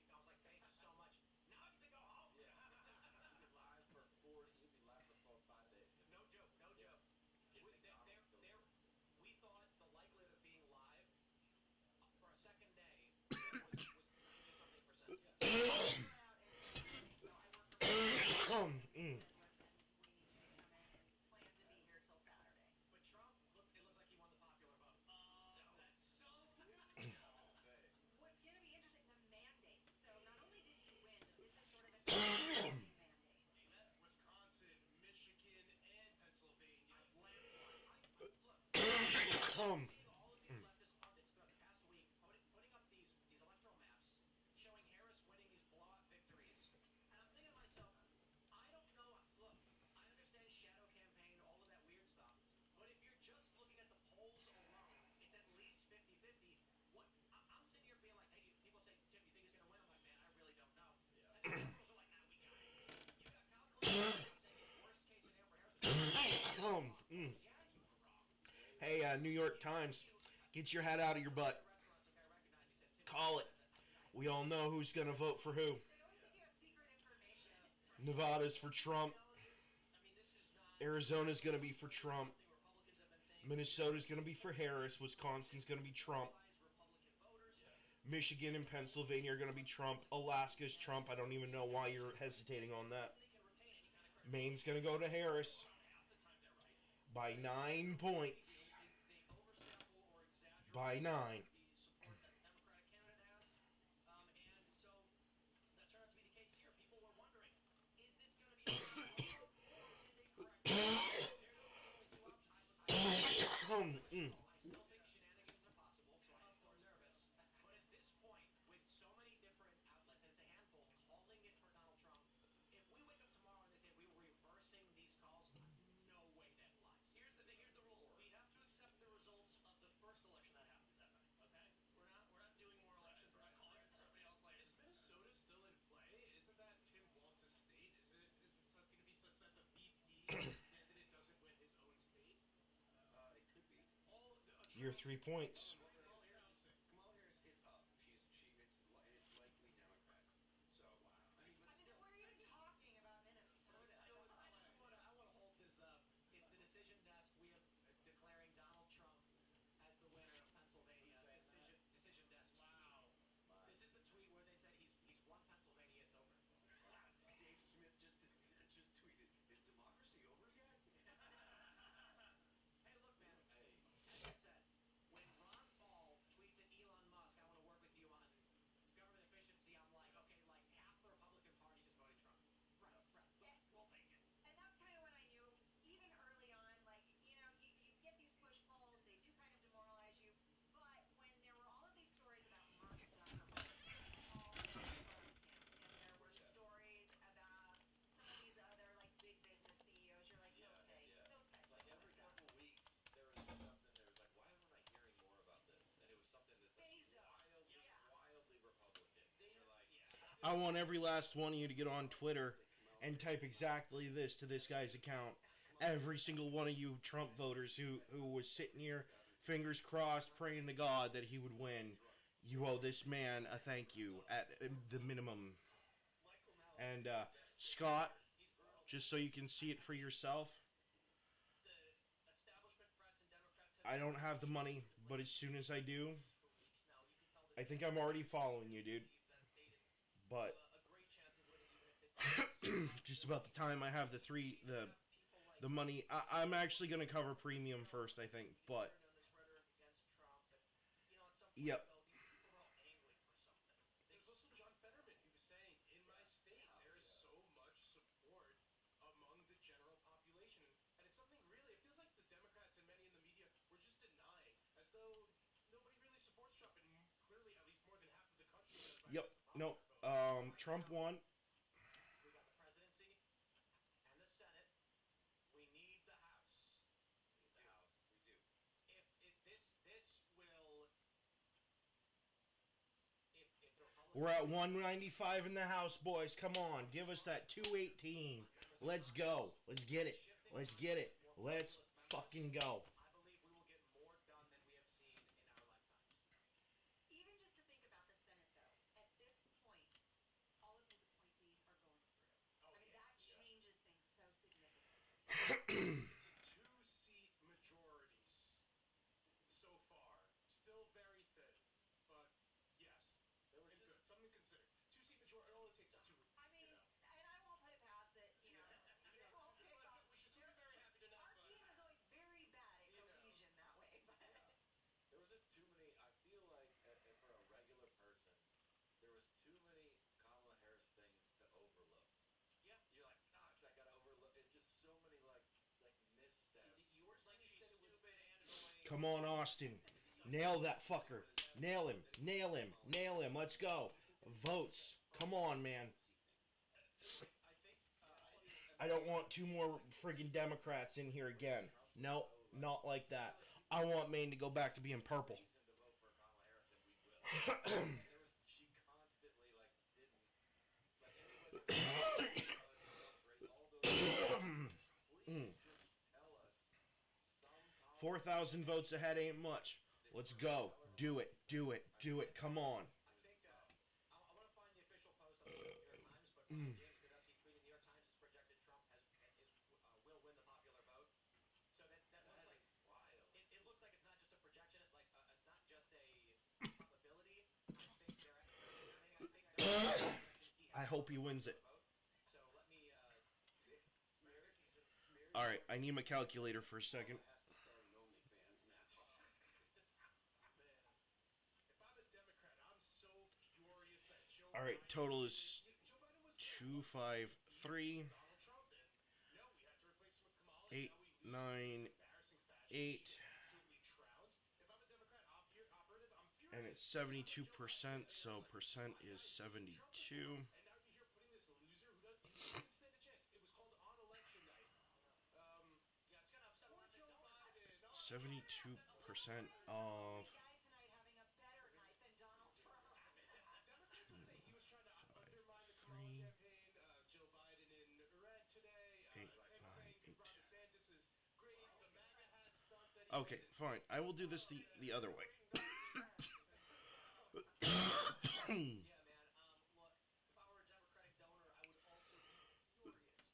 I was like, thank you so much. Now I get to go home. Yeah. You'll be live for 5 days. No joke. We thought the likelihood of being live for a second day was 90-something%. So I work for Mm. we need you to come in and plan to be here till Saturday. But Trump, it looks like he won the popular vote. So that's so What's going to be interesting, the mandate. So not only did he win, but this is sort of a mandate. Wisconsin, Michigan, and Pennsylvania. landslide. Um, All of these leftist pundits throughout the past week putting up these electoral maps showing Harris winning these blowout victories. And I'm thinking to myself, I don't know. Look, I understand shadow campaign, all of that weird stuff. But if you're just looking at the polls alone, it's at least 50-50. I'm sitting here being like, hey, people say, Jim, you think he's going to win? I'm like, man, I really don't know. And the liberals are like, nah, we got it. You got Kyle Clinton saying it's worst case scenario for Harris. Mm. Yeah, you were wrong. Hey, New York Times, get your head out of your butt. Call it. We all know who's gonna vote for who. They always think you have secret information. Nevada's for Trump. Arizona's gonna be for Trump. Minnesota's gonna be for Harris. Wisconsin's gonna be Trump. Michigan and Pennsylvania are gonna be Trump. Alaska's Trump. I don't even know why you're hesitating on that. Maine's gonna go to Harris by 9 points. By 9. the support that the Democratic candidate has. And so that turned out to be the case here. People were wondering, is this going to be a blow up, or did they correct themselves? There are really only two options. I still think shenanigans are possible, so I am still nervous. But at this point, with so many different outlets, and it's a handful, calling it for Donald Trump, if we wake up tomorrow and they say we were reversing these calls, no way that flies. Here's the thing, here's the rule. We have to accept the results of the first election that happens that night, okay? We're not doing more elections. We're not calling it for somebody else later. Is Minnesota still in play? Isn't that Tim Walz's state? Is it going to be such that the VP candidate doesn't win his own state? It could be. You're 3 points. Kamala Harris is up. It's likely Democrat. So I mean, but I mean, still, we're even talking about Minnesota. I want to hold this up. It's the decision desk. We are declaring Donald Trump as the winner of Pennsylvania. Decision desk. Wow. This is the tweet where they said he's won Pennsylvania. It's over. Dave Smith just tweeted, "Is democracy over yet?" Hey, look, man. Hey, As I said, when Ron Paul tweets at Elon Musk, "I want to work with you on government efficiency," I'm like, okay, like half the Republican Party just voted Trump. Right. We'll take it. And that's kind of when I knew, even early on, like, you get these push polls, they do kind of demoralize you. But when there were all of these stories about Mark Zuckerberg all over Facebook, and there were stories about some of these other, like, big business CEOs, you're like, yeah, okay, yeah. okay. Like every couple weeks, there was something. There was like, why am I hearing more about this? And it was something that's like wildly Republican. And you're like, I want every last one of you to get on Twitter and type exactly this to this guy's account. Every single one of you Trump voters who was sitting here, fingers crossed, praying to God that he would win, you owe this man a thank you at the minimum. And Scott, just so you can see it for yourself, The establishment press and Democrats I don't have the money, but as soon as I do, for weeks now. You can tell I think I'm already following you, dude. that they didn't But a great chance of winning, even if it just about the time I have the money, I'm actually gonna cover premium first, I think. But on this rhetoric against Trump, and at some point, Yep. though, these people are all angry for something. There's also John Fetterman. He was saying, in my state, there is so much support among the general population. And it's something really, it feels like the Democrats and many in the media were just denying, as though nobody really supports Trump. And clearly, at least more than half of the country does. By yep, this no, popular vote. Trump won. We got the presidency and the Senate. We need the House. We do. If this will, if the Republicans, We're at 195 in the House, boys. Come on, give us that 218. Let's go. Let's get it. Let's get it. Let's fucking go. I believe we will get more done than we have seen in our lifetimes. Even just to think about the Senate, though, at this point, all of these appointees are going through. I mean, that changes things so significantly. It's a two-seat majorities so far. Still very thin, but yes, there was and good. Something to consider. Two-seat majority. All it takes is 2 weeks. I mean, and I won't put it past it, We should still be very happy to know. our team is always very bad at cohesion that way, but there was just too many. I feel like for a regular person, there was too many Kamala Harris things to overlook. Yeah. You're like, gosh, I gotta overlook. It's just so many like missteps. Is it yours? Like she's stupid and annoying. Come on, Austin. Nail that fucker. Nail him. Nail him. Nail him. Let's go. Votes. Come on, man. I think I don't want 2 more friggin' Democrats in here again. No, not like that. I want Maine to go back to being purple. Reason to vote for Kamala Harris, and we will. She constantly like didn't like anybody. All those. Please just tell us some. 4,000 votes ahead ain't much. Let's go. Do it. Do it. Do it. Come on. I think I want to find the official post on the New York Times, but James Godowski tweeted New York Times has projected Trump will win the popular vote. So that looks like wild. It looks like it's not just a projection. Like it's not just a probability. I think I hope he wins it. So let me. All right, I need my calculator for a second. Has to start an OnlyFans now. All right, total is 253, Donald Trump, and no, we had to replace him with Kamala. 8, And now we lose 9, in this embarrassing fashion. 8, She gets absolutely trounced. If I'm a Democrat operative, I'm furious. and it's 72%, so percent is 72. And now you're here putting this loser who doesn't even stand a chance. It was called on election night. Yeah, it's gonna upset a Poor lot of Joe Biden. Biden. 72% of Guy tonight having a better night than Donald Trump. Democrats would say he was trying to undermine the 3, Kamala campaign. Joe Biden in red today. 8, Him 9, saying 8. Ron DeSantis is great. The MAGA hat stunt that he Okay, did. fine. I will do this the other way. Yeah, man. Look, if I were a Democratic donor, I would also be furious.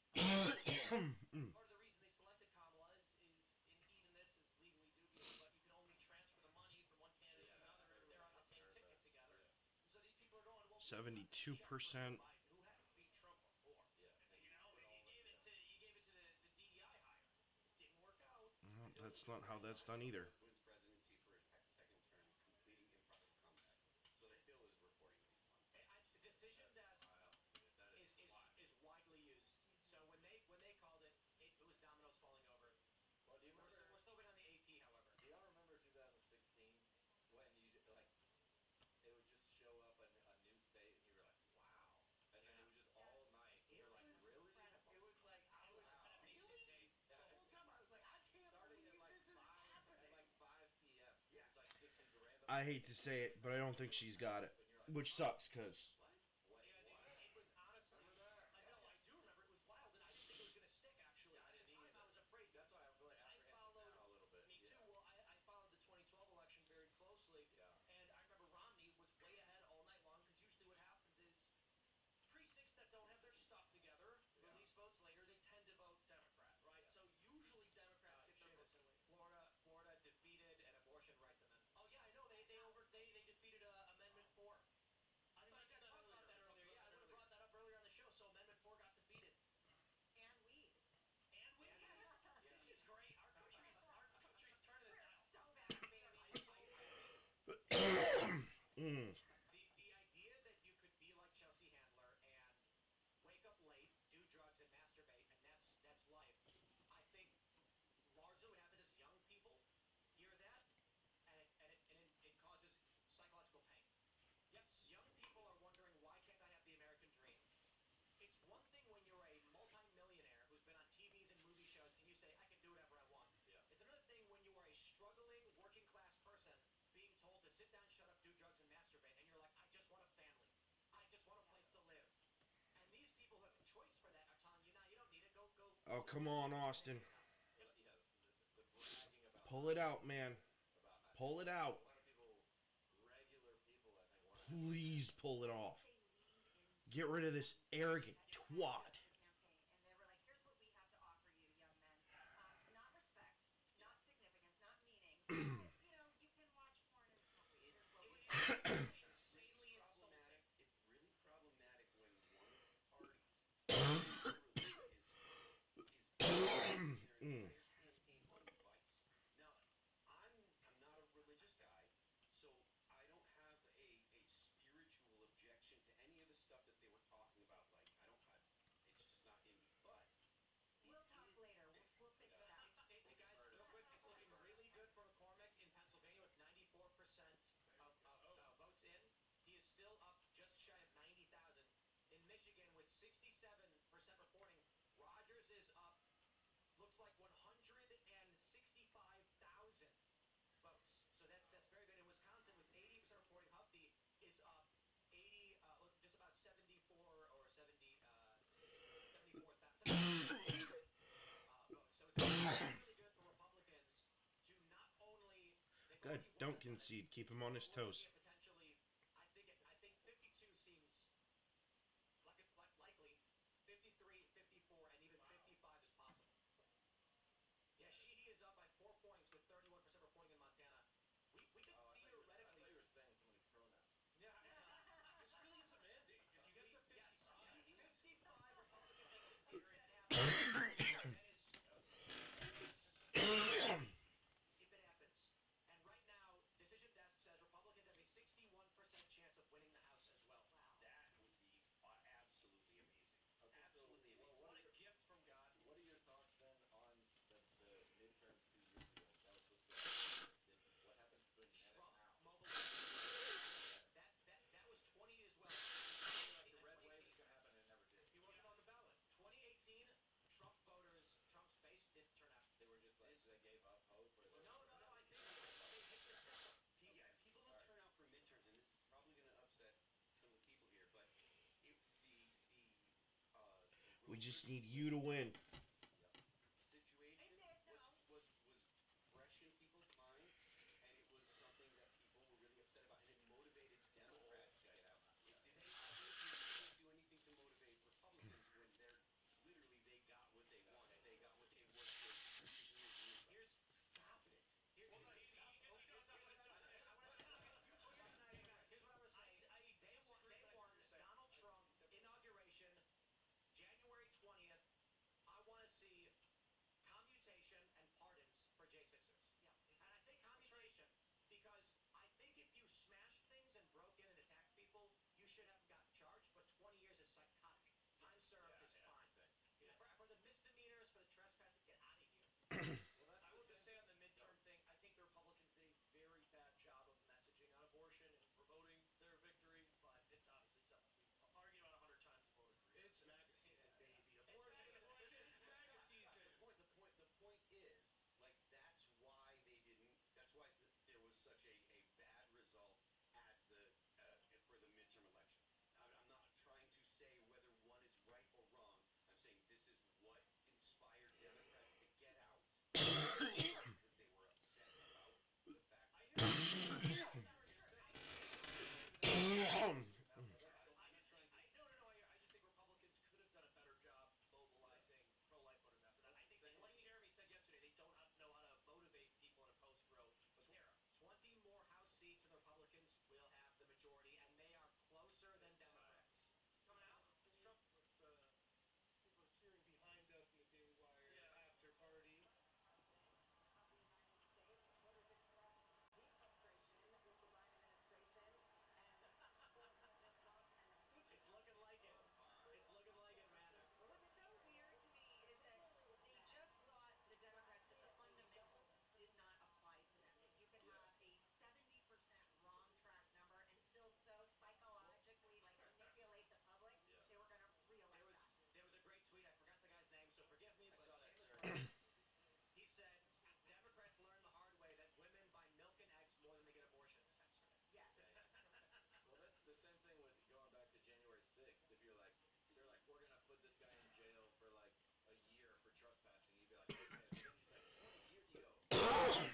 Part of the reason they selected Kamala is and even this is legally dubious, but you can only transfer the money from one candidate to another if they're on the same ticket together. And so these people are going, well, 72%. Biden, who has beat Trump before. Yeah. You know, you gave it to the DEI hire. Didn't work out. Well, that's not how that's done either. Wins presidency for a second term, completing improper comeback. So the Hill is reporting that he's won. The decision desk is widely used. So when they called it, it was dominoes falling over. Well, do you remember? We're still waiting on the AP, however. Do y'all remember 2016 when you like it would just show up a new state and you were like, wow, and then it was just all night. It You're like, was really? incredible. It was like, I was Really? Yeah, The whole time I was like, I can't starting believe at like this is 5 happening. at like 5 p.m. Yeah. It's like just these random. I hate to say it, but I don't think she's got it, which sucks because What? Yeah, it was honestly. I know, I do remember it was wild, and I didn't think it was going to stick. Actually, I didn't at the time, either. I was afraid. That's why I'm really I apprehensive followed now a little bit. Me Yeah. too. Well, I followed the 2012 election very closely, Yeah. and I remember Romney was way ahead all night long because usually what happens is precincts that don't have their stuff together Yeah. release votes later. They tend to vote Democrat, right? Yeah. So usually Democrats get their votes. Florida defeated an abortion rights amendment. Oh yeah, I know. They defeated Amendment 4. I thought you guys talked about that earlier. Yeah, I would have brought that up earlier on the show. So Amendment 4 got defeated. And weed. And we This is great. Our country's turning it We're down. so bad, baby. mm, The idea that you could be like Chelsea Handler and wake up late, do drugs, and masturbate, and that's life. I think largely what happens is young people hear that, and it causes psychological pain. Yes, young people are wondering, why can't I have the American dream? It's one thing when you're a multi-millionaire who's been on TVs and movie shows, and you say, I can do whatever I want. Yeah. It's another thing when you are a struggling, working-class person being told to sit down, shut up, do drugs, and masturbate, and you're like, I just want a family. I just want a place to live. And these people who have a choice for that are telling you, nah, you don't need it. Go. oh come on, Austin, Yeah, the bragging about pull it out, man, about pull it out, a lot of people, regular people, I think, want to. please pull it off. They leaned into Get rid of this arrogant twat. campaign, and they were like, here's what we have to offer you, young men. Not respect, not significance, not meaning. But, you know, you can watch porn and smoke weed. Here's what we have. Insanely Problematic. insulting. It's really problematic when one of the parties literally is Mm. their entire campaign on vice. Now, I'm not a religious guy, so I don't have a spiritual objection to any of the stuff that they were talking about. Like it's just not in me. But We'll talk later. We'll fix that. Guys, real quick, it's looking really good for McCormick in Pennsylvania with 94% of votes in. He is still up just shy of 90,000. In Michigan with 67% reporting, Rogers is up, looks like 165,000 votes. So that's very good. In Wisconsin with 80% reporting, Huffy is up just about 74 or 74,000 votes. So it's really good for Republicans to not only Good, don't concede. Keep him on his toes. Potentially, I think 52 seems like it's likely. 53, 54, and even 55 is possible. Yeah, Sheehy is up by 4 points with 31% reporting in Montana. We could I thought you theoretically. were saying somebody's pronouns. Yeah. This really is a mandate. If you get to 55, Yes, 55 Republican makes it clear it happens. If it happens. And right now, Decision Desk says Republicans have a 60% We just need you to win. situation It did, no. was fresh in people's minds, and it was something that people were really upset about, and it motivated Democrats to get out. It didn't. You can't do anything to motivate Republicans when they're literally they got what they wanted. They got what they worked for years and years and years. Here's stop it. Here's Well, no, he knows what I'm saying. here's what I'm saying. Day one, Donald Trump inauguration, January 20th. I want to see commutation and pardons for J6ers. Yeah. And I say commutation because I think if you smashed things and broke in and attacked people, you should have gotten charged. But 20 years is psychotic. Time served is fine. For the misdemeanors, for the trespassing, get out of here. I will just say on the midterm thing, I think the Republicans did a very bad job of messaging on abortion and promoting their victory, but it's obviously something we've argued on 100 times and both agree. It's MAGA season, baby. It's Abortion, MAGA abortion, it's MAGA season. The point is, like, that's why they didn't. That's why there was such a bad result at the for the midterm election. I'm not trying to say whether one is right or wrong. I'm saying this is what inspired Democrats to get out because they were upset about the fact. I hear I just think Republicans could have done a better job mobilizing pro-life voters after that. I think, like Jeremy said yesterday, they don't know how to motivate people in a post-Roe era. 20 more House seats and the Republicans will have the majority, and they are closer than Democrats. Coming out? Trump, people are cheering behind us in the Daily Wire after party. Of the United States, voters expressed deep frustration with the Biden administration and forcing this up and It's looking like it. It's looking like it, man. what's so weird to me is that they just thought, the Democrats, that the fundamentals did not apply to them. That you could have a 70% wrong track number and still so psychologically manipulate the public. They were going to realize that. There was a great tweet. I forgot the guy's name, so forgive me. I But saw that, Seamus sir. Murphy, he said Democrats learned the hard way that women buy milk and eggs more than they get abortions. Yes. Well, that's the same thing with going back to January 6th. If you're like, they're like, we're gonna put this guy in jail for like a year for trespassing, you'd be like, okay. But then you say, what a year you go. Right.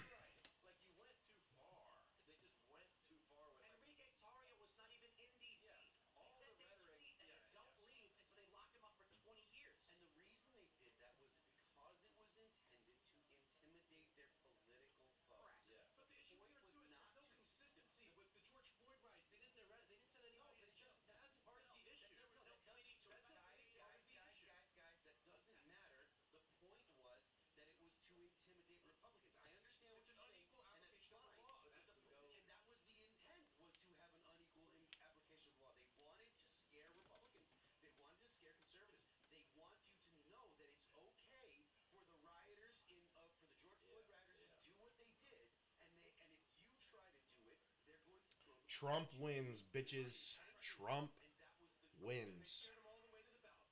Like you went too far. They just went too far with like. Enrique Tarrio was not even in D.C. Yeah, all He said the they rhetoric, tweet and yeah, don't leave, and so they locked him up for 20 years. And the reason they did that was because it was intended to intimidate their political foes. Correct. Yeah. But the issue point here was too is not there's no to- consistency with the George Floyd riots. They didn't arrest. They didn't send anybody to jail. That's part of the issue. There was no pleading to That's indict. Guys, that doesn't matter. The point was that it was to intimidate Republicans. I understand what It's you're an saying, unequal and that's application of the fine. law. But That's and that was the intent, was to have an unequal application of the law. They wanted to scare Republicans. They wanted to scare conservatives. They want you to know that it's okay for the rioters for the George Floyd rioters to do what they did, and if you try to do it, they're going to throw the Trump wins, bitches. Trump and that was the wins. scared them all the way to the ballot.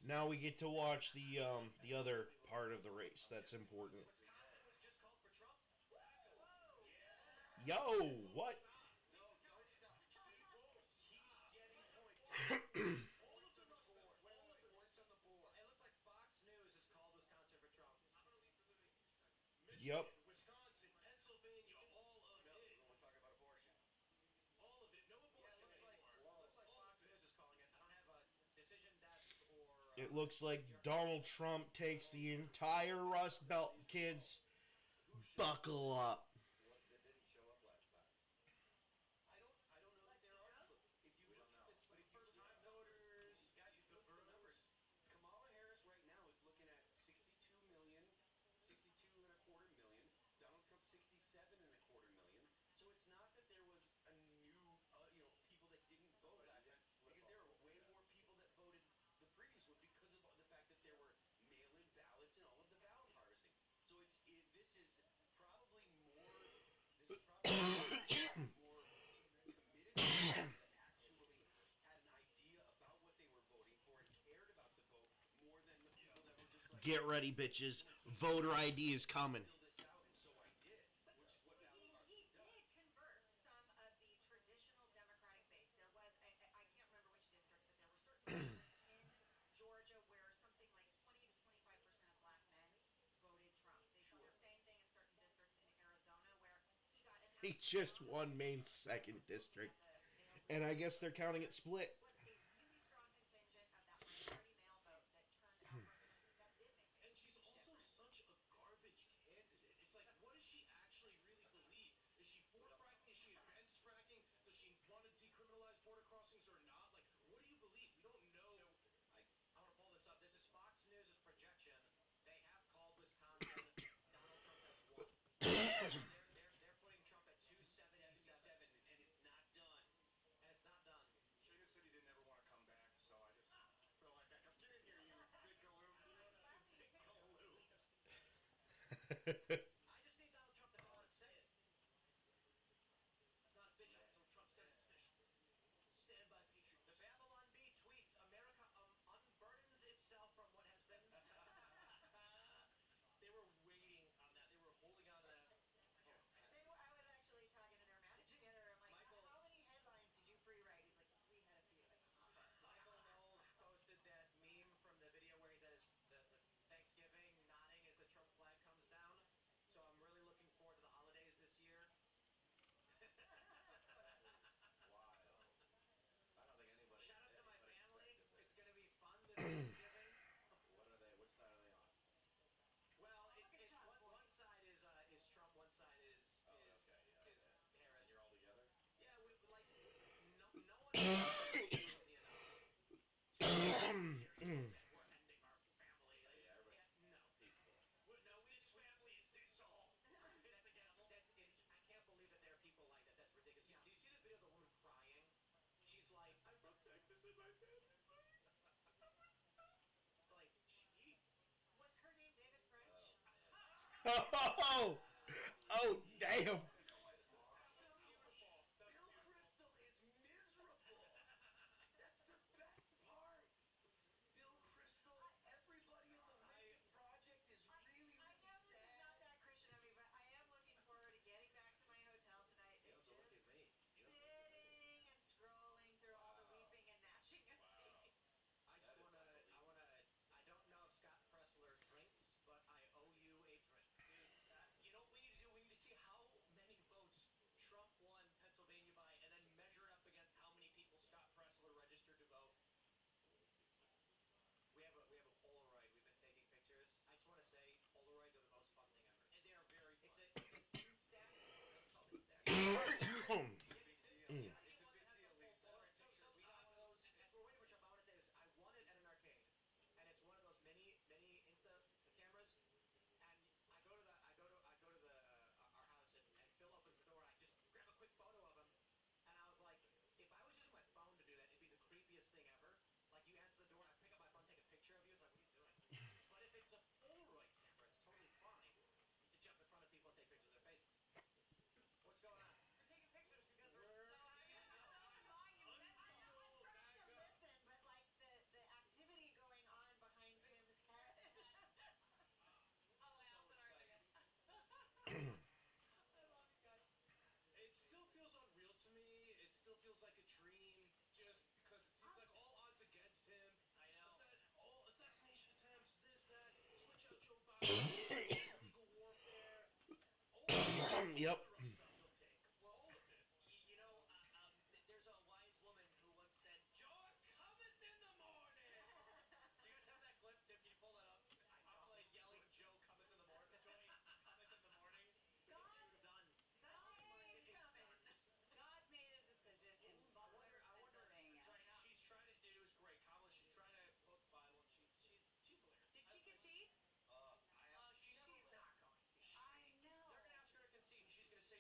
Now we get to watch the other part of the race. That's important. Wisconsin was just called for Trump. Yo, what? No, don't stop. Keep getting points. All of them must have Points on the board. It looks like Fox News has called Wisconsin for Trump. Yup. Wisconsin, Pennsylvania, all of No, it. we want to talk about abortion. All of it. No abortion anymore. Looks like Fox News is calling it. I don't have a decision desk or. It looks like Donald Trump takes the entire Rust Belt, kids. Buckle up. That didn't show up last time. I don't know that there are. If you look at but if first time voters, guys, you look at the numbers. Kamala Harris right now is looking at 62 million, 62 and a quarter million. Donald Trump 67 and a quarter million. So it's not that there was a new, people that didn't vote last time, because there were way more people that voted the previous one because of the fact that there were mail-in ballots and all of the ballot harvesting. So this is probably more more committed people that actually had an idea about what they were voting for and cared about the vote more than the people that were just like, Get ready, bitches. Voter ID is coming. fill this out, and so I did. But Which what ballot he harvesting did does. convert some of the traditional Democratic base. There was, I can't remember which districts, but there were certain districts in They just won Maine's second district, and I guess they're counting it split. And she's also such a garbage candidate. It's like, what does she actually really believe? Is she for fracking? Is she against fracking? Does she want to decriminalize border crossings or not? Like, what do you believe? We don't know. I want to pull this up. This is Fox News' projection. They have called Wisconsin. Donald Trump has won. They're putting Trump at 277, and it's not done. and it's not done. Shayna said he didn't ever want to come back, so I just feel like I come get in here, you big galoot. Big galoot. I just need Donald Trump to come out and say it. It's not official until Trump says it's official. Stand by Patriot. The Babylon Bee tweets, America unburdens itself from what has been... They were waiting on that. They were holding on to that. I was actually talking to their managing editor. I'm like, Michael- how many headlines did you free-write? He's like, we had a few. Like, Michael Knowles posted that meme from the video where he's at the Thanksgiving nodding as the Trump flag comes down. So I'm really looking forward to the holidays this year. Wild. I don't think anybody. Shout out to my family. expected this. It's going to be fun this Thanksgiving. What are they? Which side are they on? Well, Look at John Boyd. one side is Trump, one side is Oh, okay, yeah, is yeah. Harris. And you're all together? Yeah, no one is ballsy enough to we're ending our family. Yeah, everybody- No. Peaceful. No, this family is this all. I can't believe that there are people like that. That's ridiculous. Do you see the video of the woman crying? She's like, I'm from Texas and my family's fighting. Like, jeez. was her name David French? Oh, oh, damn. Bill Kristol is miserable. That's the best part. Bill Kristol, everybody in the Lincoln Project is really, I really know this is sad. not that Christian of me, but I am looking forward to getting back to my hotel tonight You and don't have to look just at me. You don't have to look at me. sitting and scrolling through all the weeping and gnashing of Wow. teeth. I That just is I don't know if Scott Pressler drinks, but I owe you a drink. You know what we need to do? We need to see how many votes Trump won Pennsylvania by, and then measure it up against how many people Scott Pressler registered to vote. We have a Polaroid. We've been taking pictures. I just want to say Polaroids are the most fun thing ever. And they are very fun. It's an Instax. It's called Instax. Big deal. Mm. It's a big deal, Lisa. We got one of those. As we're waiting for Trump, I want to say this. I won it at an arcade, and it's one of those mini Insta cameras. And I go to our house, and Phil opens the door, and I just grab a quick photo of him. And I was like, if I was using my phone to do that, it'd be the creepiest thing ever. Like, you answer the door, and I pick up my phone, take a picture of you. It's like, what are you doing? But if it's a Polaroid camera, it's totally fine to jump in front of people and take pictures of their faces. What's going on? We're taking pictures because We're we're so taking monumental. I'm trying to listen, but like the activity going on behind Tim's head. Oh, I also don't forget. I love you guys. It still feels unreal to me. It still feels like a dream, just because it seems like all odds against him. I know. All assassination attempts, this, that, switch out Joe Biden, legal warfare. All Yep. the Roosevelts will take. For all of it. You know, there's a wise woman who once said, "Joy cometh in the morning." Do you guys have that clip? Tim, can you pull that up? I'm like yelling, "Joe cometh in the morning." Joy cometh in the morning. God, It's done. the day is coming. God made a decision in I Butler, wonder. Pennsylvania. That's right. She's trying to do is great. Kamala. She's trying to quote the Bible, and she's hilarious. Did she concede? She's not going to. I know. They're going to ask her to concede, and she's going to say,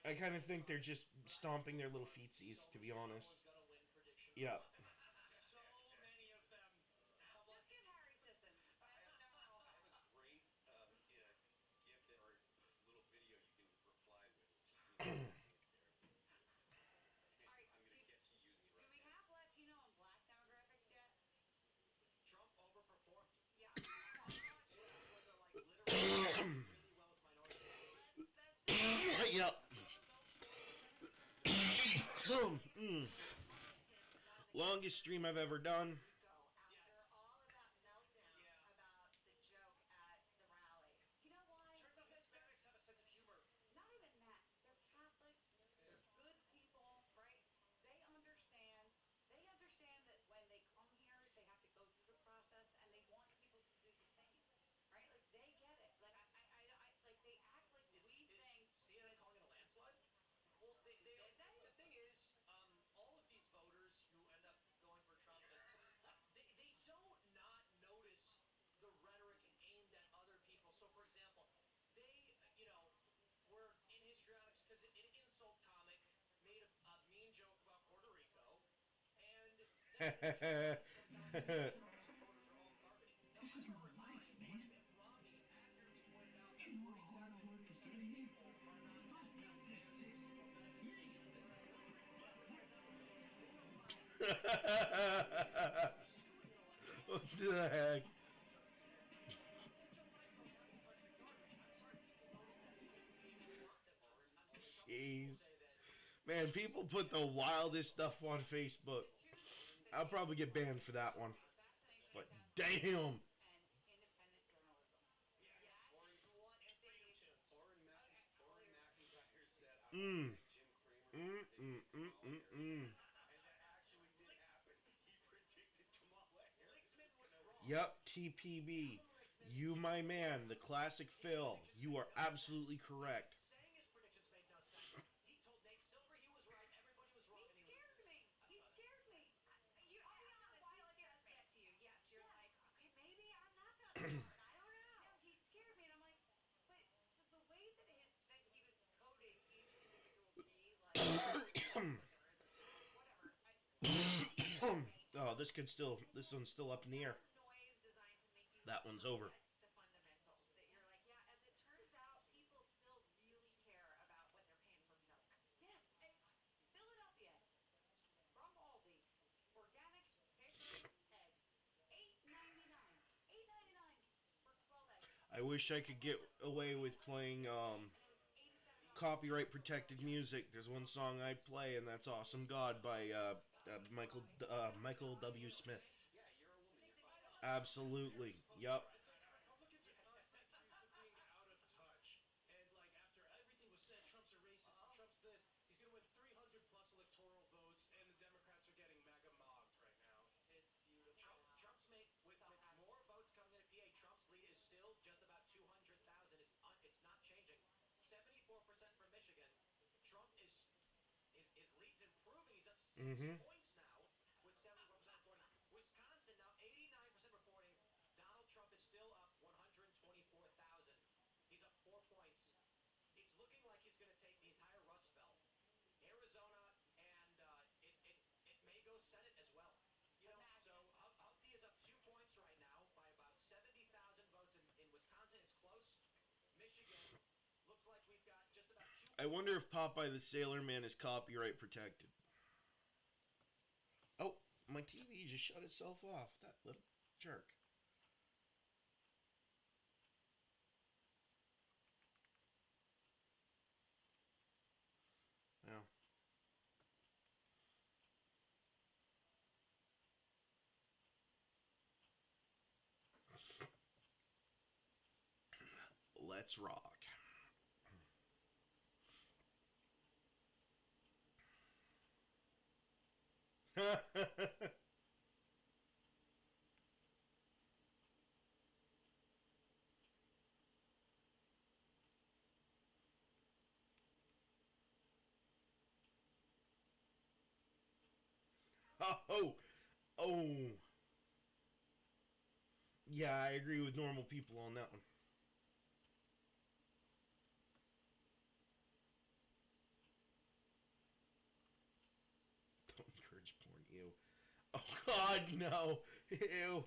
I kind of think they're just stomping their little feetsies, to be honest. Yeah. So many of them. I'm Just like, get Harry Sisson. I have a great gift or little video you can reply with. It's just me All right, I'm gonna get to using it do right we now. have Latino and Black demographics yet? Trump overperformed. Yeah. Was a, like literally really well with minority voters. That's Yep. Longest stream I've ever done. After all of that meltdown about the joke at the rally. You know why? Turns out Because Hispanics have a sense of humor. not even that. They're Catholic. They're good people, right? They understand. They understand that when they come here, they have to go through the process, and they want people to do the same, right? Like they get it. Like like they act like we think. CNN calling it a landslide? Well, Did they? the thing is, all of these voters who end up going for Trump, they don't not notice the rhetoric aimed at other people. So, for example, they, were in histrionics because an insult comic made a mean joke about Puerto Rico, and then Trump's supporters are all garbage. Now, I remember a time when Mitt Romney accurately pointed out that 47% of people are not taxpayers who receive more benefits than the rest of the country. What the heck? Jeez. Man, people put the wildest stuff on Facebook. I'll probably get banned for that one. But damn. And independent journalism. Orrin McIntyre said, I Mm. want to Jim Cramer predicted Kamala Harris. Mm. And that actually did happen. He predicted Kamala Harris. Yup, TPB. You, my man, the classic Phil. You are absolutely correct. Saying his predictions made no sense. He told Nate Silver he was right, everybody was wrong, and He he scared loses. me. He scared me. You, I'll be honest, while it does get to you, yes, you're like, okay, maybe I'm not that smart. I don't know. No, he scared me, and I'm like, but the way that he was coding each individual key, like whatever. Oh, this one's still up in the air. Noise designed to make you That one's over. forget the fundamentals. That you're like, yeah, as it turns out, people still really care about what they're paying for milk. Yes, Philadelphia from Aldi, organic paper eggs, $8.99. $8.99 for 12 eggs. I wish I could get away with playing And it was $87. copyright protected music. There's one song I play, and that's "Awesome God" by Michael W. Smith. Yeah, you're a woman. You're fine. Absolutely. Yup. Republicans are constantly accused of being out of touch. And like after everything was said, Trump's a racist, Trump's this, he's gonna win 300 plus electoral votes, and the Democrats are getting mega mogged right now. It's beautiful. Trump's made with more votes coming in at PA. Trump's lead is still just about 200,000. It's not changing. 74% for Michigan. Trump his lead's improving. He's up 6 Mhm. points now with 74% reporting. Wisconsin now 89% reporting. Donald Trump is still up 124,000. He's up 4 points. It's looking like he's going to take the entire Rust Belt, Arizona, and it may go Senate as well. So Humpty is up 2 points right now by about 70,000 votes in Wisconsin. It's close. Michigan looks like we've got just about 2. I wonder if Popeye the Sailor Man is copyright protected. Oh, my TV just shut itself off. That little jerk. Now. Let's rock. Oh, oh. Yeah, I agree with normal people on that one. God, no. Ew.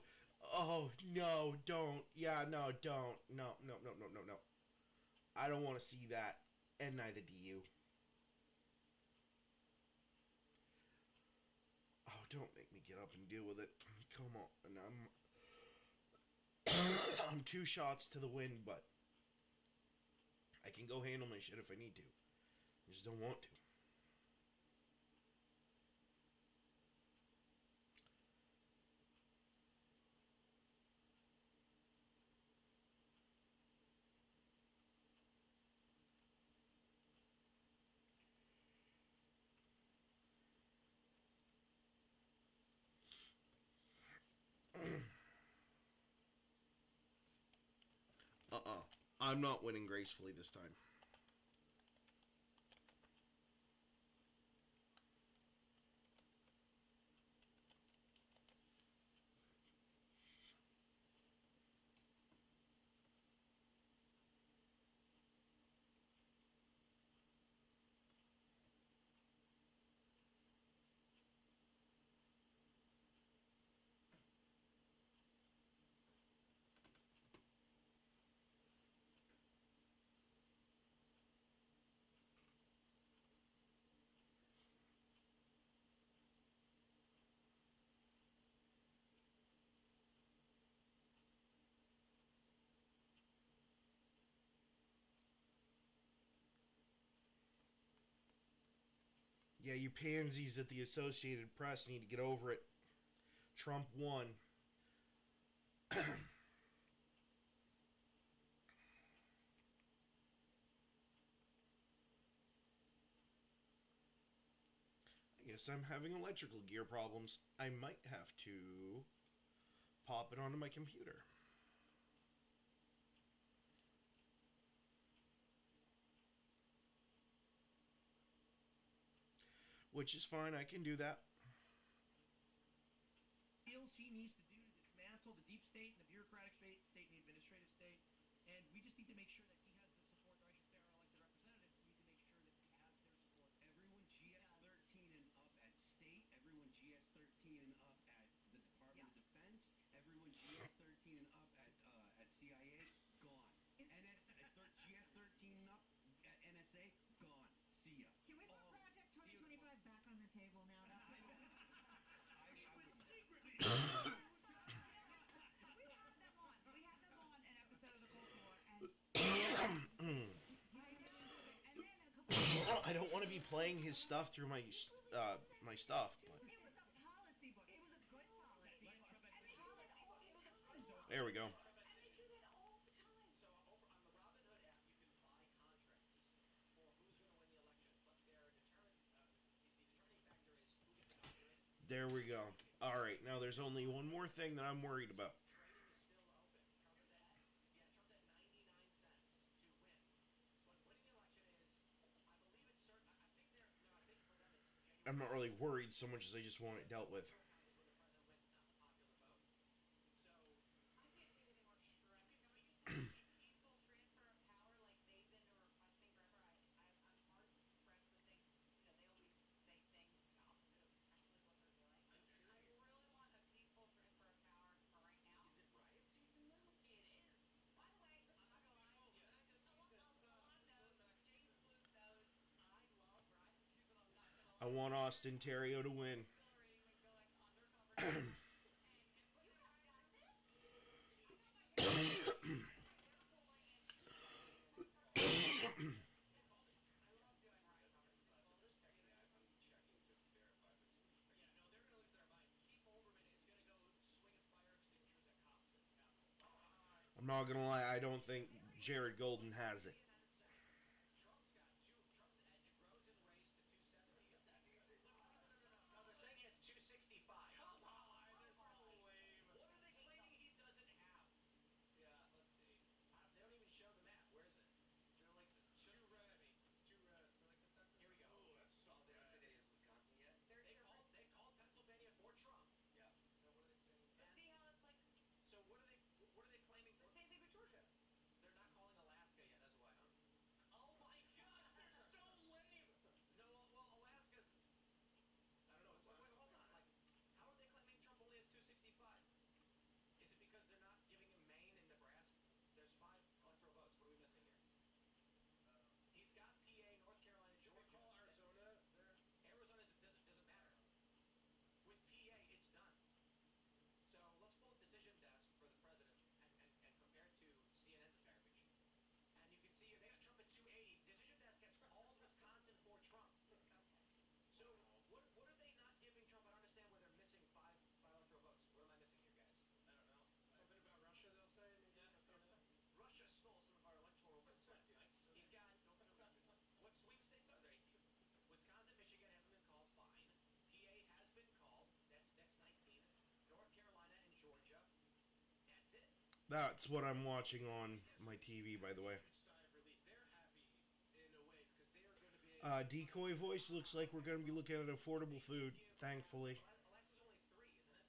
Oh, no, don't. Yeah, no, don't. No, no, no, no, no, no. I don't want to see that. And neither do you. Oh, don't make me get up and deal with it. Come on. And I'm 2 shots to the wind, but I can go handle my shit if I need to. I just don't want to. Uh-uh. I'm not winning gracefully this time. Yeah, you pansies at the Associated Press need to get over it. Trump won. I guess I'm having electrical gear problems. I might have to pop it onto my computer. Which is fine, I can do that. Feels he needs to do to dismantle the deep state and the bureaucratic state and the administrative state. And we just need to make sure that he has the support, or I should say our elected representatives need to make sure that he has their support. Everyone GS-13 and up at state, everyone GS-13 and up at the Department of Defense, everyone GS-13 and up at CIA, gone. GS-13 and up at NSA, gone. See ya. Can we put Project 2025 back on the table now? We had them on. We had them on an episode of the Cold War, and I don't want to be playing his stuff through my my stuff, but it was a policy book. It was a good policy book. And they do that all the time. there we go. And they do that all the time. So over on the Robinhood app, you can buy contracts for who's going to win the election. But the determining factor is who gets inaugurated. There we go. All right, now there's only one more thing that I'm worried about. Trading is still open. Trump is at 99 cents to win. But winning the election is, I believe it's certain. I think they're, no, I think for them it's January. I'm not really worried so much as I just want it dealt with. I want Austin Terrio to win. I'm not gonna lie, I don't think Jared Golden has it. So what are they claiming? The same thing with Georgia. They're not calling Alaska yet. That's why, huh? That's what I'm watching on my TV, by the way. Huge sigh of relief. They're happy in a way because they are going to be able to Decoy voice looks like we're going to be looking at affordable food, thankfully. Alaska's only 3, isn't it?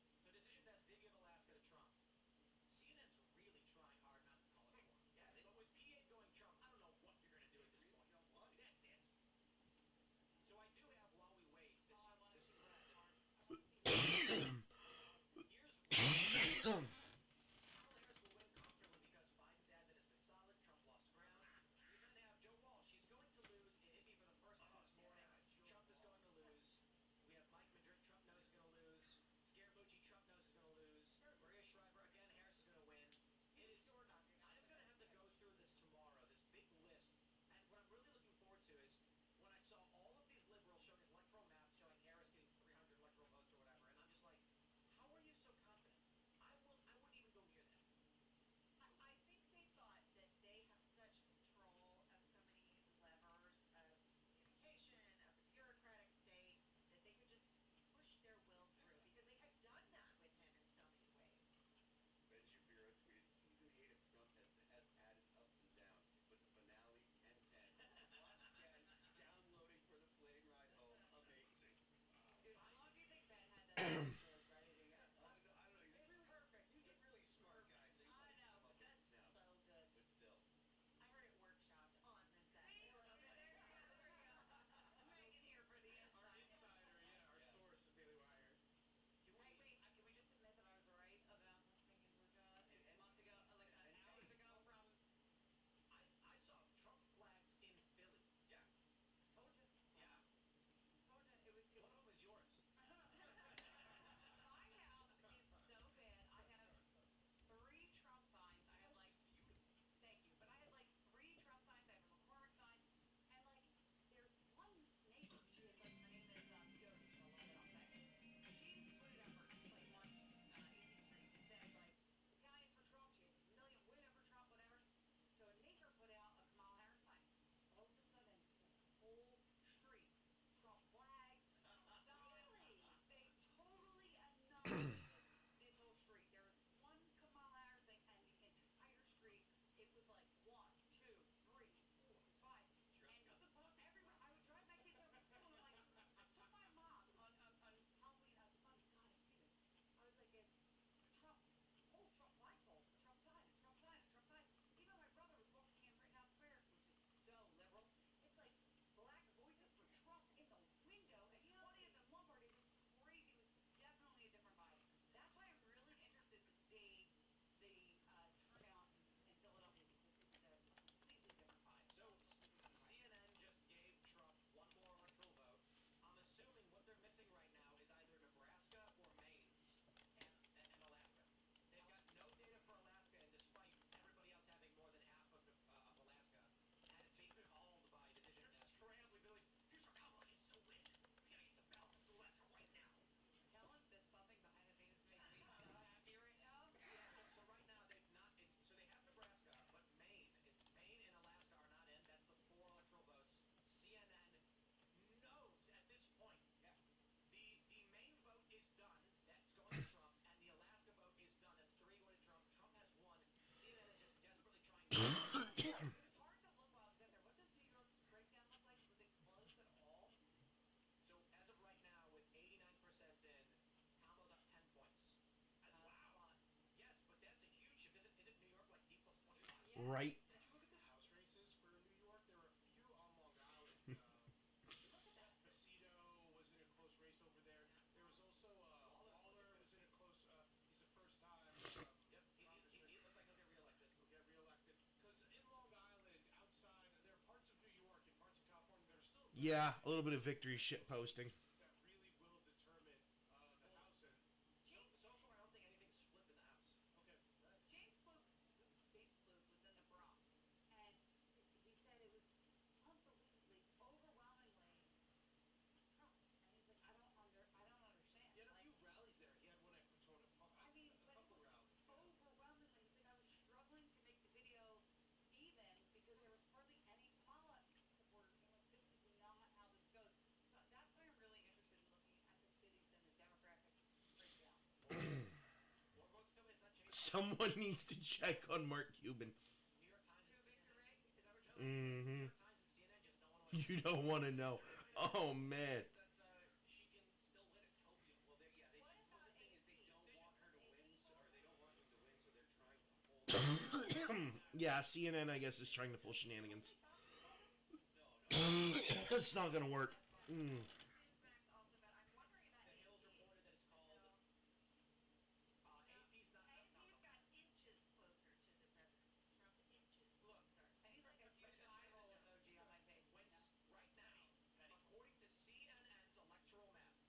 So decision pass did give Alaska to Trump. CNN's really trying hard not to call it 4. Yeah, but with PA going Trump, I don't know what you're going to do at this point. That's it. So I do have, while we wait, this thread. Here's Kamala Harris will win comfortably because Biden's admin has been solid. Trump lost ground. You're then have Joe Walsh. She's going to lose. It hit me for the first time this morning. Trump is going to lose. We have Mike Madrid. Trump knows he's going to lose. Scaramucci. Trump knows he's going to lose. Maria Shriver again. Harris is going to win. It is. I'm going to have to go through this tomorrow. This big list. And what I'm really looking forward to is when I saw all of these liberals showing us electoral maps showing Harris getting 300 electoral votes or whatever, and I'm just like, how are you so confident? I wouldn't even go near that. I think they thought that they have such control of so many levers of communication, of the bureaucratic state, that they could just push their will through because they had done that with him in so many ways. Ben Shapiro tweeted, "Season 8 of Trump has had its ups and downs, but the finale 10-10. Watch again, downloading for the plane ride home. Amazing." Dude, how long do you think Ben had that joke ready to go? Oh, no, I don't know. It's Really, perfect. he's a really smart guy, so he I probably know, come but up with that's this now. so good. But still. I heard it workshopped on the set. See? There you go. Megan here for the our inside. insider, yeah, our source, the Daily Wire. Hey, wait, can we just admit that I was right about this thing in Georgia a month ago, like hours ago from... I saw Trump flags in Philly. Yeah. Told you. Yeah. Told you. It was... One of them is yours. My house is so bad. I have 3 Trump signs. I have like... Thank you. But I had like 3 Trump signs. I have a McCormick sign. And like, there's one neighbor. She is like, her name is Jody. She's a little bit upset. She put it up her, like, Mark 18th Street. She said, like, Italians for Trump. She has a million women for Trump, whatever. So a neighbor put out a Kamala Harris sign. All of a sudden, the whole street, Trump flags, signs. They totally annihilated this whole street. There was one Kamala Harris thing, and the entire street, it was like 1, 2, 3, 4, 5. And everywhere, I would drive my kids home from school, and I'm like, I took my mom on Halloween. I was like, Mommy, you gotta see this. I was like, it's Trump, whole Trump flagpole, a Trump sign, a Trump sign, a Trump sign. Even my brother was walking in Rittenhouse Square, which is so liberal. It's like Black Voices for Trump in the window at 20th and Lombard. It was crazy. It was definitely a different vibe. That's why I'm really interested to see the turnout in Philadelphia because it was a completely different vibe. So CNN just gave Trump one more electoral vote. I'm assuming what they're missing right now is either Nebraska or Maine's and Alaska. They've got no data for Alaska, and despite everybody else having more than half of Alaska, and it's being called by decision. They're scrambling. They're like, here's our Kamala can still win. We gotta get some balance in Alaska right now. Kellen fist bumping behind the scenes makes me so happy right now. Yeah, so right now they've not. So they have Nebraska, but Maine and Alaska are not in. That's the 4 electoral votes. CNN knows at this point. Yeah. The Maine vote is done. That's going to Trump, and the Alaska vote is done. That's 3 going to Trump. Trump has 1. CNN is just desperately trying. It was hard to look while I was in there. What does New York's breakdown look like? Was it close at all? So as of right now, with 89% in, Kamala's up 10 points. Wow. Yes, but that's a huge shift. Isn't New York like D plus 25? Yeah. Right. Did you look at the House races for New York? There were a few on Long Island. Look at that. Esposito was in a close race over there. There was also Waller was in a close. He's the first time. Yep. He looks like he'll get reelected. Will get reelected because in Long Island, outside, there are parts of New York and parts of California that are still Yeah, a little bit of victory shit posting. that really will determine the House. And So far, I don't think anything's flipped in the House. okay, James Fluke, Big Fluke, was in the Bronx, and he said it was unbelievably, overwhelmingly Trump. And he's like, I don't understand. he had a Like, few rallies there. He had one at Crotona Park. I mean, a but it couple was rallies. overwhelmingly. He's like, I was struggling to make the video even because there was hardly any Kamala supporters. And like, this is not how this goes. So that's why I'm really Someone needs to check on Mark Cuban. New York Times Too and big to CNN. rig? Is that what you're New saying? Mm-hmm. York Times and CNN just don't want to. You don't want to know. Oh man. That she can still win it. Well, they, yeah, they, What well, about the thing is, they AP? don't want her to What's win, AP or they for? don't want him to win, so they're trying to hold. Yeah, CNN, I guess, is trying to pull shenanigans. No, no. It's not gonna work. Mm. Newsmax also, but I'm wondering about The Hills AP. reported that it's called. No. AP's not. AP's got inches closer to the president. Trump inches Look, closer. And he's like a huge eye roll emoji on my page. When You know? right now, according to CNN's electoral map,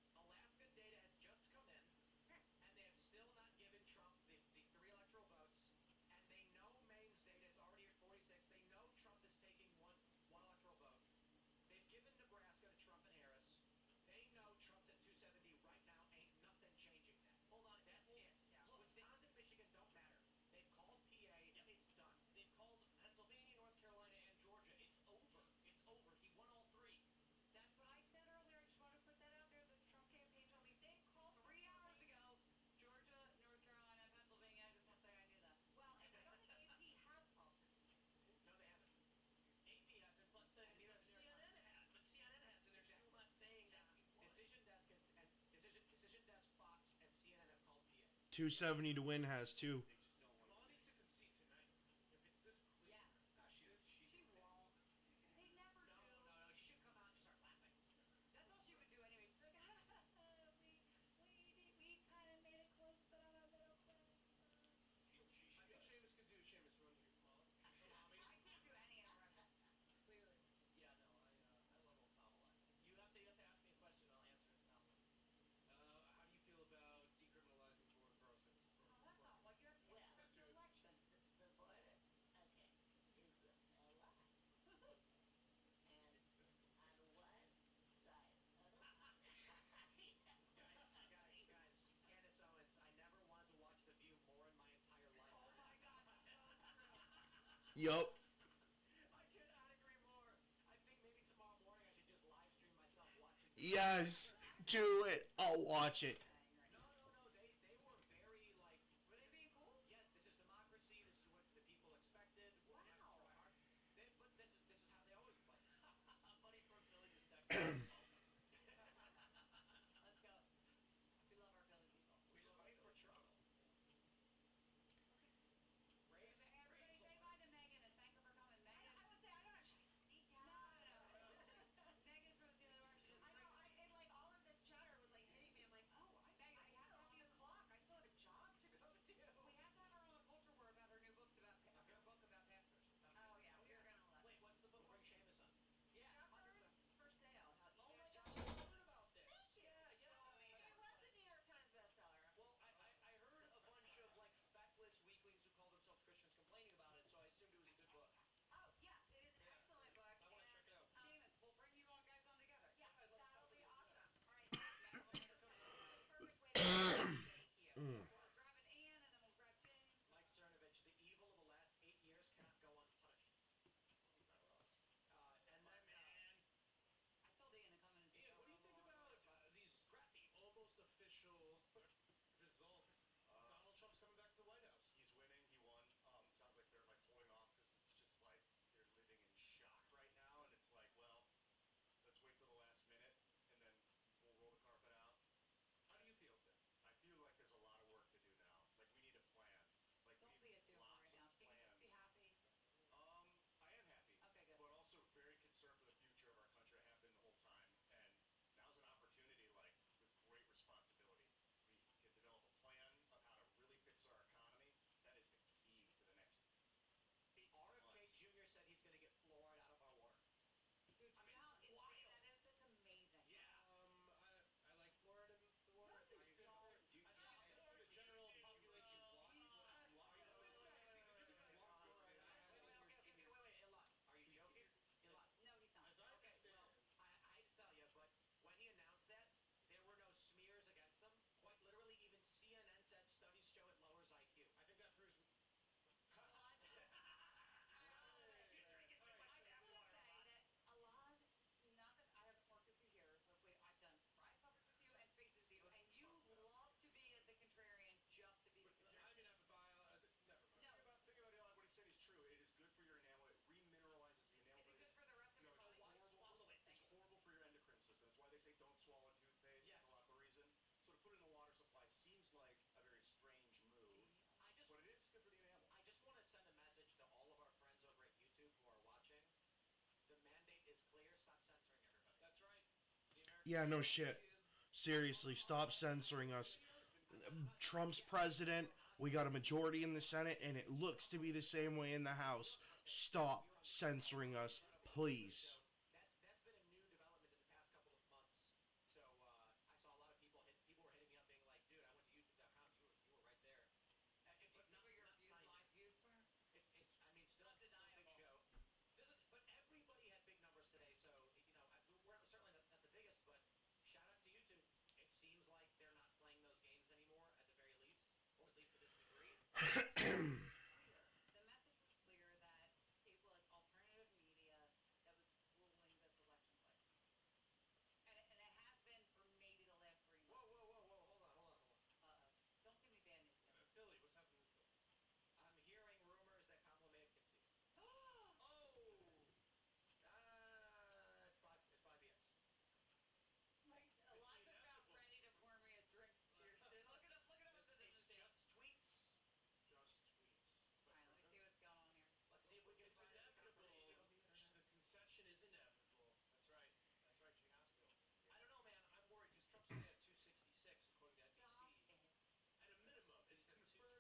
Alaskan data has just come in, and they have still not given Trump the 3 electoral votes, and they know Maine's data is already at 46. They know Trump is taking one electoral vote. They've given Nebraska to Trump and Harris. They know Trump's at 270 right now. Ain't nothing changing that. Hold on, that's it. Yeah. Look, Wisconsin, Michigan don't matter. They've called PA. It's done. They've called Pennsylvania, North Carolina, and Georgia. It's over. It's over. He won all 3. That's what I said earlier. I just want to put that out there. The Trump campaign told me they called 3 hours ago. Georgia, North Carolina, Pennsylvania. I just want to say I knew that. Well, and I don't think AP has called them. No, they haven't. AP hasn't, but and neither has New York CNN Times. has. But CNN has, and they're still not saying that. Decision Desk and Decision Desk, Fox, and CNN have called PA. 270 to win has two. They just don't want Kamala to needs to concede tonight. If it's this clear. Yeah. Nah, she does. She won't. They never No, do. no, no. She should come out and just start laughing. That's all she would do anyway. She's like, we kind of made it close, but I'm a little close. I think Seamus could do a Seamus run here, Kamala. I can't do any impression. Clearly. Yeah, no, I love old Kamala. You have to ask me a question, I'll answer it. No. How do you feel about decriminalizing foreign process? No, that's not what you have to answer the election. The border, okay, is a lie. And on one side of the Guys, Candace Owens, I never wanted to watch The View more in my entire life. Oh my God, so true. Yup. I could not agree more. I think maybe tomorrow morning I should just live stream myself watching. Yes. Do it. I'll watch it. No. They were very like. Were they being cool? Yes, this is democracy. This is what the people expected. We're gonna have to try hard. But this is how they always play. Buddy from Philly just texted. Let's go. We love our Philly people. We just wait for trouble. Raise, Hey, everybody say bye to Megan and thank her for coming. Megan. I would say, I don't know. Should I sneak out? No. Megan's from the Daily Wire. She doesn't I know. Like all of this chatter was like hitting me. I'm like, oh, I Yeah, no shit. Seriously, stop censoring us. Trump's president. We got a majority in the Senate, and it looks to be the same way in the House. Stop censoring us, please. That's been a new development in the past couple of months. So I saw a lot of people were hitting me up being like, dude, I went to YouTube.com. You were right there. But not signed live it. views were? I mean, still a big show. But everybody had big numbers today. So we're certainly not the biggest, but shout out to YouTube. It seems like they're not playing those games anymore, at the very least, or at least to this degree. Clear. The message was clear that it was alternative media that was ruling this election cycle. And it has been for maybe the last 3 Whoa, months. whoa, whoa, whoa! Hold on. Uh-oh. Don't give me bad news, Kevin. Philly, what's happening with Philly? I'm hearing rumors that Kamala may have conceded. Oh! It's probably BS. Mike, Eli's about inevitable. ready to pour me a drink. Seriously. Look at him at this in the It's just tweets. Just tweets. All right, let me see what's going on here. Let's see if we can It's find this inevitable. conversation on the internet. The concession is inevitable. That's right. She has to. I don't know, man. I'm worried because Trump's only at 266 according to NBC. Stop it. At a minimum, it's He's at confirmed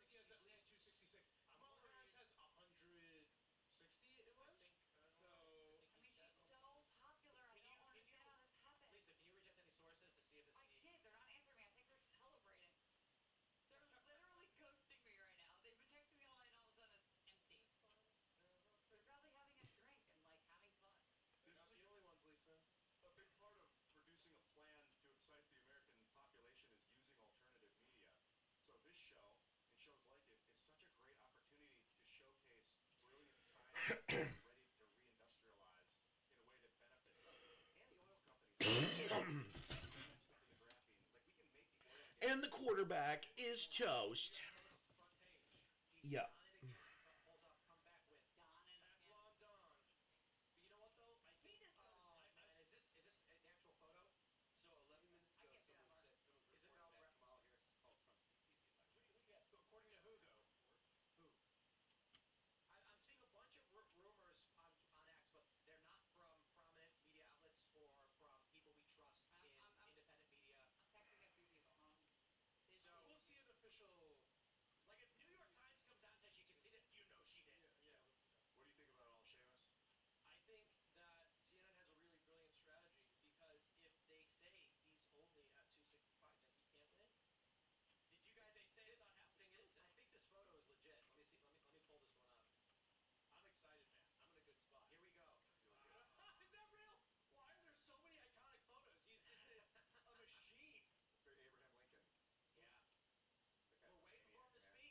he has at least 266. Kamala Harris has 160, it was? I think. So, I mean, she's so popular. I don't understand how this happened. Lisa, can you reach out to any sources to see if it's I did. They're not answering me. I think they're celebrating. They're literally ghosting me right now. They've been texting me all night, and all of a sudden it's empty. They're probably having a drink and like having fun. they're not the only ones, Lisa. A big part of producing a plan to excite the American population is using alternative media. So this show, and shows like it, is such a great opportunity to showcase brilliant scientists ready to reindustrialize in a way that benefits us and the oil companies. Stuff in the graphene. Like, we can make the oil and gas And the quarterback is toast. front page. Yeah. Done it again. Trump pulls off comeback win. Don and Teflon Don. But you know what though? I think. He just Oh man, is this an actual photo? So 11 minutes I ago, can't see that far. someone's Isabel reporting that Brett- Kamala Harris has called Trump completely illegitimate. Who do you get? According to who, though? Who? I'm seeing a bunch of rumors on X, but they're not from prominent media outlets or from people we trust I'm- in I'm- independent media. I'm texting a few people. So We'll see an official. like if New York Times comes out and says she conceded, you know she did. Yeah, let's do that. What do you think about it all, Seamus? I think that CNN has a really brilliant strategy because if they say he's only at 265, then he can't win. Did you guys They say it's not happening, it is. I think this photo is legit. Let me see. Let me pull this one up. I'm excited, man. I'm in a good spot. Here we go. Is that real? Why are there so many iconic photos? He's just a machine. Abraham Lincoln. Yeah. That guy's We're a waiting for him to maniac, man. speak.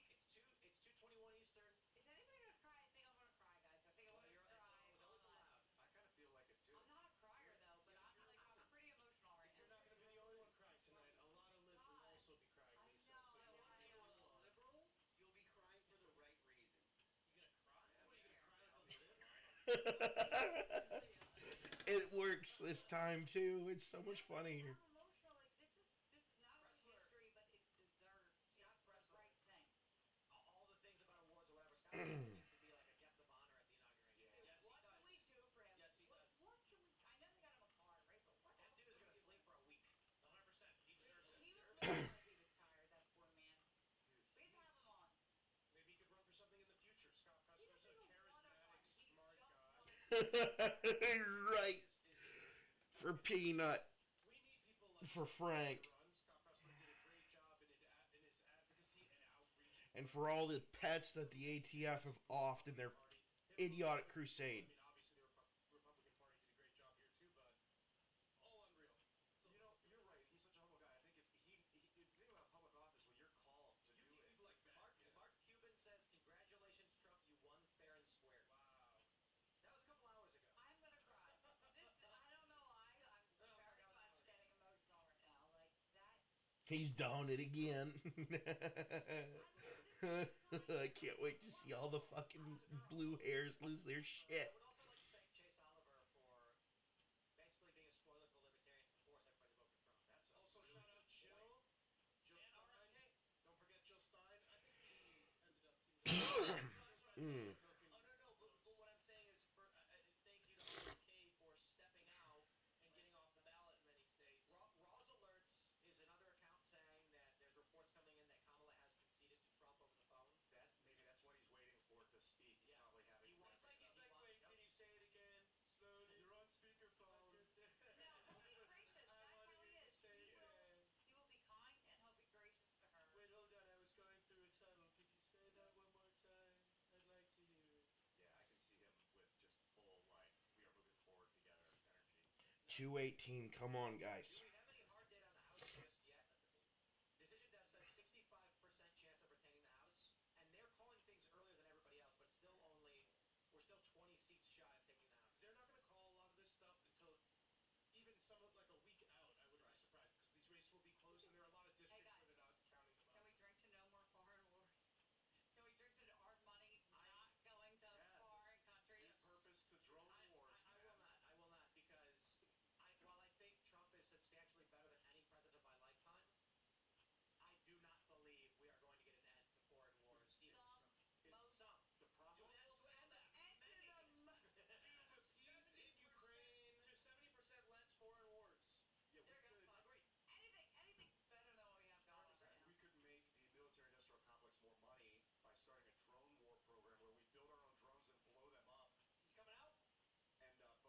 It's 2:21 Eastern. Is anybody gonna cry? I think I'm gonna cry, guys. I think I'm Well, gonna you're cry. it was always Hold on. allowed. I kind of feel like it too. I'm not a crier though, but I'm pretty emotional right You're now. not going to be the only one crying tonight. A lot of libs will God. also be crying, I Lisa. know, So you I want to be know. on. Liberal? You'll be crying for the right reason. You gonna cry? What, are you going to cry like a lib? It works this time too. It's so much funnier. I'm emotional. Like this is not only history, but it's deserved. Scott It's the Presler. right thing. All the things about awards or whatever. Scott Presler needs to be like a guest of honor at the inauguration. Yes, he What does. can we do for him? Yes, he does. What can we? I know they got him a card, right? But what? That else dude is can gonna we do sleep for a week. 100%. He deserves it. He was looking like he was tired. That poor man. Please have him on. Maybe he could run for something in the future. Scott He Presler's doesn't a even want to run. charismatic, He smart just guy. wants Right. For Peanut. We need people like For Frank. to run. Scott Presler did a great job in his advocacy and outreach. And for all the pets that the ATF have offed in their idiotic crusade. I mean, obviously the Republican Party did a great job here too, but all unreal. You know, you're right. He's such a humble guy. I think if the thing about public office, when you're called to You do need it, people like that. Mark Cuban says, "Congratulations, Trump. You won fair and square." Wow. That was a couple hours ago. I'm gonna cry. I don't know why. I'm very much getting emotional right now. Like that. He's doing it again. I can't wait to see all the fucking blue hairs lose their shit. I would also like to thank Chase Oliver for basically being a spoiler for libertarians to force everybody to vote for Trump. That's Also, really shout out good Jill. point. Jill And Stein. RFK. Don't forget Jill Stein. I think he ended up teaming up. Mm. No, but what I'm saying is, thank you to RFK for stepping out and getting off the ballot in many states. 218. Come on, guys. Do we have any hard data on the House just yet? Decision desk says 65% chance of retaining the House, and they're calling things earlier than everybody else, but we're still 20 seats shy of taking the House. They're not going to call a lot of this stuff until even some of like a week out. I wouldn't be surprised because these races will be closed, and there are a lot of districts guys, where they're not counting them Can up. we drink to no more foreign wars? Can we drink to our money not going to foreign countries? Repurpose to drone wars. I will not. I will not because while I think Trump is substantially better than any president of my lifetime, I do not believe we are going to get an end to foreign wars. Some, The problem. To end them. To peace in Ukraine. To 70% less foreign wars. Yeah, there you go. Agreed. Anything better than what we have going on right now. We could make the military-industrial complex more money by starting a drone war program where we build our own drones and blow them up. He's coming out. And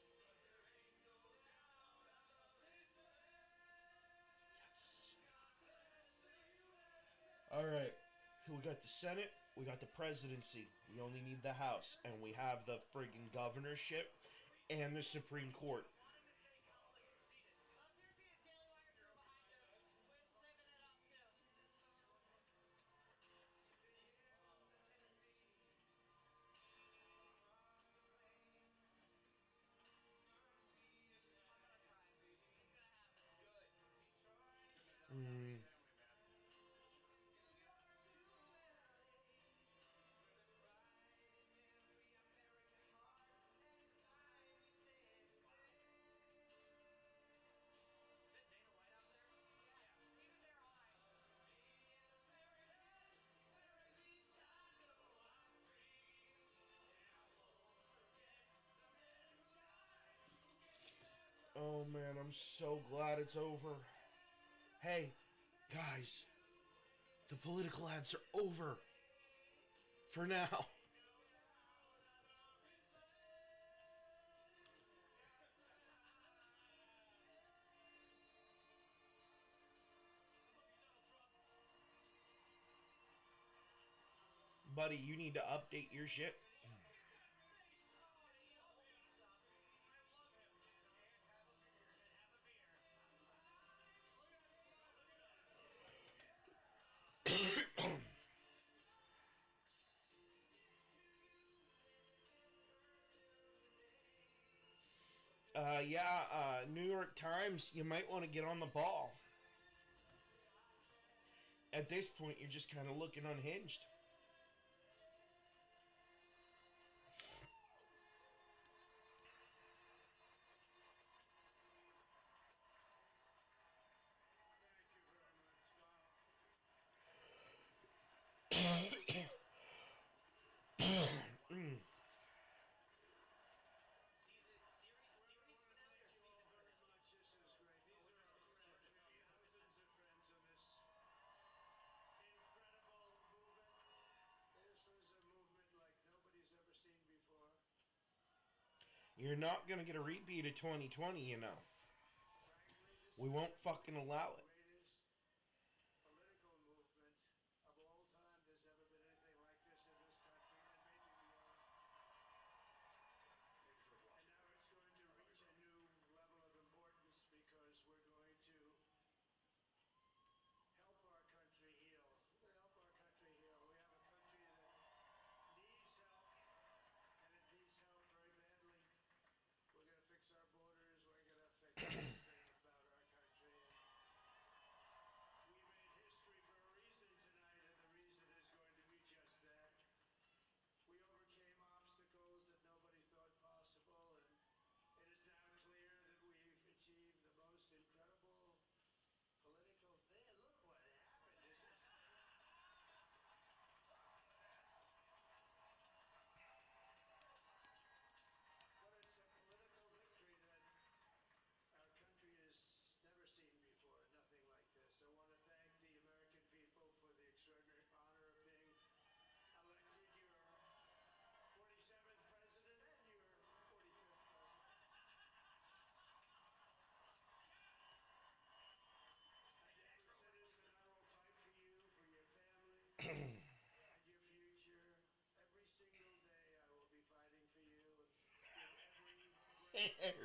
but we've got to figure out the whole processing resources on overseas territory. Is he coming out? James, get over here. Come kneel next to me. All right. We got the Senate, we got the presidency. We only need the House, and we have the friggin' governorship and the Supreme Court. Let's hear the Daily Wire crew behind us living it up too. I'm gonna cry. It's gonna happen. Mm. Is that Dana White out there? Yeah, he was there all night. Oh man, I'm so glad it's over. Hey, guys, the political ads are over. For now. Buddy, you need to update your shit. New York Times, you might want to get on the ball. At this point, you're just kind of looking unhinged. Mm. You're not gonna get a repeat of 2020, you know. We won't fucking allow it. Political movement of all time. There's never been anything like this in this country, and maybe beyond. And now it's going to reach a new level of importance because we're going to help our country heal. Help our country heal. We have a country that needs help, and it needs help very badly. We're going to fix our borders. We're going to fix everything about our country. And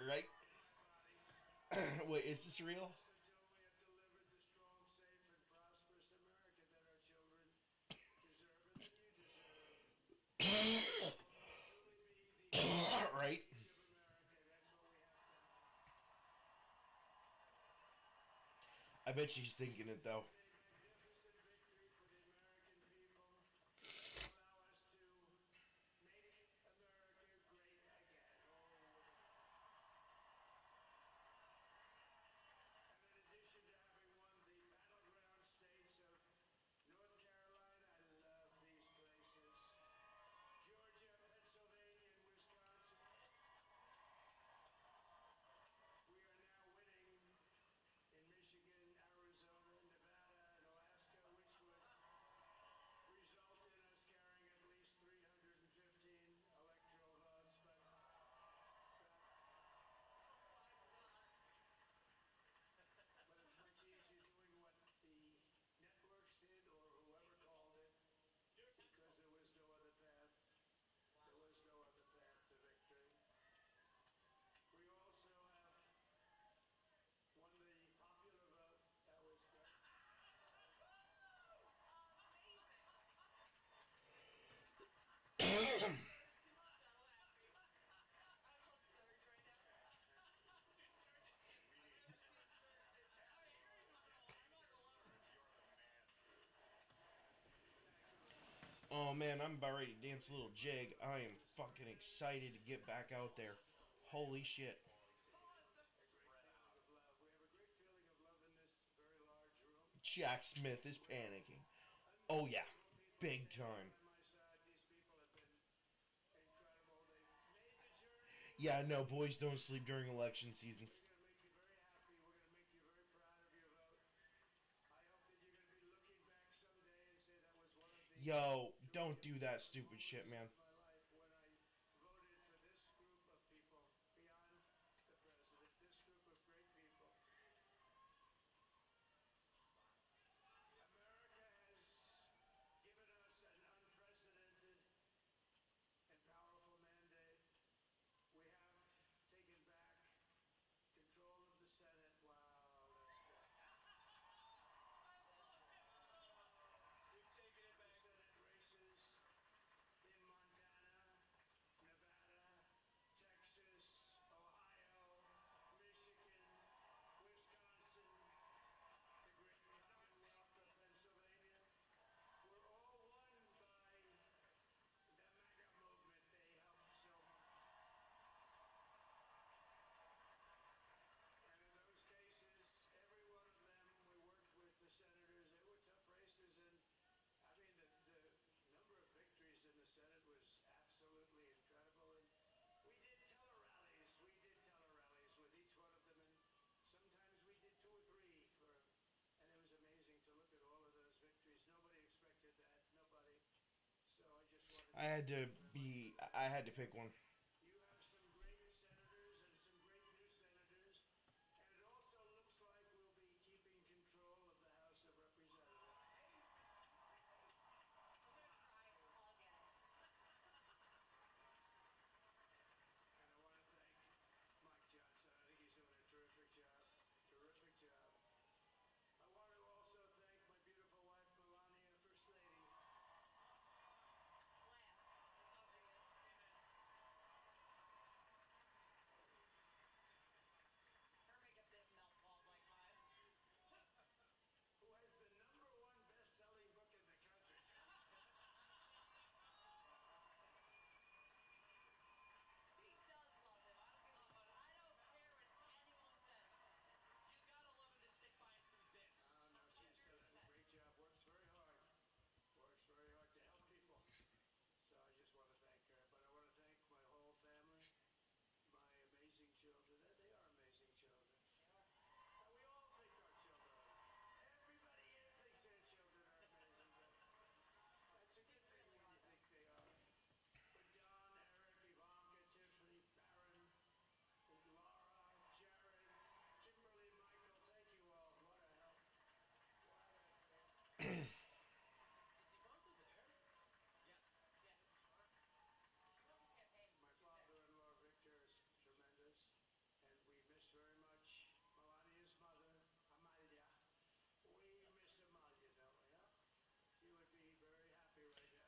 Right? Wait, is this real? Just until we have delivered the strong, safe, and prosperous America that our children deserve and that you deserve. Will this truly be the Right? age of America? That's what we have to. I bet she's thinking it though. A magnificent victory for the American people will allow us to make America great again. And in addition to having won the battleground states of North Carolina, I love these places, Georgia, Pennsylvania, and Wisconsin, we are now winning in Michigan, Arizona, Nevada, and Alaska, which would result in us carrying at least 315 electoral votes. But it's much easier doing what the networks did or whoever called it because there was no other path. There was no other path to victory. We also have won the popular vote. That was great. Oh man, I'm about ready to dance a little jig. I am fucking excited to get back out there. Holy shit. We have a great feeling of love in this very large room. Jack Smith is panicking. Oh yeah, big time. On my side, these people have been incredible. They've made the journey. Yeah, no, boys don't sleep during election seasons. We're going to make you very happy. We're going to make you very proud of your vote. I hope that you're going to be looking back someday and say that was one of the Yo, don't do that stupid shit, man. my life when I voted for this group of people beyond the president, this group of great people. America has given us an unprecedented and powerful mandate. We have taken back control of the Senate. Wow, that's good. We've taken it back. Senate races in Montana, Nevada, Texas, Ohio, Michigan, Wisconsin, the great Commonwealth of Pennsylvania, were all won by the MAGA movement. They helped so much. And in those cases, every one of them, we worked with the senators. They were tough races, and I mean, the number of victories in the Senate was absolutely incredible. And we did tele-rallies. We did tele-rallies with each one of them, and sometimes we did 2 or 3 for, and it was amazing to look at all of those victories. Nobody expected that. Nobody. So I just wanted to I had to pick one. you have some great senators and some great new senators, and it also looks like we'll be keeping control of the House of Representatives. I'm gonna cry again. And I want to thank Mike Johnson. I think he's doing a terrific job. Terrific job. I want to also thank my beautiful wife, Melania, First Lady. Last, over you.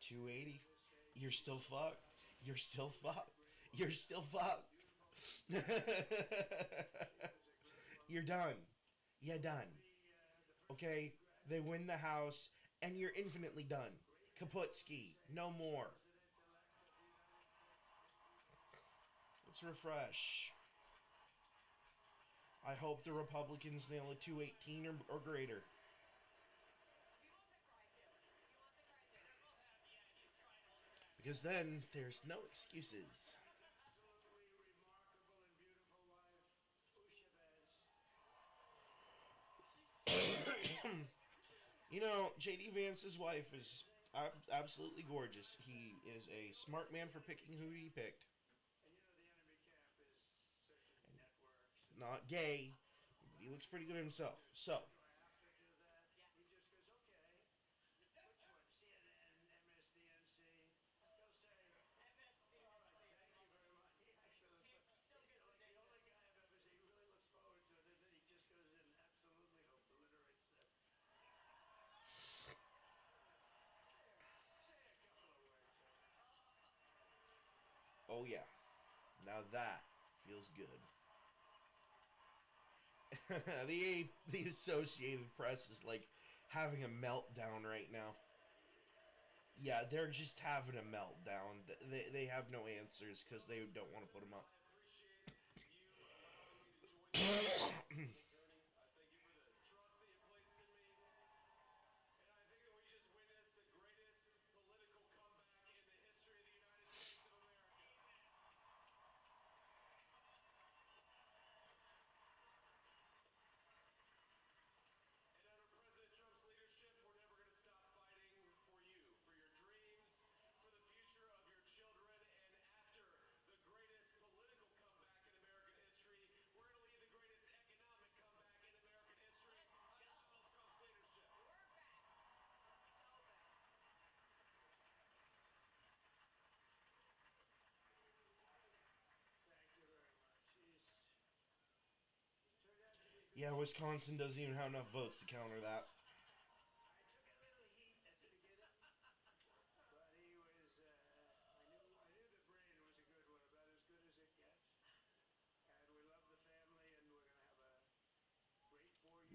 280. You're still fucked. You're still fucked. You're still fucked. You're done. You're done. Okay? They win the House, and you're infinitely done. Kaputski. No more. Let's refresh. I hope the Republicans nail a 218 or greater. Because then there's no excuses. You know, J.D. Vance's wife is absolutely gorgeous. He is a smart man for picking who he picked. Not gay. He looks pretty good himself. So. Oh yeah. Now that feels good. the Associated Press is like having a meltdown right now. Yeah, they're just having a meltdown. They have no answers because they don't want to put them up. Yeah, Wisconsin doesn't even have enough votes to counter that.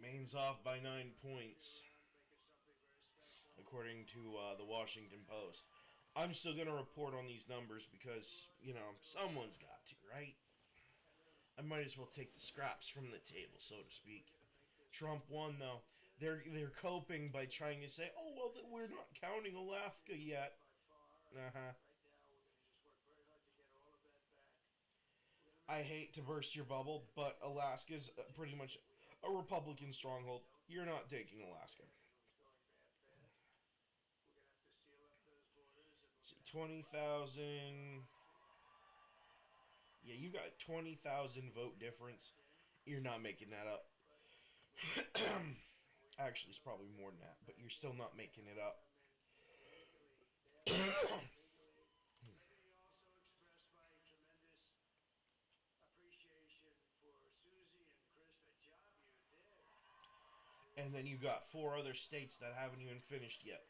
Maine's off by 9 points, according to the Washington Post. I'm still going to report on these numbers because, you know, someone's got to, right? I might as well take the scraps from the table, so to speak. Trump won, though. They're coping by trying to say, oh, well, we're not counting Alaska yet. Uh-huh. I hate to burst your bubble, but Alaska's pretty much a Republican stronghold. You're not taking Alaska. 20,000. Yeah, you got 20,000 vote difference. You're not making that up. Actually, it's probably more than that, but you're still not making it up. And then you got 4 other states that haven't even finished yet.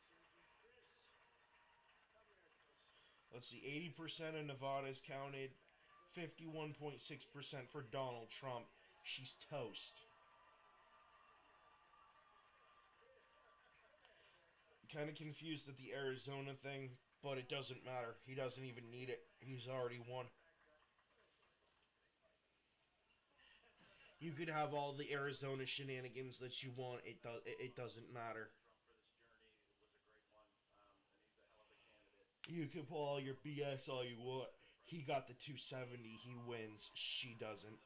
Let's see, 80% of Nevada is counted, 51.6% for Donald Trump. She's toast. Kind of confused at the Arizona thing, but it doesn't matter. He doesn't even need it. He's already won. You could have all the Arizona shenanigans that you want. It doesn't matter. You can pull all your BS all you want. He got the 270. He wins. She doesn't.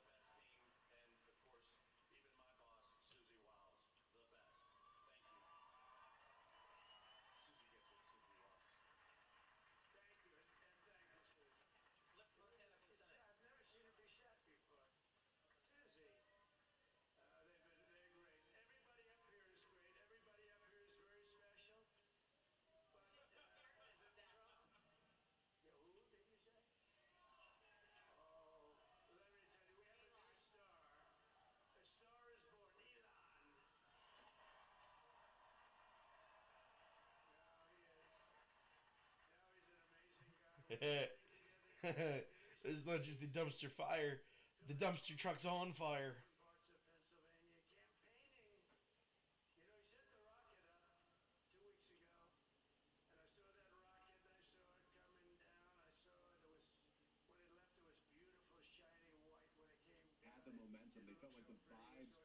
It's not just a dumpster fire. The dumpster truck's on fire. different parts of Pennsylvania campaigning. You know, he sent the rocket up 2 weeks ago, and I saw that rocket, and I saw it coming down. I saw it. It was when it left. It was beautiful, shiny white. When it came down, Had the momentum. They felt like the vibes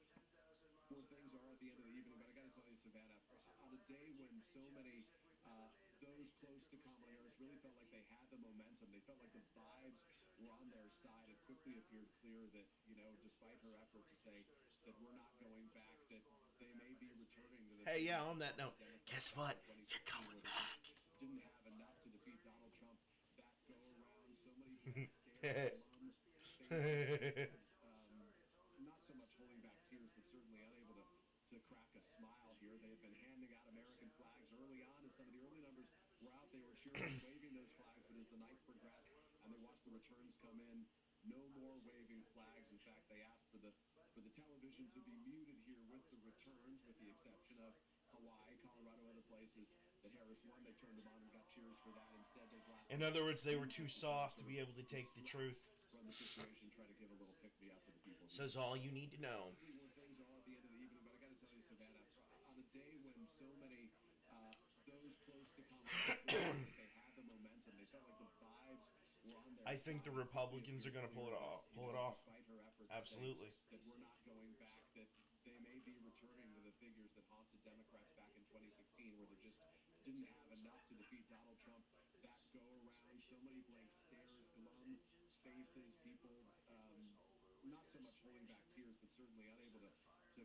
where things are at the end of the evening. But I got to tell you, Savannah, on a day when so many those close to Kamala Harris really felt like they had the momentum. They felt like the vibes were on their side. It quickly appeared clear that, you know, despite her effort to say that we're not going back, that they may be returning to the. Hey, yeah, on that note, guess what? You're going back. Didn't have enough to defeat Donald Trump. That go around, so many people scared, not so much holding back tears, but certainly unable to crack a smile here. They had been handing out American flags early on, as some of the early numbers were out. They were cheering and waving those flags, but as the night progressed and they watched the returns come in, no more waving flags. In fact, they asked for the television to be muted here with the returns, with the exception of Hawaii, Colorado, other places that Harris won. They turned them on and got cheers for that. Instead, they blasted. In other words, they were too soft to be able to take the truth. From the situation, try to give a little pick me up to the people. Says all you need to know. Where things are at the end of the evening, but I got to tell you, Savannah, on a day when so many those close to Kamala Harris, they had the momentum. They felt like the vibes were on their I think the side. Republicans are going to pull it off. Despite her efforts to say Absolutely. that we're not going back, that they may be returning to the figures that haunted Democrats back in 2016, where they just didn't have enough to defeat Donald Trump. That go around, so many blank stares, glum faces, people not so much holding back tears, but certainly unable to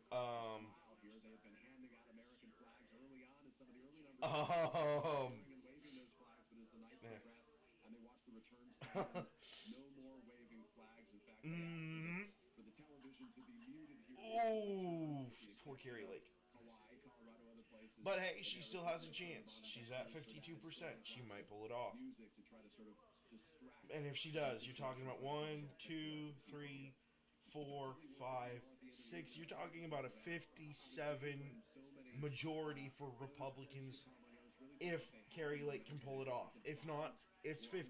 smile here. They had been handing out American flags early on, as some of the early numbers and waving those flags, but as the night progressed and they watched the returns come in, no more waving flags. In fact, they asked for the television to be muted here. Oh, poor Carrie Lake. Hawaii, Colorado, other places. But hey, she still has a chance. She's at 52%. She might pull it off. Music to try to sort of distract. And if she does, you're talking about 1, 2, 3, 4, 5, 6. You're talking about a 57 majority for Republicans if Carrie Lake can pull it off. If not, it's 56.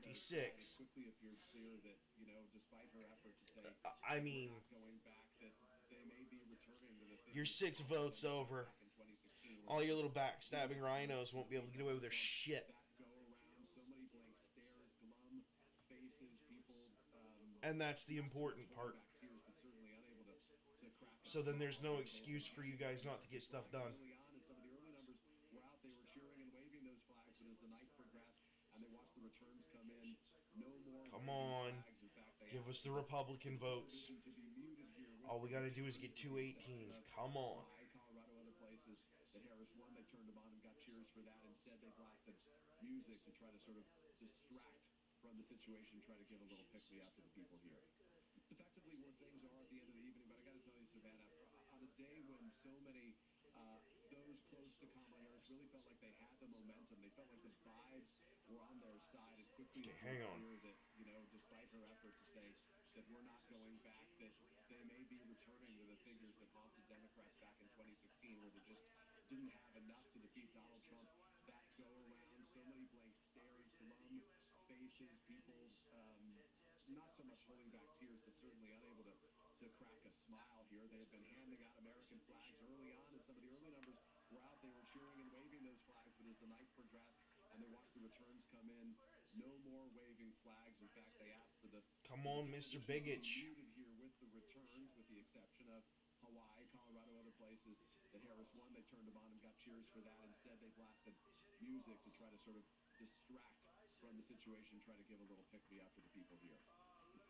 Quickly appeared clear that, you know, despite her effort to say I mean, going back, that they may be returning to the you're 6 votes over. back in 2016. All your little backstabbing rhinos won't be able to get away with their shit. That go around, so many blank stares, glum faces, people And that's the important part. back tears, but certainly unable to crack a So then there's no excuse for you guys not to get stuff done. early on, as some of the early numbers were out. They were cheering and waving those flags, but as the night progressed and they watched the returns come in, no more Come waving on. flags. In fact, they Give asked us the Republican votes. to be muted here with All we got to do is get 218. Come on. Hawaii, Colorado, other places that Harris won. They turned them on and got cheers for that. Instead, they blasted music to try to sort of distract from the situation, try to give a little pick-me-up to the people here. Effectively, where things are at the end of the evening, but I got to tell you, Savannah, on a day when so many those close to Kamala Harris really felt like they had the momentum, they felt like the vibes were on their side. It quickly Okay, hang on. clear that, you know, despite her effort to say that we're not going back, that they may be returning to the figures that haunted Democrats back in 2016, where they just didn't have enough to defeat Donald Trump. That go around, so many blank stares, glum faces, people not so much holding back tears, but certainly unable to crack a smile here. They had been handing out American flags early on, as some of the early numbers were out. They were cheering and waving those flags, but as the night progressed and they watched the returns come in, no more waving flags. In fact, they asked for the Come on, Mr. Bigich. muted here with the returns, with the exception of Hawaii, Colorado, other places that Harris won. They turned them on and got cheers for that. Instead, they blasted music to try to sort of distract from the situation, try to give a little pick-me-up to the people here.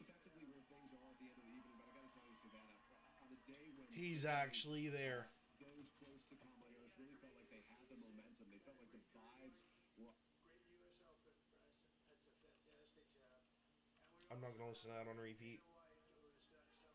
Effectively, where things are at the end of the evening, but I got to tell you, Savannah, on a day when He's actually there. those close to Kamala Harris really felt like they had the momentum. They felt like the vibes were. Great U.S. Open, Bryson. That's a fantastic job. And we I'm not going to listen to that on repeat. White, who's done some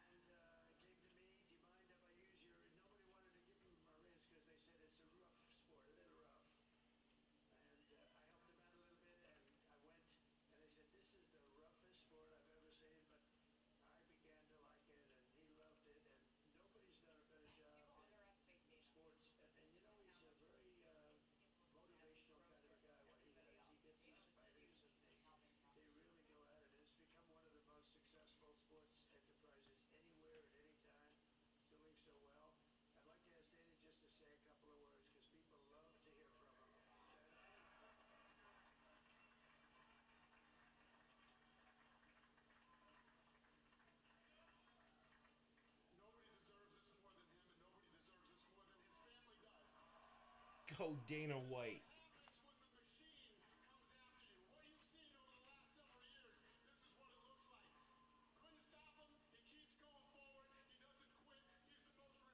He's a tough guy. So Dana started UFC and came to me. Do you mind if I use your? Nobody wanted to give him Marines because they said it's a rough sport, a little rough. And I helped him out a little bit, and I Oh, Dana White. happens when the machine comes after you. What you've seen over the last several years, this is what it looks like. Couldn't stop him. He keeps going forward. He doesn't quit. He's the most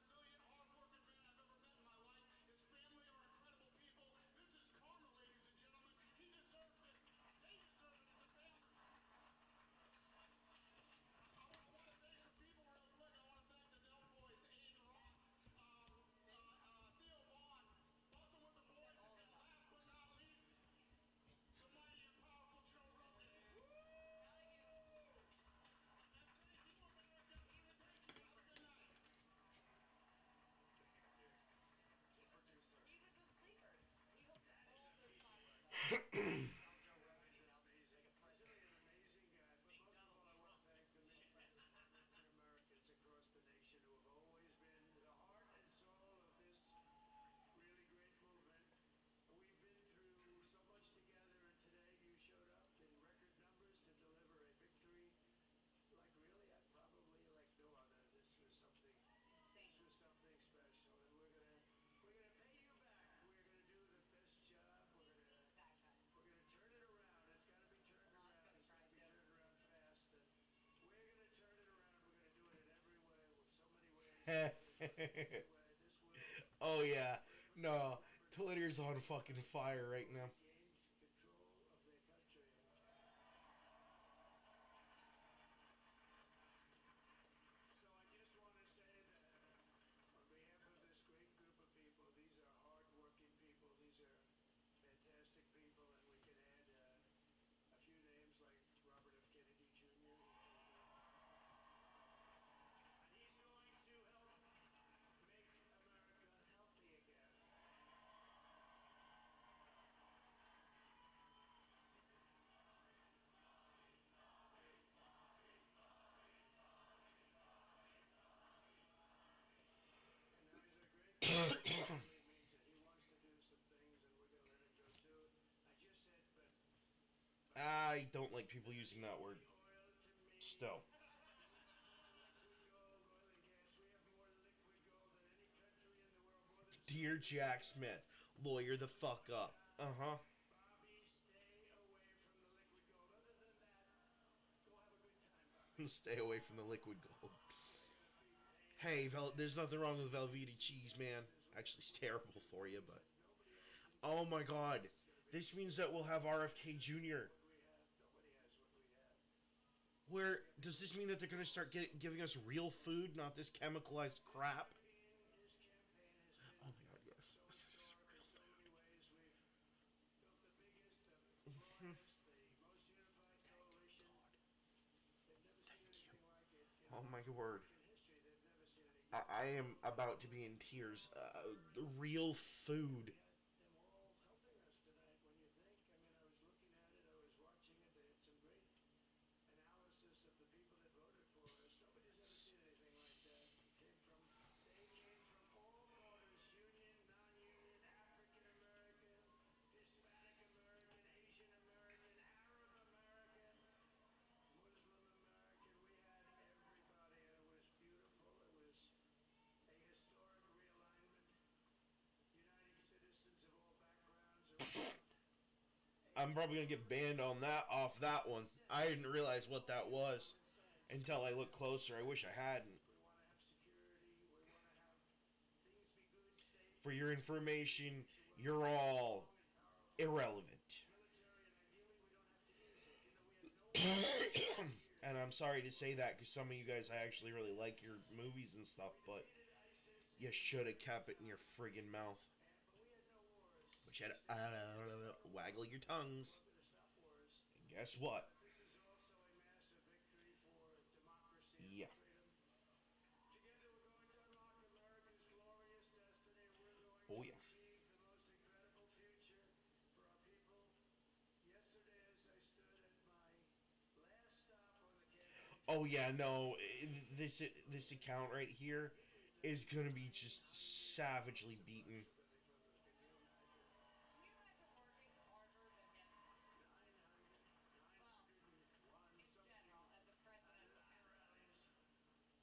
resilient, hardworking man I've ever met in my life. His family are incredible people. This is karma, ladies and gentlemen. He deserves it. They deserve it as a family. I want to thank some people real quick. I want to thank the Del Boys, Aiden Ross, Theo Vaughn, Bustin' with the Boys, and last but not least, the mighty and powerful Joe Rogan. And thank you, America. Thank you. Have a good night. The producer. He was a sleeper. He was the oldest possible. Joe Rogan's an amazing, he's really an amazing guy. But most of all, I want to thank the millions of hardworking Americans across the nation who have always been the heart and soul of this really great movement. We've been through so much together, and today you showed up in record numbers to deliver a victory like really, probably like no other. This was something special, and we're gonna pay you back. We're gonna do the best job. We're gonna turn it around. It's got to be turned around. It's got to be turned around fast, and we're gonna turn it around. We're gonna do it in every way, with so many ways. Every way. This will. Oh yeah. No, Twitter's on fucking fire right now. Gained control of their country. So I just want to say that on behalf of this great group of people, these are hard-working people. These are fantastic people, and we can add a few names like Robert F. Kennedy Jr. And he's going to help make America healthy again. And now he's a great man. He really means it. He wants to do some things, and we're going to let him go too. I just said, but I don't like people using that word. oil to me. Still. Liquid gold, oil and gas. We have more liquid gold than any country in the world. More than Dear Jack Smith, lawyer the fuck up. Uh-huh. Bobby, stay away from the liquid gold. Other than that, go have a good time, Bobby. Stay away from the liquid gold. Hey, there's nothing wrong with Velveeta cheese, man. Actually, it's terrible for you, but... Oh my god. This means that we'll have RFK Jr. Nobody has what we have. Where, does this mean that they're gonna start giving us real food, not this chemicalized crap? His campaign has Oh been my god, yes. so This is historic in so many ways. We've built the biggest, the broadest, the most unified coalition. They've never seen anything like it. Oh my word. In history, they've never seen anything. I am about to be in tears. Real food. Them all helping us tonight. When you think, I mean, I was looking at it, I was watching it. They had some great analysis of the people that voted for us. Nobody's ever seen anything like that. They came from all corners: union, non-union, African American, Hispanic American, Asian American, Arab American, Muslim American. We had everybody, and it was beautiful. It was a historic realignment, uniting citizens of all backgrounds. I'm probably gonna get banned on that off that one. I didn't realize what that was until I looked closer. I wish I hadn't. We want to have security. We want to have things be good, safe, For your information, you're all irrelevant. military, and ideally we don't have to use it. You know, we had no And I'm sorry to say that because some of you guys, I actually really like your movies and stuff, but you should have kept it in your friggin' mouth. but we had no wars. But you had waggle your tongues. We're going to stop wars. And guess what? This is also a massive victory for democracy and Yeah. freedom. Together we're going to unlock America's glorious destiny. We're going Oh, to yeah. achieve the most incredible future for our people. Yesterday, as I stood at my last stop on the campaign, Oh yeah, no. This account right here is gonna be just savagely beaten. Can you imagine working harder than him? 901 In something general, as a president. rallies.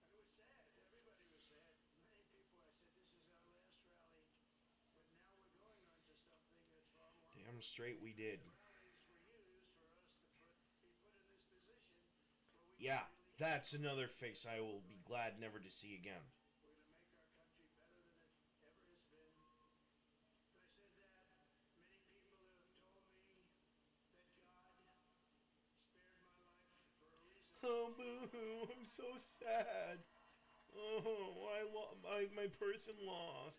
And it was sad. Everybody was sad. Many people, I said, this is our last rally. But now we're going on Damn straight we did. Yeah, that's another face I will be glad never to see again. Oh, boo-hoo, I'm so sad. Oh, my person lost.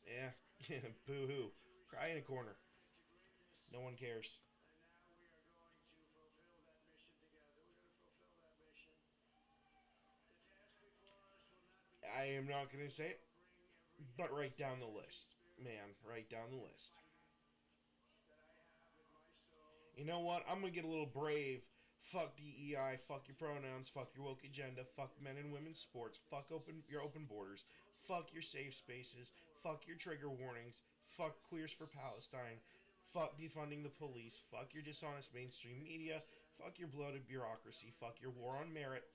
Yeah, yeah, boo-hoo. Cry in a corner. No one cares. I am not going to say it, but right down the list. Man, right down the list. You know what? I'm going to get a little brave. Fuck DEI, fuck your pronouns, fuck your woke agenda, fuck men and women's sports, fuck your open borders, fuck your safe spaces, fuck your trigger warnings, fuck Queers for Palestine, fuck defunding the police, fuck your dishonest mainstream media, fuck your bloated bureaucracy, fuck your war on merit,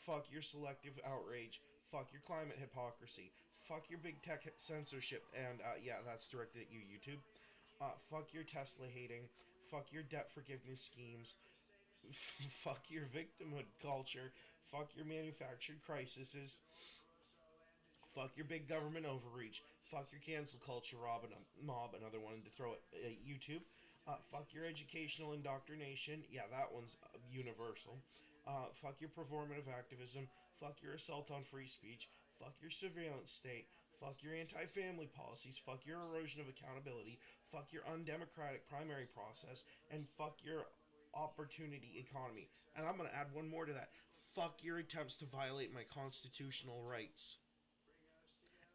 fuck your selective outrage, fuck your climate hypocrisy, fuck your big tech censorship, and yeah, that's directed at you, YouTube. Fuck your Tesla hating, fuck your debt forgiveness schemes, fuck your victimhood culture, fuck your manufactured crises, fuck your big government overreach, fuck your cancel culture mob, another one to throw at YouTube. Fuck your educational indoctrination, yeah, that one's universal. Fuck your performative activism, fuck your assault on free speech, fuck your surveillance state, fuck your anti-family policies, fuck your erosion of accountability, fuck your undemocratic primary process, and fuck your opportunity economy. And I'm going to add one more to that. Fuck your attempts to violate my constitutional rights.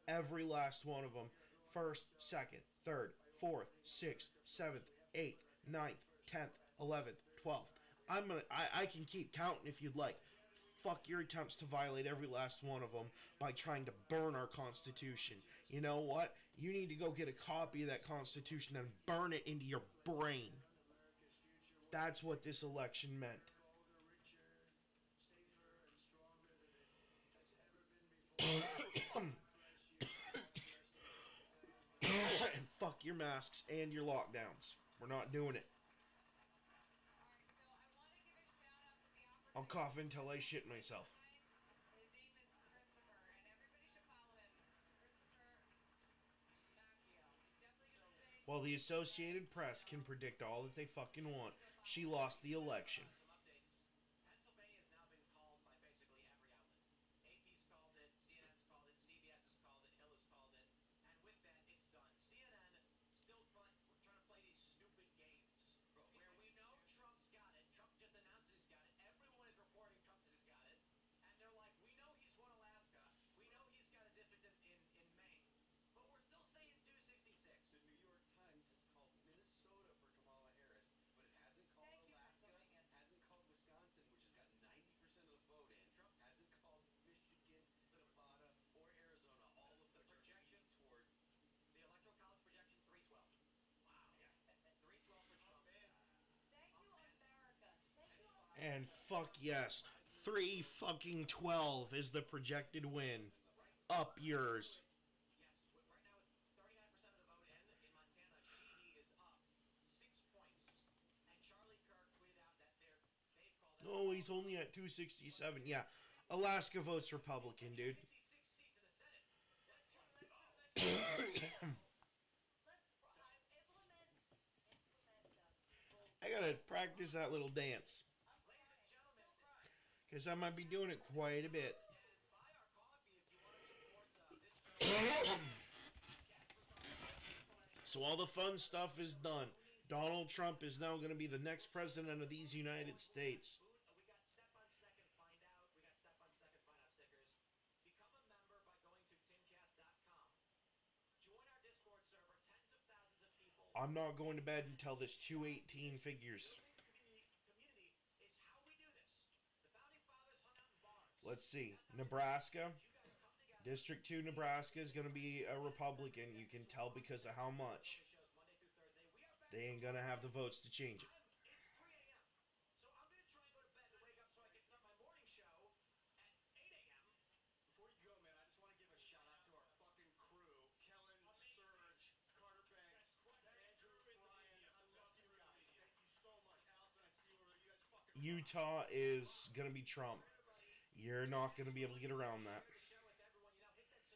Every last one of them. First, second, third, fourth, sixth, seventh, eighth, ninth, 10th, 11th, 12th. I can keep counting if you'd like. Fuck your attempts to violate every last one of them by trying to burn our Constitution. You know what? You need to go get a copy of that Constitution and burn it into your brain. That's what this election meant. And fuck your masks and your lockdowns. We're not doing it. I'll cough until I shit myself. While the Associated Press can predict all that they fucking want, she lost the election. And fuck yes, 3-12 is the projected win. Up yours. Oh, he's only at 267. Yeah, Alaska votes Republican, dude. I gotta practice that little dance. Because I might be doing it quite a bit. So all the fun stuff is done. Donald Trump is now going to be the next president of these United States. I'm not going to bed until this 218 figures. Let's see. Nebraska. District 2 Nebraska is going to be a Republican. You can tell because of how much. They ain't going to have the votes to change it. Utah is going to be Trump. You're not going to be able to get around that.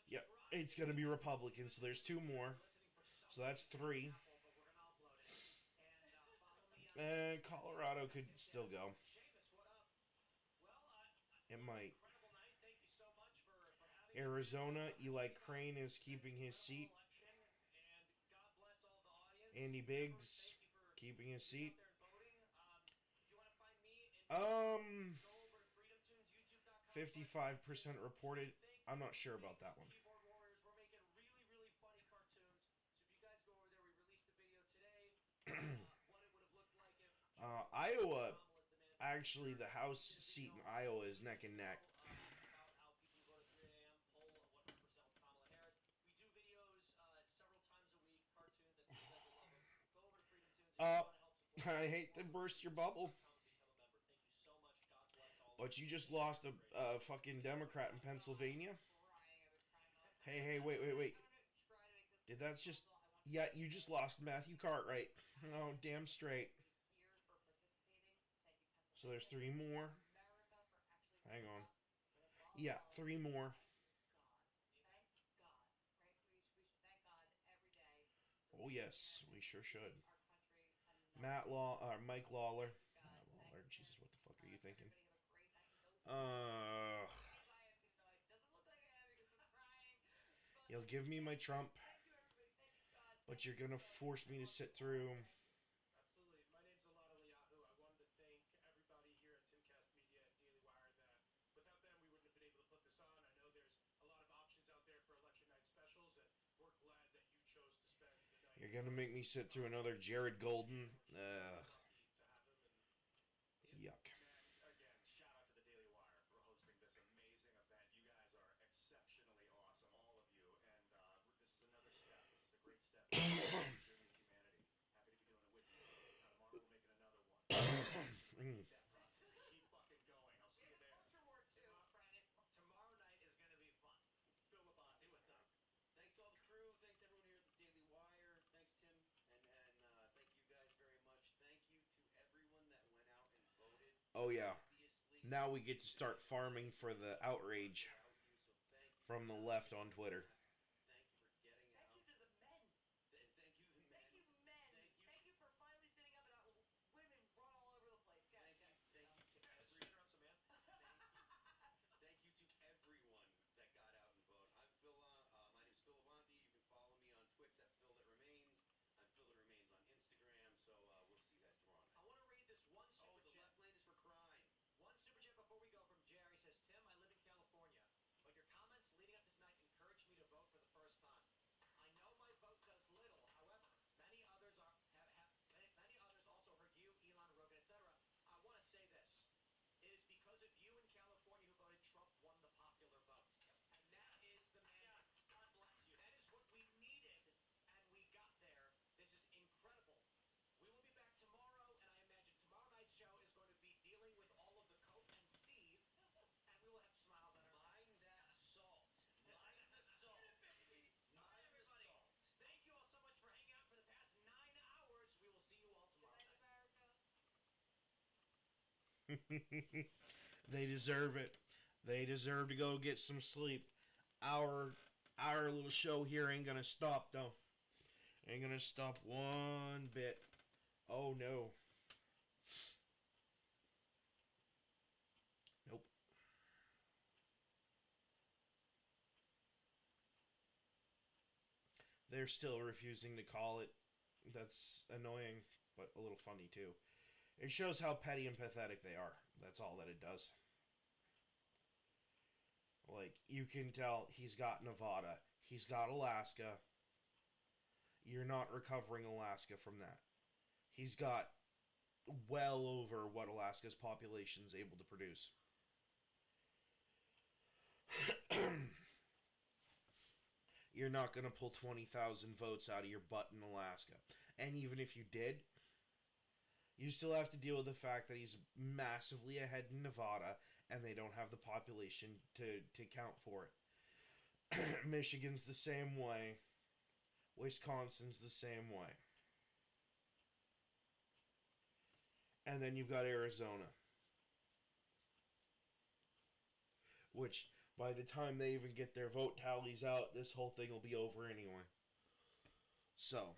Yep, it's going to be Republican. So there's 2 more. So that's 3. And Colorado could still go. It might. Arizona, Eli Crane is keeping his seat. Andy Biggs keeping his seat. 55% reported. I'm not sure about that one. Iowa, actually, the House seat in Iowa is neck and neck. I hate to burst your bubble, but you just lost a fucking Democrat in Pennsylvania. Hey, wait. Did that just... Yeah, you just lost Matthew Cartwright. Oh, damn straight. So there's 3 more. Hang on. Yeah, 3 more. Oh, yes, we sure should. Mike Lawler. Jesus, what the fuck are you thinking? You'll give me my Trump, but you're gonna force me to sit through. Absolutely. My name's Alana Liahu. I wanted to thank everybody here at Timcast Media and Daily Wire that without them we wouldn't have been able to put this on. I know there's a lot of options out there for election night specials, and we're glad that you chose to spend the night. You're gonna make me sit through another Jared Golden. Yuck. And again, shout out to the Daily Wire for hosting this amazing event. You guys are exceptionally awesome, all of you. And this is another step. This is a great step in the journey of humanity. Happy to be doing it with you. Tomorrow we're making another one. That process. Keep fucking going. I'll see you there. Tomorrow night is going to be fun. Phil Labonte, what's up? Thanks to all the crew. Thanks to everyone here at the Daily Wire. Thanks, Tim. And thank you guys very much. Thank you to everyone that went out and voted. Oh, yeah. Now we get to start farming for the outrage from the left on Twitter. Thank you for getting out. Thank you to the men. Thank you, men. Thank you, men. Thank you for finally standing up and women run all over the place. Guys, Thank you to every... Thank you to everyone that got out and voted. I'm Phil. My name is Phil Labonte. You can follow me on Twix at Phil That Remains. I'm Phil That Remains on Instagram. So we'll see you guys tomorrow night. I want to read this one super Oh, the chat. left lane is for crime. One super chat before we go from Jerry says, Tim, I live in California, but your comments leading up to tonight encouraged me to vote for the first time. I know my vote does little, however, many others many others also heard you, Elon, Rogan, etc. I want to say this. It is because of you in California who voted Trump won the popular vote. And that is the mandate. God bless you. That is what we needed, and we got there. This is incredible. We will be back tomorrow, and I imagine tomorrow night's show is going to be dealing with all of the coke and seed, and we will have smiles on our Mind faces. that salt. Mind the salt. Baby. All right, everybody. Thank you all so much for hanging out for the past 9 hours. We will see you all tomorrow night. They deserve it. They deserve to go get some sleep. Our little show here ain't gonna stop though. Ain't gonna stop one bit. Oh no. Nope. They're still refusing to call it. That's annoying, but a little funny too. It shows how petty and pathetic they are. That's all that it does. Like, you can tell he's got Nevada. He's got Alaska. You're not recovering Alaska from that. He's got well over what Alaska's population is able to produce. You're not going to pull 20,000 votes out of your butt in Alaska. And even if you did, you still have to deal with the fact that he's massively ahead in Nevada and they don't have the population to count for it. Michigan's the same way. Wisconsin's the same way. And then you've got Arizona. which by the time they even get their vote tallies out, this whole thing will be over anyway. So,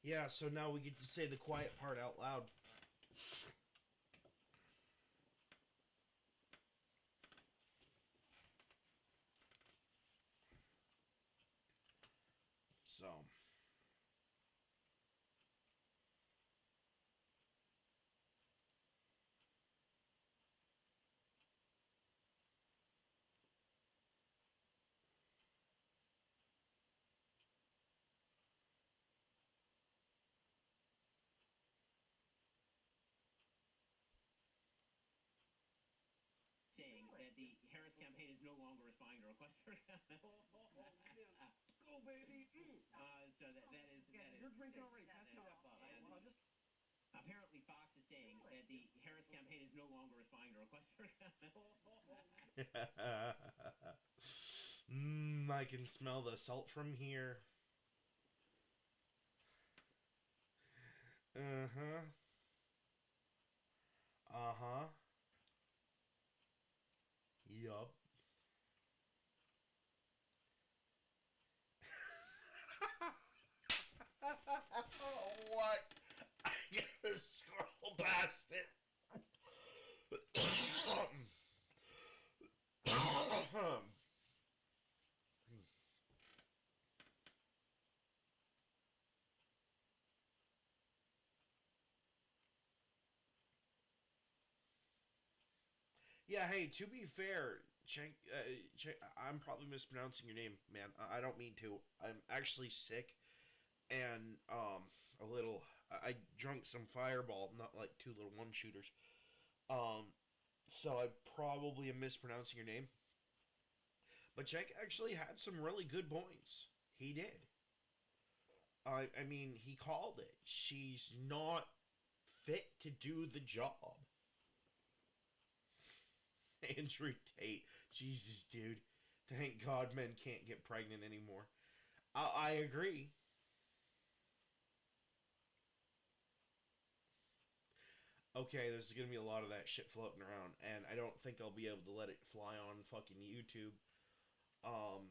yeah, so now we get to say the quiet part out loud. So, saying that the Harris campaign is no longer responding to requests for comment. Go, baby. So that is You're drinking already. Pass me that- that bottle. yeah, Well, I'll just. apparently Fox is saying that the Harris campaign is no longer responding to requests for comment. I can smell the salt from here. Uh-huh. Uh-huh. Yup. What? I gotta scroll past it. Yeah, hey, to be fair, I'm probably mispronouncing your name, man. I don't mean to. I'm actually sick, and a little. I drunk some Fireball, not like two little one shooters. So I probably am mispronouncing your name. But Jake actually had some really good points. He did. I mean, he called it. She's not fit to do the job. Andrew Tate. Jesus, dude. Thank God men can't get pregnant anymore. I agree. Okay, there's gonna be a lot of that shit floating around, and I don't think I'll be able to let it fly on fucking YouTube. Um,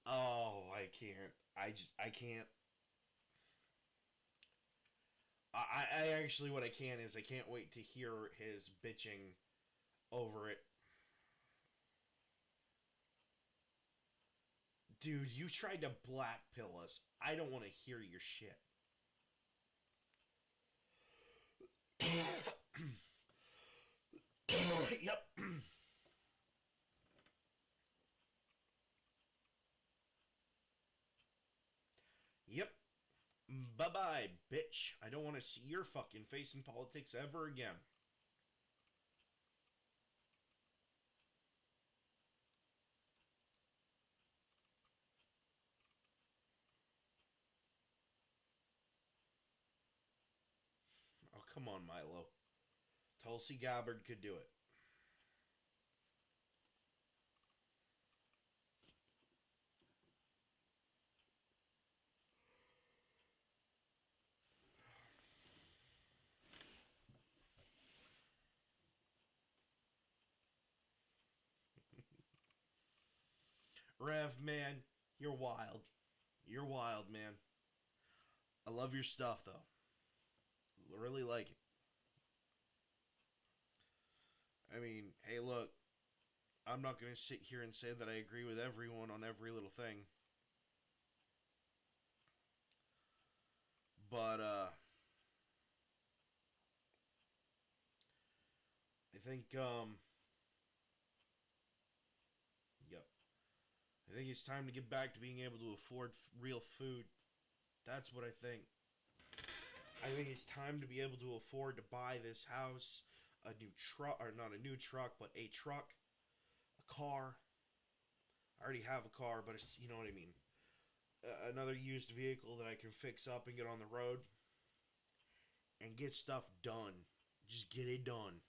oh, I can't. I can't. I actually, what I can is I can't wait to hear his bitching over it. Dude, you tried to blackpill us. I don't want to hear your shit. Yep. Yep. Bye-bye, bitch. I don't want to see your fucking face in politics ever again. Oh, come on, Milo. Tulsi Gabbard could do it. Rev, man, you're wild. You're wild, man. I love your stuff, though. really like it. I mean, hey, look, I'm not going to sit here and say that I agree with everyone on every little thing. But, I think, yep. I think it's time to get back to being able to afford real food. That's what I think. I think it's time to be able to afford to buy this house, a new truck, or not a new truck, but a truck, a car. I already have a car, but it's, you know what I mean. Another used vehicle that I can fix up and get on the road and get stuff done. Just get it done.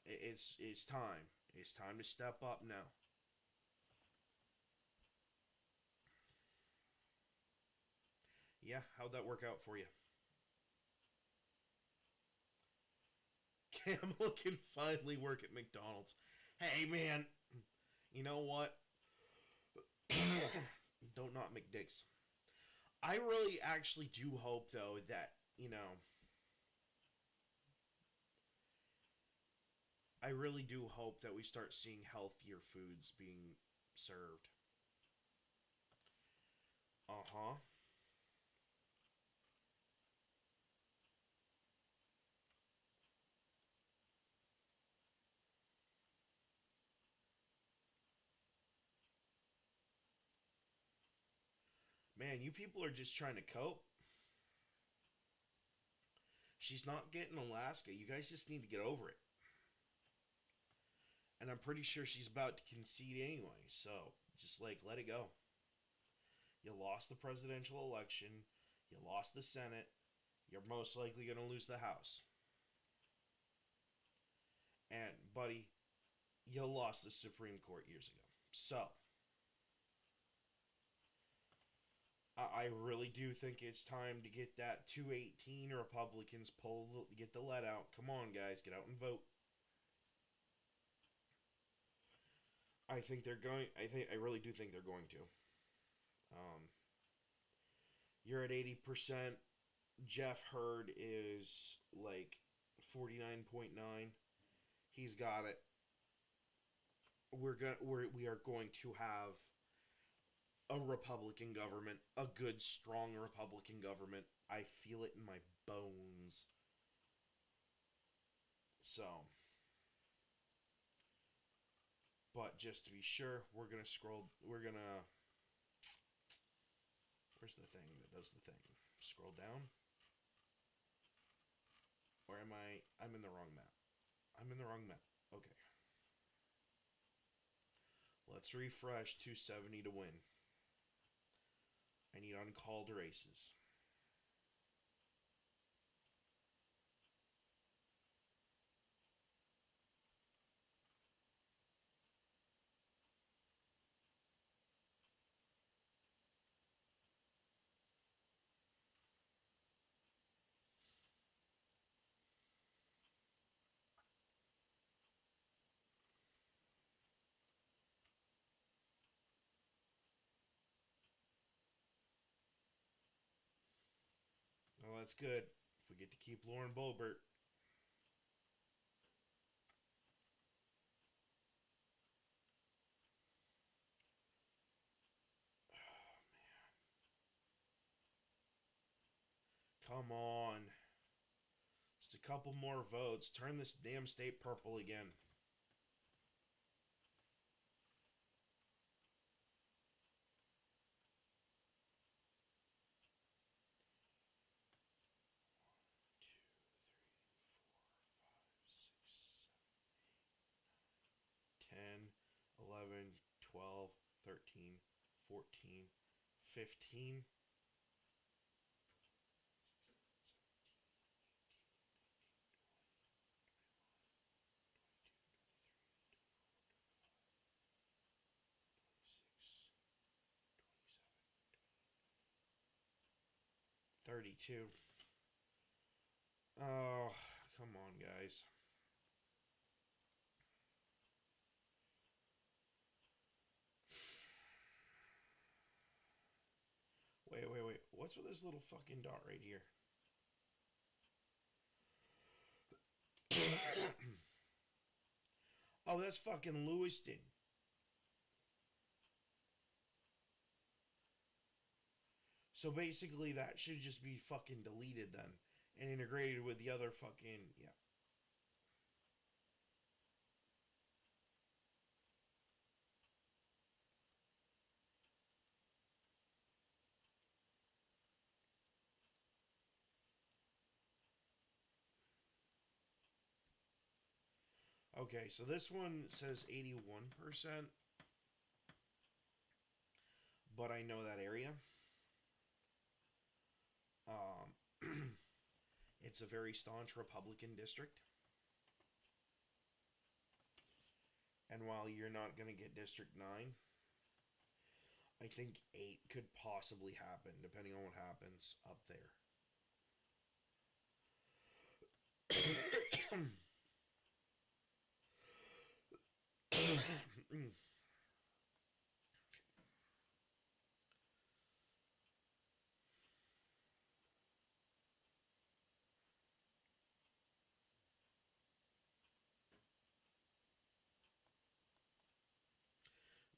It's time. It's time to step up now. Yeah, how'd that work out for you? Camel can finally work at McDonald's. Hey, man. You know what? Don't knock McDicks. I really actually do hope, though, that, you know, I really do hope that we start seeing healthier foods being served. Uh-huh. Man, you people are just trying to cope. She's not getting Alaska. You guys just need to get over it. And I'm pretty sure she's about to concede anyway, so just, like, let it go. You lost the presidential election. You lost the Senate. You're most likely going to lose the House. And, buddy, you lost the Supreme Court years ago. So, I really do think it's time to get that 218 Republicans get the let out. Come on, guys, get out and vote. I think they're going. I really do think they're going to. You're at 80%. Jeff Hurd is like 49.9. He's got it. We are going to have a Republican government, a good, strong Republican government. I feel it in my bones. So, but just to be sure, we're gonna scroll. We're gonna. Where's the thing that does the thing? Scroll down. Or am I? I'm in the wrong map. I'm in the wrong map. Okay. Let's refresh 270 to win. I need uncalled races. Well, that's good. If we get to keep Lauren Boebert. Come on. Just a couple more votes. Turn this damn state purple again. Ten, 11, 12, 13, 14, 15. 32. Oh, come on, guys. Wait. what's with this little fucking dot right here? Oh, that's fucking Lewiston. So basically, that should just be fucking deleted then, and integrated with the other fucking, yeah. Okay, so this one says 81%, but I know that area. It's a very staunch Republican district. And while you're not going to get District 9, I think 8 could possibly happen, depending on what happens up there.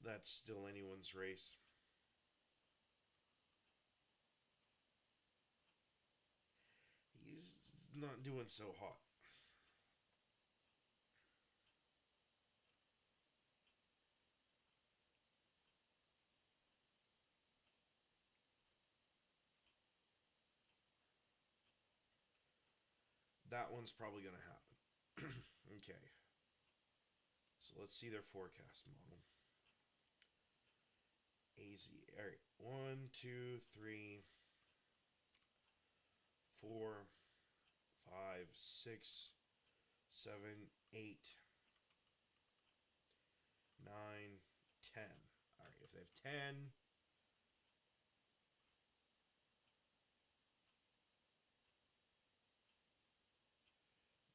That's still anyone's race. He's not doing so hot. That one's probably going to happen. Okay. So let's see their forecast model. AZ. All right. 1, 2, 3, 4, 5, 6, 7, 8, 9, 10. All right. If they have 10,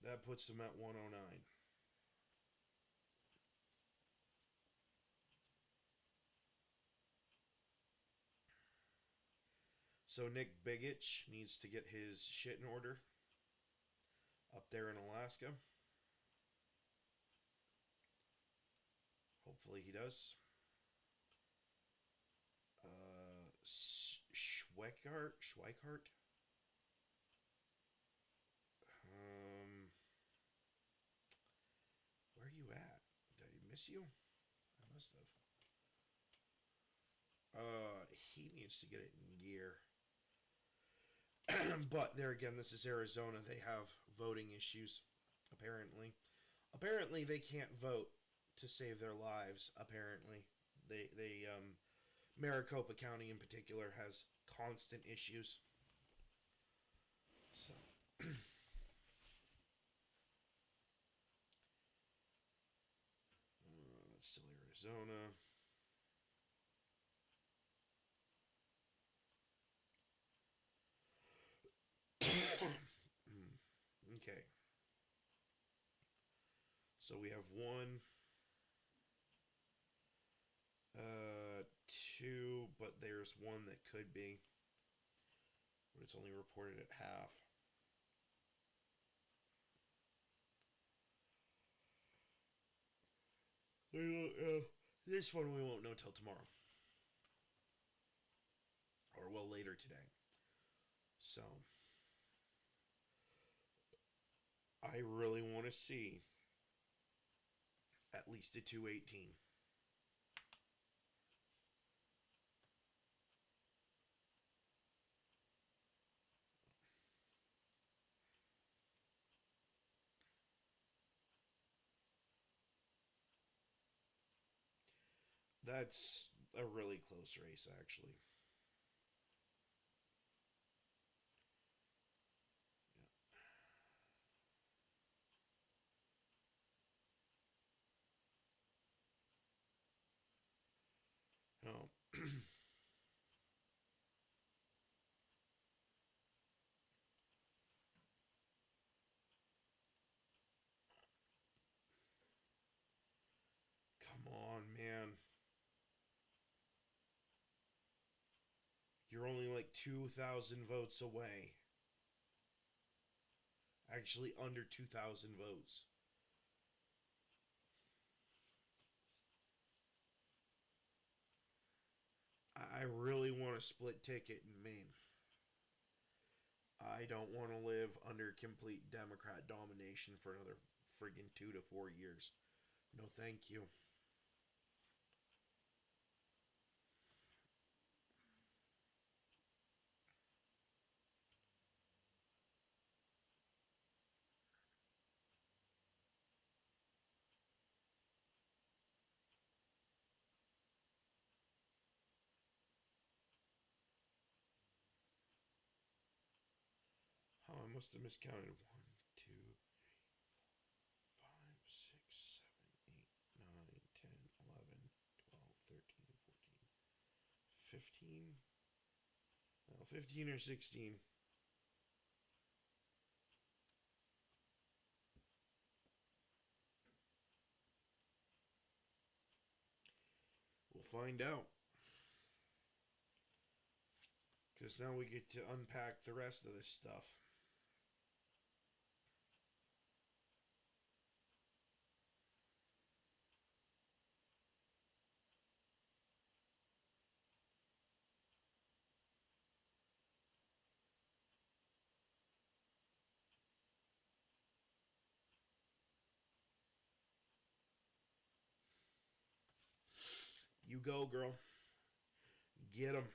that puts them at 109. So Nick Begich needs to get his shit in order up there in Alaska. Hopefully he does. Schweikart. Where are you at? Did I miss you? I must have. He needs to get it in gear. But there again, this is Arizona. They have voting issues, apparently. Apparently, they can't vote to save their lives. Apparently, Maricopa County in particular has constant issues. So. That's still Arizona. Okay. So we have 1, 2, but there's one that could be, but it's only reported at half. This one we won't know till tomorrow. Or well, later today. So I really want to see at least a 218. That's a really close race, actually. Yeah. Oh. Come on, man. You're only like 2,000 votes away. Actually, under 2,000 votes. I really want a split ticket in Maine. I don't want to live under complete Democrat domination for another friggin' 2 to 4 years. No, thank you. Oh, I must have miscounted. 1, 2, 3, 4, 5, 6, 7, 8, 9, 10, 11, 12, 13, 14, 15. Well, 15 or 16. We'll find out. Because now we get to unpack the rest of this stuff. You go, girl. Get 'em.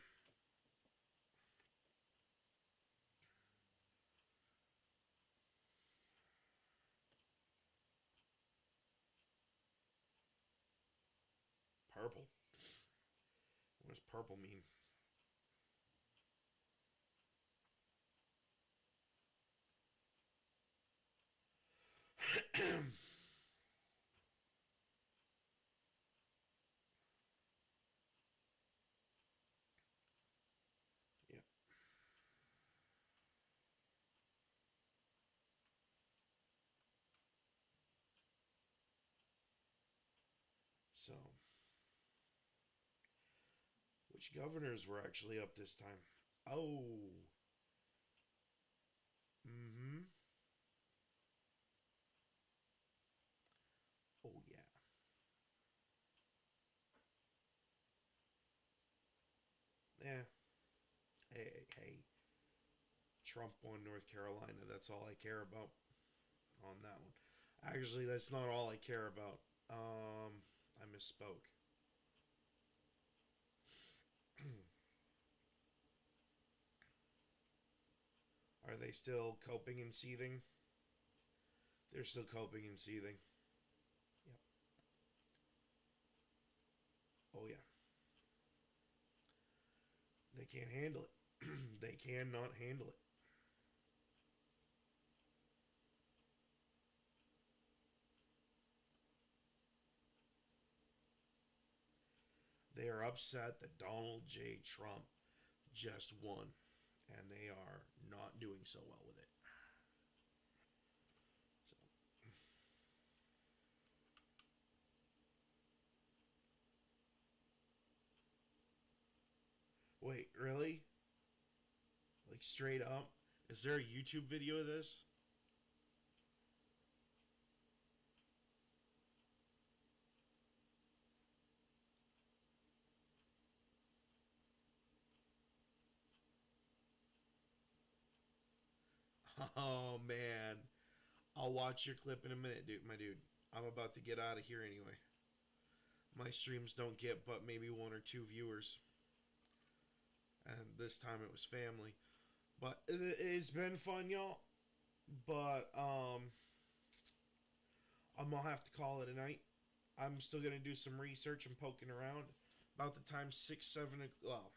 Purple. What does purple mean? Yep. So, which governors were actually up this time? Oh. Mm-hmm. Oh, yeah. Yeah. Hey. Trump won North Carolina. That's all I care about on that one. Actually, that's not all I care about. I misspoke. Are they still coping and seething? They're still coping and seething. Yep. Oh, yeah. They can't handle it. They cannot handle it. They are upset that Donald J. Trump just won, and they are not doing so well with it. So. Wait, really? Like, straight up? Is there a YouTube video of this? Oh, man. I'll watch your clip in a minute, dude, my dude. I'm about to get out of here anyway. My streams don't get but maybe 1 or 2 viewers. And this time it was family. But it's been fun, y'all. But, I'm gonna have to call it a night. I'm still gonna do some research and poking around. About the time 6, 7, well,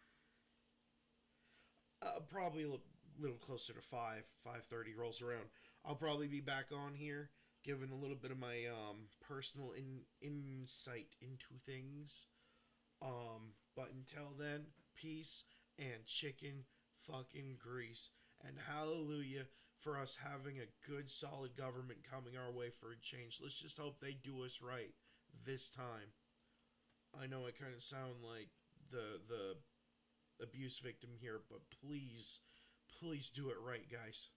probably a little closer to 5:30 rolls around. I'll probably be back on here, giving a little bit of my personal insight into things. But until then, peace and chicken fucking grease. And hallelujah for us having a good, solid government coming our way for a change. Let's just hope they do us right this time. I know I kind of sound like the abuse victim here, but please do it right, guys.